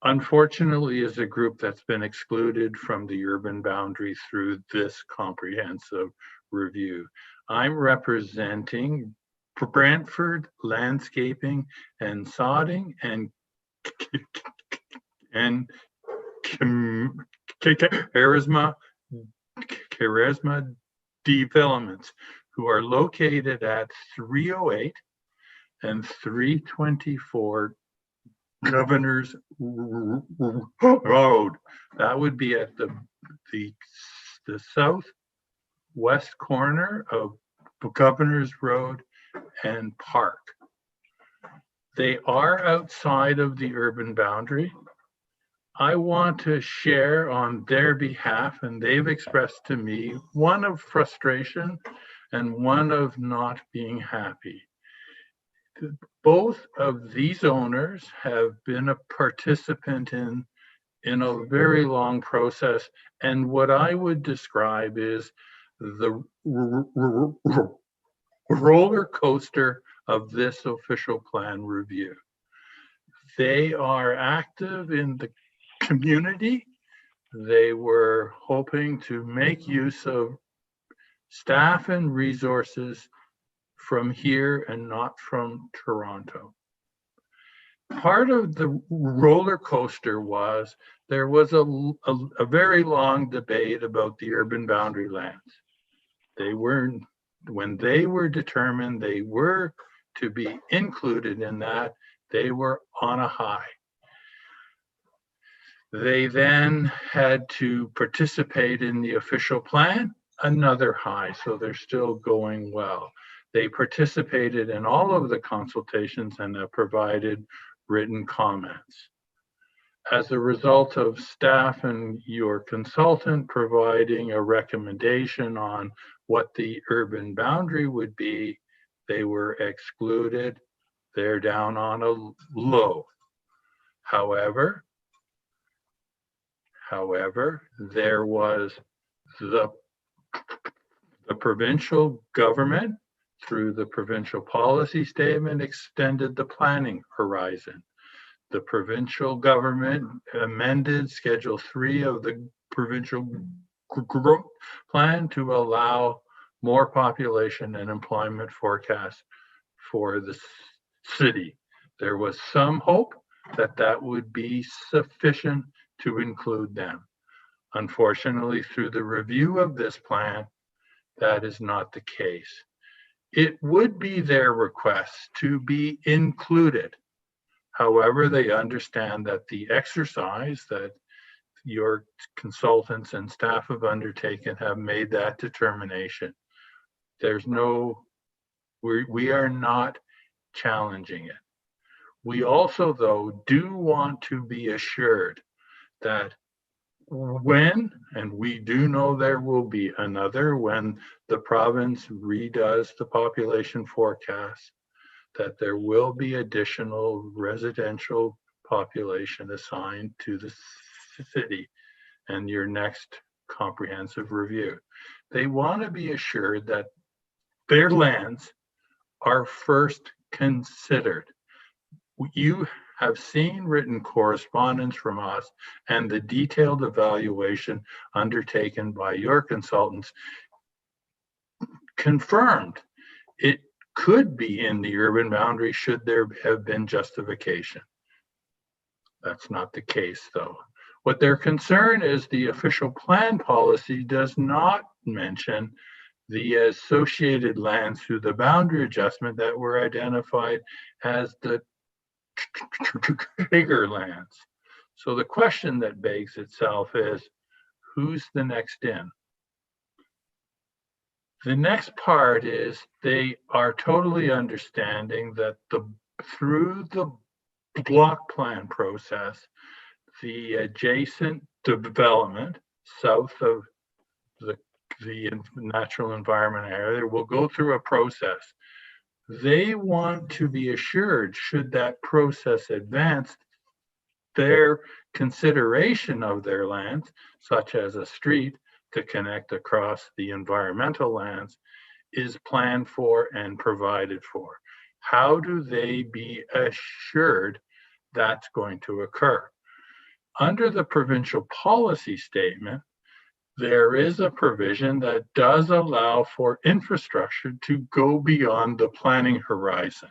unfortunately, is a group that's been excluded from the urban boundary through this comprehensive review. I'm representing Brantford Landscaping and Sodding and Charisma Developments, who are located at 308 and 324 Governor's Road. That would be at the southwest corner of Governor's Road and Park. They are outside of the urban boundary. I want to share on their behalf, and they've expressed to me one of frustration and one of not being happy. Both of these owners have been a participant in a very long process, and what I would describe is the roller coaster of this official plan review. They are active in the community. They were hoping to make use of staff and resources from here and not from Toronto. Part of the roller coaster was there was a very long debate about the urban boundary lands. When they were determined, they were to be included in that, they were on a high. They then had to participate in the official plan, another high, so they're still going well. They participated in all of the consultations and have provided written comments. As a result of staff and your consultant providing a recommendation on what the urban boundary would be, they were excluded. They're down on a low. However, there was the provincial government, through the provincial policy statement, extended the planning horizon. The provincial government amended Schedule 3 of the provincial growth plan to allow more population and employment forecast for the city. There was some hope that that would be sufficient to include them. Unfortunately, through the review of this plan, that is not the case. It would be their request to be included. However, they understand that the exercise that your consultants and staff have undertaken have made that determination. There's no, we are not challenging it. We also, though, do want to be assured that when, and we do know there will be another, when the province redoes the population forecast, that there will be additional residential population assigned to the city and your next comprehensive review. They want to be assured that their lands are first considered. You have seen written correspondence from us and the detailed evaluation undertaken by your consultants confirmed it could be in the urban boundary should there have been justification. That's not the case, though. What their concern is, the official plan policy does not mention the associated lands through the boundary adjustment that were identified as the bigger lands. So the question that begs itself is, who's the next in? The next part is they are totally understanding that through the block plan process, the adjacent development south of the natural environment area will go through a process. They want to be assured, should that process advance, their consideration of their lands, such as a street to connect across the environmental lands, is planned for and provided for. How do they be assured that's going to occur? Under the provincial policy statement, there is a provision that does allow for infrastructure to go beyond the planning horizon.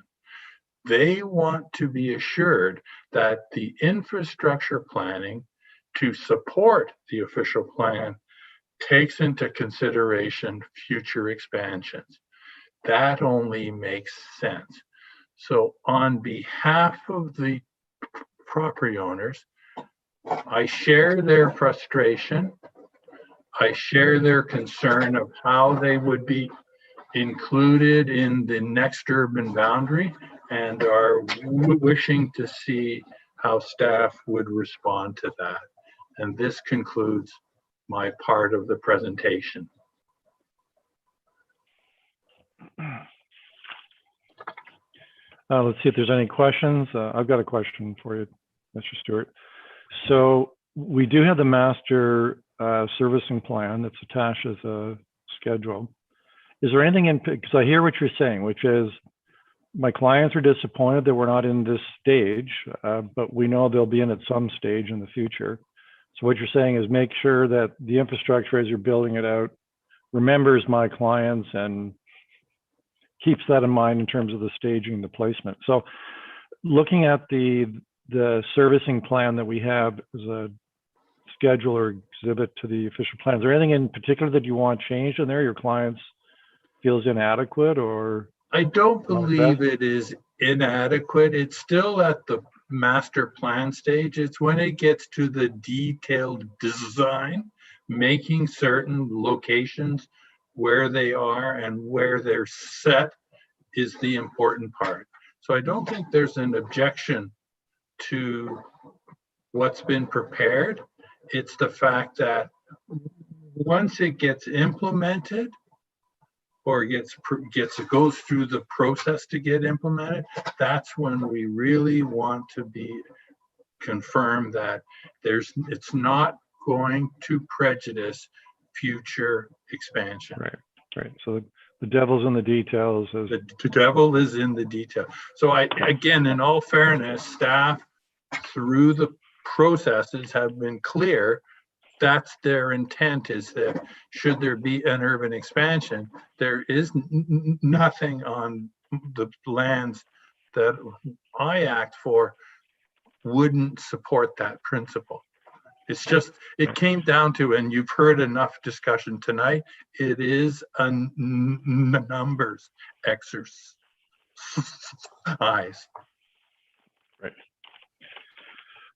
They want to be assured that the infrastructure planning to support the official plan takes into consideration future expansions. That only makes sense. So on behalf of the property owners, I share their frustration. I share their concern of how they would be included in the next urban boundary and are wishing to see how staff would respond to that. And this concludes my part of the presentation. Let's see if there's any questions. I've got a question for you, Mr. Stewart. So we do have the master servicing plan that's attached as a schedule. Is there anything in, because I hear what you're saying, which is my clients are disappointed that we're not in this stage, but we know they'll be in at some stage in the future. So what you're saying is make sure that the infrastructure as you're building it out remembers my clients and keeps that in mind in terms of the staging and the placement. So looking at the servicing plan that we have as a schedule or exhibit to the official plan, is there anything in particular that you want changed in there your clients feels inadequate, or I don't believe it is inadequate. It's still at the master plan stage. It's when it gets to the detailed design, making certain locations where they are and where they're set is the important part. So I don't think there's an objection to what's been prepared. It's the fact that once it gets implemented, or goes through the process to get implemented, that's when we really want to be confirmed that it's not going to prejudice future expansion. Right. So the devil's in the details. The devil is in the detail. So again, in all fairness, staff through the processes have been clear. That's their intent, is that should there be an urban expansion, there is nothing on the lands that I act for wouldn't support that principle. It's just, it came down to, and you've heard enough discussion tonight, it is a numbers exercise. Right.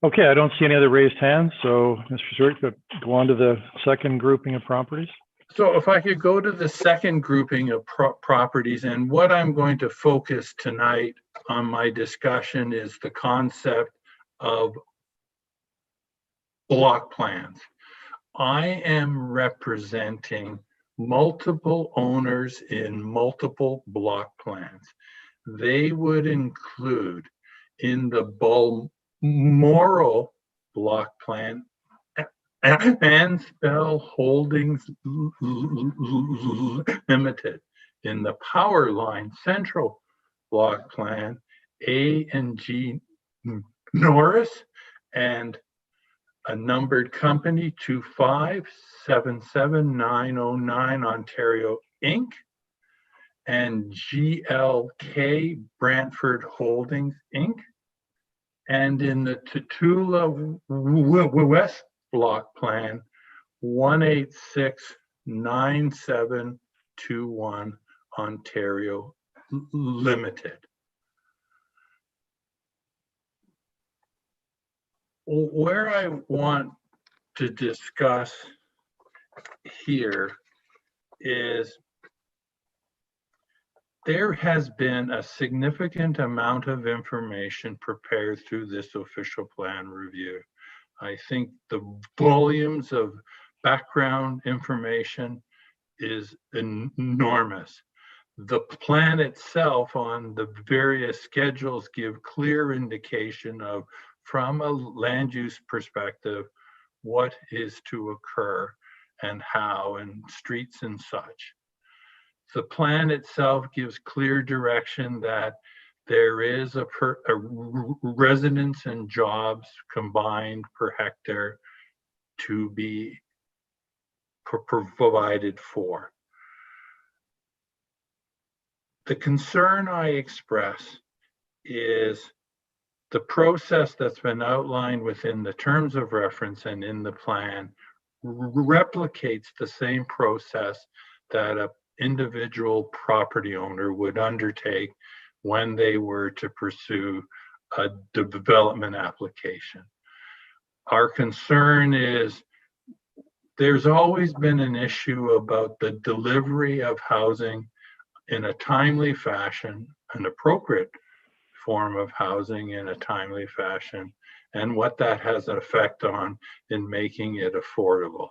Okay, I don't see any other raised hands, so Mr. Stewart, go on to the second grouping of properties. So if I could go to the second grouping of properties, and what I'm going to focus tonight on my discussion is the concept of block plans. I am representing multiple owners in multiple block plans. They would include in the Balmoral block plan, Ansbell Holdings Limited. In the Power Line Central block plan, A&G Norris and a numbered company 2577909 Ontario Inc. and GLK Brantford Holdings Inc. And in the Tatula West block plan 1869721 Ontario Limited. Where I want to discuss here is there has been a significant amount of information prepared through this official plan review. I think the volumes of background information is enormous. The plan itself on the various schedules give clear indication of, from a land use perspective, what is to occur and how, and streets and such. The plan itself gives clear direction that there is a residence and jobs combined per hectare to be provided for. The concern I express is the process that's been outlined within the terms of reference and in the plan replicates the same process that an individual property owner would undertake when they were to pursue a development application. Our concern is there's always been an issue about the delivery of housing in a timely fashion, an appropriate form of housing in a timely fashion, and what that has an effect on in making it affordable.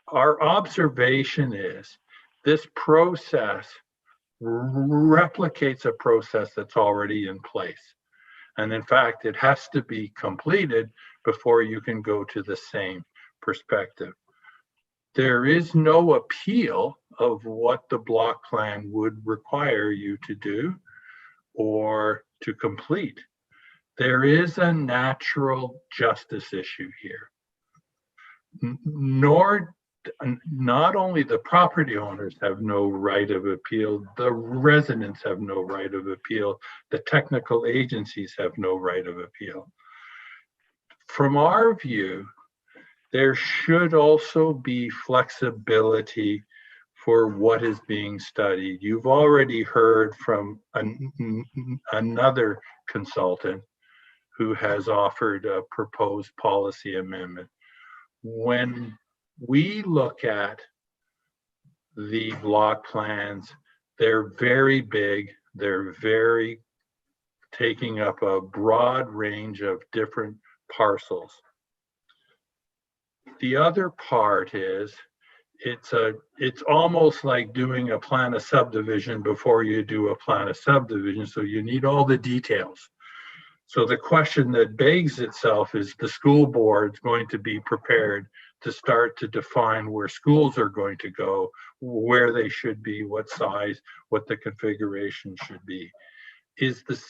Our observation is this process replicates a process that's already in place. And in fact, it has to be completed before you can go to the same perspective. There is no appeal of what the block plan would require you to do or to complete. There is a natural justice issue here. Not only the property owners have no right of appeal, the residents have no right of appeal, the technical agencies have no right of appeal. From our view, there should also be flexibility for what is being studied. You've already heard from another consultant who has offered a proposed policy amendment. When we look at the block plans, they're very big, they're very taking up a broad range of different parcels. The other part is it's almost like doing a plan of subdivision before you do a plan of subdivision, so you need all the details. So the question that begs itself is, the school board's going to be prepared to start to define where schools are going to go, where they should be, what size, what the configuration should be. Is the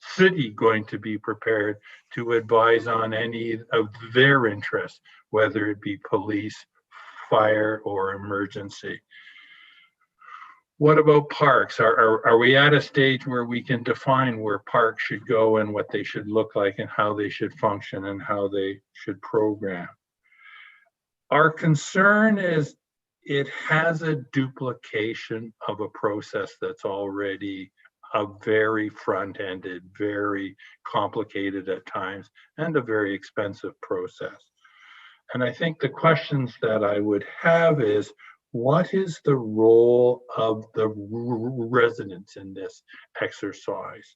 city going to be prepared to advise on any of their interests, whether it be police, fire, or emergency? What about parks? Are we at a stage where we can define where parks should go and what they should look like and how they should function and how they should program? Our concern is it has a duplication of a process that's already a very front-ended, very complicated at times, and a very expensive process. And I think the questions that I would have is, what is the role of the residents in this exercise?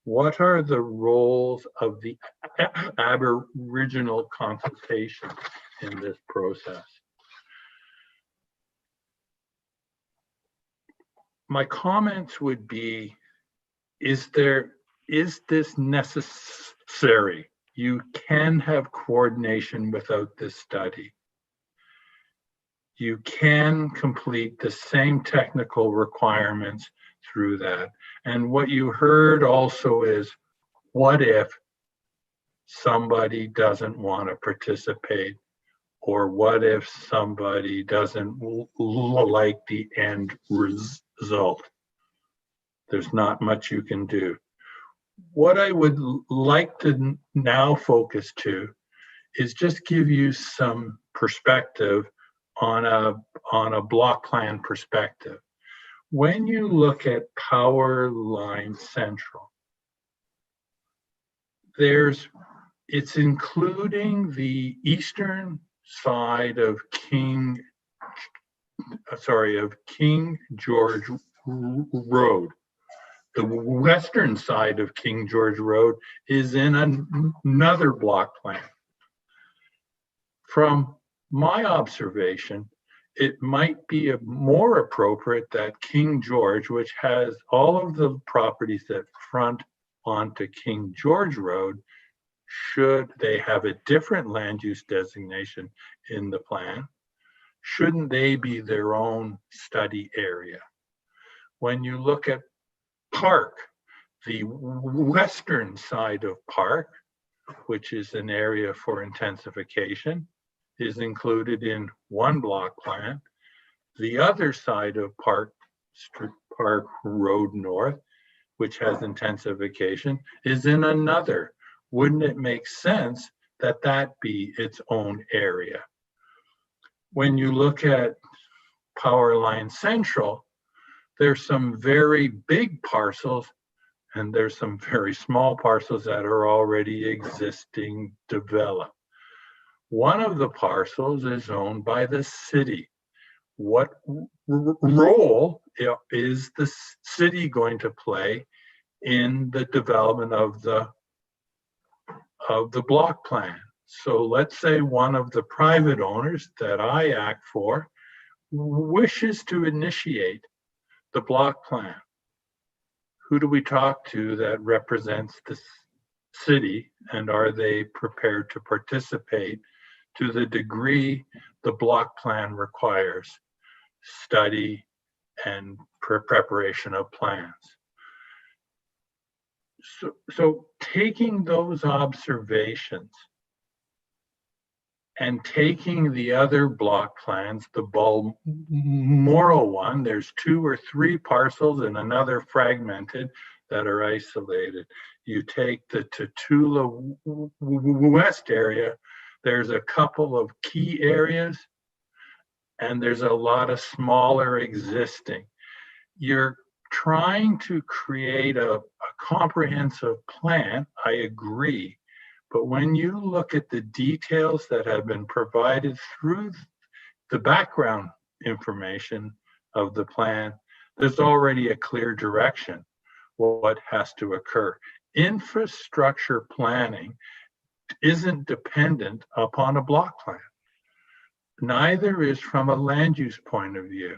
What are the roles of the Aboriginal consultation in this process? My comments would be, is this necessary? You can have coordination without this study. You can complete the same technical requirements through that. And what you heard also is, what if somebody doesn't want to participate? Or what if somebody doesn't like the end result? There's not much you can do. What I would like to now focus to is just give you some perspective on a block plan perspective. When you look at Power Line Central, it's including the eastern side of King George Road. The western side of King George Road is in another block plan. From my observation, it might be more appropriate that King George, which has all of the properties that front onto King George Road, should they have a different land use designation in the plan, shouldn't they be their own study area? When you look at Park, the western side of Park, which is an area for intensification, is included in one block plan. The other side of Park Road North, which has intensification, is in another. Wouldn't it make sense that that be its own area? When you look at Power Line Central, there's some very big parcels and there's some very small parcels that are already existing developed. One of the parcels is owned by the city. What role is the city going to play in the development of the block plan? So let's say one of the private owners that I act for wishes to initiate the block plan. Who do we talk to that represents the city, and are they prepared to participate to the degree the block plan requires study and preparation of plans? So taking those observations and taking the other block plans, the Balmoral one, there's 2 or 3 parcels and another fragmented that are isolated. You take the Tatula West area, there's a couple of key areas and there's a lot of smaller existing. You're trying to create a comprehensive plan, I agree. But when you look at the details that have been provided through the background information of the plan, there's already a clear direction what has to occur. Infrastructure planning isn't dependent upon a block plan. Neither is from a land use point of view.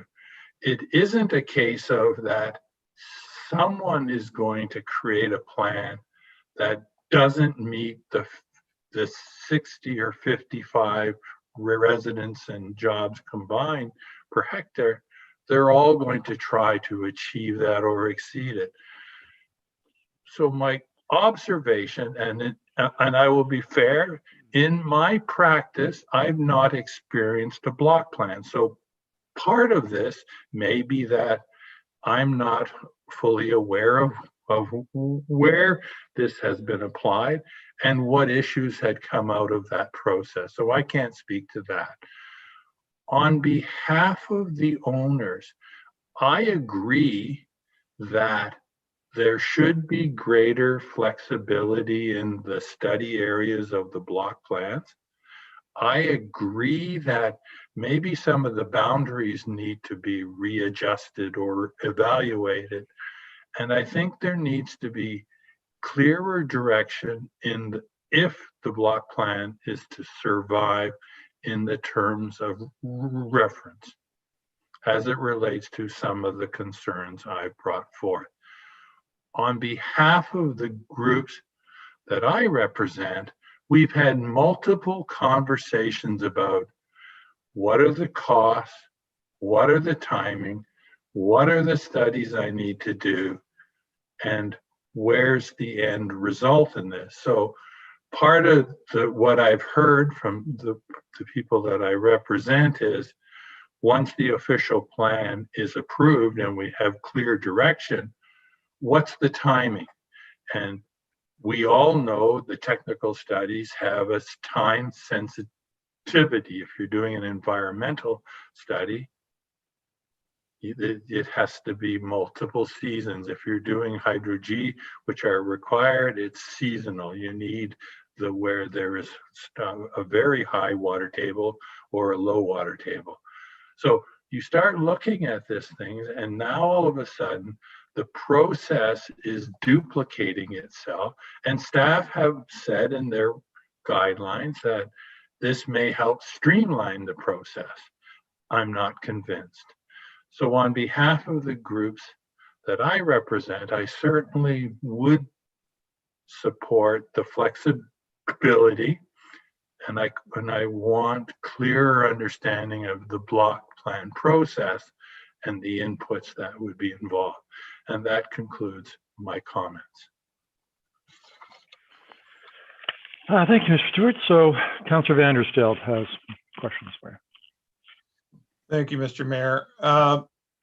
It isn't a case of that someone is going to create a plan that doesn't meet the 60 or 55 residents and jobs combined per hectare. They're all going to try to achieve that or exceed it. So my observation, and I will be fair, in my practice, I've not experienced a block plan. So part of this may be that I'm not fully aware of where this has been applied and what issues had come out of that process. So I can't speak to that. On behalf of the owners, I agree that there should be greater flexibility in the study areas of the block plans. I agree that maybe some of the boundaries need to be readjusted or evaluated. And I think there needs to be clearer direction in if the block plan is to survive in the terms of reference as it relates to some of the concerns I've brought forth. On behalf of the groups that I represent, we've had multiple conversations about what are the costs, what are the timing, what are the studies I need to do, and where's the end result in this? So part of what I've heard from the people that I represent is once the official plan is approved and we have clear direction, what's the timing? And we all know the technical studies have a time sensitivity. If you're doing an environmental study, it has to be multiple seasons. If you're doing hydro-G, which are required, it's seasonal. You need where there is a very high water table or a low water table. So you start looking at this thing, and now all of a sudden, the process is duplicating itself. And staff have said in their guidelines that this may help streamline the process. I'm not convinced. So on behalf of the groups that I represent, I certainly would support the flexibility, and I want clearer understanding of the block plan process and the inputs that would be involved. And that concludes my comments. Thank you, Mr. Stewart. So Councillor Vanderstel has questions for you. Thank you, Mr. Mayor.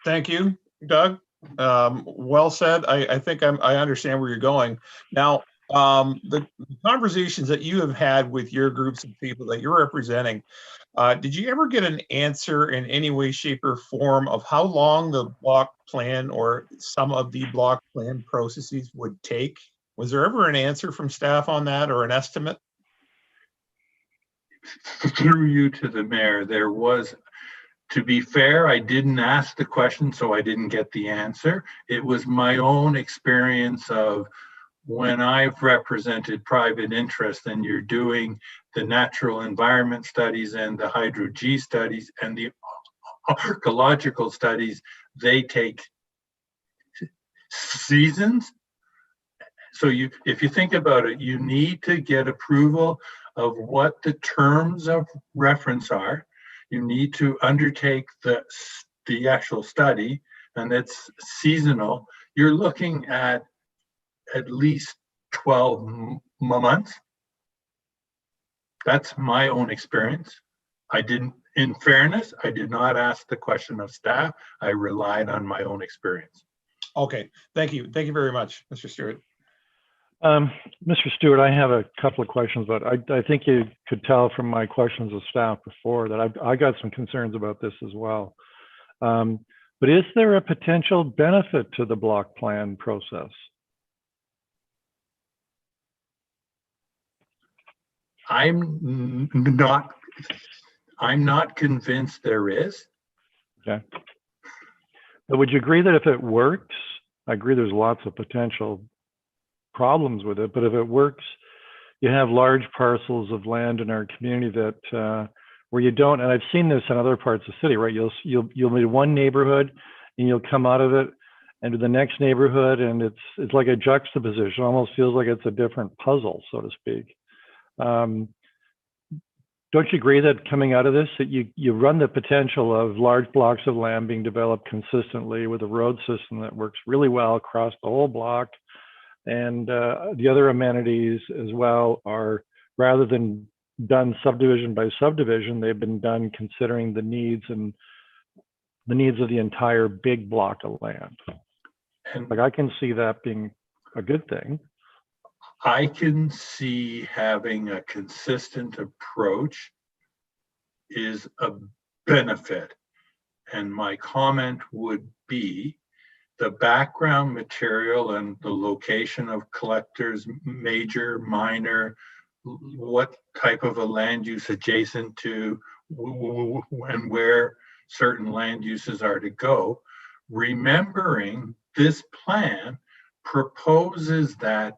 Thank you, Doug. Well said. I think I understand where you're going. Now, the conversations that you have had with your groups of people that you're representing, did you ever get an answer in any way, shape, or form of how long the block plan or some of the block plan processes would take? Was there ever an answer from staff on that or an estimate? Through you to the mayor, there was, to be fair, I didn't ask the question, so I didn't get the answer. It was my own experience of when I've represented private interest and you're doing the natural environment studies and the hydro-G studies and the archaeological studies, they take seasons. So if you think about it, you need to get approval of what the terms of reference are. You need to undertake the actual study, and it's seasonal. You're looking at least 12 months. That's my own experience. In fairness, I did not ask the question of staff. I relied on my own experience. Okay, thank you. Thank you very much, Mr. Stewart. Mr. Stewart, I have a couple of questions, but I think you could tell from my questions of staff before that I got some concerns about this as well. But is there a potential benefit to the block plan process? I'm not convinced there is. Okay. But would you agree that if it works, I agree there's lots of potential problems with it, but if it works, you have large parcels of land in our community that where you don't, and I've seen this in other parts of the city, right? You'll meet one neighborhood and you'll come out of it and to the next neighborhood, and it's like a juxtaposition. Almost feels like it's a different puzzle, so to speak. Don't you agree that coming out of this, that you run the potential of large blocks of land being developed consistently with a road system that works really well across the whole block, and the other amenities as well are, rather than done subdivision by subdivision, they've been done considering the needs of the entire big block of land. Like, I can see that being a good thing. I can see having a consistent approach is a benefit. And my comment would be the background material and the location of collectors, major, minor, what type of a land use adjacent to and where certain land uses are to go. Remembering this plan proposes that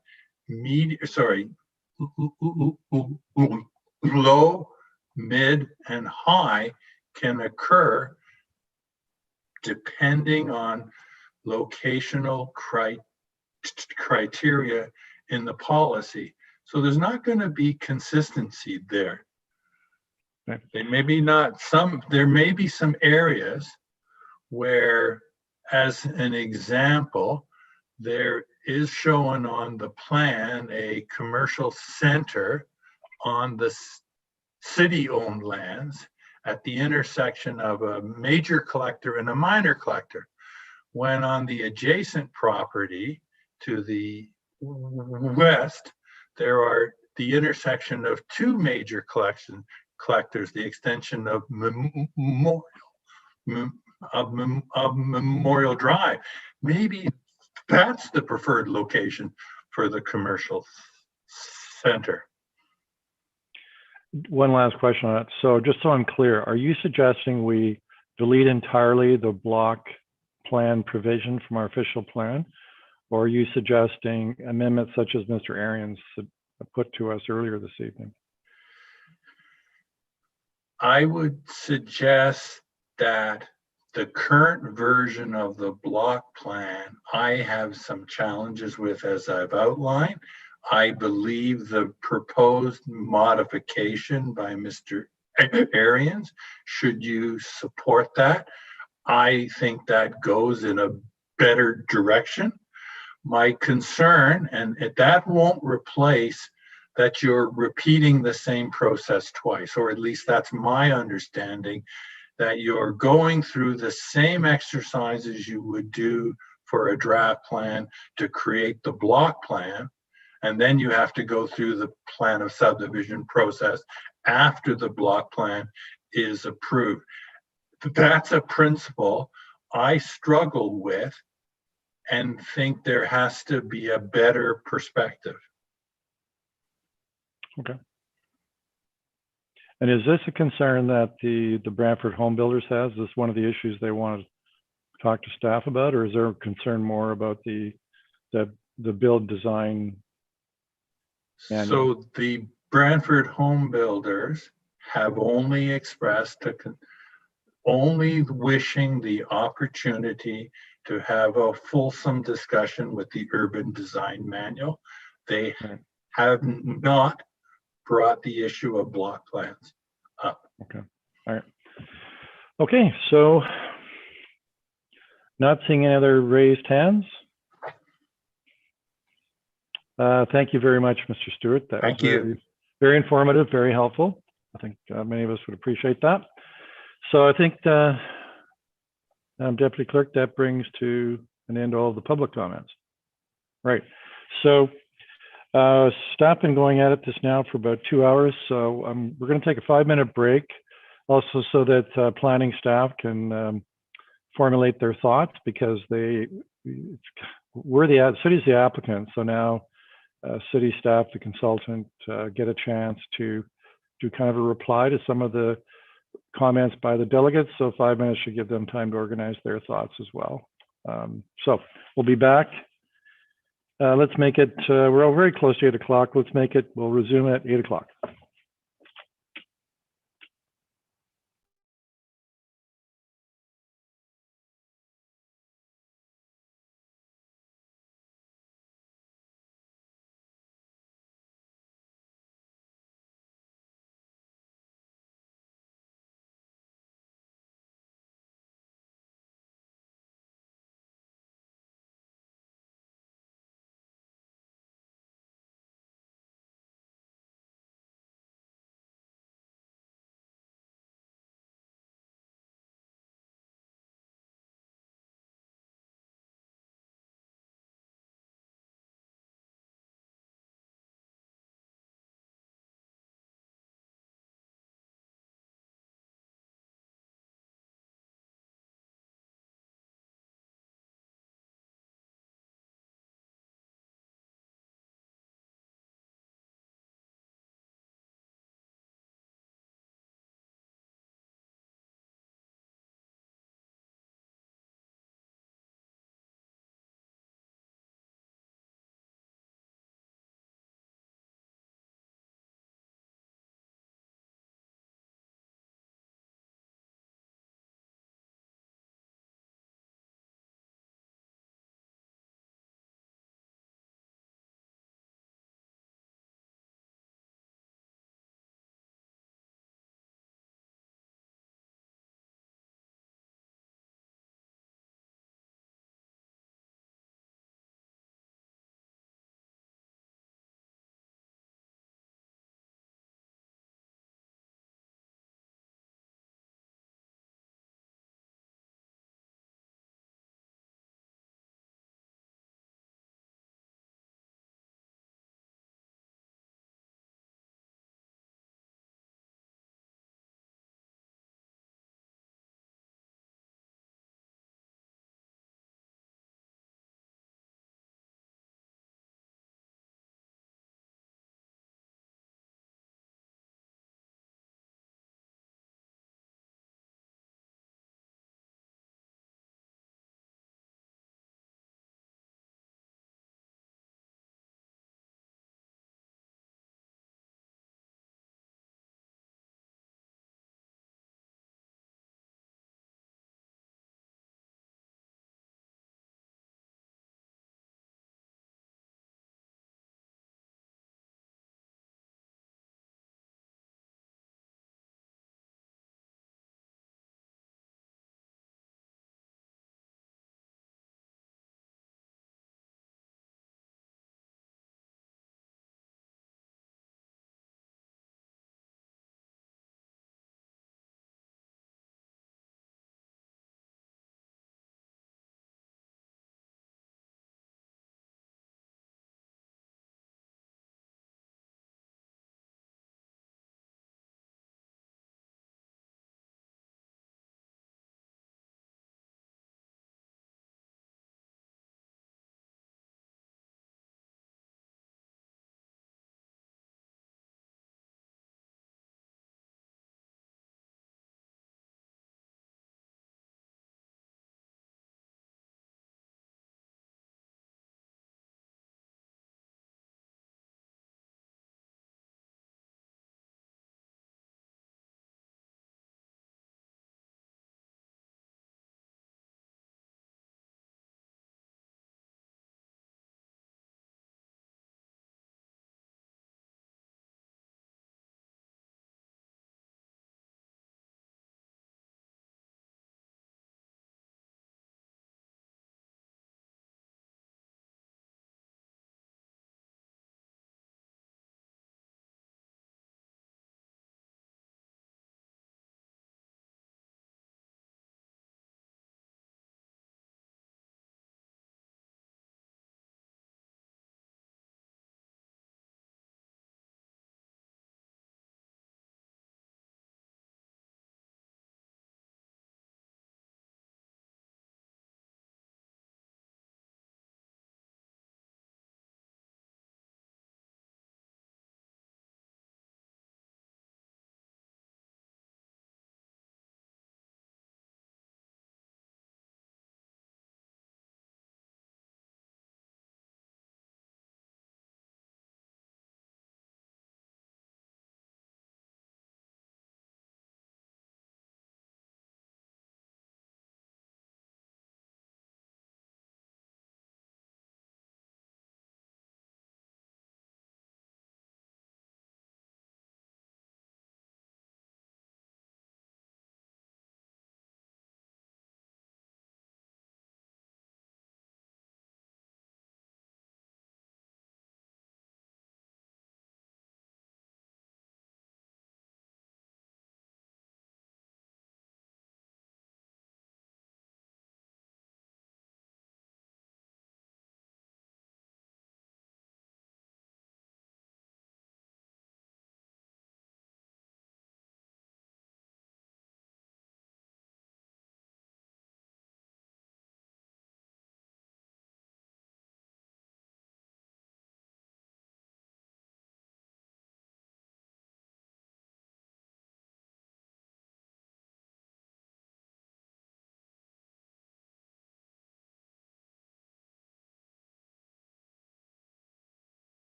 low, mid, and high can occur depending on locational criteria in the policy. So there's not going to be consistency there. Okay. There may be some areas where, as an example, there is shown on the plan a commercial center on the city-owned lands at the intersection of a major collector and a minor collector, when on the adjacent property to the west, there are the intersection of two major collectors, the extension of Memorial Drive. Maybe that's the preferred location for the commercial center. One last question on that. So just so I'm clear, are you suggesting we delete entirely the block plan provision from our official plan? Or are you suggesting amendments such as Mr. Arians put to us earlier this evening? I would suggest that the current version of the block plan, I have some challenges with, as I've outlined. I believe the proposed modification by Mr. Arians, should you support that, I think that goes in a better direction. My concern, and that won't replace that you're repeating the same process twice, or at least that's my understanding, that you're going through the same exercises you would do for a draft plan to create the block plan, and then you have to go through the plan of subdivision process after the block plan is approved. That's a principle I struggle with and think there has to be a better perspective. Okay. And is this a concern that the Brantford Home Builders has? Is this one of the issues they want to talk to staff about, or is there a concern more about the build design manual? So the Brantford Home Builders have only expressed only wishing the opportunity to have a fulsome discussion with the urban design manual. They have not brought the issue of block plans up. Okay. All right. Okay, so not seeing any other raised hands. Thank you very much, Mr. Stewart. That Thank was you. very informative, very helpful. I think many of us would appreciate that. So I think, Deputy Clerk, that brings to an end all of the public comments. Right. So Staff been going at it this now for about 2 hours, so we're going to take a 5-minute break, also so that planning staff can formulate their thoughts, because city's the applicant. So now city staff, the consultant, get a chance to do kind of a reply to some of the comments by the delegates. So 5 minutes should give them time to organize their thoughts as well. So we'll be back. Let's make it, we're all very close to 8 o'clock. We'll resume at 8 o'clock.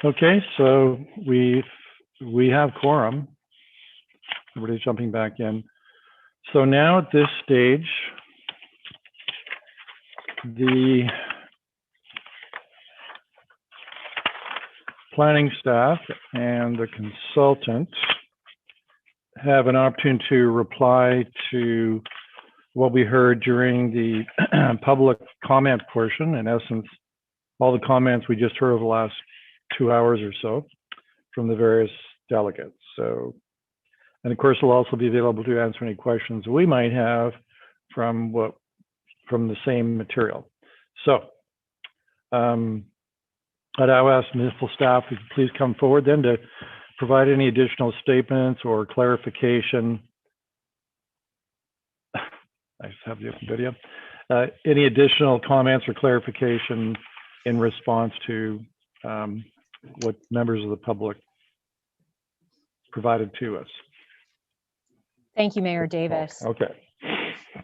Okay, so we have quorum. Everybody's jumping back in. So now at this stage, the planning staff and the consultant have an opportunity to reply to what we heard during the public comment portion. In essence, all the comments we just heard over the last 2 hours or so from the various delegates. So, and of course, we'll also be available to answer any questions we might have from the same material. So, I'd now ask municipal staff to please come forward then to provide any additional statements or clarification. I just have the video. Any additional comments or clarification in response to what members of the public provided to us. Thank you, Mayor Davis. Okay.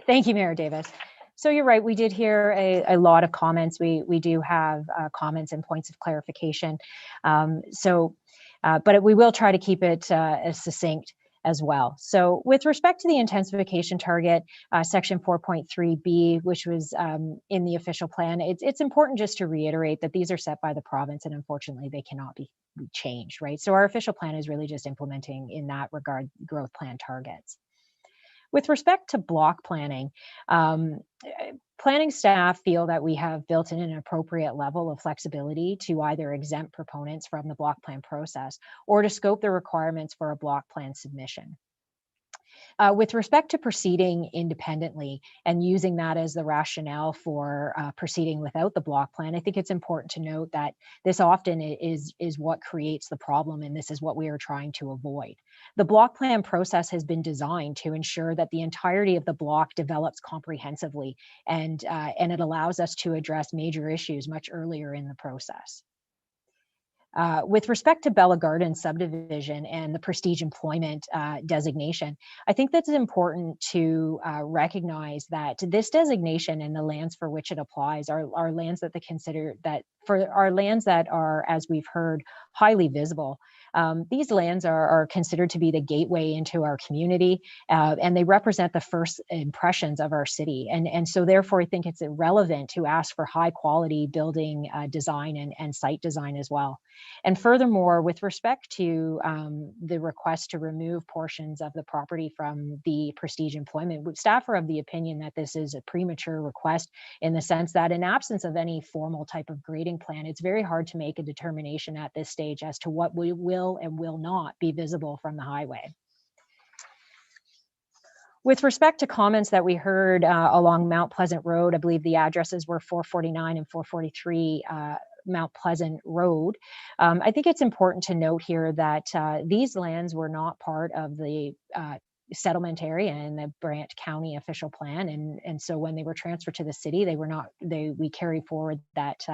Thank you, Mayor Davis. So you're right, we did hear a lot of comments. We do have comments and points of clarification. But we will try to keep it as succinct as well. So with respect to the intensification target, section 4.3B, which was in the official plan, it's important just to reiterate that these are set by the province and unfortunately they cannot be changed, right? So our official plan is really just implementing in that regard growth plan targets. With respect to block planning, planning staff feel that we have built in an appropriate level of flexibility to either exempt proponents from the block plan process or to scope the requirements for a block plan submission. With respect to proceeding independently and using that as the rationale for proceeding without the block plan, I think it's important to note that this often is what creates the problem, and this is what we are trying to avoid. The block plan process has been designed to ensure that the entirety of the block develops comprehensively, and it allows us to address major issues much earlier in the process. With respect to Bella Garden subdivision and the prestige employment designation, I think that's important to recognize that this designation and the lands for which it applies are lands that are lands that are, as we've heard, highly visible. These lands are considered to be the gateway into our community, and they represent the first impressions of our city. And so therefore, I think it's irrelevant to ask for high quality building design and site design as well. And furthermore, with respect to the request to remove portions of the property from the prestige employment, staff are of the opinion that this is a premature request in the sense that in absence of any formal type of grading plan, it's very hard to make a determination at this stage as to what we will and will not be visible from the highway. With respect to comments that we heard along Mount Pleasant Road, I believe the addresses were 449 and 443 Mount Pleasant Road. I think it's important to note here that these lands were not part of the settlement area in the Brant County official plan, and so when they were transferred to the city, we carry forward that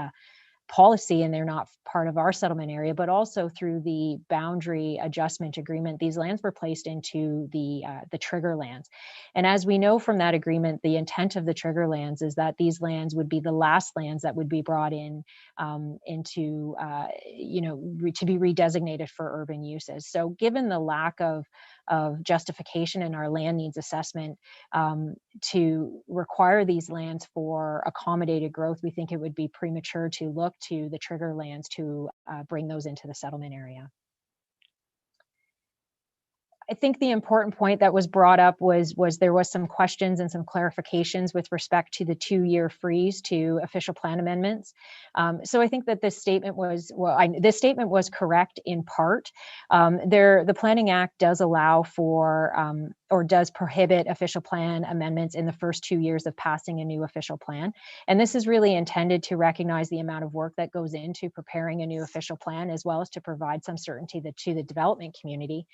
policy, and they're not part of our settlement area, but also through the boundary adjustment agreement, these lands were placed into the trigger lands. And as we know from that agreement, the intent of the trigger lands is that these lands would be the last lands that would be brought in to be redesignated for urban uses. So given the lack of justification in our land needs assessment to require these lands for accommodated growth, we think it would be premature to look to the trigger lands to bring those into the settlement area. I think the important point that was brought up was there was some questions and some clarifications with respect to the 2-year freeze to official plan amendments. So I think that this statement was, this statement was correct in part. The Planning Act does allow for or does prohibit official plan amendments in the first 2 years of passing a new official plan. And this is really intended to recognize the amount of work that goes into preparing a new official plan, as well as to provide some certainty to the development community.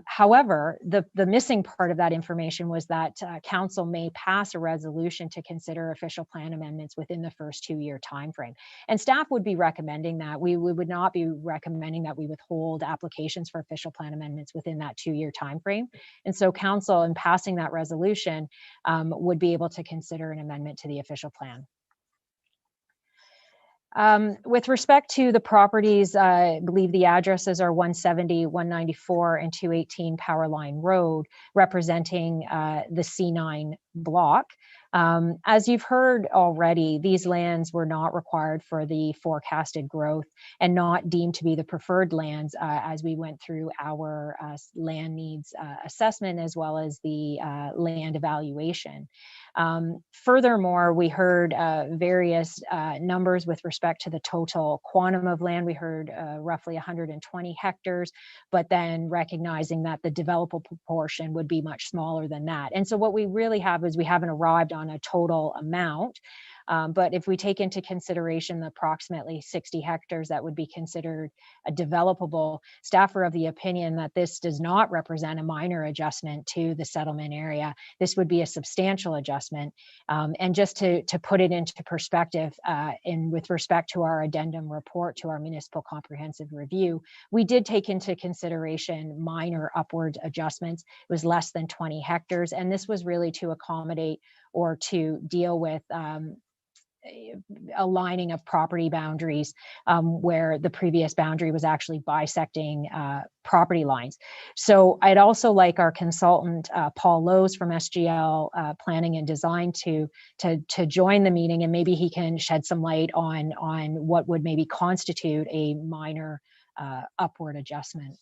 However, the missing part of that information was that council may pass a resolution to consider official plan amendments within the first 2-year timeframe. And staff would be recommending that. We would not be recommending that we withhold applications for official plan amendments within that 2-year timeframe. And so council, in passing that resolution, would be able to consider an amendment to the official plan. With respect to the properties, I believe the addresses are 170, 194, and 218 Powerline Road, representing the C9 block. As you've heard already, these lands were not required for the forecasted growth and not deemed to be the preferred lands as we went through our land needs assessment as well as the land evaluation. Furthermore, we heard various numbers with respect to the total quantum of land. We heard roughly 120 hectares, but then recognizing that the developable proportion would be much smaller than that. And so what we really have is we haven't arrived on a total amount. But if we take into consideration the approximately 60 hectares that would be considered a developable, staff are of the opinion that this does not represent a minor adjustment to the settlement area. This would be a substantial adjustment. And just to put it into perspective, and with respect to our addendum report to our municipal comprehensive review, we did take into consideration minor upward adjustments. It was less than 20 hectares. And this was really to accommodate or to deal with aligning of property boundaries where the previous boundary was actually bisecting property lines. So I'd also like our consultant, Paul Lowe's from SGL Planning and Design to join the meeting, and maybe he can shed some light on what would maybe constitute a minor upward adjustment.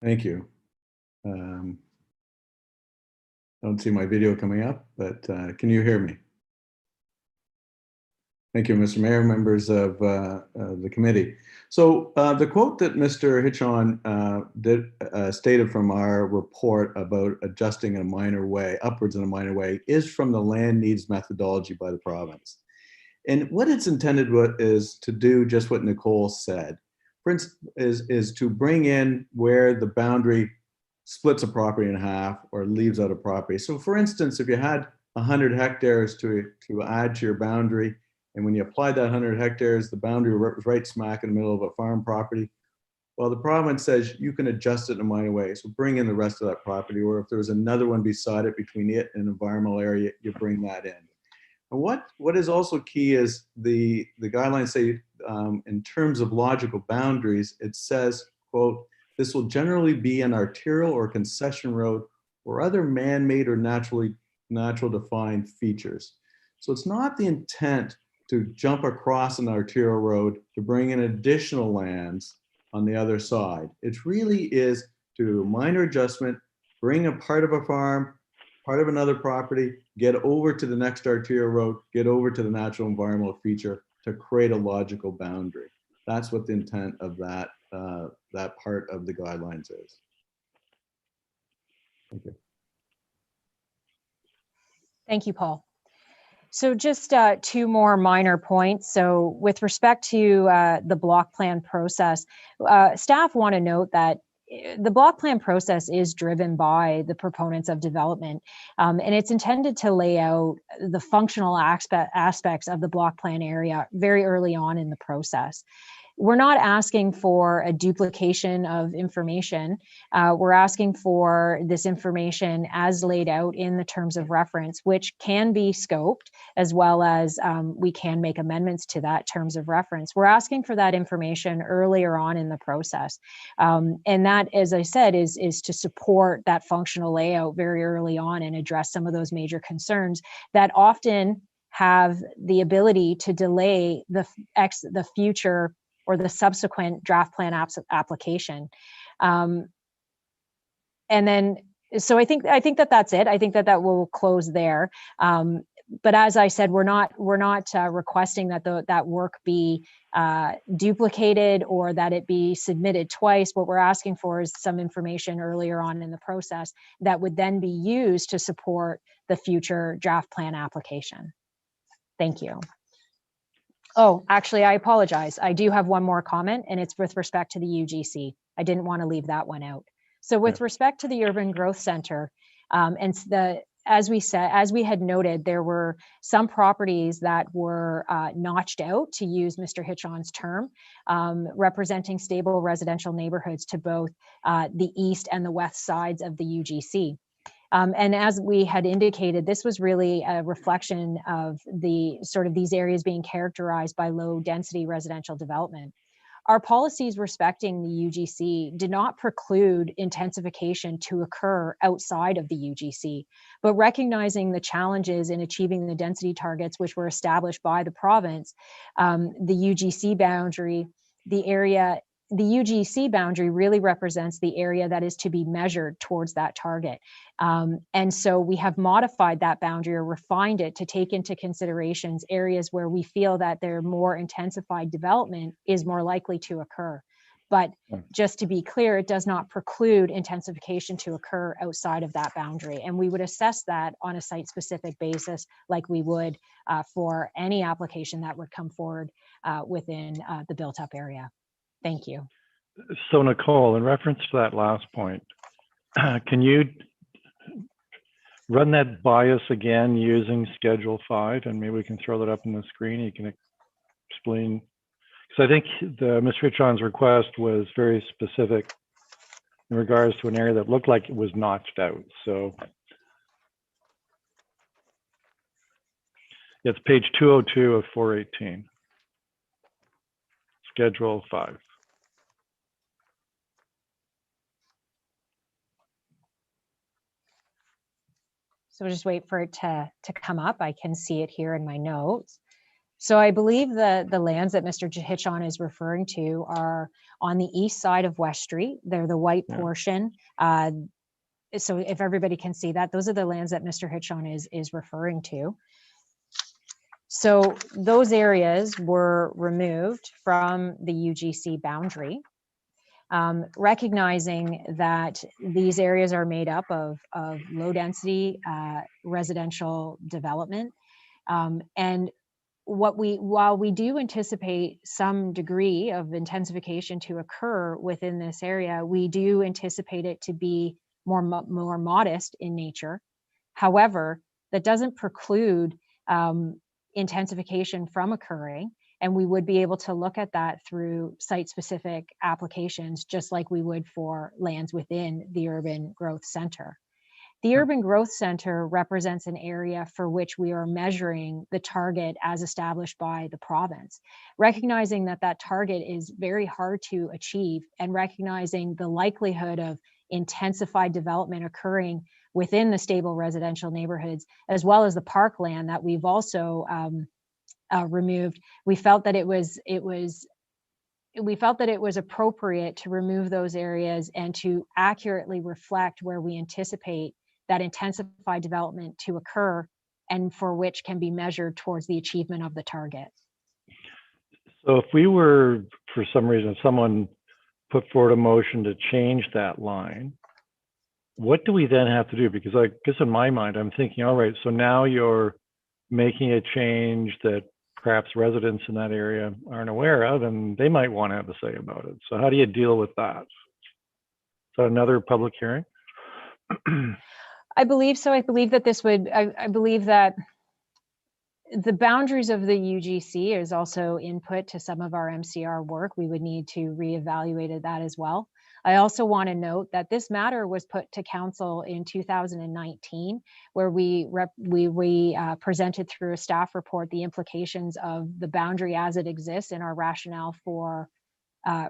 Thank you. Don't see my video coming up, but can you hear me? Thank you, Mr. Mayor, members of the committee. So the quote that Mr. Hitchon stated from our report about adjusting in a minor way, upwards in a minor way, is from the land needs methodology by the province. And what it's intended is to do just what Nicole said. For instance, is to bring in where the boundary splits a property in half or leaves out a property. So for instance, if you had 100 hectares to add to your boundary, and when you applied that 100 hectares, the boundary was right smack in the middle of a farm property, well, the province says you can adjust it in a minor way. So bring in the rest of that property, or if there was another one beside it between it and an environmental area, you bring that in. And what is also key is the guidelines say in terms of logical boundaries, it says, quote, "This will generally be an arterial or concession road or other man-made or natural defined features." So it's not the intent to jump across an arterial road to bring in additional lands on the other side. It really is to do a minor adjustment, bring a part of a farm, part of another property, get over to the next arterial road, get over to the natural environmental feature to create a logical boundary. That's what the intent of that part of the guidelines is. Thank you. Thank you, Paul. So just two more minor points. So with respect to the block plan process, staff want to note that the block plan process is driven by the proponents of development, and it's intended to lay out the functional aspects of the block plan area very early on in the process. We're not asking for a duplication of information. We're asking for this information as laid out in the terms of reference, which can be scoped, as well as we can make amendments to that terms of reference. We're asking for that information earlier on in the process. And that, as I said, is to support that functional layout very early on and address some of those major concerns that often have the ability to delay the future or the subsequent draft plan application. And then, so I think that that's it. I think that will close there. But as I said, we're not requesting that that work be duplicated or that it be submitted twice. What we're asking for is some information earlier on in the process that would then be used to support the future draft plan application. Thank you. Oh, actually, I apologize. I do have one more comment, and it's with respect to the UGC. I didn't want to leave that one out. So with respect to the Urban Growth Center, as we had noted, there were some properties that were notched out, to use Mr. Hitchon's term, representing stable residential neighborhoods to both the east and the west sides of the UGC. And as we had indicated, this was really a reflection of the sort of these areas being characterized by low density residential development. Our policies respecting the UGC did not preclude intensification to occur outside of the UGC, but recognizing the challenges in achieving the density targets which were established by the province, the UGC boundary, the UGC boundary really represents the area that is to be measured towards that target. And so we have modified that boundary or refined it to take into considerations areas where we feel that their more intensified development is more likely to occur. But just to be clear, it does not preclude intensification to occur outside of that boundary. And we would assess that on a site-specific basis like we would for any application that would come forward within the built-up area. Thank you. So Nicole, in reference to that last point, can you run that by us again using Schedule 5? And maybe we can throw that up on the screen. You can explain, because I think Mr. Hitchon's request was very specific in regards to an area that looked like it was notched out. So it's page 202 of 418, Schedule 5. So we'll just wait for it to come up. I can see it here in my notes. So I believe the lands that Mr. Hitchon is referring to are on the east side of West Street. They're the white portion. So if everybody can see that, those are the lands that Mr. Hitchon is referring to. So those areas were removed from the UGC boundary. Recognizing that these areas are made up of low density residential development. And while we do anticipate some degree of intensification to occur within this area, we do anticipate it to be more modest in nature. However, that doesn't preclude intensification from occurring. And we would be able to look at that through site-specific applications, just like we would for lands within the urban growth center. The urban growth center represents an area for which we are measuring the target as established by the province, recognizing that that target is very hard to achieve and recognizing the likelihood of intensified development occurring within the stable residential neighborhoods, as well as the parkland that we've also removed. We felt that it was appropriate to remove those areas and to accurately reflect where we anticipate that intensified development to occur and for which can be measured towards the achievement of the target. So if we were, for some reason, someone put forward a motion to change that line, what do we then have to do? Because I guess in my mind, I'm thinking, all right, so now you're making a change that perhaps residents in that area aren't aware of, and they might want to have a say about it. So how do you deal with that? Is that another public hearing? I believe so. I believe that this would, I believe that the boundaries of the UGC is also input to some of our MCR work. We would need to reevaluate that as well. I also want to note that this matter was put to council in 2019, where we presented through a staff report the implications of the boundary as it exists and our rationale for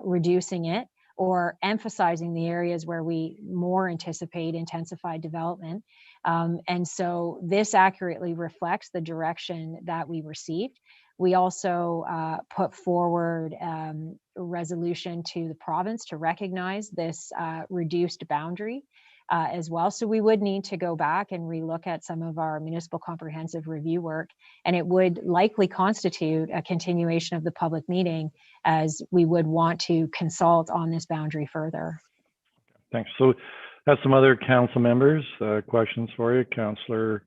reducing it or emphasizing the areas where we more anticipate intensified development. And so this accurately reflects the direction that we received. We also put forward a resolution to the province to recognize this reduced boundary as well. So we would need to go back and relook at some of our municipal comprehensive review work, and it would likely constitute a continuation of the public meeting as we would want to consult on this boundary further. Thanks. So I have some other council members, questions for you. Councillor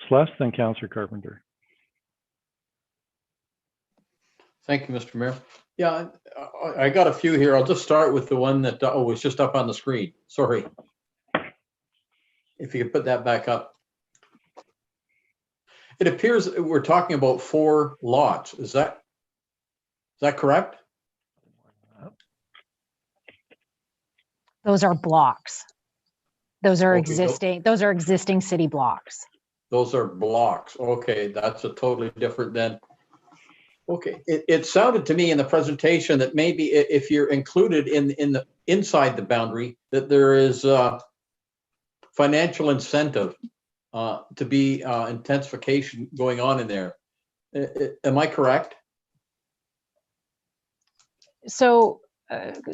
Sless, then Councillor Carpenter. Thank you, Mr. Mayor. Yeah, I got a few here. I'll just start with the one that was just up on the screen. Sorry. If you could put that back up. It appears that we're talking about 4 lots. Is that correct? Those are blocks. Those are Okay, existing city blocks. those are blocks. Okay, that's a totally different then. Okay, it sounded to me in the presentation that maybe if you're included in the inside the boundary, that there is financial incentive to be intensification going on in there. Am I correct? So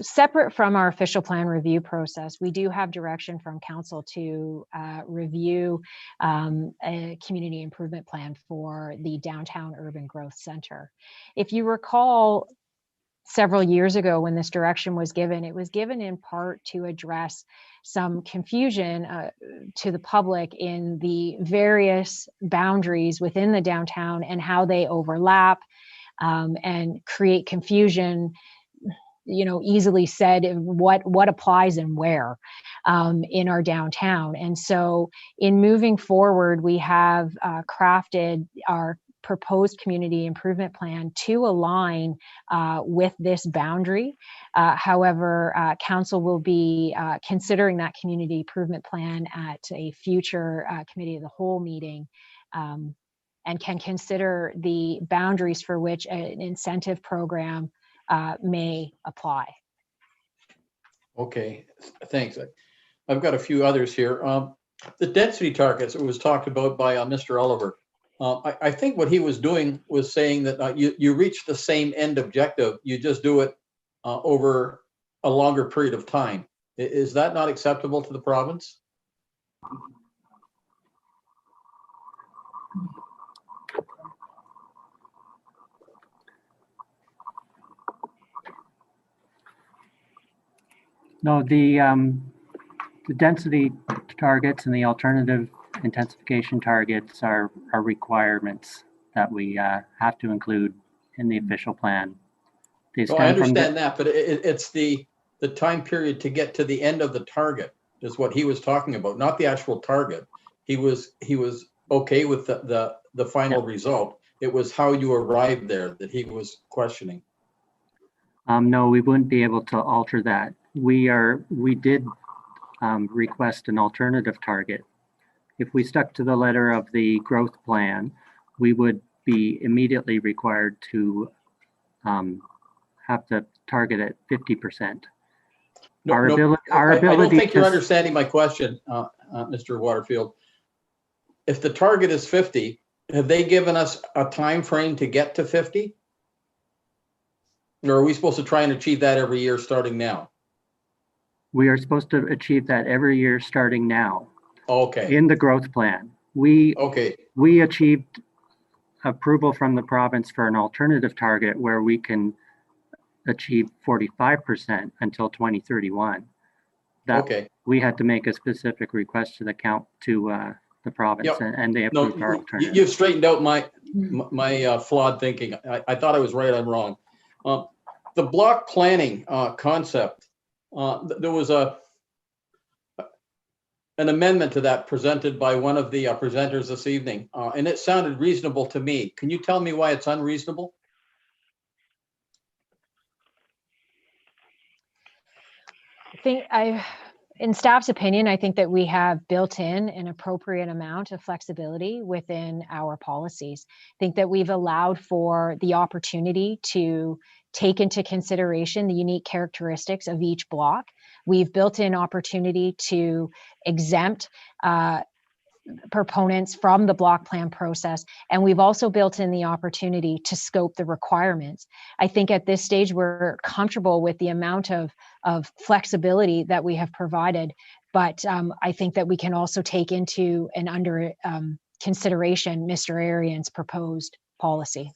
separate from our official plan review process, we do have direction from council to review a community improvement plan for the downtown urban growth center. If you recall, several years ago when this direction was given, it was given in part to address some confusion to the public in the various boundaries within the downtown and how they overlap and create confusion, easily said what applies and where in our downtown. And so in moving forward, we have crafted our proposed community improvement plan to align with this boundary. However, council will be considering that community improvement plan at a future committee of the whole meeting and can consider the boundaries for which an incentive program may apply. Okay, thanks. I've got a few others here. The density targets, it was talked about by Mr. Oliver. I think what he was doing was saying that you reach the same end objective, you just do it over a longer period of time. Is that not acceptable to the province? No, the density targets and the alternative intensification targets are requirements that we have to include in the official plan. Well, I understand that, but it's the time period to get to the end of the target is what he was talking about, not the actual target. He was okay with the final result. It was how you arrived there that he was questioning. No, we wouldn't be able to alter that. We did request an alternative target. If we stuck to the letter of the growth plan, we would be immediately required to have the target at 50%. I don't think you're understanding my question, Mr. Waterfield. If the target is 50, have they given us a time frame to get to 50? Or are we supposed to try and achieve that every year starting now? We are supposed to achieve that every year starting now. Okay. In the growth plan. We achieved approval from the province for an alternative target where we can achieve 45% until 2031. We had to make a specific request to the province, and they approved our alternative. You've straightened out my flawed thinking. I thought I was right. I'm wrong. The block planning concept. There was an amendment to that presented by one of the presenters this evening, and it sounded reasonable to me. Can you tell me why it's unreasonable? In staff's opinion, I think that we have built in an appropriate amount of flexibility within our policies. I think that we've allowed for the opportunity to take into consideration the unique characteristics of each block. We've built in opportunity to exempt proponents from the block plan process. And we've also built in the opportunity to scope the requirements. I think at this stage, we're comfortable with the amount of flexibility that we have provided. But I think that we can also take into and under consideration Mr. Arian's proposed policy.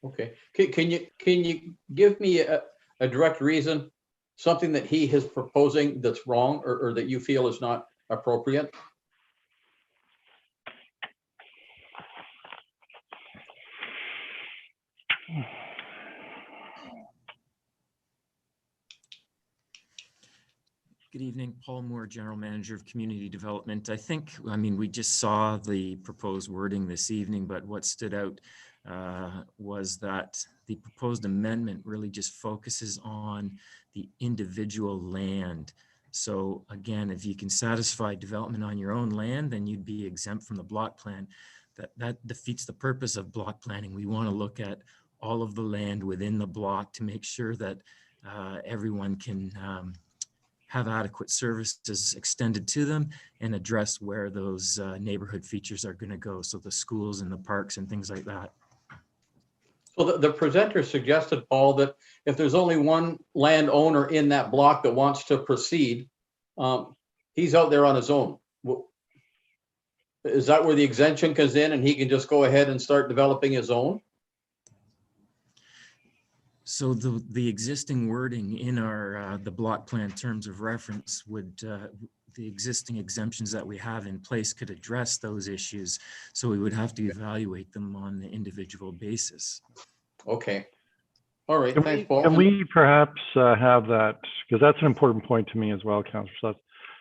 Okay. Can you give me a direct reason, something that he is proposing that's wrong or that you feel is not appropriate? Good evening, Paul Moore, General Manager of Community Development. I mean, we just saw the proposed wording this evening, but what stood out was that the proposed amendment really just focuses on the individual land So again, if you can satisfy development on your own land, then you'd be exempt from the block plan. That defeats the purpose of block planning. We want to look at all of the land within the block to make sure that everyone can have adequate services extended to them and address where those neighborhood features are going to go. So the schools and the parks and things like that. So the presenter suggested, Paul, that if there's only one landowner in that block that wants to proceed, he's out there on his own. Is that where the exemption comes in and he can just go ahead and start developing his own? So the existing wording in our the block plan terms of reference would the existing exemptions that we have in place could address those issues. So we would have to evaluate them on an individual basis. Okay. All right. Thanks, Paul. Can we perhaps have that, because that's an important point to me as well, Councillor Sluss.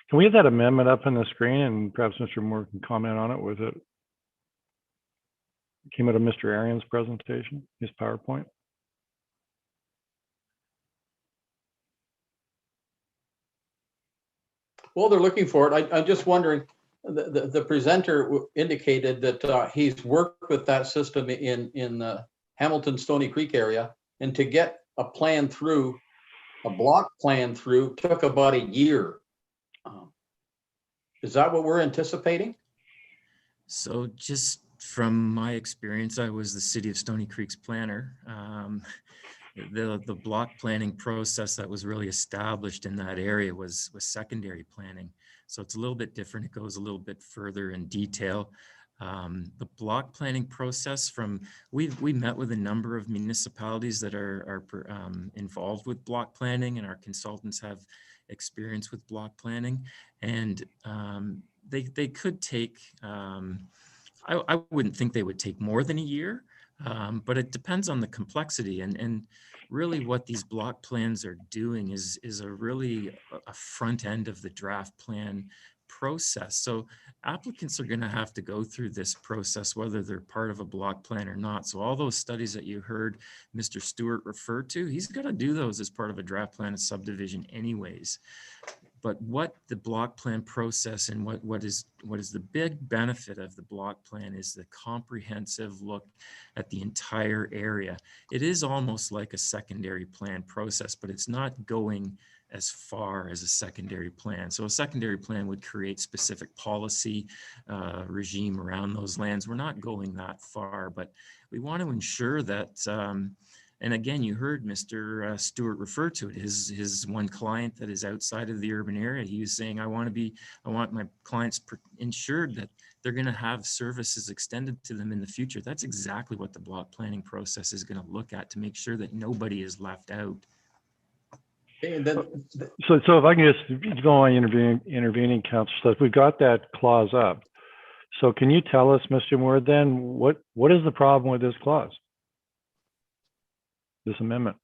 Can we have that amendment up on the screen and perhaps Mr. Moore can comment on it? Was it came out of Mr. Arian's presentation, his PowerPoint? Well, they're looking for it. I'm just wondering, the presenter indicated that he's worked with that system in the Hamilton Stony Creek area, and to get a plan through, a block plan through, took about a year. Is that what we're anticipating? So just from my experience, I was the City of Stony Creek's planner. The block planning process that was really established in that area was secondary planning. So it's a little bit different. It goes a little bit further in detail. The block planning process we met with a number of municipalities that are involved with block planning, and our consultants have experience with block planning, and they could take, I wouldn't think they would take more than a year, but it depends on the complexity, and really what these block plans are doing is a front end of the draft plan process. So applicants are going to have to go through this process whether they're part of a block plan or not. So all those studies that you heard Mr. Stewart refer to, he's got to do those as part of a draft plan of subdivision anyways. But what the block plan process and what is the big benefit of the block plan is the comprehensive look at the entire area. It is almost like a secondary plan process, but it's not going as far as a secondary plan. So a secondary plan would create specific policy regime around those lands. We're not going that far, but we want to ensure that and again, you heard Mr. Stewart refer to it. His one client that is outside of the urban area, he was saying, I want my clients ensured that they're going to have services extended to them in the future. That's exactly what the block planning process is going to look at to make sure that nobody is left out. So if I can just go on intervening, Councillor, we've got that clause up. So can you tell us, Mr. Moore, then what is the problem with this clause? This amendment?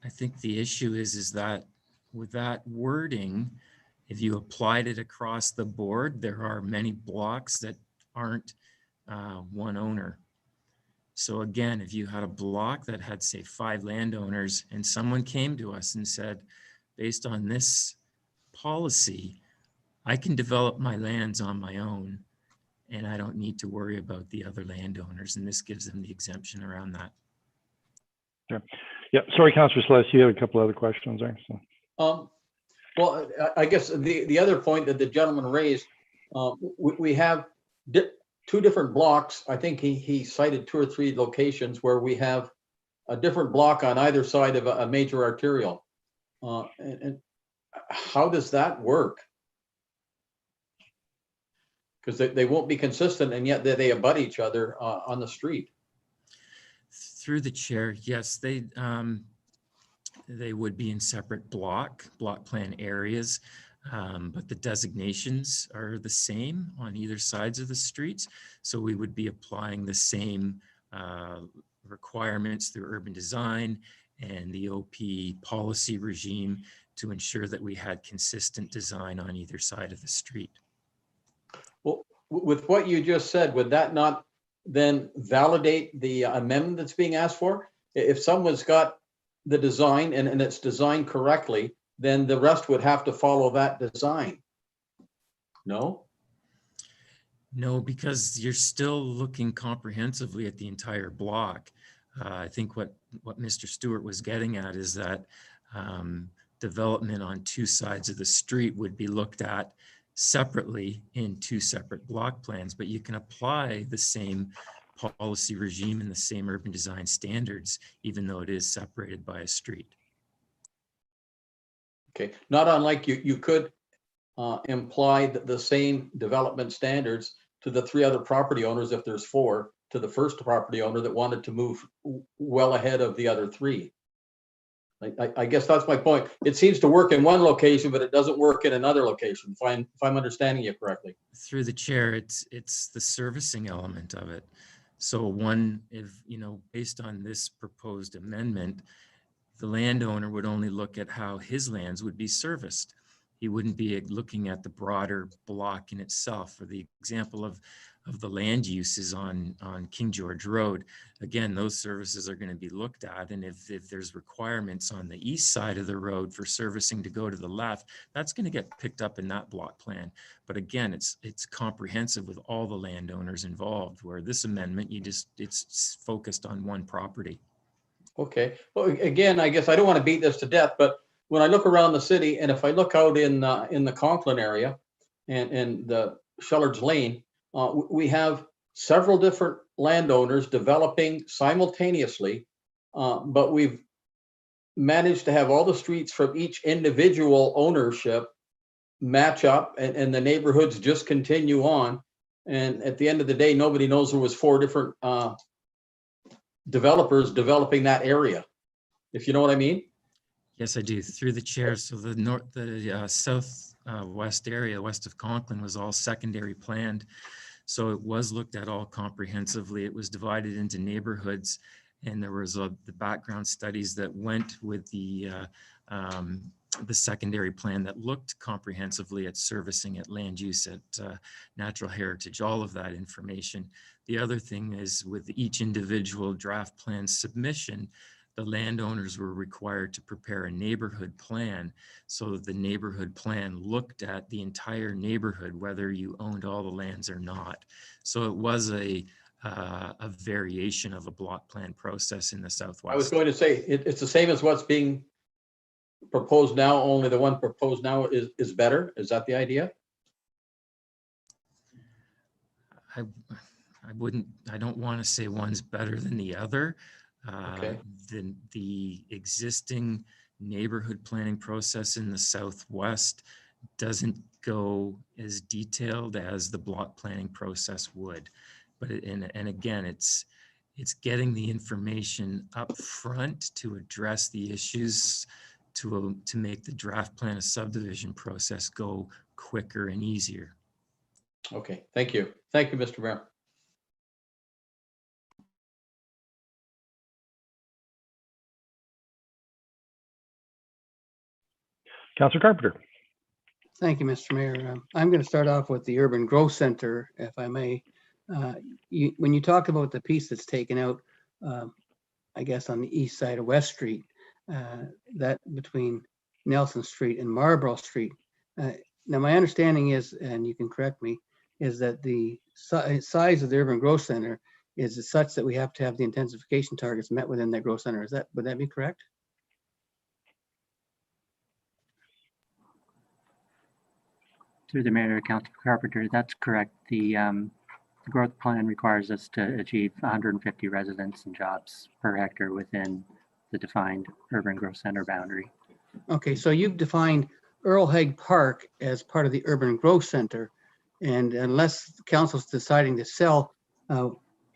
I think the issue is that with that wording, if you applied it across the board, there are many blocks that aren't one owner. So again, if you had a block that had, say, 5 landowners and someone came to us and said, based on this policy, I can develop my lands on my own and I don't need to worry about the other landowners, and this gives them the exemption around that. Sure. Yeah, sorry, Councillor Sluss, you have a couple other questions there. So. Well, I guess the other point that the gentleman raised, we have 2 different blocks. I think he cited 2 or 3 locations where we have a different block on either side of a major arterial. And how does that work? Because they won't be consistent, and yet they abut each other on the street. Through the chair, yes, they would be in separate block plan areas, but the designations are the same on either sides of the streets. So we would be applying the same requirements through urban design and the OP policy regime to ensure that we had consistent design on either side of the street. Well, with what you just said, would that not then validate the amendment that's being asked for? If someone's got the design and it's designed correctly, then the rest would have to follow that design. No? No, because you're still looking comprehensively at the entire block. I think what Mr. Stewart was getting at is that development on two sides of the street would be looked at separately in two separate block plans, but you can apply the same policy regime and the same urban design standards, even though it is separated by a street. Okay, not unlike you could imply the same development standards to the 3 other property owners, if there's 4, to the first property owner that wanted to move well ahead of the other 3. I guess that's my point. It seems to work in one location, but it doesn't work in another location, if I'm understanding you correctly. Through the chair, it's the servicing element of it. So based on this proposed amendment, the landowner would only look at how his lands would be serviced. He wouldn't be looking at the broader block in itself. For the example of the land uses on King George Road, again, those services are going to be looked at. And if there's requirements on the east side of the road for servicing to go to the left, that's going to get picked up in that block plan. But again, it's comprehensive with all the landowners involved, where this amendment, it's focused on one property. Okay, well, again, I guess I don't want to beat this to death, but when I look around the city, and if I look out in the Conklin area and the Shellard's Lane, we have several different landowners developing simultaneously, but we've managed to have all the streets from each individual ownership match up, and the neighborhoods just continue on. And at the end of the day, nobody knows there was 4 different developers developing that area, if you know what I mean. Yes, I do. Through the chair. So the southwest area, west of Conklin, was all secondary planned. So it was looked at all comprehensively. It was divided into neighborhoods, and there was the background studies that went with the secondary plan that looked comprehensively at servicing, at land use, at natural heritage, all of that information. The other thing is, with each individual draft plan submission, the landowners were required to prepare a neighborhood plan, so that the neighborhood plan looked at the entire neighborhood, whether you owned all the lands or not. So it was a variation of a block plan process in the Southwest. I was going to say, it's the same as what's being proposed now, only the one proposed now is better. Is that the idea? I don't want to say one's better than the other. Okay. The existing neighborhood planning process in the Southwest doesn't go as detailed as the block planning process would. But and again, it's getting the information up front to address the issues, to make the draft plan a subdivision process go quicker and easier. Okay, thank you. Thank you, Mr. Mayor. Councilor Carpenter. Thank you, Mr. Mayor. I'm going to start off with the Urban Growth Center, if I may. When you talk about the piece that's taken out, I guess on the east side of West Street, that between Nelson Street and Marlborough Street. Now, my understanding is, and you can correct me, is that the size of the Urban Growth Center is such that we have to have the intensification targets met within that growth center. Would that be correct? Through the mayor, Councilor Carpenter, that's correct. The growth plan requires us to achieve 150 residents and jobs per hectare within the defined urban growth center boundary. Okay, so you've defined Earl Haig Park as part of the urban growth center, and unless the council's deciding to sell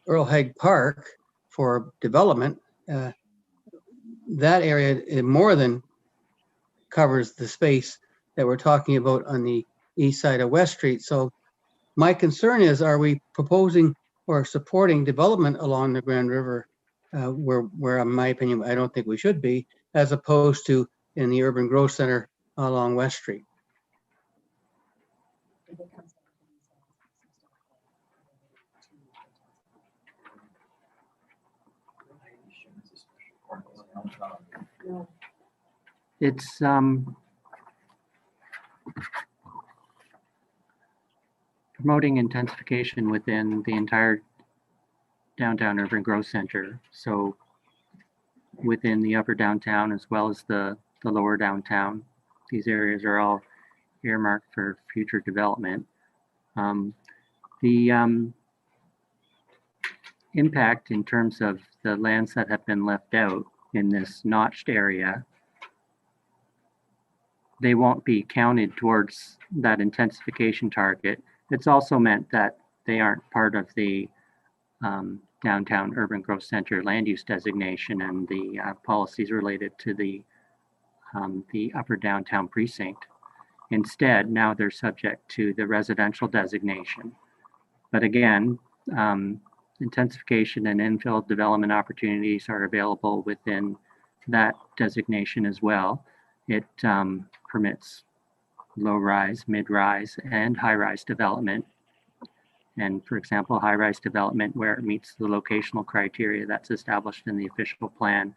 Earl Haig Park for development, that area more than covers the space that we're talking about on the east side of West Street. So my concern is, are we proposing or supporting development along the Grand River, where in my opinion, I don't think we should be, as opposed to in the urban growth center along West Street? It's promoting intensification within the entire downtown urban growth center. So within the upper downtown as well as the lower downtown, these areas are all earmarked for future development. The impact in terms of the lands that have been left out in this notched area, they won't be counted towards that intensification target. It's also meant that they aren't part of the downtown urban growth center land use designation and the policies related to the upper downtown precinct. Instead, now they're subject to the residential designation. But again, intensification and infill development opportunities are available within that designation as well. It permits low-rise, mid-rise, and high-rise development. And for example, high-rise development where it meets the locational criteria that's established in the official plan.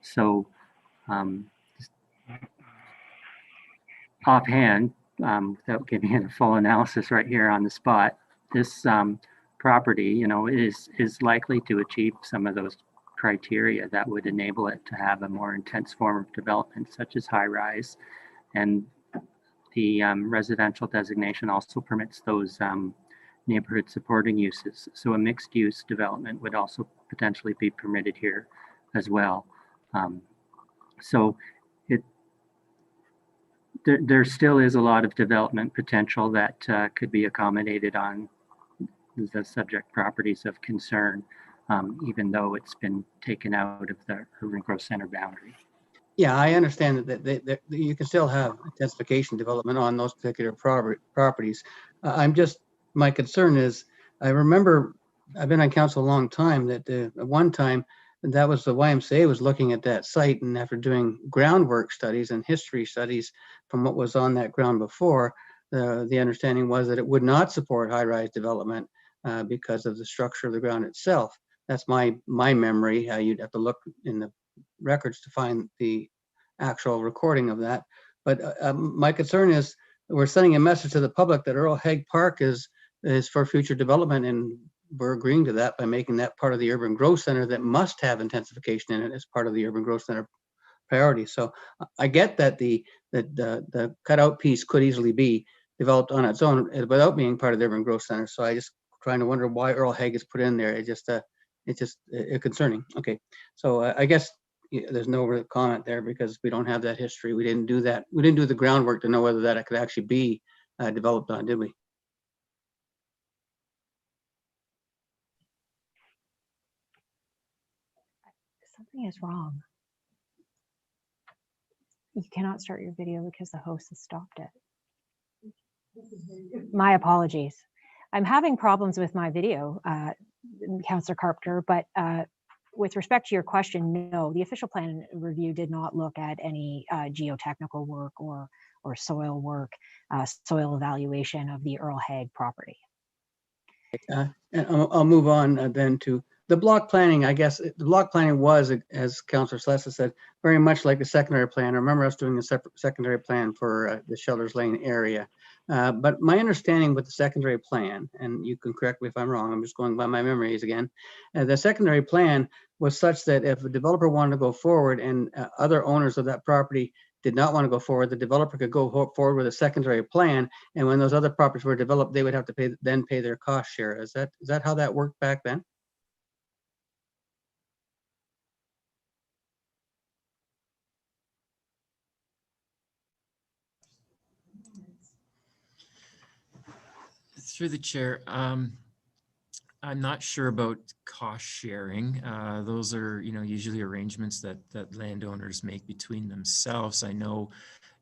So offhand, without giving it a full analysis right here on the spot, this property, you know, is likely to achieve some of those criteria that would enable it to have a more intense form of development, such as high-rise. And the residential designation also permits those neighborhood supporting uses. So a mixed-use development would also potentially be permitted here as well. So there still is a lot of development potential that could be accommodated on the subject properties of concern, even though it's been taken out of the urban growth center boundary. Yeah, I understand that you can still have intensification development on those particular properties. My concern is, I remember, I've been on council a long time, that at one time, that was the YMCA was looking at that site, and after doing groundwork studies and history studies from what was on that ground before, the understanding was that it would not support high-rise development because of the structure of the ground itself. That's my memory. You'd have to look in the records to find the actual recording of that. But my concern is we're sending a message to the public that Earl Haig Park is for future development, and we're agreeing to that by making that part of the urban growth center that must have intensification in it as part of the urban growth center priority. So I get that the cutout piece could easily be developed on its own without being part of the urban growth center. So I just trying to wonder why Earl Haig is put in there. It's just concerning. Okay, so I guess there's no real comment there because we don't have that history. We didn't do that. We didn't do the groundwork to know whether that could actually be developed on, did we? Something is wrong. You cannot start your video because the host has stopped it. My apologies. I'm having problems with my video, Councillor Carpenter, but with respect to your question, no, the official plan review did not look at any geotechnical work or soil work, soil evaluation of the Earl Haig property. And I'll move on then to the block planning. I guess the block planning was, as Councillor Celeste said, very much like the secondary plan. I remember us doing a separate secondary plan for the Shelters Lane area. But my understanding with the secondary plan, and you can correct me if I'm wrong, I'm just going by my memories again, the secondary plan was such that if a developer wanted to go forward and other owners of that property did not want to go forward, the developer could go forward with a secondary plan, and when those other properties were developed, they would have to pay their cost share. Is that how that worked back then? Through the chair, I'm not sure about cost sharing. Those are, usually arrangements that landowners make between themselves. I know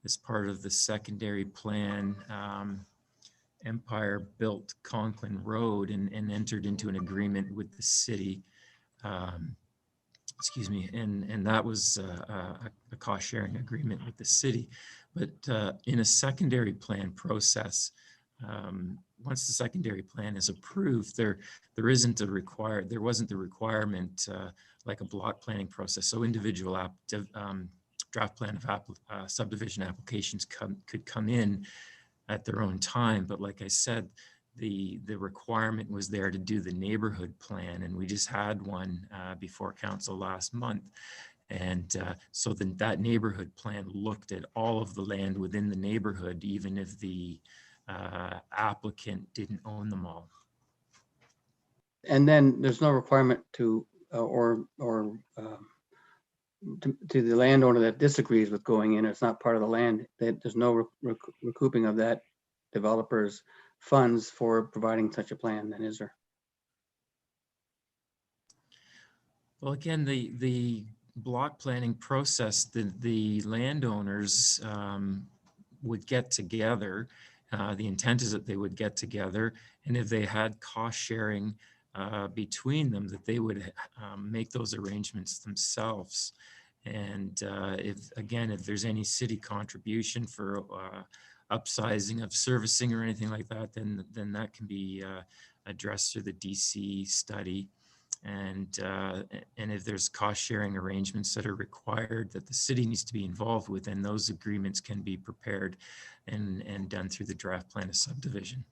as part of the secondary plan, Empire built Conklin Road and entered into an agreement with the city. Excuse me, and that was a cost sharing agreement with the city. But in a secondary plan process, once the secondary plan is approved, there wasn't the requirement like a block planning process. So individual draft plan of subdivision applications could come in at their own time. But like I said, the requirement was there to do the neighborhood plan, and we just had one before council last month. And so then that neighborhood plan looked at all of the land within the neighborhood, even if the applicant didn't own them all. And then there's no requirement to the landowner that disagrees with going in. It's not part of the land. That there's no recouping of that developer's funds for providing such a plan. Then is there? Well, again, the block planning process, the landowners would get together. The intent is that they would get together, and if they had cost sharing between them, that they would make those arrangements themselves. And if there's any city contribution for upsizing of servicing or anything like that, then that can be addressed through the DC study. And if there's cost sharing arrangements that are required that the city needs to be involved with, then those agreements can be prepared and done through the draft plan of subdivision.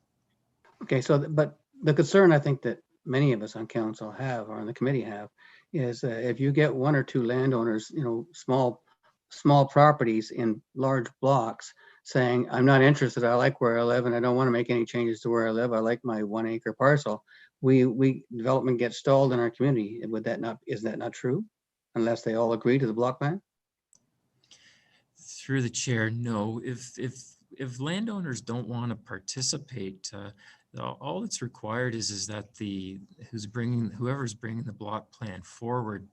Okay, so but the concern I think that many of us on council have, or on the committee have, is if you get one or two landowners, small properties in large blocks saying, I'm not interested, I like where I live and I don't want to make any changes to where I live, I like my 1 acre parcel, development gets stalled in our community. Is that not true? Unless they all agree to the block plan? Through the chair, no. If landowners don't want to participate, all that's required is that whoever's bringing the block plan forward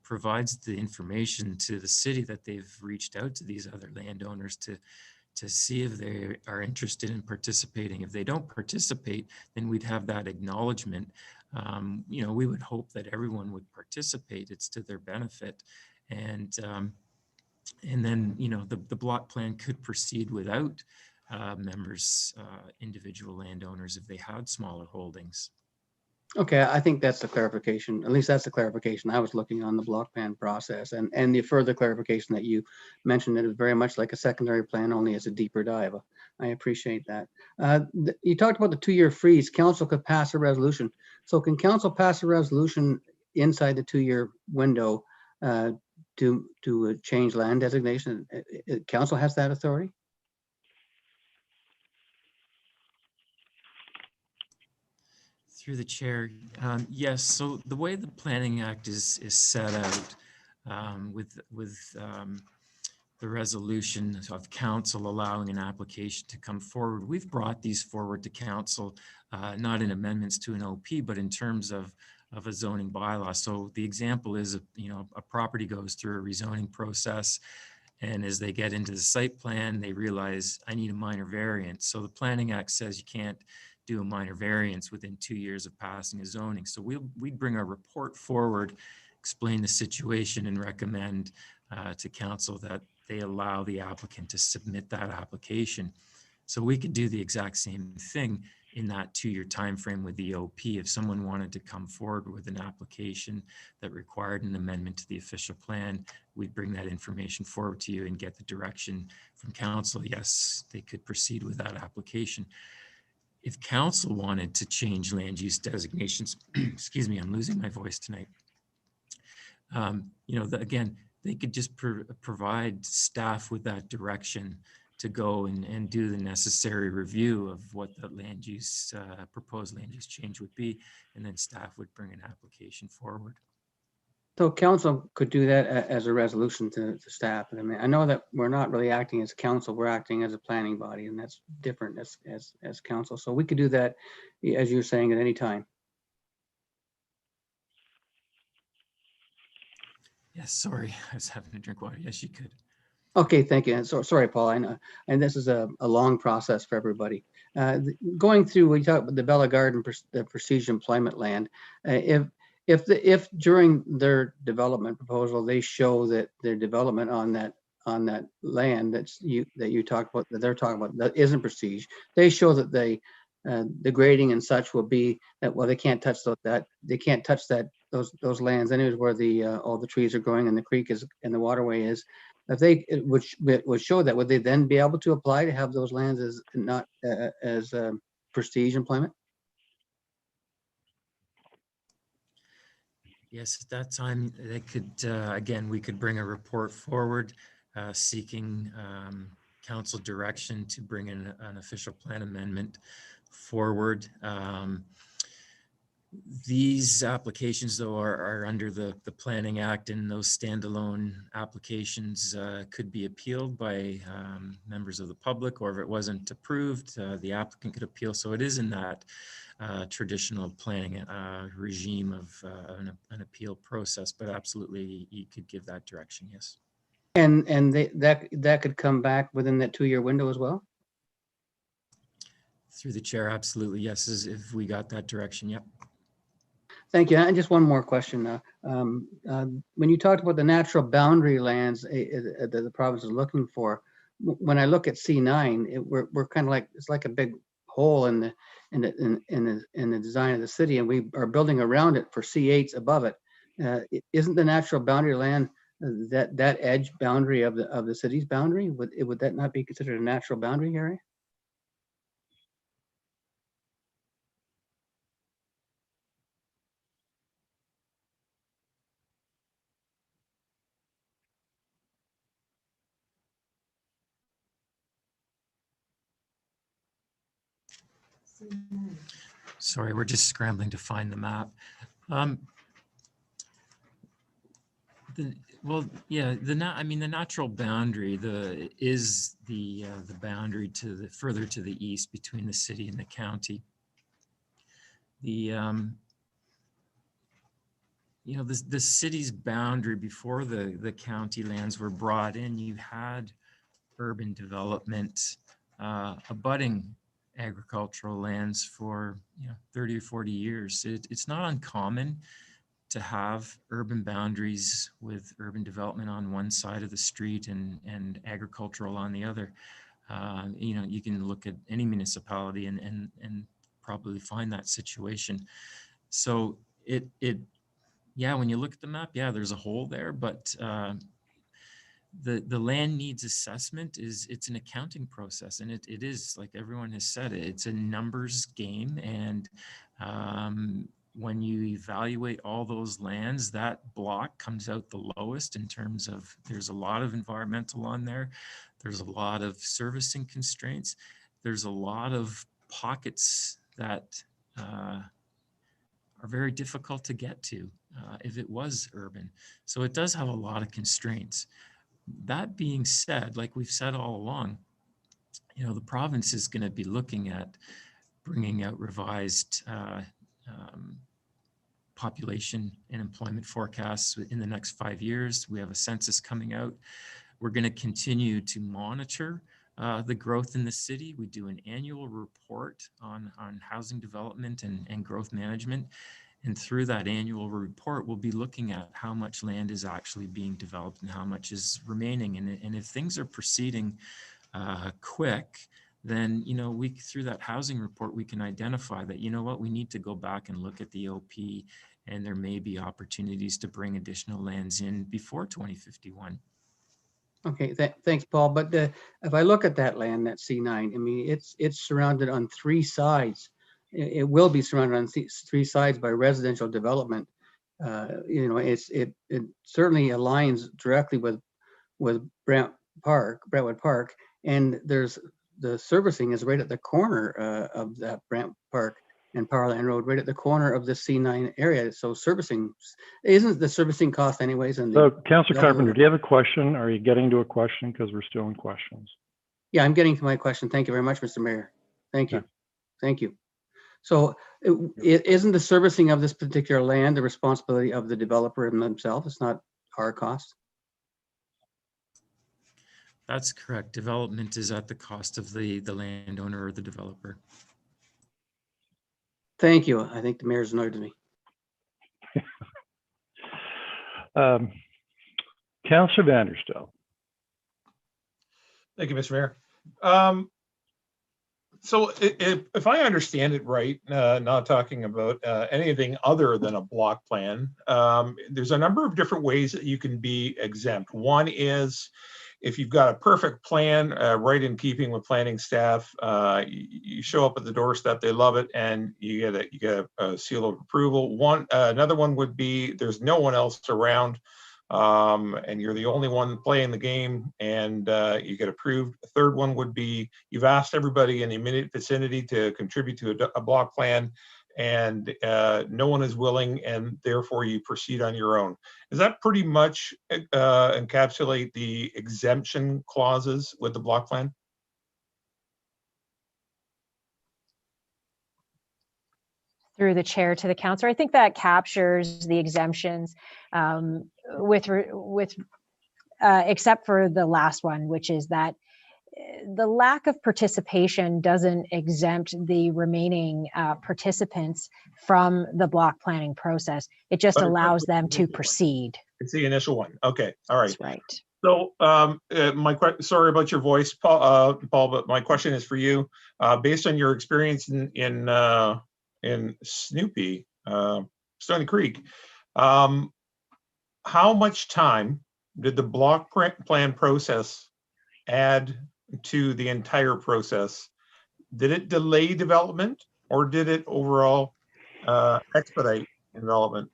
provides the information to the city that they've reached out to these other landowners to see if they are interested in participating. If they don't participate, then we'd have that acknowledgement. We would hope that everyone would participate. It's to their benefit. And then, the block plan could proceed without members, individual landowners, if they had smaller holdings. Okay, I think that's the clarification. At least that's the clarification I was looking on the block plan process, and the further clarification that you mentioned that it was very much like a secondary plan, only as a deeper dive. I appreciate that. You talked about the 2-year freeze. Council could pass a resolution. So can council pass a resolution inside the 2-year window to change land designation? Council has that authority? Through the chair, yes. So the way the Planning Act is set out with the resolution of council allowing an application to come forward, we've brought these forward to council, not in amendments to an OP, but in terms of a zoning bylaw. So the example is, a property goes through a rezoning process, and as they get into the site plan, they realize I need a minor variance. So the Planning Act says you can't do a minor variance within 2 years of passing a zoning. So we'd bring our report forward, explain the situation, and recommend to council that they allow the applicant to submit that application. So we could do the exact same thing in that 2-year time frame with the OP. If someone wanted to come forward with an application that required an amendment to the official plan, we'd bring that information forward to you and get the direction from council. Yes, they could proceed with that application. If council wanted to change land use designations, excuse me, I'm losing my voice tonight. Again, they could just provide staff with that direction to go and do the necessary review of what the land use, proposed land use change would be, and then staff would bring an application forward. So council could do that as a resolution to staff. I mean, I know that we're not really acting as council, we're acting as a planning body, and that's different as council. So we could do that, as you're saying, at any time. Yes, sorry, I was having to drink water. Yes, you could. Okay, thank you. And so sorry, Paul. I know, and this is a long process for everybody. Going through, we talked about the Bella Garden, the Prestige Employment Land. If during their development proposal they show that their development on that on that land that you talked about, that they're talking about, that isn't prestige, they show that the grading and such will be that, well, they can't touch those lands anyways, where all the trees are growing and the creek is and the waterway is. If it would show that, would they then be able to apply to have those lands as not as prestige employment? Yes, at that time, they could, again, we could bring a report forward seeking council direction to bring in an official plan amendment forward. These applications, though, are under the Planning Act, and those standalone applications could be appealed by members of the public, or if it wasn't approved, the applicant could appeal. So it is in that traditional planning regime of an appeal process, but absolutely you could give that direction, yes. And that could come back within that 2-year window as well? Through the chair, absolutely, yes, as if we got that direction, yep. Thank you. And just one more question. When you talked about the natural boundary lands that the province is looking for, when I look at C9, we're kind of like, it's like a big hole in the design of the city, and we are building around it for C8s above it. Isn't the natural boundary land that edge boundary of the city's boundary? Would that not be considered a natural boundary area? Sorry, we're just scrambling to find the map. Well, yeah, the natural boundary is the boundary to the further to the east between the city and the county. The city's boundary before the county lands were brought in, you had urban development abutting agricultural lands for 30 or 40 years. It's not uncommon to have urban boundaries with urban development on one side of the street and agricultural on the other. You can look at any municipality and probably find that situation. So when you look at the map, yeah, there's a hole there, but the land needs assessment it's an accounting process, and it is, like everyone has said, it's a numbers game, and when you evaluate all those lands, that block comes out the lowest in terms of there's a lot of environmental on there, there's a lot of servicing constraints, there's a lot of pockets that are very difficult to get to if it was urban. So it does have a lot of constraints. That being said, like we've said all along, the province is going to be looking at bringing out revised population and employment forecasts in the next 5 years. We have a census coming out. We're going to continue to monitor the growth in the city. We do an annual report on housing development and growth management. And through that annual report, we'll be looking at how much land is actually being developed and how much is remaining. And if things are proceeding quick, then, through that housing report, we can identify that, we need to go back and look at the OP, and there may be opportunities to bring additional lands in before 2051. Okay, thanks, Paul. But if I look at that land, that C9, I mean, it's surrounded on 3 sides. It will be surrounded on 3 sides by residential development. It certainly aligns directly with Brentwood Park, and there's the servicing is right at the corner of that Brent Park and Powerland Road, right at the corner of the C9 area. So isn't the servicing cost anyways? So, Councillor Carpenter, do you have a question? Are you getting to a question? Because we're still in questions. Yeah, I'm getting to my question. Thank you very much, Mr. Mayor. Thank you. Okay. Thank you. So isn't the servicing of this particular land the responsibility of the developer themselves? It's not our cost? That's correct. Development is at the cost of the landowner or the developer. Thank you. I think the mayor's annoyed with me. Councillor Vanderstel. Thank you, Mr. Mayor. So if I understand it right, not talking about anything other than a block plan, there's a number of different ways that you can be exempt. One is if you've got a perfect plan, right in keeping with planning staff, you show up at the doorstep, they love it, and you get a seal of approval. Another one would be there's no one else around. And you're the only one playing the game, and you get approved. A third one would be you've asked everybody in the immediate vicinity to contribute to a block plan, and no one is willing, and therefore you proceed on your own. Does that pretty much encapsulate the exemption clauses with the block plan? Through the chair to the councillor, I think that captures the exemptions except for the last one, which is that the lack of participation doesn't exempt the remaining participants from the block planning process. It just allows them to proceed. It's the initial one. Okay, all right. That's right. So sorry about your voice, Paul, but my question is for you. Based on your experience in Snoopy, Stony Creek, how much time did the block plan process add to the entire process? Did it delay development, or did it overall expedite development?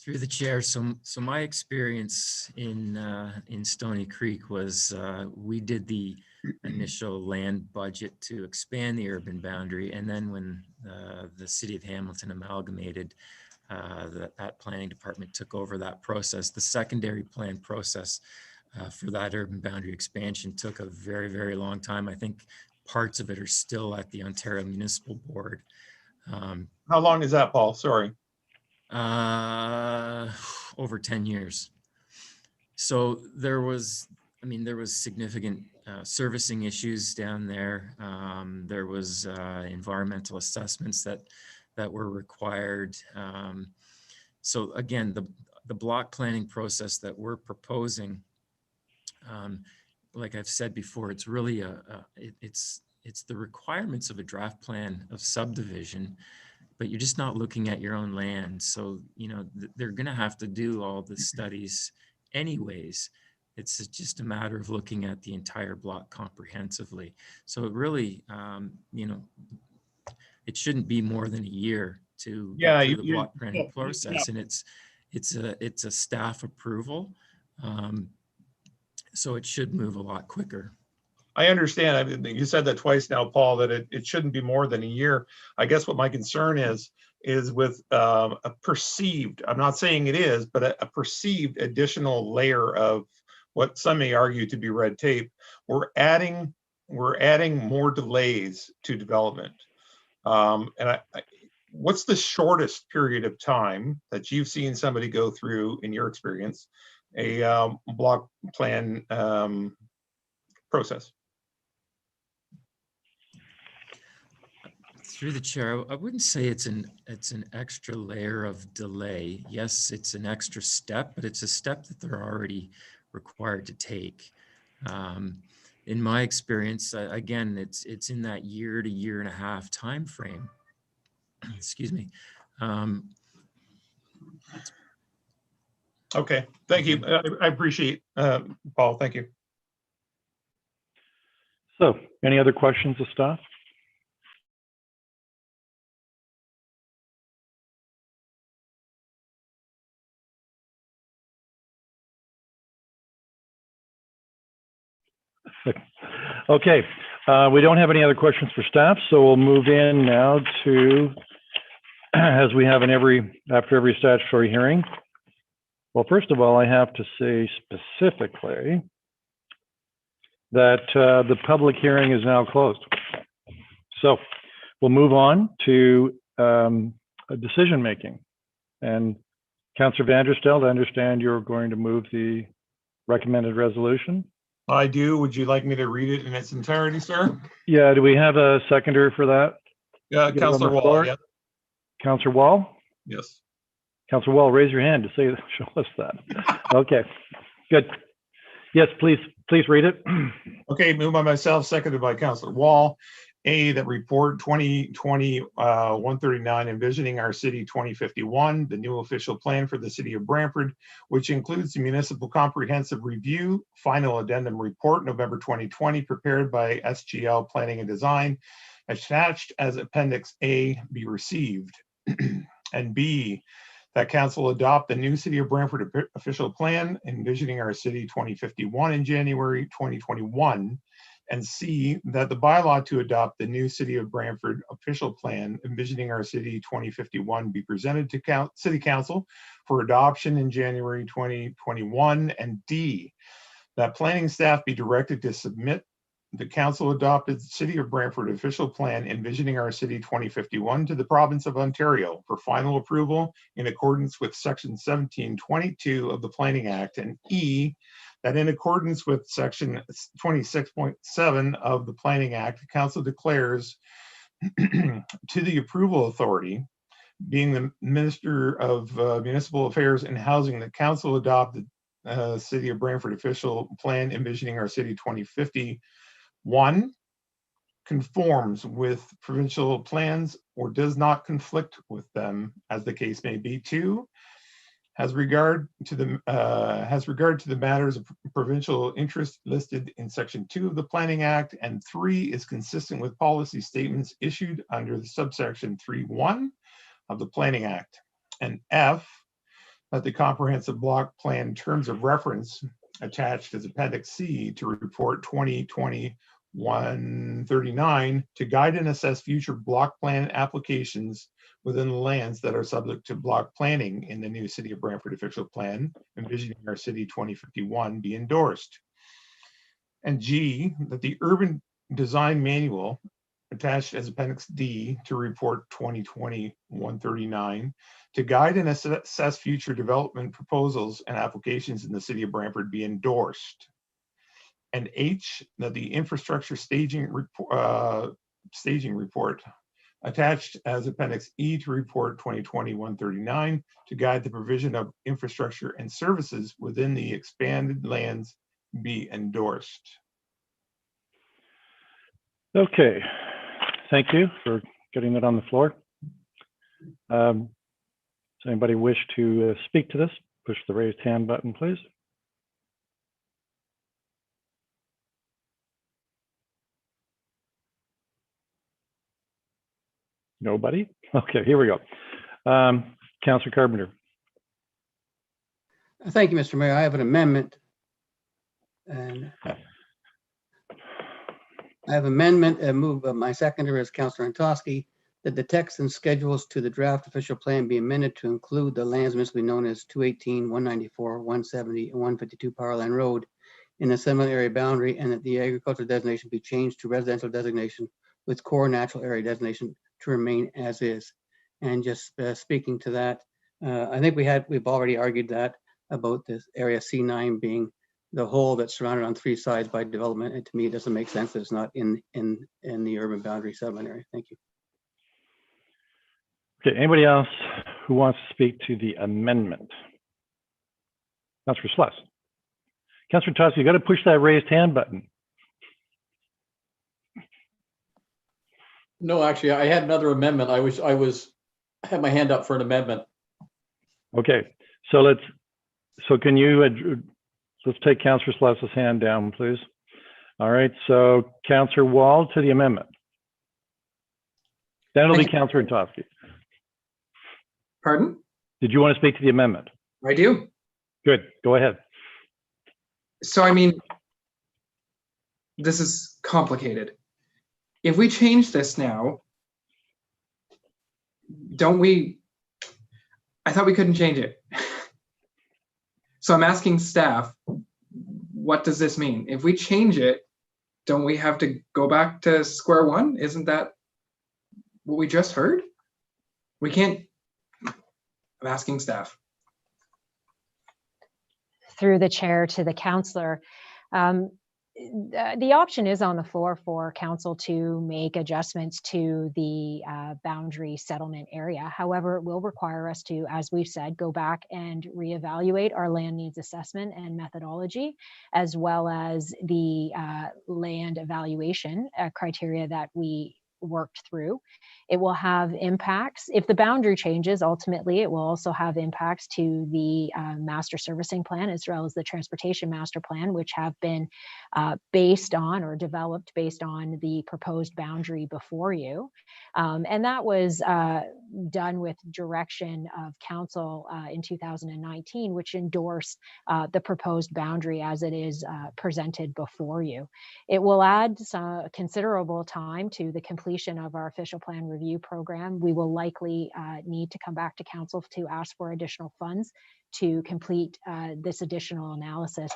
Through the chair, so my experience in Stony Creek was we did the initial land budget to expand the urban boundary, and then when the city of Hamilton amalgamated, that planning department took over that process. The secondary plan process for that urban boundary expansion took a very, very long time. I think parts of it are still at the Ontario Municipal Board. How long is that, Paul? Sorry. Over 10 years. So there was significant servicing issues down there. There was environmental assessments that were required. So again, the block planning process that we're proposing, like I've said before, it's really it's the requirements of a draft plan of subdivision, but you're just not looking at your own land. So, they're going to have to do all the studies anyways. It's just a matter of looking at the entire block comprehensively. So it really, it shouldn't be more than a year to go through the block planning process. And it's a staff approval. So it should move a lot quicker. I understand. I mean, you said that twice now, Paul, that it shouldn't be more than a year. I guess what my concern is with a perceived, I'm not saying it is, but a perceived additional layer of what some may argue to be red tape. We're adding more delays to development. What's the shortest period of time that you've seen somebody go through, in your experience, a block plan process? Through the chair, I wouldn't say it's an extra layer of delay. Yes, it's an extra step, but it's a step that they're already required to take. In my experience, again, it's in that year to year and a half time frame. Excuse me. Okay, thank you. I appreciate Paul. Thank you. So, any other questions of staff? Okay, we don't have any other questions for staff, so we'll move in now to, as we have after every statutory hearing. Well, first of all, I have to say specifically that the public hearing is now closed. So we'll move on to a decision making. And Councillor Vanderstel, I understand you're going to move the recommended resolution. I do. Would you like me to read it in its entirety, sir? Yeah, do we have a seconder for that? Yeah, Councillor Wall. Yeah. Councillor Wall? Yes. Councillor Wall, raise your hand to show us that. Okay, good. Yes, please. Please read it. Okay, moved by myself, seconded by Councillor Wall. A, that report 2020-139, envisioning our city 2051, the new official plan for the city of Brantford, which includes the municipal comprehensive review, final addendum report, November 2020, prepared by SGL Planning and Design, attached as Appendix A, be received. And B, that council adopt the new city of Brantford official plan, envisioning our city 2051 in January 2021. And C, that the bylaw to adopt the new city of Brantford official plan, envisioning our city 2051, be presented to city council for adoption in January 2021. And D, that planning staff be directed to submit the council adopted city of Brantford official plan, envisioning our city 2051, to the province of Ontario for final approval in accordance with section 1722 of the Planning Act. And E, that in accordance with section 26.7 of the Planning Act, the council declares to the approval authority, being the Minister of Municipal Affairs and Housing, the council adopted city of Brantford official plan, envisioning our city 2050, 1, conforms with provincial plans or does not conflict with them, as the case may be. 2, has regard to the matters of provincial interest listed in section 2 of the Planning Act. And 3, is consistent with policy statements issued under the subsection 3.1 of the Planning Act. And F, that the comprehensive block plan terms of reference attached as Appendix C to report 2020-139 to guide and assess future block plan applications within the lands that are subject to block planning in the new city of Brantford official plan, envisioning our city 2051, be endorsed. And G, that the urban design manual attached as Appendix D to report 2020-139 to guide and assess future development proposals and applications in the city of Brantford be endorsed. And H, that the infrastructure staging report attached as Appendix E to report 2020-139 to guide the provision of infrastructure and services within the expanded lands be endorsed. Okay, thank you for getting that on the floor. Does anybody wish to speak to this? Push the raised hand button, please. Nobody? Okay, here we go. Councillor Carpenter. Thank you, Mr. Mayor. I have an amendment. And I have amendment and move my seconder is Councillor Antosky, that the text and schedules to the draft official plan be amended to include the lands municipally known as 218, 194, 170, and 152 Power Line Road in the settlement area boundary, and that the agricultural designation be changed to residential designation with core natural area designation to remain as is. And just speaking to that, I think we've already argued that about this area C9 being the whole that's surrounded on 3 sides by development, and to me it doesn't make sense that it's not in the urban boundary settlement area. Thank you. Okay, anybody else who wants to speak to the amendment? Councillor Sluss. Councillor Toss, you got to push that raised hand button. No, actually, I had another amendment. I had my hand up for an amendment. Okay, so can you, let's take Councillor Sluss's hand down, please. All right, so Councillor Wall to the amendment. Then it'll be Councillor Antosky. Pardon? Did you want to speak to the amendment? I do. Good, go ahead. So, I mean, this is complicated. If we change this now, I thought we couldn't change it. So I'm asking staff, what does this mean? If we change it, don't we have to go back to square one? Isn't that what we just heard? We can't. I'm asking staff. Through the chair to the councillor. the option is on the floor for council to make adjustments to the boundary settlement area. However, it will require us to, as we've said, go back and reevaluate our land needs assessment and methodology, as well as the land evaluation criteria that we worked through. It will have impacts. If the boundary changes, ultimately, it will also have impacts to the master servicing plan, as well as the transportation master plan, which have been based on or developed based on the proposed boundary before you. And that was done with direction of council in 2019, which endorsed the proposed boundary as it is presented before you. It will add some considerable time to the completion of our official plan review program. We will likely need to come back to council to ask for additional funds to complete this additional analysis.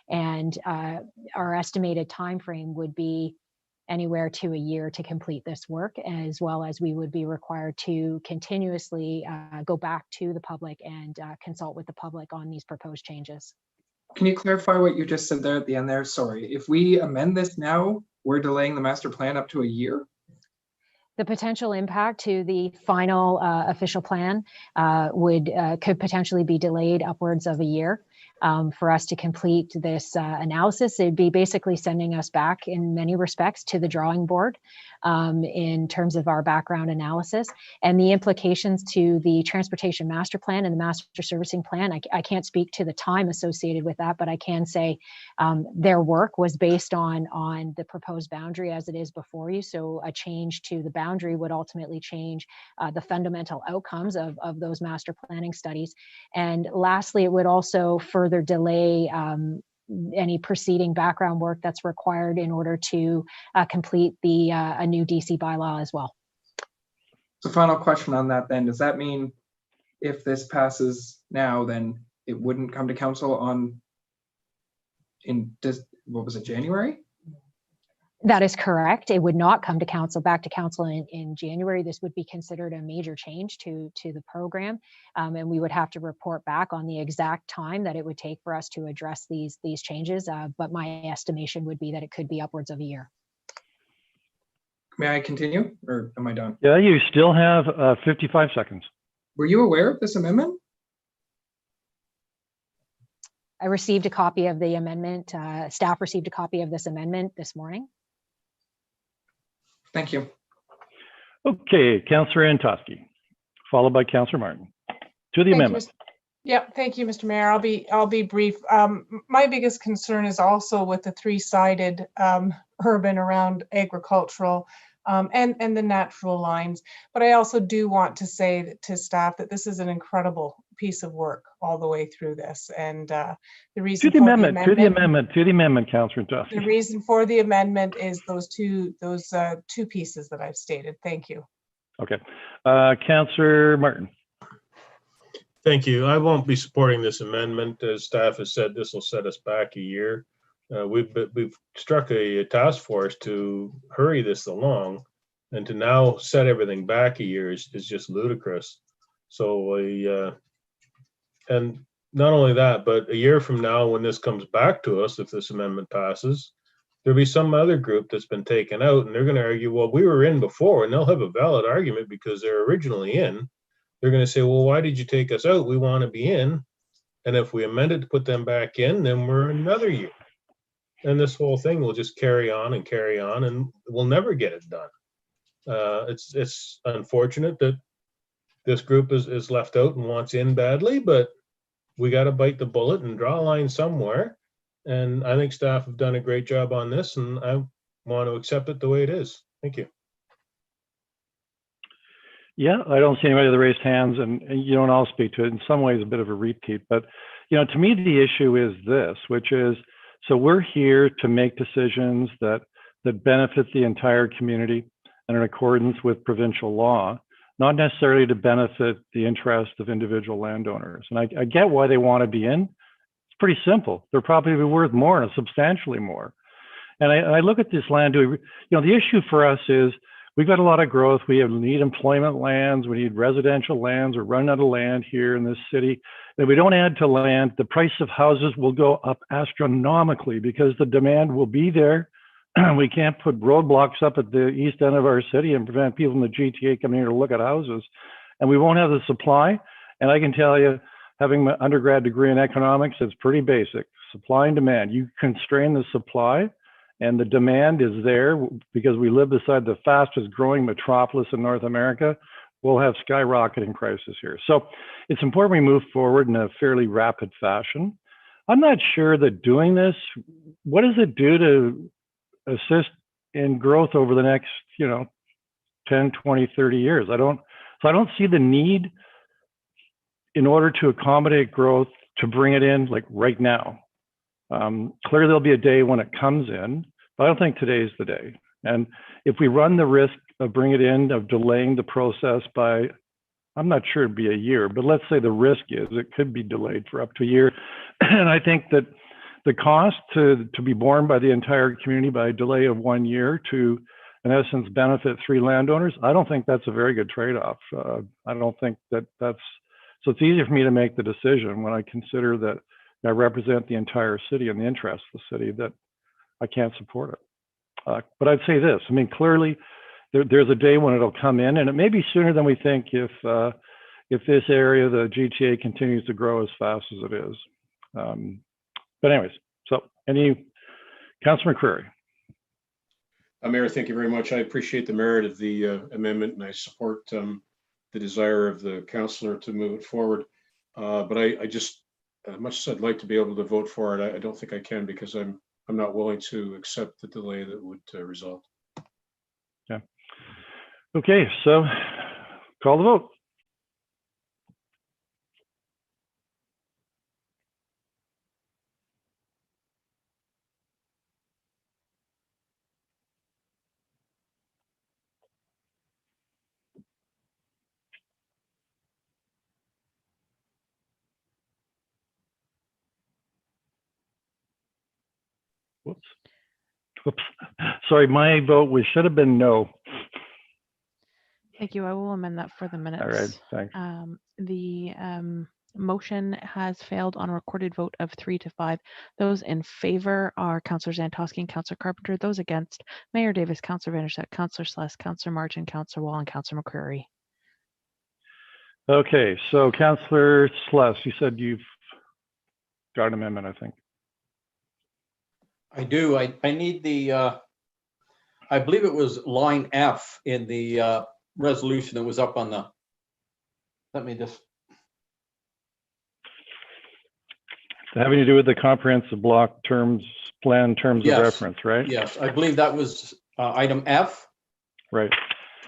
And our estimated timeframe would be anywhere to a year to complete this work, as well as we would be required to continuously go back to the public and consult with the public on these proposed changes. Can you clarify what you just said there at the end there? Sorry, if we amend this now, we're delaying the master plan up to a year? The potential impact to the final official plan could potentially be delayed upwards of a year. For us to complete this analysis, it'd be basically sending us back in many respects to the drawing board in terms of our background analysis and the implications to the transportation master plan and the master servicing plan. I can't speak to the time associated with that, but I can say their work was based on the proposed boundary as it is before you. So a change to the boundary would ultimately change the fundamental outcomes of those master planning studies. And lastly, it would also further delay any preceding background work that's required in order to complete the a new DC bylaw as well. So final question on that then, does that mean if this passes now, then it wouldn't come to council what was it, January? That is correct. It would not come to council, back to council in January. This would be considered a major change to the program. And we would have to report back on the exact time that it would take for us to address these changes. But my estimation would be that it could be upwards of a year. May I continue or am I done? Yeah, you still have 55 seconds. Were you aware of this amendment? I received a copy of the amendment. Staff received a copy of this amendment this morning. Thank you. Okay, Councillor Antosky, followed by Councillor Martin. To the amendment. Yeah, thank you, Mr. Mayor. I'll be brief. My biggest concern is also with the three-sided urban around agricultural and the natural lines. But I also do want to say to staff that this is an incredible piece of work all the way through this. And the reason to the amendment, Councillor Antosky. The reason for the amendment is those two pieces that I've stated. Thank you. Okay, Councillor Martin. Thank you. I won't be supporting this amendment. As staff has said, this will set us back a year. We've struck a task force to hurry this along, and to now set everything back a year is just ludicrous. So and not only that, but a year from now, when this comes back to us, if this amendment passes, there'll be some other group that's been taken out, and they're going to argue, well, we were in before, and they'll have a valid argument because they're originally in. They're going to say, well, why did you take us out? We want to be in. And if we amended to put them back in, then we're another year. And this whole thing will just carry on, and we'll never get it done. It's unfortunate that this group is left out and wants in badly, but we got to bite the bullet and draw a line somewhere. And I think staff have done a great job on this, and I want to accept it the way it is. Thank you. Yeah, I don't see anybody with raised hands, and I'll speak to it. In some ways, a bit of a repeat, but to me, the issue is this, which is, so we're here to make decisions that benefit the entire community and in accordance with provincial law, not necessarily to benefit the interest of individual landowners. And I get why they want to be in. It's pretty simple. They're probably worth more, substantially more. And I look at this land, the issue for us is we've got a lot of growth. We need employment lands. We need residential lands. We're running out of land here in this city. If we don't add to land, the price of houses will go up astronomically because the demand will be there. We can't put roadblocks up at the east end of our city and prevent people in the GTA coming here to look at houses. And we won't have the supply. And I can tell you, having my undergrad degree in economics, it's pretty basic. Supply and demand. You constrain the supply and the demand is there because we live beside the fastest growing metropolis in North America. We'll have skyrocketing prices here. So it's important we move forward in a fairly rapid fashion. I'm not sure that doing this, what does it do to assist in growth over the next, 10, 20, 30 years? I don't see the need in order to accommodate growth to bring it in like right now. Clearly there'll be a day when it comes in, but I don't think today's the day. And if we run the risk of bringing it in, of delaying the process by, I'm not sure it'd be a year, but let's say the risk is it could be delayed for up to a year. And I think that the cost to be borne by the entire community by a delay of 1 year to, in essence, benefit 3 landowners, I don't think that's a very good trade-off. I don't think that that's, so it's easier for me to make the decision when I consider that I represent the entire city and the interests of the city that I can't support it. But I'd say this, I mean, clearly there's a day when it'll come in, and it may be sooner than we think if this area, the GTA, continues to grow as fast as it is. But anyways, so Councillor McCreary. Mayor, thank you very much. I appreciate the merit of the amendment, and I support the desire of the councillor to move it forward. But I just, as much as I'd like to be able to vote for it, I don't think I can because I'm not willing to accept the delay that would result. Yeah. Okay, so call the vote. Whoops. Sorry, my vote should have been no. Thank you. I will amend that for the minutes. All right, thanks. The motion has failed on a recorded vote of 3-5. Those in favor are Councillor Zantosky and Councillor Carpenter. Those against, Mayor Davis, Councillor Vanderset, Councillor Sless, Councillor Martin, Councillor Wall, and Councillor McCreary. Okay, so Councillor Sless, you said you've got an amendment, I think. I do. I need the, I believe it was line F in the resolution that was up on the, let me just. Having to do with the comprehensive block plan terms Yes. of reference, right? Yes, I believe that was item F. Right.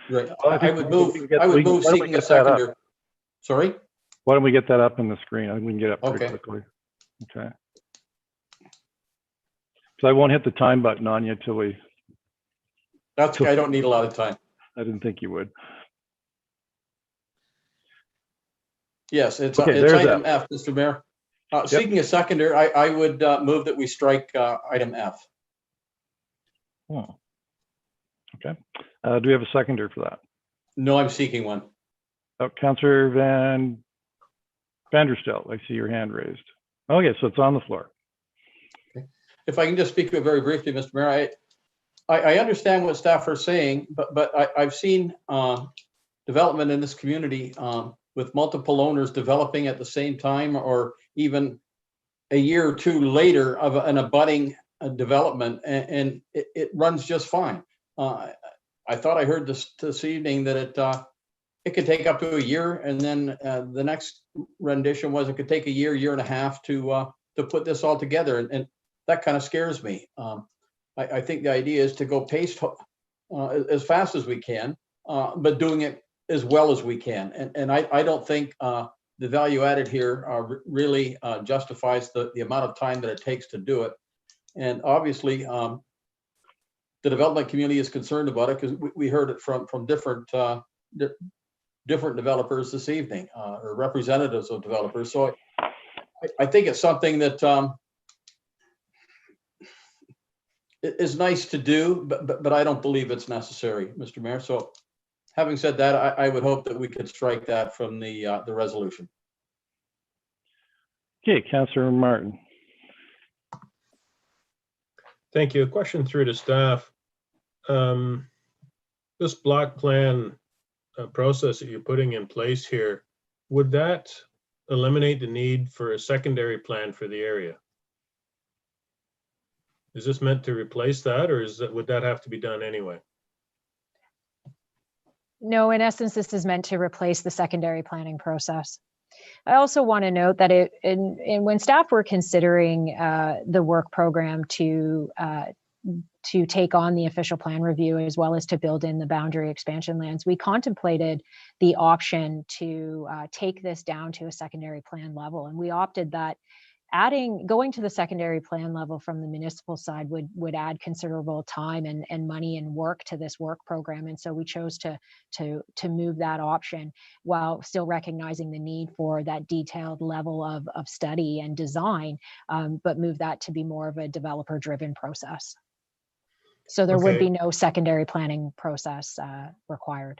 Right. Well, I would move seeking a seconder. Sorry? Why don't we get that up on the screen? I think we can get it up pretty Okay. quickly. Okay. So I won't hit the time button on you till we. That's okay. I don't need a lot of time. I didn't think you would. Yes, it's Okay, it's there's item F, Mr. Mayor. Seeking a seconder, I would move that we strike item F. Oh. Okay. Do we have a seconder for that? No, I'm seeking one. Oh, Councillor Vanderstel, I see your hand raised. Okay, so it's on the floor. If I can just speak very briefly, Mr. Mayor, I understand what staff are saying, but I've seen development in this community with multiple owners developing at the same time, or even a year or two later of an abutting development, and it runs just fine. I thought I heard this evening that it could take up to a year, and then the next rendition was it could take a year and a half to put this all together, and that kind of scares me. I think the idea is to go pace as fast as we can, but doing it as well as we can. And I don't think the value added here really justifies the amount of time that it takes to do it. And obviously, the development community is concerned about it because we heard it from different developers this evening, or representatives of developers. So I think it's something that is nice to do, but I don't believe it's necessary, Mr. Mayor. So having said that, I would hope that we could strike that from the resolution. Okay, Councillor Martin. Thank you. A question through to staff. This block plan process that you're putting in place here, would that eliminate the need for a secondary plan for the area? Is this meant to replace that, or would that have to be done anyway? No, in essence, this is meant to replace the secondary planning process. I also want to note that when staff were considering the work program to take on the official plan review as well as to build in the boundary expansion lands, we contemplated the option to take this down to a secondary plan level, and we opted that going to the secondary plan level from the municipal side would add considerable time and money and work to this work program. And so we chose to move that option while still recognizing the need for that detailed level of study and design, but move that to be more of a developer driven process. So there would be no secondary planning process required.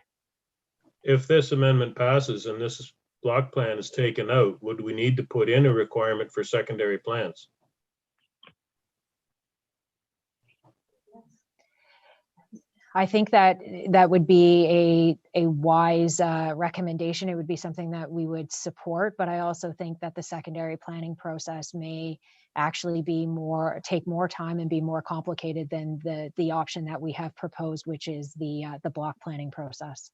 If this amendment passes and this block plan is taken out, would we need to put in a requirement for secondary plans? I think that would be a wise recommendation. It would be something that we would support, but I also think that the secondary planning process may actually take more time and be more complicated than the option that we have proposed, which is the block planning process.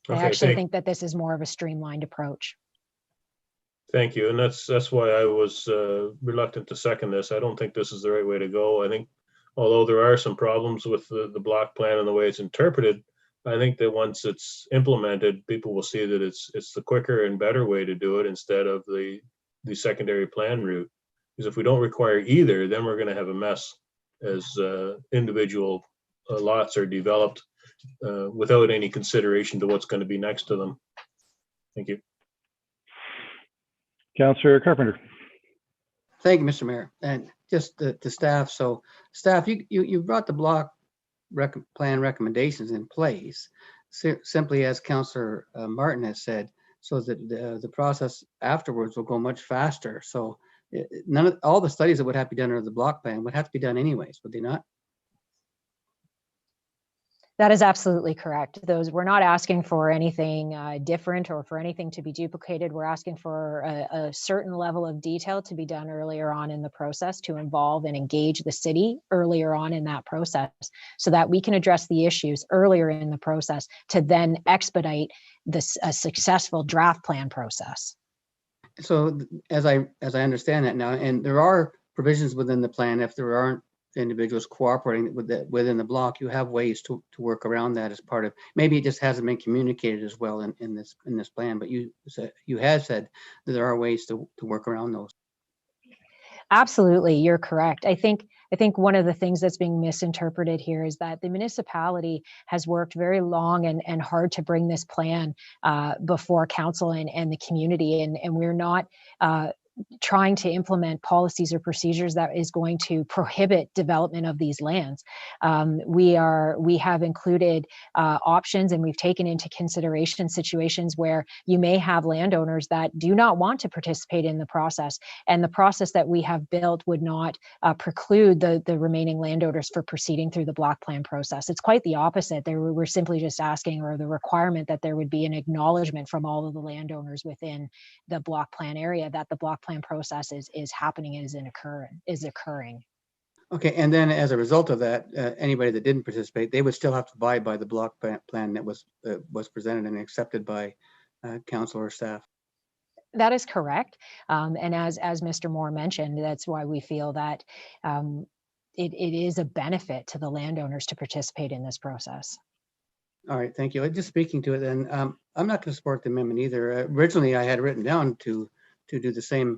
I actually think that this is more of a streamlined approach. Thank you. And that's why I was reluctant to second this. I don't think this is the right way to go. I think although there are some problems with the block plan and the way it's interpreted, I think that once it's implemented, people will see that it's the quicker and better way to do it instead of the secondary plan route. Because if we don't require either, then we're going to have a mess as individual lots are developed without any consideration to what's going to be next to them. Thank you. Councillor Carpenter. Thank you, Mr. Mayor. And just to staff. So staff, you brought the block plan recommendations in place simply as Councillor Martin has said, so that the process afterwards will go much faster. So all the studies that would have to be done under the block plan would have to be done anyways, would they not? That is absolutely correct. We're not asking for anything different or for anything to be duplicated. We're asking for a certain level of detail to be done earlier on in the process to involve and engage the city earlier on in that process so that we can address the issues earlier in the process to then expedite a successful draft plan process. So as I understand that now, and there are provisions within the plan, if there aren't individuals cooperating within the block, you have ways to work around that as part of, maybe it just hasn't been communicated as well in this plan, but you have said that there are ways to work around those. Absolutely, you're correct. I think one of the things that's being misinterpreted here is that the municipality has worked very long and hard to bring this plan before council and the community, and we're not trying to implement policies or procedures that is going to prohibit development of these lands. We have included options, and we've taken into consideration situations where you may have landowners that do not want to participate in the process, and the process that we have built would not preclude the remaining landowners for proceeding through the block plan process. It's quite the opposite. We're simply just asking, or the requirement, that there would be an acknowledgement from all of the landowners within the block plan area that the block plan process is happening and is occurring. Okay, and then as a result of that, anybody that didn't participate, they would still have to abide by the block plan that was presented and accepted by council or staff. That is correct, and as Mr. Moore mentioned, that's why we feel that it is a benefit to the landowners to participate in this process. All right, thank you. Just speaking to it, then I'm not going to support the amendment either. Originally, I had written down to do the same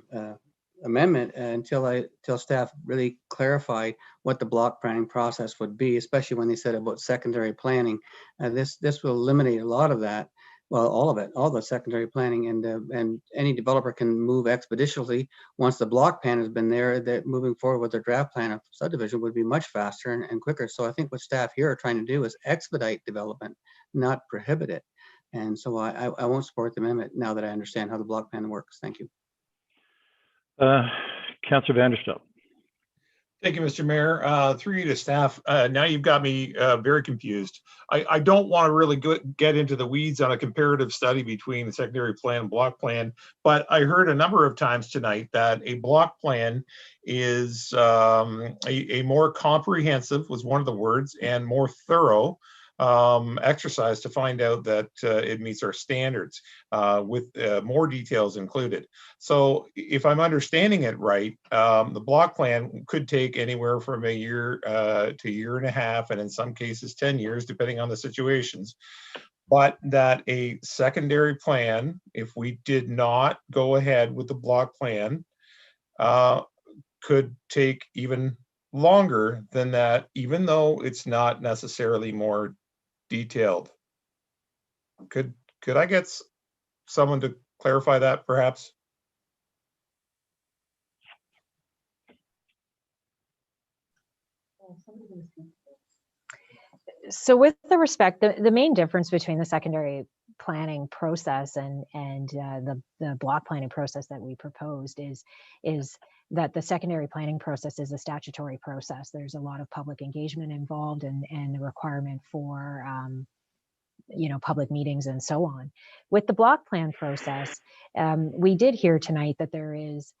amendment until staff really clarified what the block planning process would be, especially when they said about secondary planning. This will eliminate a lot of that. Well, all of it, all the secondary planning, and any developer can move expeditiously once the block plan has been there. That moving forward with their draft plan of subdivision would be much faster and quicker. So I think what staff here are trying to do is expedite development, not prohibit it. And so I won't support the amendment now that I understand how the block plan works. Thank you. Councillor Vanderstel. Thank you, Mr. Mayor. Through you to staff, now you've got me very confused. I don't want to really get into the weeds on a comparative study between the secondary plan and block plan, but I heard a number of times tonight that a block plan is a more comprehensive, was one of the words, and more thorough exercise to find out that it meets our standards with more details included. So if I'm understanding it right, the block plan could take anywhere from a year to a year and a half, and in some cases 10 years, depending on the situations. But that a secondary plan, if we did not go ahead with the block plan, could take even longer than that, even though it's not necessarily more detailed. Could I get someone to clarify that, perhaps? So with the respect, the main difference between the secondary planning process and the block planning process that we proposed is that the secondary planning process is a statutory process. There's a lot of public engagement involved and the requirement for public meetings and so on. With the block plan process, we did hear tonight that there is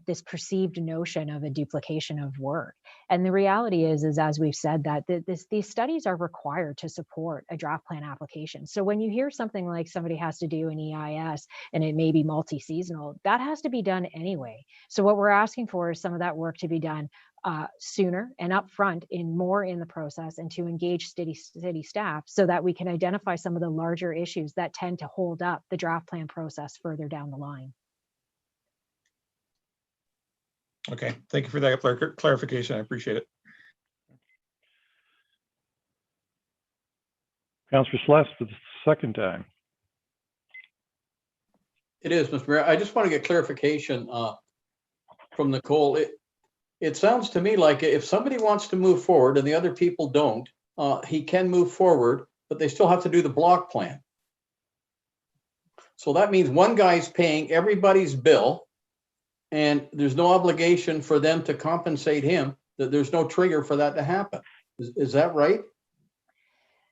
this perceived notion of a duplication of work. And the reality is as we've said, that these studies are required to support a draft plan application. So when you hear something like somebody has to do an EIS and it may be multi-seasonal, that has to be done anyway. So what we're asking for is some of that work to be done sooner and upfront more in the process, and to engage city staff so that we can identify some of the larger issues that tend to hold up the draft plan process further down the line. Okay, thank you for that clarification. I appreciate it. Councillor Celeste for the second time. It is, Mr. Mayor. I just want to get clarification from Nicole. It sounds to me like if somebody wants to move forward and the other people don't, he can move forward, but they still have to do the block plan. So that means one guy's paying everybody's bill, and there's no obligation for them to compensate him, that there's no trigger for that to happen. Is that right?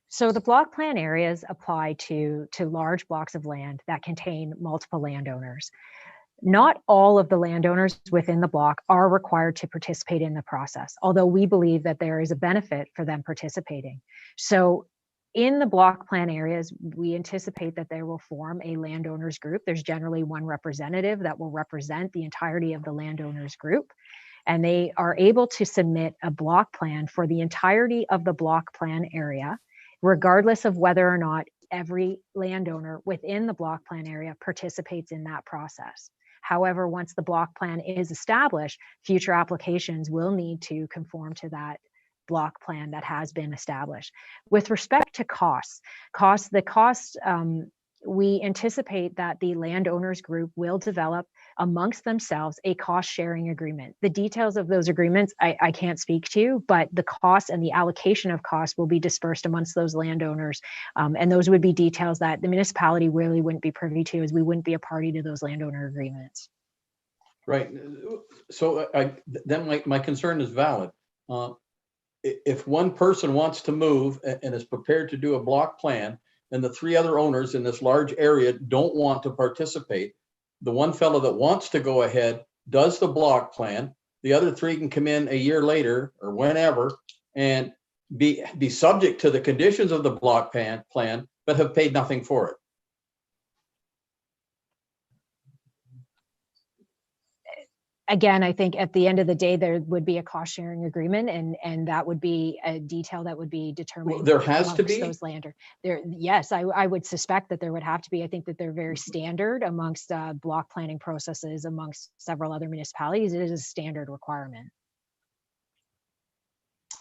So the block plan areas apply to large blocks of land that contain multiple landowners. Not all of the landowners within the block are required to participate in the process, although we believe that there is a benefit for them participating. So in the block plan areas, we anticipate that they will form a landowners group. There's generally one representative that will represent the entirety of the landowners group, and they are able to submit a block plan for the entirety of the block plan area, regardless of whether or not every landowner within the block plan area participates in that process. However, once the block plan is established, future applications will need to conform to that block plan that has been established. With respect to costs, we anticipate that the landowners group will develop amongst themselves a cost sharing agreement. The details of those agreements I can't speak to, but the costs and the allocation of costs will be dispersed amongst those landowners. And those would be details that the municipality really wouldn't be privy to, as we wouldn't be a party to those landowner agreements. Right. So then my concern is valid. If one person wants to move and is prepared to do a block plan, and the three other owners in this large area don't want to participate, the one fellow that wants to go ahead does the block plan, the other three can come in a year later or whenever and be subject to the conditions of the block plan, but have paid nothing for it. Again, I think at the end of the day, there would be a cost sharing agreement, and that would be a detail that would be determined. There has to be those yes, I would suspect that there would have to be. I think that they're very standard amongst block planning processes amongst several other municipalities. It is a standard requirement.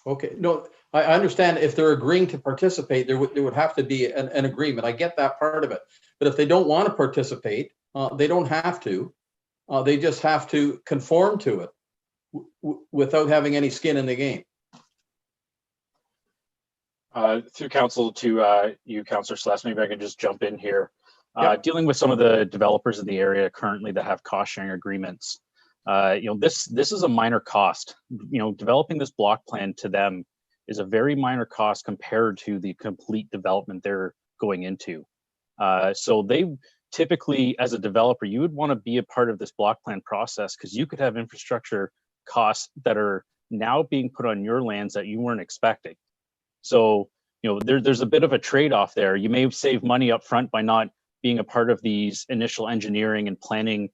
Okay, no, I understand if they're agreeing to participate, there would have to be an agreement. I get that part of it. But if they don't want to participate, they don't have to. They just have to conform to it without having any skin in the game. Through council to you, Councillor Celeste, maybe I can just jump in here. Dealing with some of the developers in the area currently that have cost sharing agreements, this is a minor cost. Developing this block plan to them is a very minor cost compared to the complete development they're going into. So they typically, as a developer, you would want to be a part of this block plan process because you could have infrastructure costs that are now being put on your lands that you weren't expecting. So, there's a bit of a trade-off there. You may save money up front by not being a part of these initial engineering and planning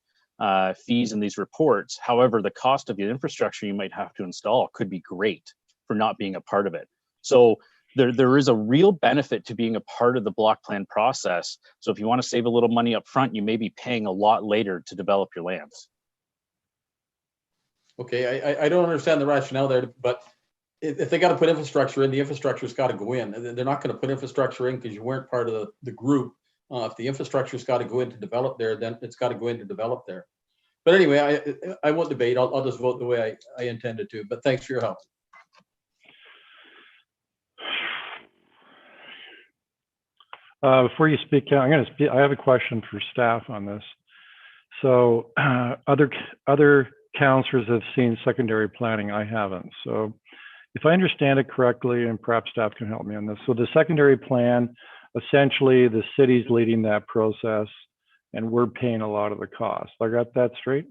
fees in these reports. However, the cost of the infrastructure you might have to install could be great for not being a part of it. So there is a real benefit to being a part of the block plan process. So if you want to save a little money up front, you may be paying a lot later to develop your lands. Okay, I don't understand the rationale there, but if they got to put infrastructure in, the infrastructure's got to go in. They're not going to put infrastructure in because you weren't part of the group. If the infrastructure's got to go in to develop there, then it's got to go in to develop there. But anyway, I won't debate. I'll just vote the way I intended to. But thanks for your help. Before you speak, I'm going to speak. I have a question for staff on this. So other councillors have seen secondary planning. I haven't. So if I understand it correctly, and perhaps staff can help me on this. So the secondary plan, essentially the city's leading that process and we're paying a lot of the cost. I got that straight?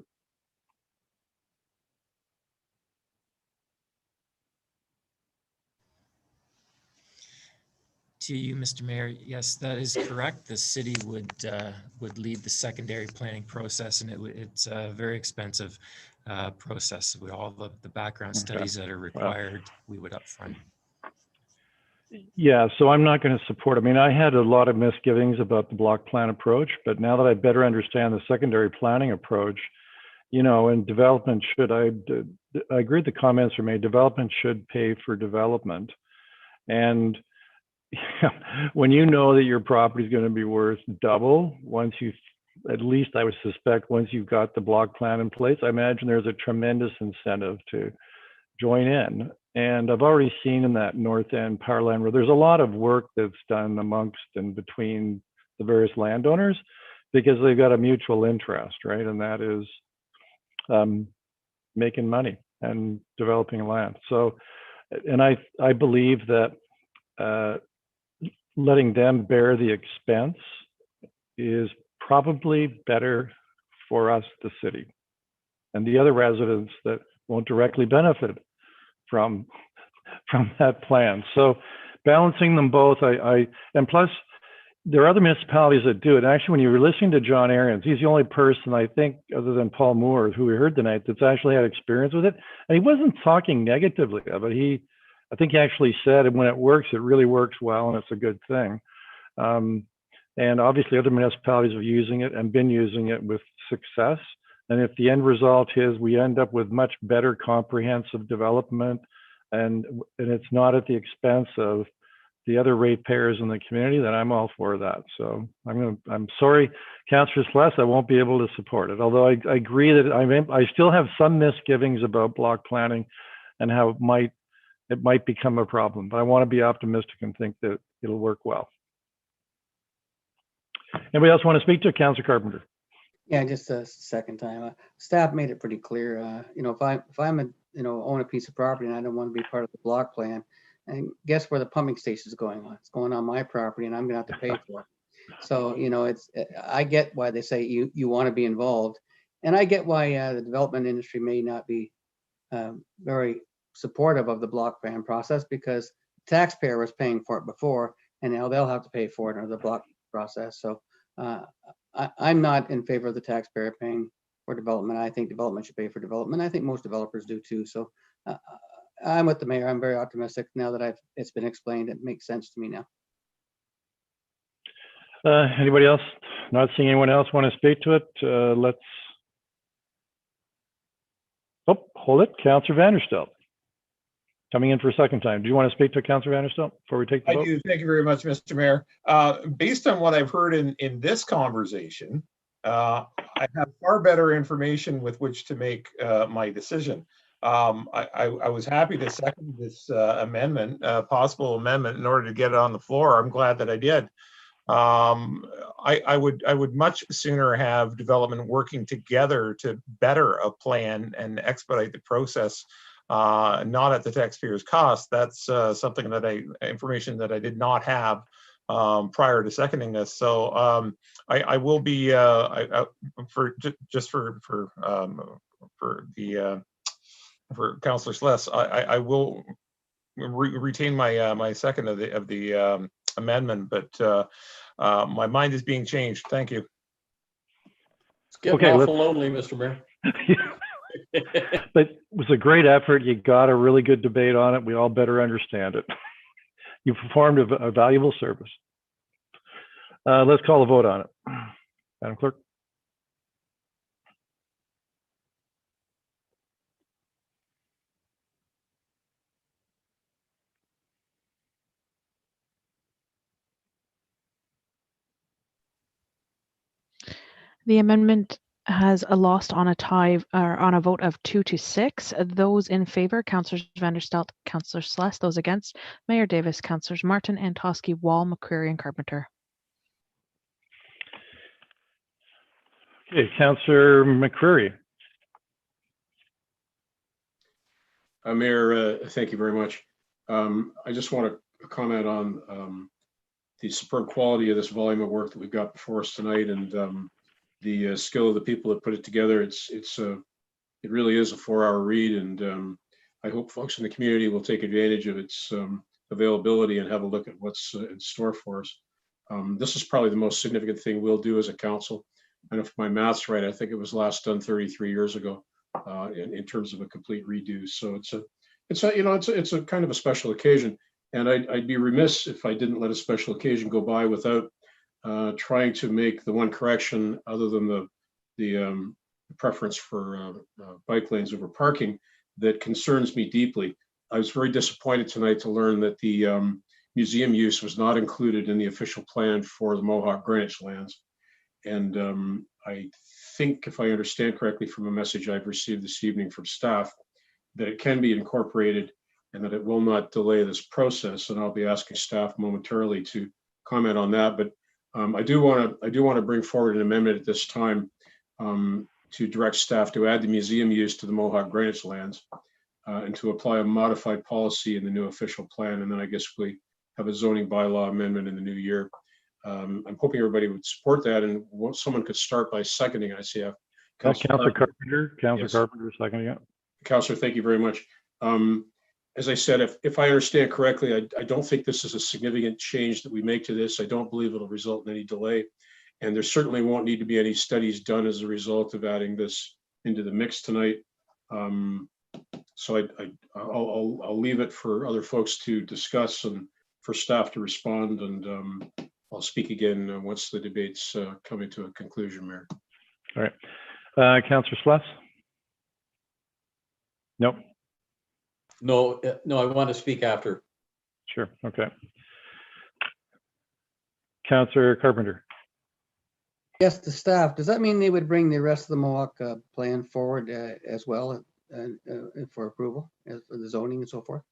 To you, Mr. Mayor, yes, that is correct. The city would lead the secondary planning process, and it's a very expensive process with all the background studies that are required. We would upfront. Yeah, so I'm not going to support. I mean, I had a lot of misgivings about the block plan approach, but now that I better understand the secondary planning approach, and development should, I agree the comments are made, development should pay for development. And when you know that your property is going to be worth double once you, at least I would suspect, once you've got the block plan in place, I imagine there's a tremendous incentive to join in. And I've already seen in that north end power line where there's a lot of work that's done amongst and between the various landowners because they've got a mutual interest, right? And that is making money and developing land. So, and I believe that letting them bear the expense is probably better for us, the city, and the other residents that won't directly benefit from that plan. So balancing them both, and plus there are other municipalities that do it. Actually, when you were listening to John Arians, he's the only person I think other than Paul Moore, who we heard tonight, that's actually had experience with it. And he wasn't talking negatively of it. I think he actually said when it works, it really works well and it's a good thing. And obviously other municipalities are using it and been using it with success. And if the end result is we end up with much better comprehensive development and it's not at the expense of the other ratepayers in the community, then I'm all for that. So I'm sorry, Councillor Celeste, I won't be able to support it. Although I agree that I still have some misgivings about block planning and how it might become a problem, but I want to be optimistic and think that it'll work well. Anybody else want to speak to Councillor Carpenter? Yeah, just a second time. Staff made it pretty clear. If I'm own a piece of property and I don't want to be part of the block plan, and guess where the pumping station is going on? It's going on my property, and I'm going to have to pay for it. So I get why they say you want to be involved, and I get why the development industry may not be very supportive of the block plan process because the taxpayer was paying for it before, and now they'll have to pay for it under the block process. So I'm not in favor of the taxpayer paying for development. I think development should pay for development. I think most developers do too. So I'm with the mayor. I'm very optimistic now that it's been explained. It makes sense to me now. Anybody else? Not seeing anyone else want to speak to it. Hold it. Councillor Vanderstel. coming in for a second time. Do you want to speak to Councillor Vanderstel before we take the I vote? do. Thank you very much, Mr. Mayor. Based on what I've heard in this conversation, I have far better information with which to make my decision. I was happy to second this amendment, possible amendment, in order to get it on the floor. I'm glad that I did. I would much sooner have development working together to better a plan and expedite the process, not at the taxpayer's cost. That's something that information that I did not have prior to seconding this. So I will be for Councillor Sless, I will retain my second of the amendment, but my mind is being changed. Thank you. It's getting awful lonely, Mr. Mayor. But it was a great effort. You got a really good debate on it. We all better understand it. You performed a valuable service. Let's call a vote on it. Madam Clerk. The amendment has lost on a tie or on a vote of 2-6. Those in favor, Councillors Vanderstelt, Councillor Sless. Those against, Mayor Davis, Councillors Martin, Antosky, Wall, McCreary, and Carpenter. Okay, Councillor McCreary. Mayor, thank you very much. I just want to comment on the superb quality of this volume of work that we've got before us tonight, and the skill of the people that put it together. It really is a 4-hour read, and I hope folks in the community will take advantage of its availability and have a look at what's in store for us. This is probably the most significant thing we'll do as a council. And if my math's right, I think it was last done 33 years ago in terms of a complete redo. So it's a kind of a special occasion, and I'd be remiss if I didn't let a special occasion go by without trying to make the one correction, other than the preference for bike lanes over parking, that concerns me deeply. I was very disappointed tonight to learn that the museum use was not included in the official plan for the Mohawk Greenwich lands. And I think, if I understand correctly from a message I've received this evening from staff, that it can be incorporated and that it will not delay this process. And I'll be asking staff momentarily to comment on that. But I do want to bring forward an amendment at this time to direct staff to add the museum use to the Mohawk Greenwich lands and to apply a modified policy in the new official plan. And then I guess we have a zoning bylaw amendment in the new year. I'm hoping everybody would support that, and someone could start by seconding. I see Councillor Carpenter. Councillor Carpenter seconding it. Councillor, thank you very much. As I said, if I understand correctly, I don't think this is a significant change that we make to this. I don't believe it'll result in any delay, and there certainly won't need to be any studies done as a result of adding this into the mix tonight. So I'll leave it for other folks to discuss and for staff to respond, and I'll speak again once the debate's coming to a conclusion, Mayor. All right. Councillor Sless? Nope. No, I want to speak after. Sure. Okay. Councillor Carpenter. Yes, the staff, does that mean they would bring the rest of the Mohawk plan forward as well for approval for the zoning and so forth?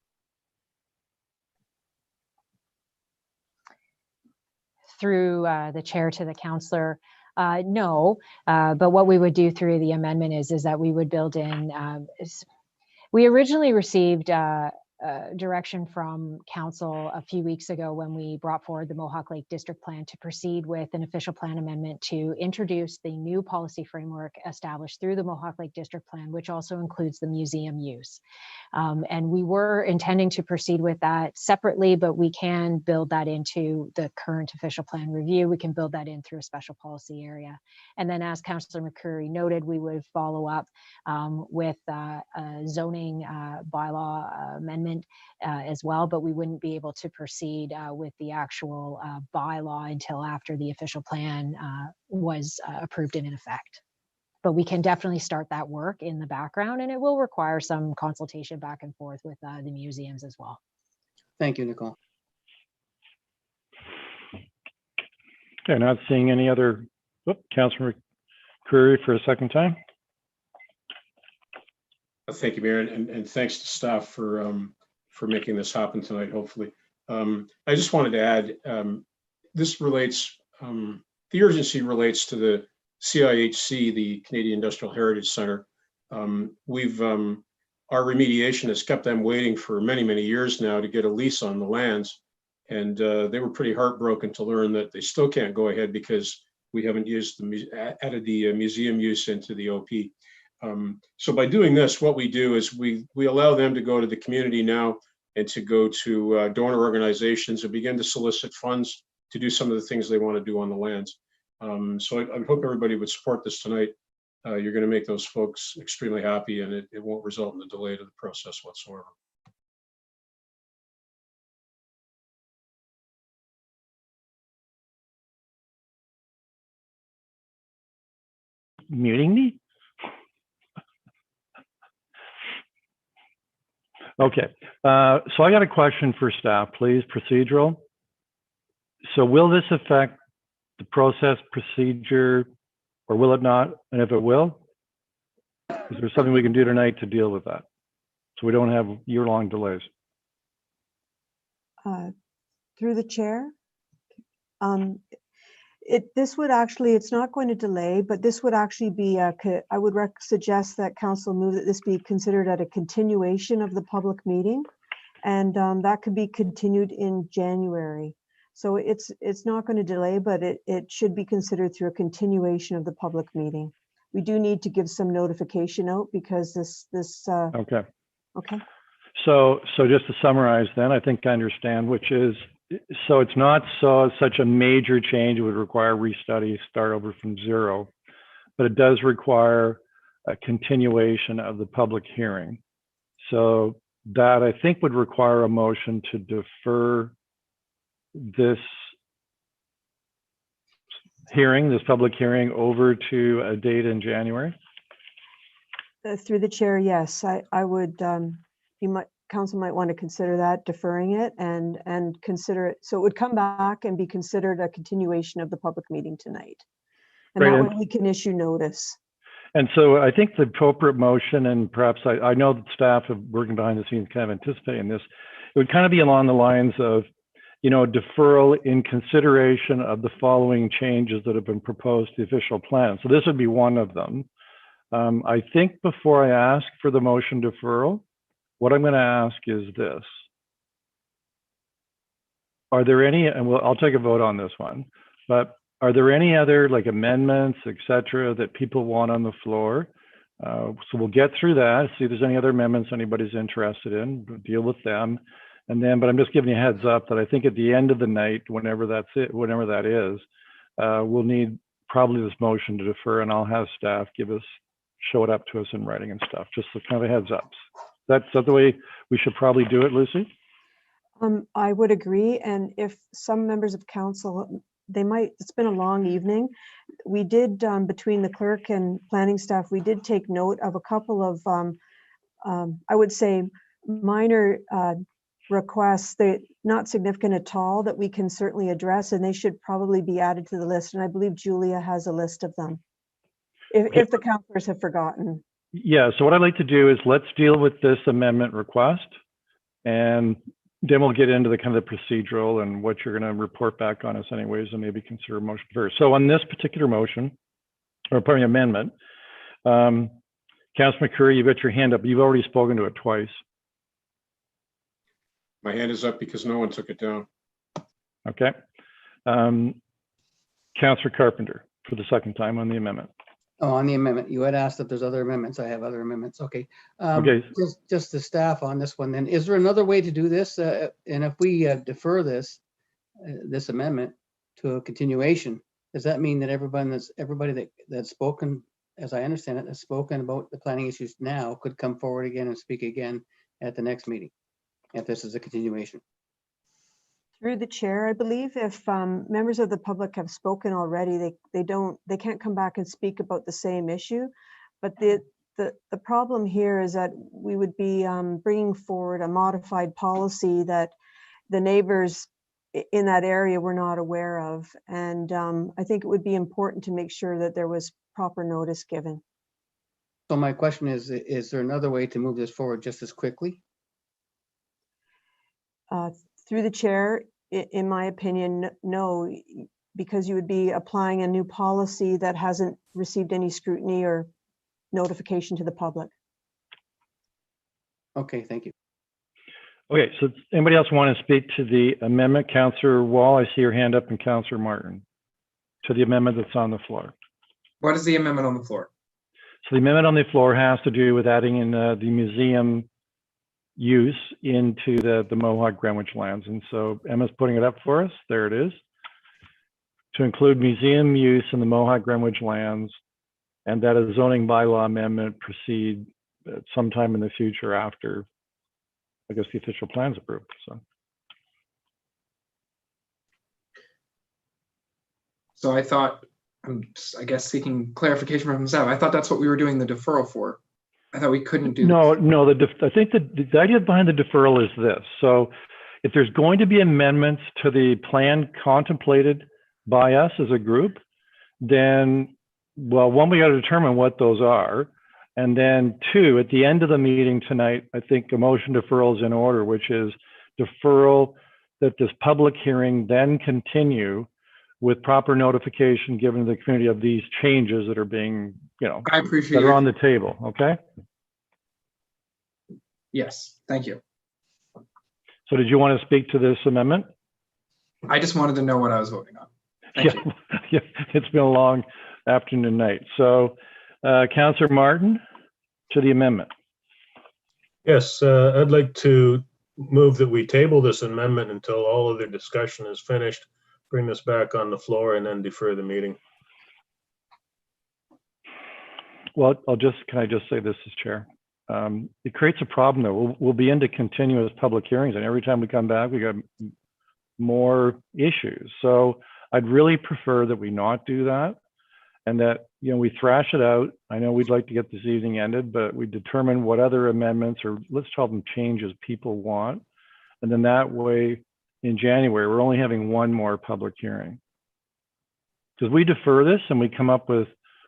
Through the chair to the councillor, no, but what we would do through the amendment is that we would build in, we originally received direction from council a few weeks ago when we brought forward the Mohawk Lake District Plan to proceed with an official plan amendment to introduce the new policy framework established through the Mohawk Lake District Plan, which also includes the museum use. And we were intending to proceed with that separately, but we can build that into the current official plan review. We can build that in through a special policy area. And then, as Councillor McCreary noted, we would follow up with a zoning bylaw amendment as well, but we wouldn't be able to proceed with the actual bylaw until after the official plan was approved and in effect. But we can definitely start that work in the background, and it will require some consultation back and forth with the museums as well. Thank you, Nicole. Okay, not seeing any other, Councilor McCreary for a second time. Thank you, Mayor, and thanks to staff for making this happen tonight, hopefully. I just wanted to add, this relates, the urgency relates to the CIHC, the Canadian Industrial Heritage Center. Our remediation has kept them waiting for many, many years now to get a lease on the lands. And they were pretty heartbroken to learn that they still can't go ahead because we haven't added the museum use into the OP. So by doing this, what we do is we allow them to go to the community now and to go to donor organizations and begin to solicit funds to do some of the things they want to do on the lands. So I hope everybody would support this tonight. You're going to make those folks extremely happy, and it won't result in a delay to the process whatsoever. Muting me? Okay, so I got a question for staff, please, procedural. So will this affect the process procedure, or will it not? And if it will, is there something we can do tonight to deal with that, so we don't have year-long delays? Through the chair, this would actually, it's not going to delay, but this would actually be, I would suggest that council move that this be considered at a continuation of the public meeting. And that could be continued in January. So it's not going to delay, but it should be considered through a continuation of the public meeting. We do need to give some notification out because Okay. Okay. So just to summarize then, I think I understand, which is, so it's not such a major change. It would require restudy, start over from zero, but it does require a continuation of the public hearing. So that I think would require a motion to defer this hearing, this public hearing, over to a date in January. Through the chair, yes, I would, council might want to consider that, deferring it and consider it. So it would come back and be considered a continuation of the public meeting tonight. And Right, that way we can issue notice. And so I think the appropriate motion, and perhaps I know that staff have working behind the scenes kind of anticipating this, it would kind of be along the lines of, deferral in consideration of the following changes that have been proposed to the official plan. So this would be one of them. I think before I ask for the motion deferral, what I'm going to ask is this. Are there any, and I'll take a vote on this one, but are there any other like amendments, et cetera, that people want on the floor? So we'll get through that, see if there's any other amendments anybody's interested in, deal with them. And then, but I'm just giving you a heads up that I think at the end of the night, whenever that is, we'll need probably this motion to defer, and I'll have staff show it up to us in writing and stuff, just so kind of a heads up. That's the way we should probably do it, Lucy? I would agree. And if some members of council, it's been a long evening. We did, between the clerk and planning staff, we did take note of a couple of, I would say, minor requests, that not significant at all, that we can certainly address, and they should probably be added to the list. And I believe Julia has a list of them, if the councillors have forgotten. Yeah, so what I'd like to do is let's deal with this amendment request, and then we'll get into the kind of the procedural and what you're going to report back on us anyways, and maybe consider a motion first. So on this particular motion, or pardon me, amendment, Councilor McCreary, you've got your hand up. You've already spoken to it twice. My hand is up because no one took it down. Okay. Councilor Carpenter for the second time on the amendment. Oh, on the amendment, you had asked if there's other amendments. I have other amendments. Okay. Okay. Just the staff on this one then. Is there another way to do this? And if we defer this amendment to a continuation, does that mean that everybody that's spoken, as I understand it, has spoken about the planning issues now could come forward again and speak again at the next meeting, if this is a continuation? Through the chair, I believe if members of the public have spoken already, they can't come back and speak about the same issue. But the problem here is that we would be bringing forward a modified policy that the neighbors in that area were not aware of. And I think it would be important to make sure that there was proper notice given. So my question is there another way to move this forward just as quickly? Through the chair, in my opinion, no, because you would be applying a new policy that hasn't received any scrutiny or notification to the public. Okay, thank you. Okay, so anybody else want to speak to the amendment? Councillor Wall, I see your hand up, and Councillor Martin, to the amendment that's on the floor. What is the amendment on the floor? So the amendment on the floor has to do with adding in the museum use into the Mohawk Greenwich lands. And so Emma's putting it up for us. There it is. To include museum use in the Mohawk Greenwich lands, and that a zoning bylaw amendment proceed sometime in the future after, I guess, the official plan's approved. So I thought, I guess seeking clarification from himself. I thought that's what we were doing the deferral for. I thought we couldn't do No, this. no, I think the idea behind the deferral is this. So if there's going to be amendments to the plan contemplated by us as a group, then, well, one, we got to determine what those are. And then two, at the end of the meeting tonight, I think a motion deferral is in order, which is deferral that this public hearing then continue with proper notification given to the community of these changes that are being, I appreciate that are on the table, okay? Yes, thank you. So did you want to speak to this amendment? I just wanted to know what I was voting on. Thank you. Yeah, it's been a long afternoon night. So Councillor Martin, to the amendment. Yes, I'd like to move that we table this amendment until all of the discussion is finished, bring this back on the floor, and then defer the meeting. Well, can I just say this as chair? It creates a problem though. We'll be into continuous public hearings, and every time we come back, we got more issues. So I'd really prefer that we not do that, and that, we thrash it out. I know we'd like to get this evening ended, but we determine what other amendments, or let's call them changes, people want. And then that way, in January, we're only having one more public hearing. Because we defer this and we come up with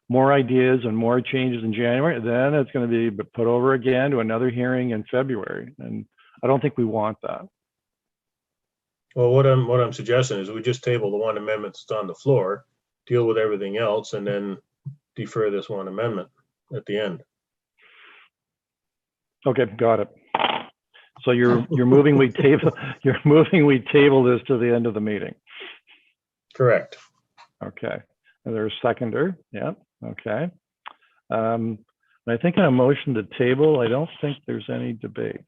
more ideas and more changes in January, then it's going to be put over again to another hearing in February. And I don't think we want that. Well, what I'm suggesting is we just table the one amendment that's on the floor, deal with everything else, and then defer this one amendment at the end. Okay, got it. So you're moving we table this to the end of the meeting. Correct. Okay. And there's a seconder. Yeah. Okay. I think in a motion to table, I don't think there's any debate.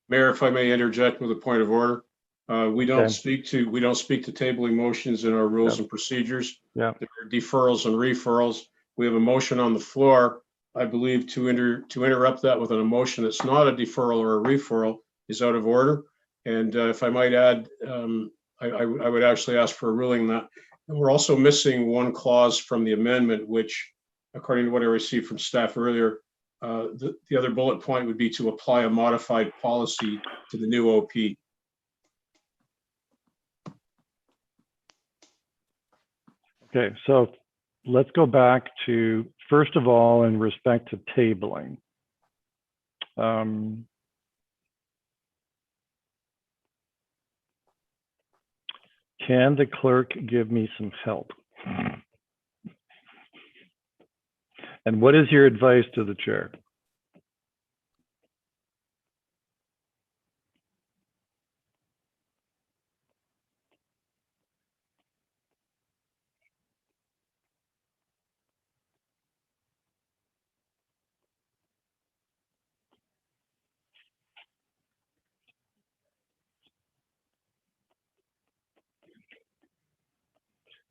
Mayor, if I may interject with a point of order, we don't Okay. speak to tabling motions in our rules and procedures. Yeah. There are deferrals and referrals. We have a motion on the floor. I believe to interrupt that with an motion that's not a deferral or a referral is out of order. And if I might add, I would actually ask for a ruling that. And we're also missing one clause from the amendment, which, according to what I received from staff earlier, the other bullet point would be to apply a modified policy to the new OP. Okay, so let's go back to, first of all, in respect to tabling. Can the clerk give me some help? And what is your advice to the chair?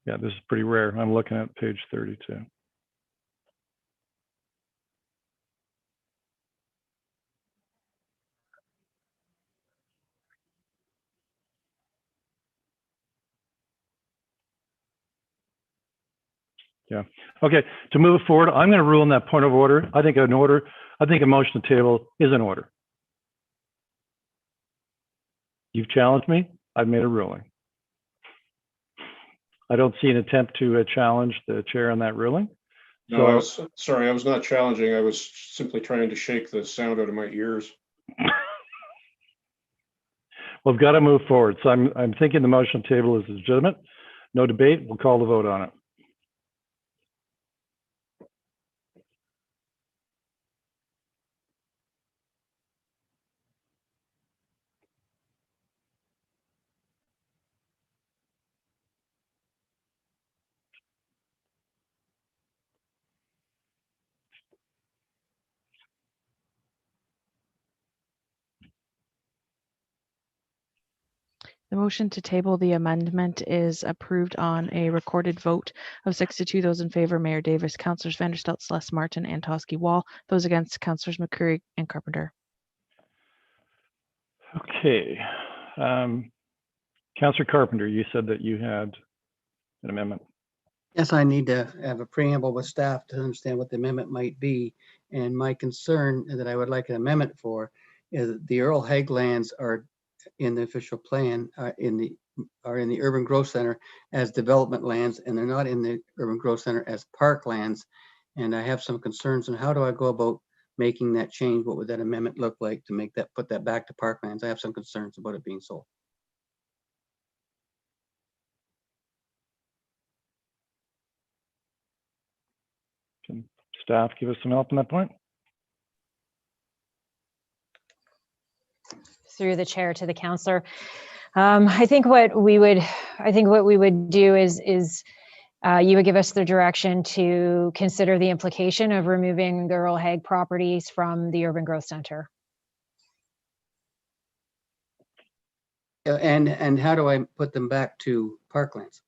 Yeah, this is pretty rare. I'm looking at page 32. Yeah. Okay. To move it forward, I'm going to rule in that point of order. I think a motion to table is in order. You've challenged me. I've made a ruling. I don't see an attempt to challenge the chair on that ruling. No, So, I was sorry. I was not challenging. I was simply trying to shake the sound out of my ears. we've got to move forward. So I'm thinking the motion to table is legitimate. No debate. We'll call the vote on it. The motion to table the amendment is approved on a recorded vote of 6 to 2. Those in favor, Mayor Davis, Councillors Vanderstelt, Celeste Martin, and Toski Wall. Those against, Councillors McCreary and Carpenter. Okay. Councillor Carpenter, you said that you had an amendment. Yes, I need to have a preamble with staff to understand what the amendment might be. And my concern that I would like an amendment for is that the Earl Haig lands are in the official plan, are in the urban growth center as development lands, and they're not in the urban growth center as park lands. And I have some concerns on how do I go about making that change? What would that amendment look like to make that, put that back to parklands? I have some concerns about it being sold. Can staff give us some help on that point? Through the chair to the councillor. I think what we would do is you would give us the direction to consider the implication of removing the Earl Haig properties from the urban growth center. And how do I put them back to parklands?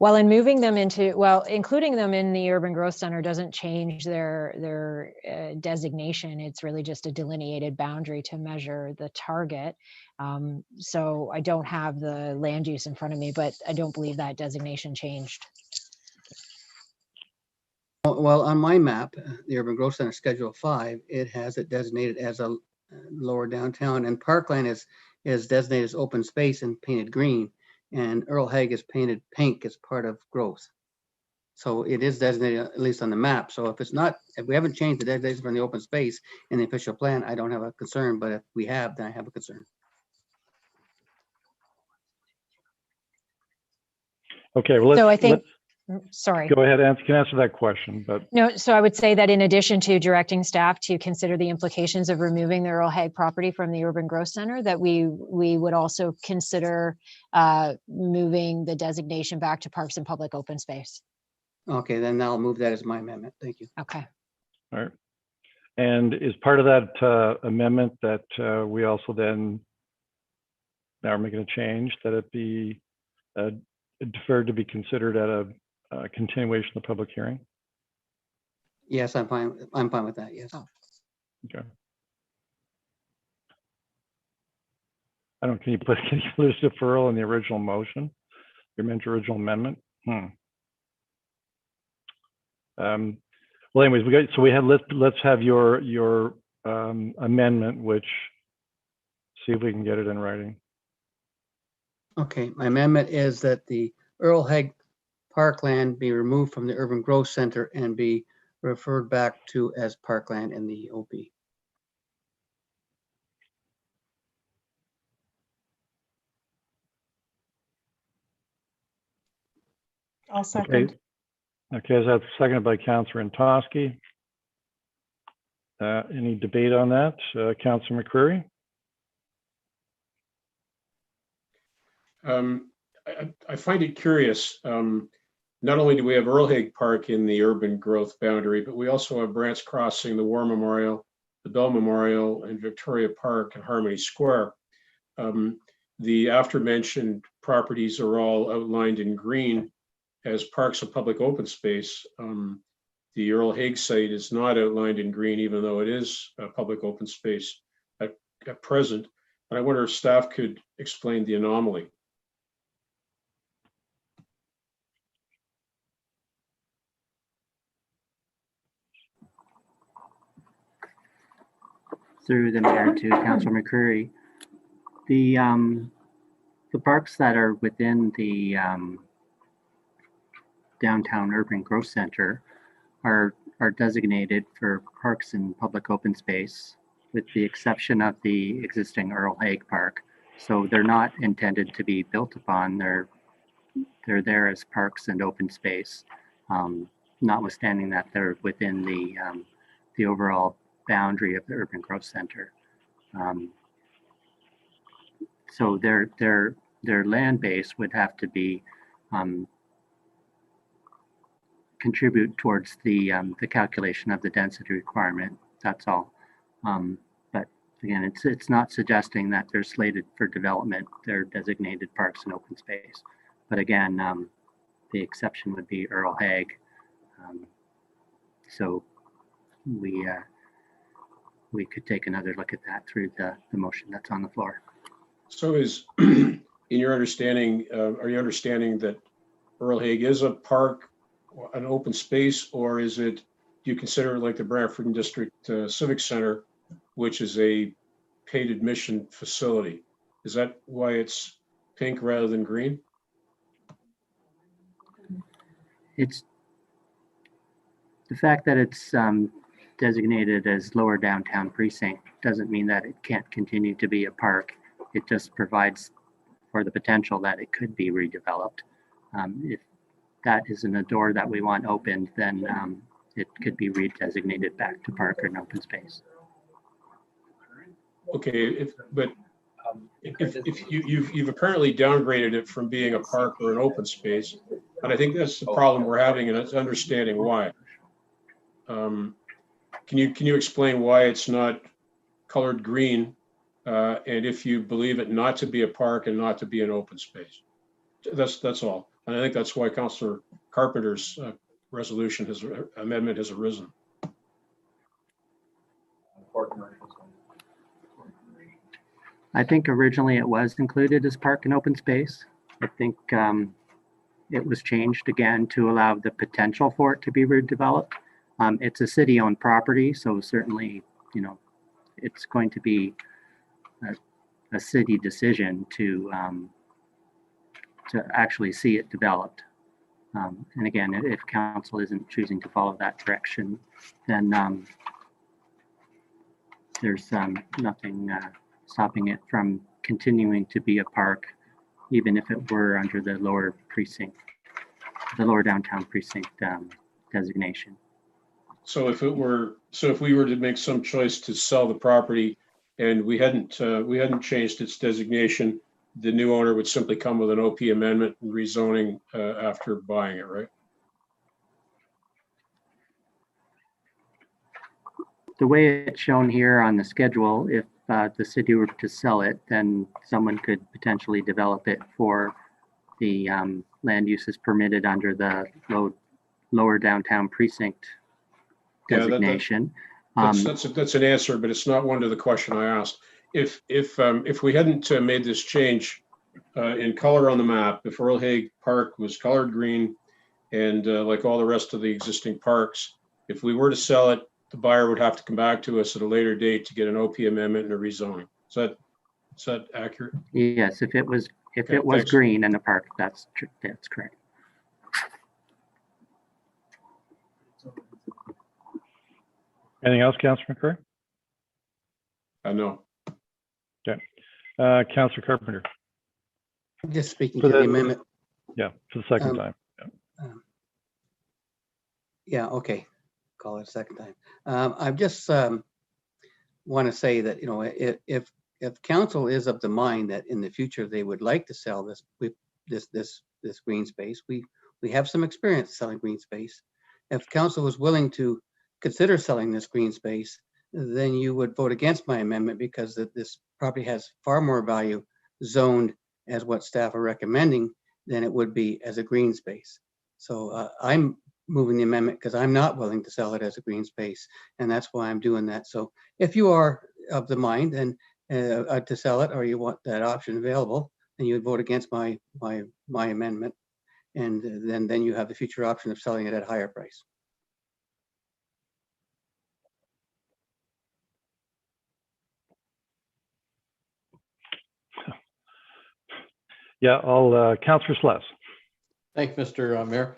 Well, in moving them into, including them in the urban growth center doesn't change their designation. It's really just a delineated boundary to measure the target. So I don't have the land use in front of me, but I don't believe that designation changed. Well, on my map, the urban growth center schedule 5, it has it designated as a lower downtown, and parkland is designated as open space and painted green. And Earl Haig is painted pink as part of growth. So it is designated, at least on the map. So if we haven't changed the designation from the open space in the official plan, I don't have a concern, but if we have, then I have a concern. Okay, well, so I think, sorry. Go ahead, you can answer that question, but. No, so I would say that in addition to directing staff to consider the implications of removing the Earl Haig property from the urban growth center, that we would also consider moving the designation back to parks and public open space. Okay, then I'll move that as my amendment. Thank you. Okay. All right. And is part of that amendment that we also then now are making a change that it be deferred to be considered at a continuation of the public hearing? Yes, I'm fine with that. Yes. Oh. Okay. Can you put this deferral in the original motion? Your original amendment? Well, anyways, let's have your amendment, which see if we can get it in writing. Okay, my amendment is that the Earl Haig parkland be removed from the urban growth center and be referred back to as parkland in the OP. I'll second. Okay, so that's seconded by Councillor Toski. Any debate on that? Councillor McCreary? I find it curious. Not only do we have Earl Haig Park in the urban growth boundary, but we also have Brants Crossing, the War Memorial, the Bell Memorial, and Victoria Park and Harmony Square. The aforementioned properties are all outlined in green as parks of public open space. The Earl Haig site is not outlined in green, even though it is a public open space at present. And I wonder if staff could explain the anomaly. through the mayor to Councillor McCreary. The parks that are within the downtown urban growth center are designated for parks and public open space, with the exception of the existing Earl Hague Park. So they're not intended to be built upon. They're there as parks and open space, notwithstanding that they're within the overall boundary of the urban growth center. So their land base would have to be contribute towards the calculation of the density requirement. That's all. But again, it's not suggesting that they're slated for development. They're designated parks and open space. But again, the exception would be Earl Hague. So we could take another look at that through the motion that's on the floor. So is, in your understanding, are you understanding that Earl Hague is a park, an open space, or is it, do you consider it like the Brantford District Civic Center, which is a paid admission facility? Is that why it's pink rather than green? It's the fact that it's designated as lower downtown precinct doesn't mean that it can't continue to be a park. It just provides for the potential that it could be redeveloped. If that isn't a door that we want opened, then it could be redesignated back to park or an open space. Okay, but if you've apparently downgraded it from being a park or an open space, and I think that's the problem we're having, and it's understanding why. Can you explain why it's not colored green, and if you believe it not to be a park and not to be an open space? That's all, and I think that's why Councillor Carpenter's amendment has arisen. I think originally it was included as park and open space. I think it was changed again to allow the potential for it to be redeveloped. It's a city-owned property, so certainly, you know, it's going to be a city decision to actually see it developed. And again, if council isn't choosing to follow that direction, then there's nothing stopping it from continuing to be a park, even if it were under the lower precinct, the lower downtown precinct designation. So if we were to make some choice to sell the property and we hadn't changed its designation, the new owner would simply come with an OP amendment and rezoning after buying it, right? The way it's shown here on the schedule, if the city were to sell it, then someone could potentially develop it for the land uses permitted under the lower downtown precinct designation. That's an answer, but it's not one to the question I asked. If we hadn't made this change in color on the map, if Earl Hague Park was colored green and like all the rest of the existing parks, if we were to sell it, the buyer would have to come back to us at a later date to get an OP amendment and a rezoning. Is that accurate? Yes, if it was Thanks. green in the park, that's correct. Anything else, Councillor McCreary? No. Okay. Councillor Carpenter. Just speaking to the amendment. Yeah, for the second time. Yeah, okay. Call it a second time. I just want to say that, you know, if council is of the mind that in the future they would like to sell this green space, we have some experience selling green space. If council was willing to consider selling this green space, then you would vote against my amendment because this property has far more value zoned as what staff are recommending than it would be as a green space. So I'm moving the amendment because I'm not willing to sell it as a green space, and that's why I'm doing that. So if you are of the mind and to sell it, or you want that option available, then you would vote against my amendment, and then you have the future option of selling it at a higher price. Yeah, I'll, Councillor Sluss. Thank you, Mr. Mayor.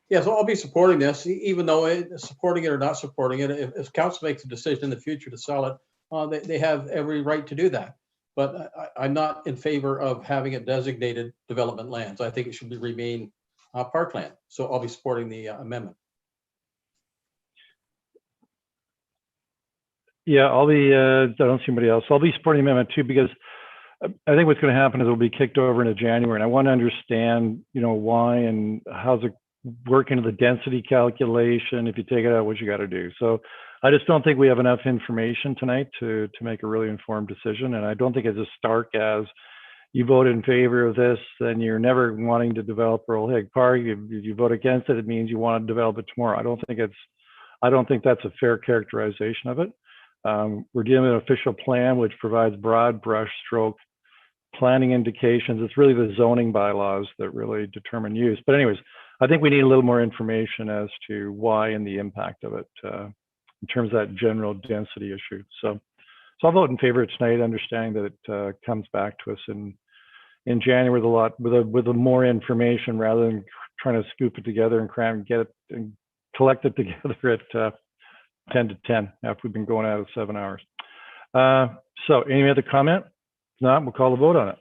Yeah, so I'll be supporting this, even though supporting it or not supporting it. If council makes a decision in the future to sell it, they have every right to do that. But I'm not in favor of having it designated development lands. I think it should remain parkland. So I'll be supporting the amendment. Yeah, I'll be, I don't see anybody else. I'll be supporting the amendment too, because I think what's going to happen is it'll be kicked over into January. And I want to understand, why and how's it work into the density calculation. If you take it out, what you got to do. So I just don't think we have enough information tonight to make a really informed decision. And I don't think it's as stark as you vote in favor of this, then you're never wanting to develop Earl Haig Park. If you vote against it, it means you want to develop it tomorrow. I don't think that's a fair characterization of it. We're dealing with an official plan which provides broad brush stroke planning indications. It's really the zoning bylaws that really determine use. But anyways, I think we need a little more information as to why and the impact of it in terms of that general density issue. So I'll vote in favor of it tonight, understanding that it comes back to us in January with a more information, rather than trying to scoop it together and cram and get it and collect it together at 10 to 10 after we've been going out of 7 hours. So any other comment? If not, we'll call the vote on it.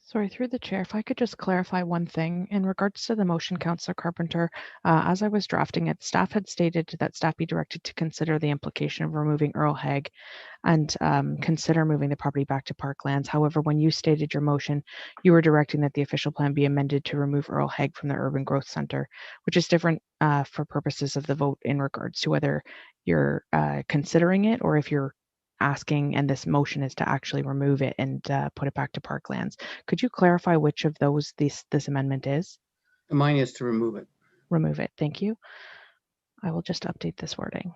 Sorry, through the chair, if I could just clarify one thing in regards to the motion, Councillor Carpenter, as I was drafting it, staff had stated that staff be directed to consider the implication of removing Earl Haig and consider moving the property back to parklands. However, when you stated your motion, you were directing that the official plan be amended to remove Earl Haig from the Urban Growth Center, which is different for purposes of the vote in regards to whether you're considering it or if you're asking, and this motion is to actually remove it and put it back to parklands. Could you clarify which of those this amendment is? Mine is to remove it. Remove it. Thank you. I will just update this wording.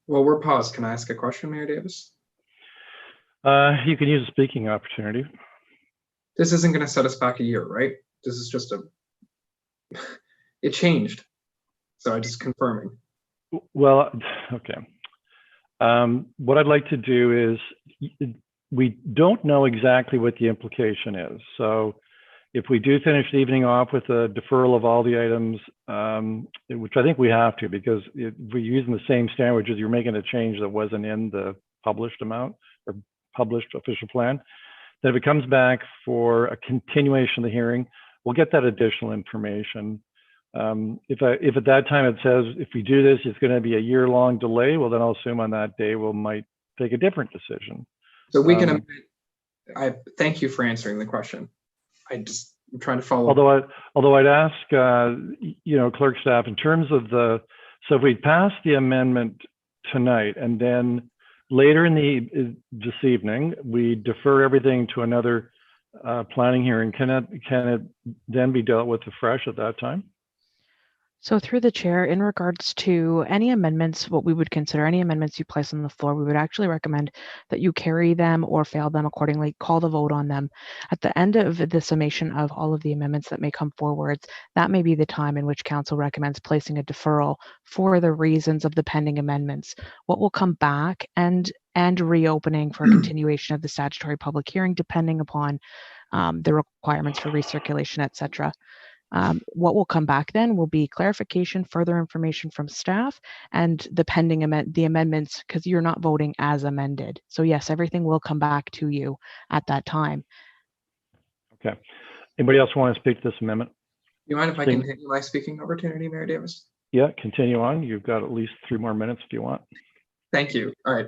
Well, we're paused. Can I ask a question, Mayor Davis? You can use a speaking opportunity. This isn't going to set us back a year, right? This is just it changed. So I'm just confirming. Well, okay. What I'd like to do is, we don't know exactly what the implication is. So if we do finish the evening off with a deferral of all the items, which I think we have to, because if we're using the same standards, you're making a change that wasn't in the published amount or published official plan. Then if it comes back for a continuation of the hearing, we'll get that additional information. If at that time it says, if we do this, it's going to be a year-long delay, well, then I'll assume on that day we might take a different decision. So we can, I thank you for answering the question. I'm trying to follow. Although I'd ask, clerk staff, in terms of so if we pass the amendment tonight and then later in this evening, we defer everything to another planning hearing, can it then be dealt with afresh at that time? So through the chair, in regards to any amendments, what we would consider any amendments you place on the floor, we would actually recommend that you carry them or fail them accordingly, call the vote on them. At the end of the summation of all of the amendments that may come forwards, that may be the time in which council recommends placing a deferral for the reasons of the pending amendments. What will come back and reopening for a continuation of the statutory public hearing, depending upon the requirements for recirculation, et cetera. What will come back then will be clarification, further information from staff, and the pending the amendments, because you're not voting as amended. So yes, everything will come back to you at that time. Okay. Anybody else want to speak to this amendment? You mind if I continue my speaking opportunity, Mayor Davis? Yeah, continue on. You've got at least 3 more minutes if you want. Thank you. All right.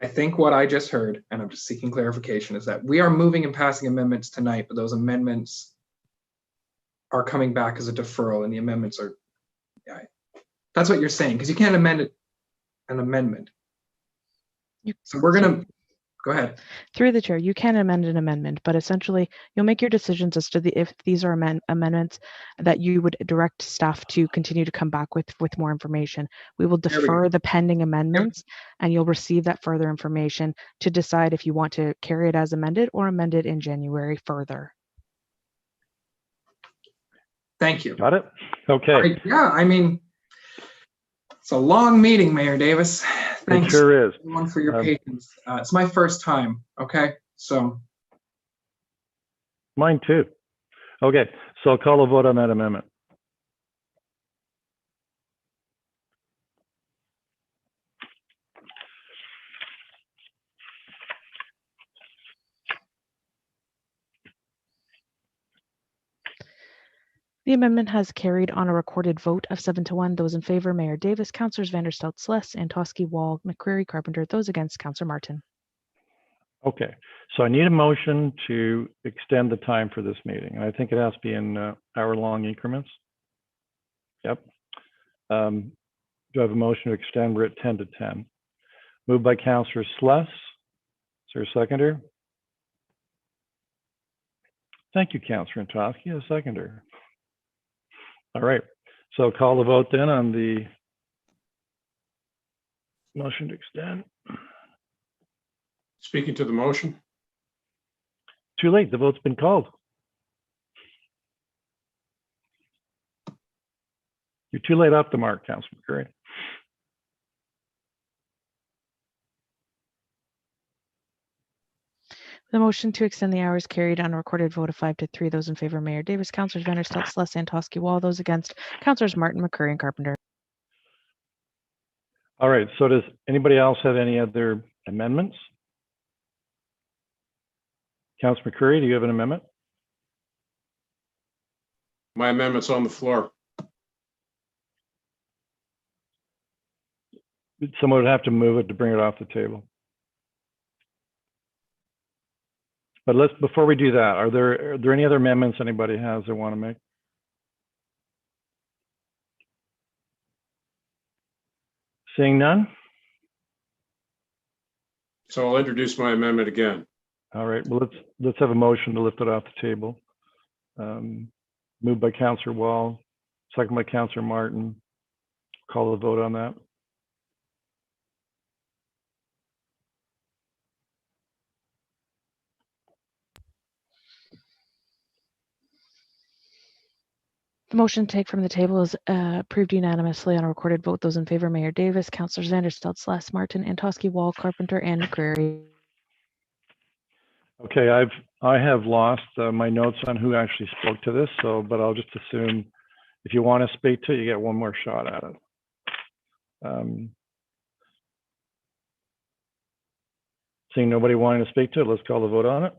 I think what I just heard, and I'm just seeking clarification, is that we are moving and passing amendments tonight, but those amendments are coming back as a deferral, and the amendments are, yeah, that's what you're saying, because you can't amend an amendment. So we're gonna, go Go ahead. Through the chair, you can amend an amendment, but essentially you'll make your decisions as to if these are amendments that you would direct staff to continue to come back with more information. We will There we go. defer the pending amendments and you'll receive that further information to decide if you want to carry it as amended or amend it in January further. Thank you. Got it? Okay. All right, yeah, I mean, it's a long meeting, Mayor Davis. Thanks It sure is. everyone for your patience. It's my first time, okay? So Mine too. Okay, so I'll call a vote on that amendment. The amendment has carried on a recorded vote of 7-1. Those in favor, Mayor Davis, Councillors Vanderstout, Sless, Antosky, Wall, McCreary, Carpenter. Those against, Councillor Martin. Okay, so I need a motion to extend the time for this meeting. And I think it has to be in hour-long increments. Yep. Do I have a motion to extend? We're at 10 to 10. Moved by Councillor Sless. Is there a seconder? Thank you, Councillor Antosky, a seconder. All right, so call the vote then on the motion to extend. Speaking to the motion. Too late, the vote's been called. You're too late off the mark, Councilor McCreary. The motion to extend the hours carried on a recorded vote of 5-3. Those in favor, Mayor Davis, Councillors Vanderstout, Sless, Antosky, Wall. Those against, Councillors Martin, McCreary, and Carpenter. All right, so does anybody else have any other amendments? Councillor McCreary, do you have an amendment? My amendment's on the floor. Someone would have to move it to bring it off the table. But before we do that, are there any other amendments anybody has they want to make? Seeing none? So I'll introduce my amendment again. All right, well, let's have a motion to lift it off the table. Moved by Councillor Wall, second by Councillor Martin. Call the vote on that. The motion to take from the table is approved unanimously on a recorded vote. Those in favor, Mayor Davis, Councillors Vanderstout, Sless, Martin, Antosky, Wall, Carpenter, and McCreary. Okay, I have lost my notes on who actually spoke to this, but I'll just assume if you want to speak to it, you get one more shot at it. Seeing nobody wanting to speak to it, let's call the vote on it.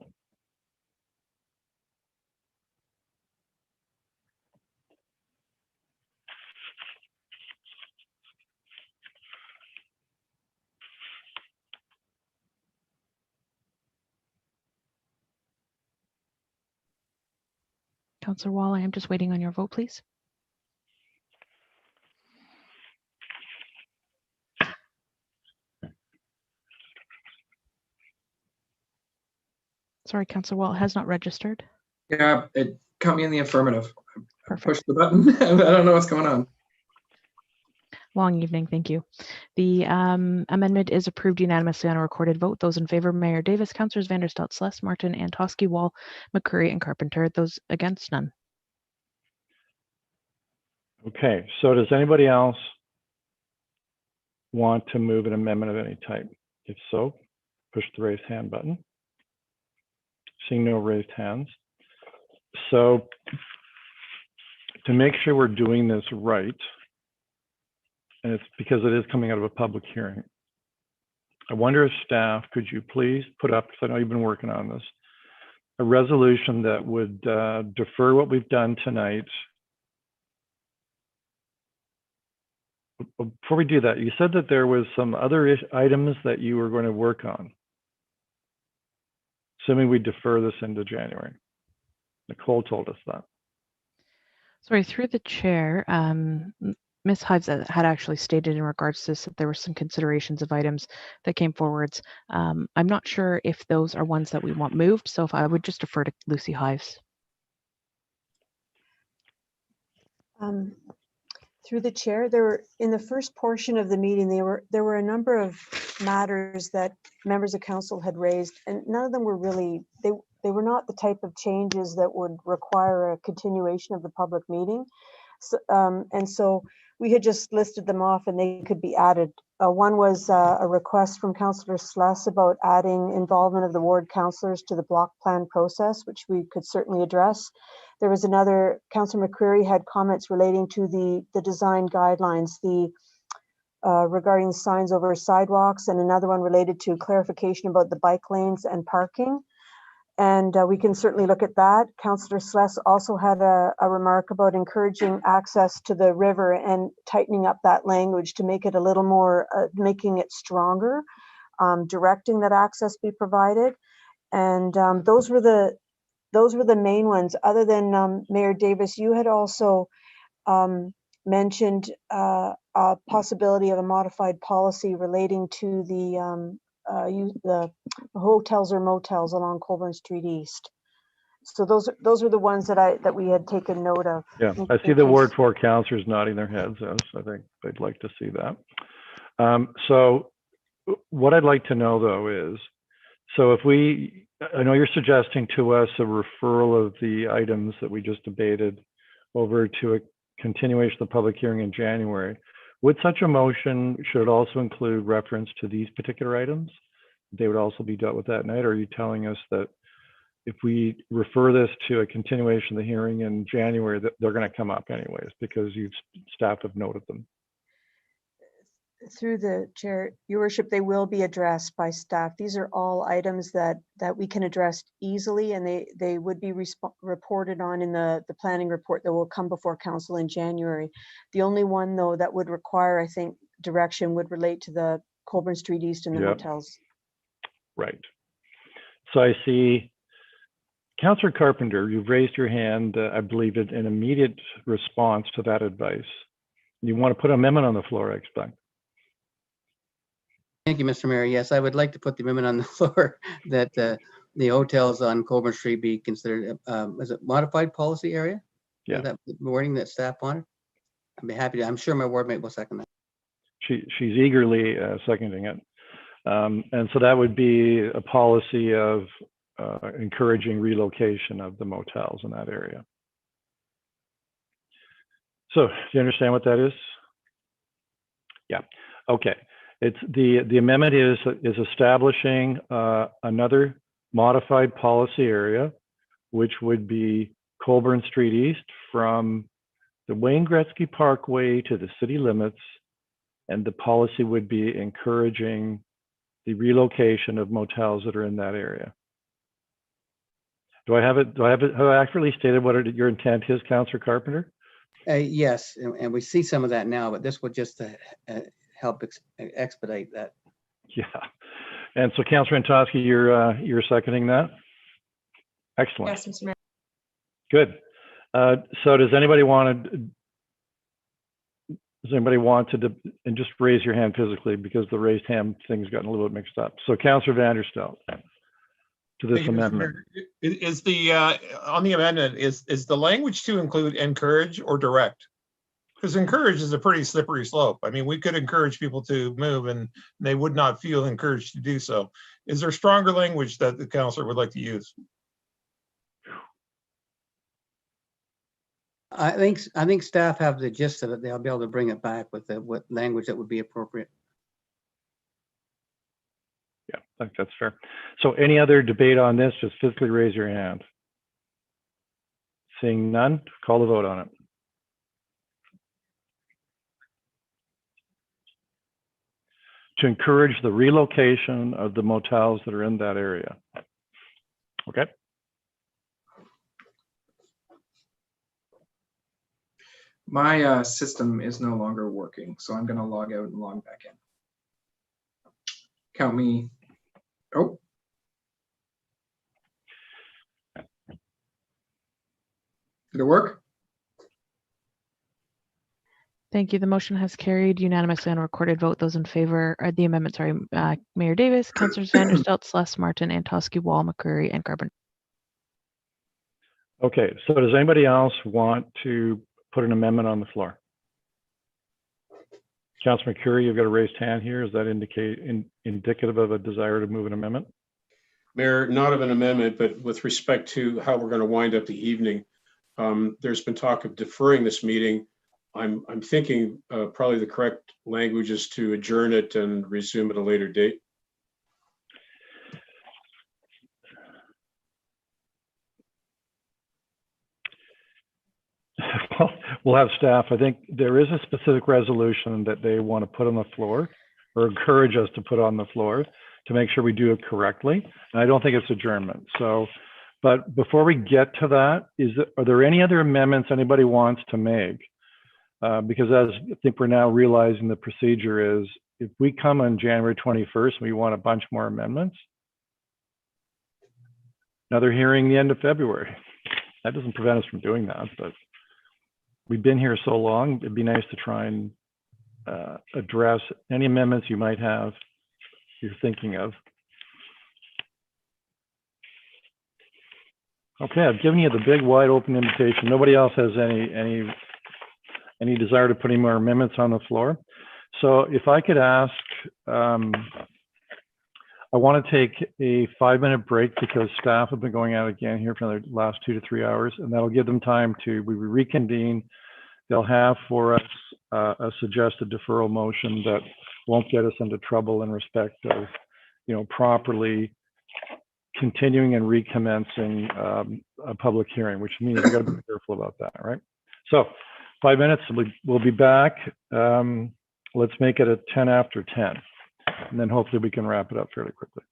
Councillor Wall, I am just waiting on your vote, please. Sorry, Councillor Wall, it has not registered. yeah, it cut me in the affirmative. Perfect. Push the button. I don't know what's going on. Long evening, thank you. The amendment is approved unanimously on a recorded vote. Those in favor, Mayor Davis, Councillors Vanderstout, Sless, Martin, Antosky, Wall, McCreary, and Carpenter. Those against, none. Okay, so does anybody else want to move an amendment of any type? If so, push the raise hand button. Seeing no raised hands. So to make sure we're doing this right, and it's because it is coming out of a public hearing, I wonder if staff, could you please put up, because I know you've been working on this, a resolution that would defer what we've done tonight. Before we do that, you said that there was some other items that you were going to work on. Assuming we defer this into January. Nicole told us that. Sorry, through the chair, Ms. Hives had actually stated in regards to this that there were some considerations of items that came forwards. I'm not sure if those are ones that we want moved, so if I would just defer to Lucy Hives. Through the chair, there were, in the first portion of the meeting, there were a number of matters that members of council had raised, and none of them were really, they were not the type of changes that would require a continuation of the public meeting. So, and so we had just listed them off and they could be added. One was a request from Councillor Sless about adding involvement of the ward councillors to the block plan process, which we could certainly address. There was another, Councillor McCreary had comments relating to the design guidelines, regarding signs over sidewalks, and another one related to clarification about the bike lanes and parking. And we can certainly look at that. Councillor Sless also had a remark about encouraging access to the river and tightening up that language to make it a little more, making it stronger, directing that access be provided. And those were the main ones. Other than Mayor Davis, you had also mentioned a possibility of a modified policy relating to the hotels or motels along Colburn Street East. So those are the ones that we had taken note of. Yeah, I see the Ward 4 councillors nodding their heads. Yes, I think they'd like to see that. So what I'd like to know though is, so if I know you're suggesting to us a referral of the items that we just debated over to a continuation of the public hearing in January. Would such a motion, should it also include reference to these particular items? They would also be dealt with that night? Or are you telling us that if we refer this to a continuation of the hearing in January, that they're going to come up anyways because staff have noted them? Through the chair, Your Worship, they will be addressed by staff. These are all items that we can address easily, and they would be reported on in the planning report that will come before council in January. The only one though that would require, I think, direction would relate to the Colburn Street East and the hotels. Right. So I see Councillor Carpenter, you've raised your hand, I believe, in immediate response to that advice. You want to put an amendment on the floor, I expect. Thank you, Mr. Mayor. Yes, I would like to put the amendment on the floor that the hotels on Colburn Street be considered, is it modified policy area? Yeah. Is that the wording that staff wanted? I'd be happy to, I'm sure my ward mate will second that. She's eagerly seconding it. And so that would be a policy of encouraging relocation of the motels in that area. So do you understand what that is? Yeah, okay. It's the amendment is establishing another modified policy area, which would be Colburn Street East from the Wayne Gretzky Parkway to the city limits, and the policy would be encouraging the relocation of motels that are in that area. Do I have it accurately stated what your intent is, Councillor Carpenter? Yes, and we see some of that now, but this would just help expedite that. Yeah. And so Councillor Antosky, you're seconding that? Excellent. Yes, Mr. Mayor. Good. So does anybody want to, and just raise your hand physically because the raised hand thing's gotten a little bit mixed up. So Councillor Vanderstel, to this amendment. Is the on the amendment, is the language to include encourage or direct? Because encourage is a pretty slippery slope. I mean, we could encourage people to move and they would not feel encouraged to do so. Is there stronger language that the councillor would like to use? I think staff have the gist of it. They'll be able to bring it back with what language that would be appropriate. Yeah, I think that's fair. So any other debate on this, just physically raise your hand. Seeing none, call the vote on it. To encourage the relocation of the motels that are in that area. Okay. My system is no longer working, so I'm going to log out and log back in. Count me. Oh. Did it work? Thank you. The motion has carried unanimously on a recorded vote. Those in favor, or the amendment, sorry, Mayor Davis, Councillors Vanderstelt, Celeste Martin, Antosky, Wall, McCreary, and Carbon. Okay, so does anybody else want to put an amendment on the floor? Councillor McCreary, you've got a raised hand here. Is that indicative of a desire to move an amendment? Mayor, not of an amendment, but with respect to how we're going to wind up the evening, there's been talk of deferring this meeting. I'm thinking probably the correct language is to adjourn it and resume at a later date. We'll have staff. I think there is a specific resolution that they want to put on the floor or encourage us to put on the floor to make sure we do it correctly. And I don't think it's adjournment. So, but before we get to that, are there any other amendments anybody wants to make? Because as I think we're now realizing the procedure is, if we come on January 21st, we want a bunch more amendments. Another hearing the end of February. That doesn't prevent us from doing that, but we've been here so long, it'd be nice to try and address any amendments you might have you're thinking of. Okay, I've given you the big wide open invitation. Nobody else has any desire to put any more amendments on the floor. So if I could ask, I want to take a 5-minute break because staff have been going out again here for the last 2 to 3 hours, and that'll give them time to reconvene. They'll have for us a suggested deferral motion that won't get us into trouble in respect of, properly continuing and recommencing a public hearing, which means we got to be careful about that, right? So 5 minutes, we'll be back. Let's make it at 10 after 10, and then hopefully we can wrap it up fairly quickly.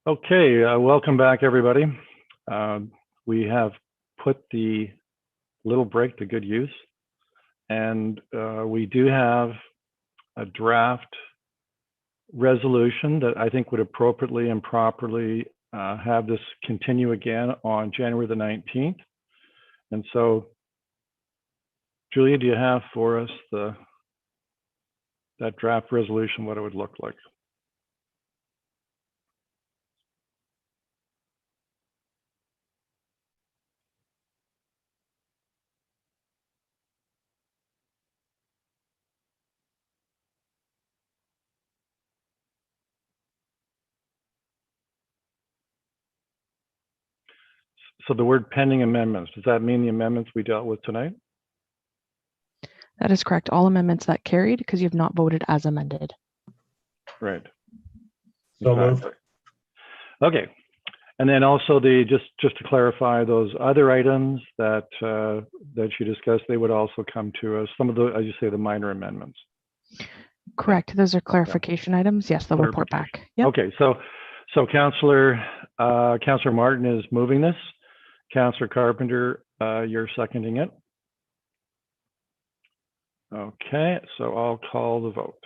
Okay, welcome back, everybody. We have put the little break to good use, and we do have a draft resolution that I think would appropriately and properly have this continue again on January the 19th. And so, Julia, do you have for us that draft resolution, what it would look like? So the word pending amendments, does that mean the amendments we dealt with tonight? That is correct. All amendments that carried because you've not voted as amended. Right. So Exactly. moved. Okay. And then also just to clarify, those other items that that you discussed, they would also come to us. Some of the, as you say, the minor amendments. Correct. Those are clarification items. Yes, they'll report back. Yep. Okay. So Councillor Martin is moving this. Councillor Carpenter, you're seconding it. Okay. So I'll call the vote.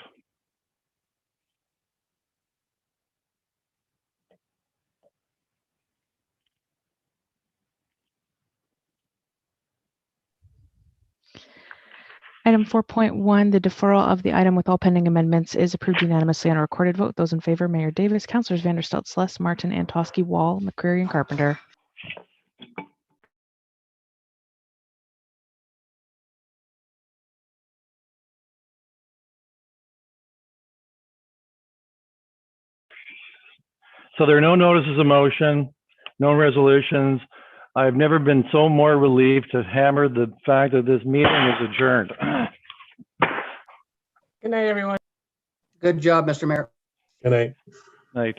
Item 4.1, the deferral of the item with all pending amendments is approved unanimously on a recorded vote. Those in favor, Mayor Davis, Councilors Vanderstelt, Celeste, Martin, Antosky, Wall, McCreary, and Carpenter. So there are no notices of motion, no resolutions. I've never been so more relieved to hammer the fact that this meeting is adjourned. Good night, everyone. Good job, Mr. Mayor. Good night. Night.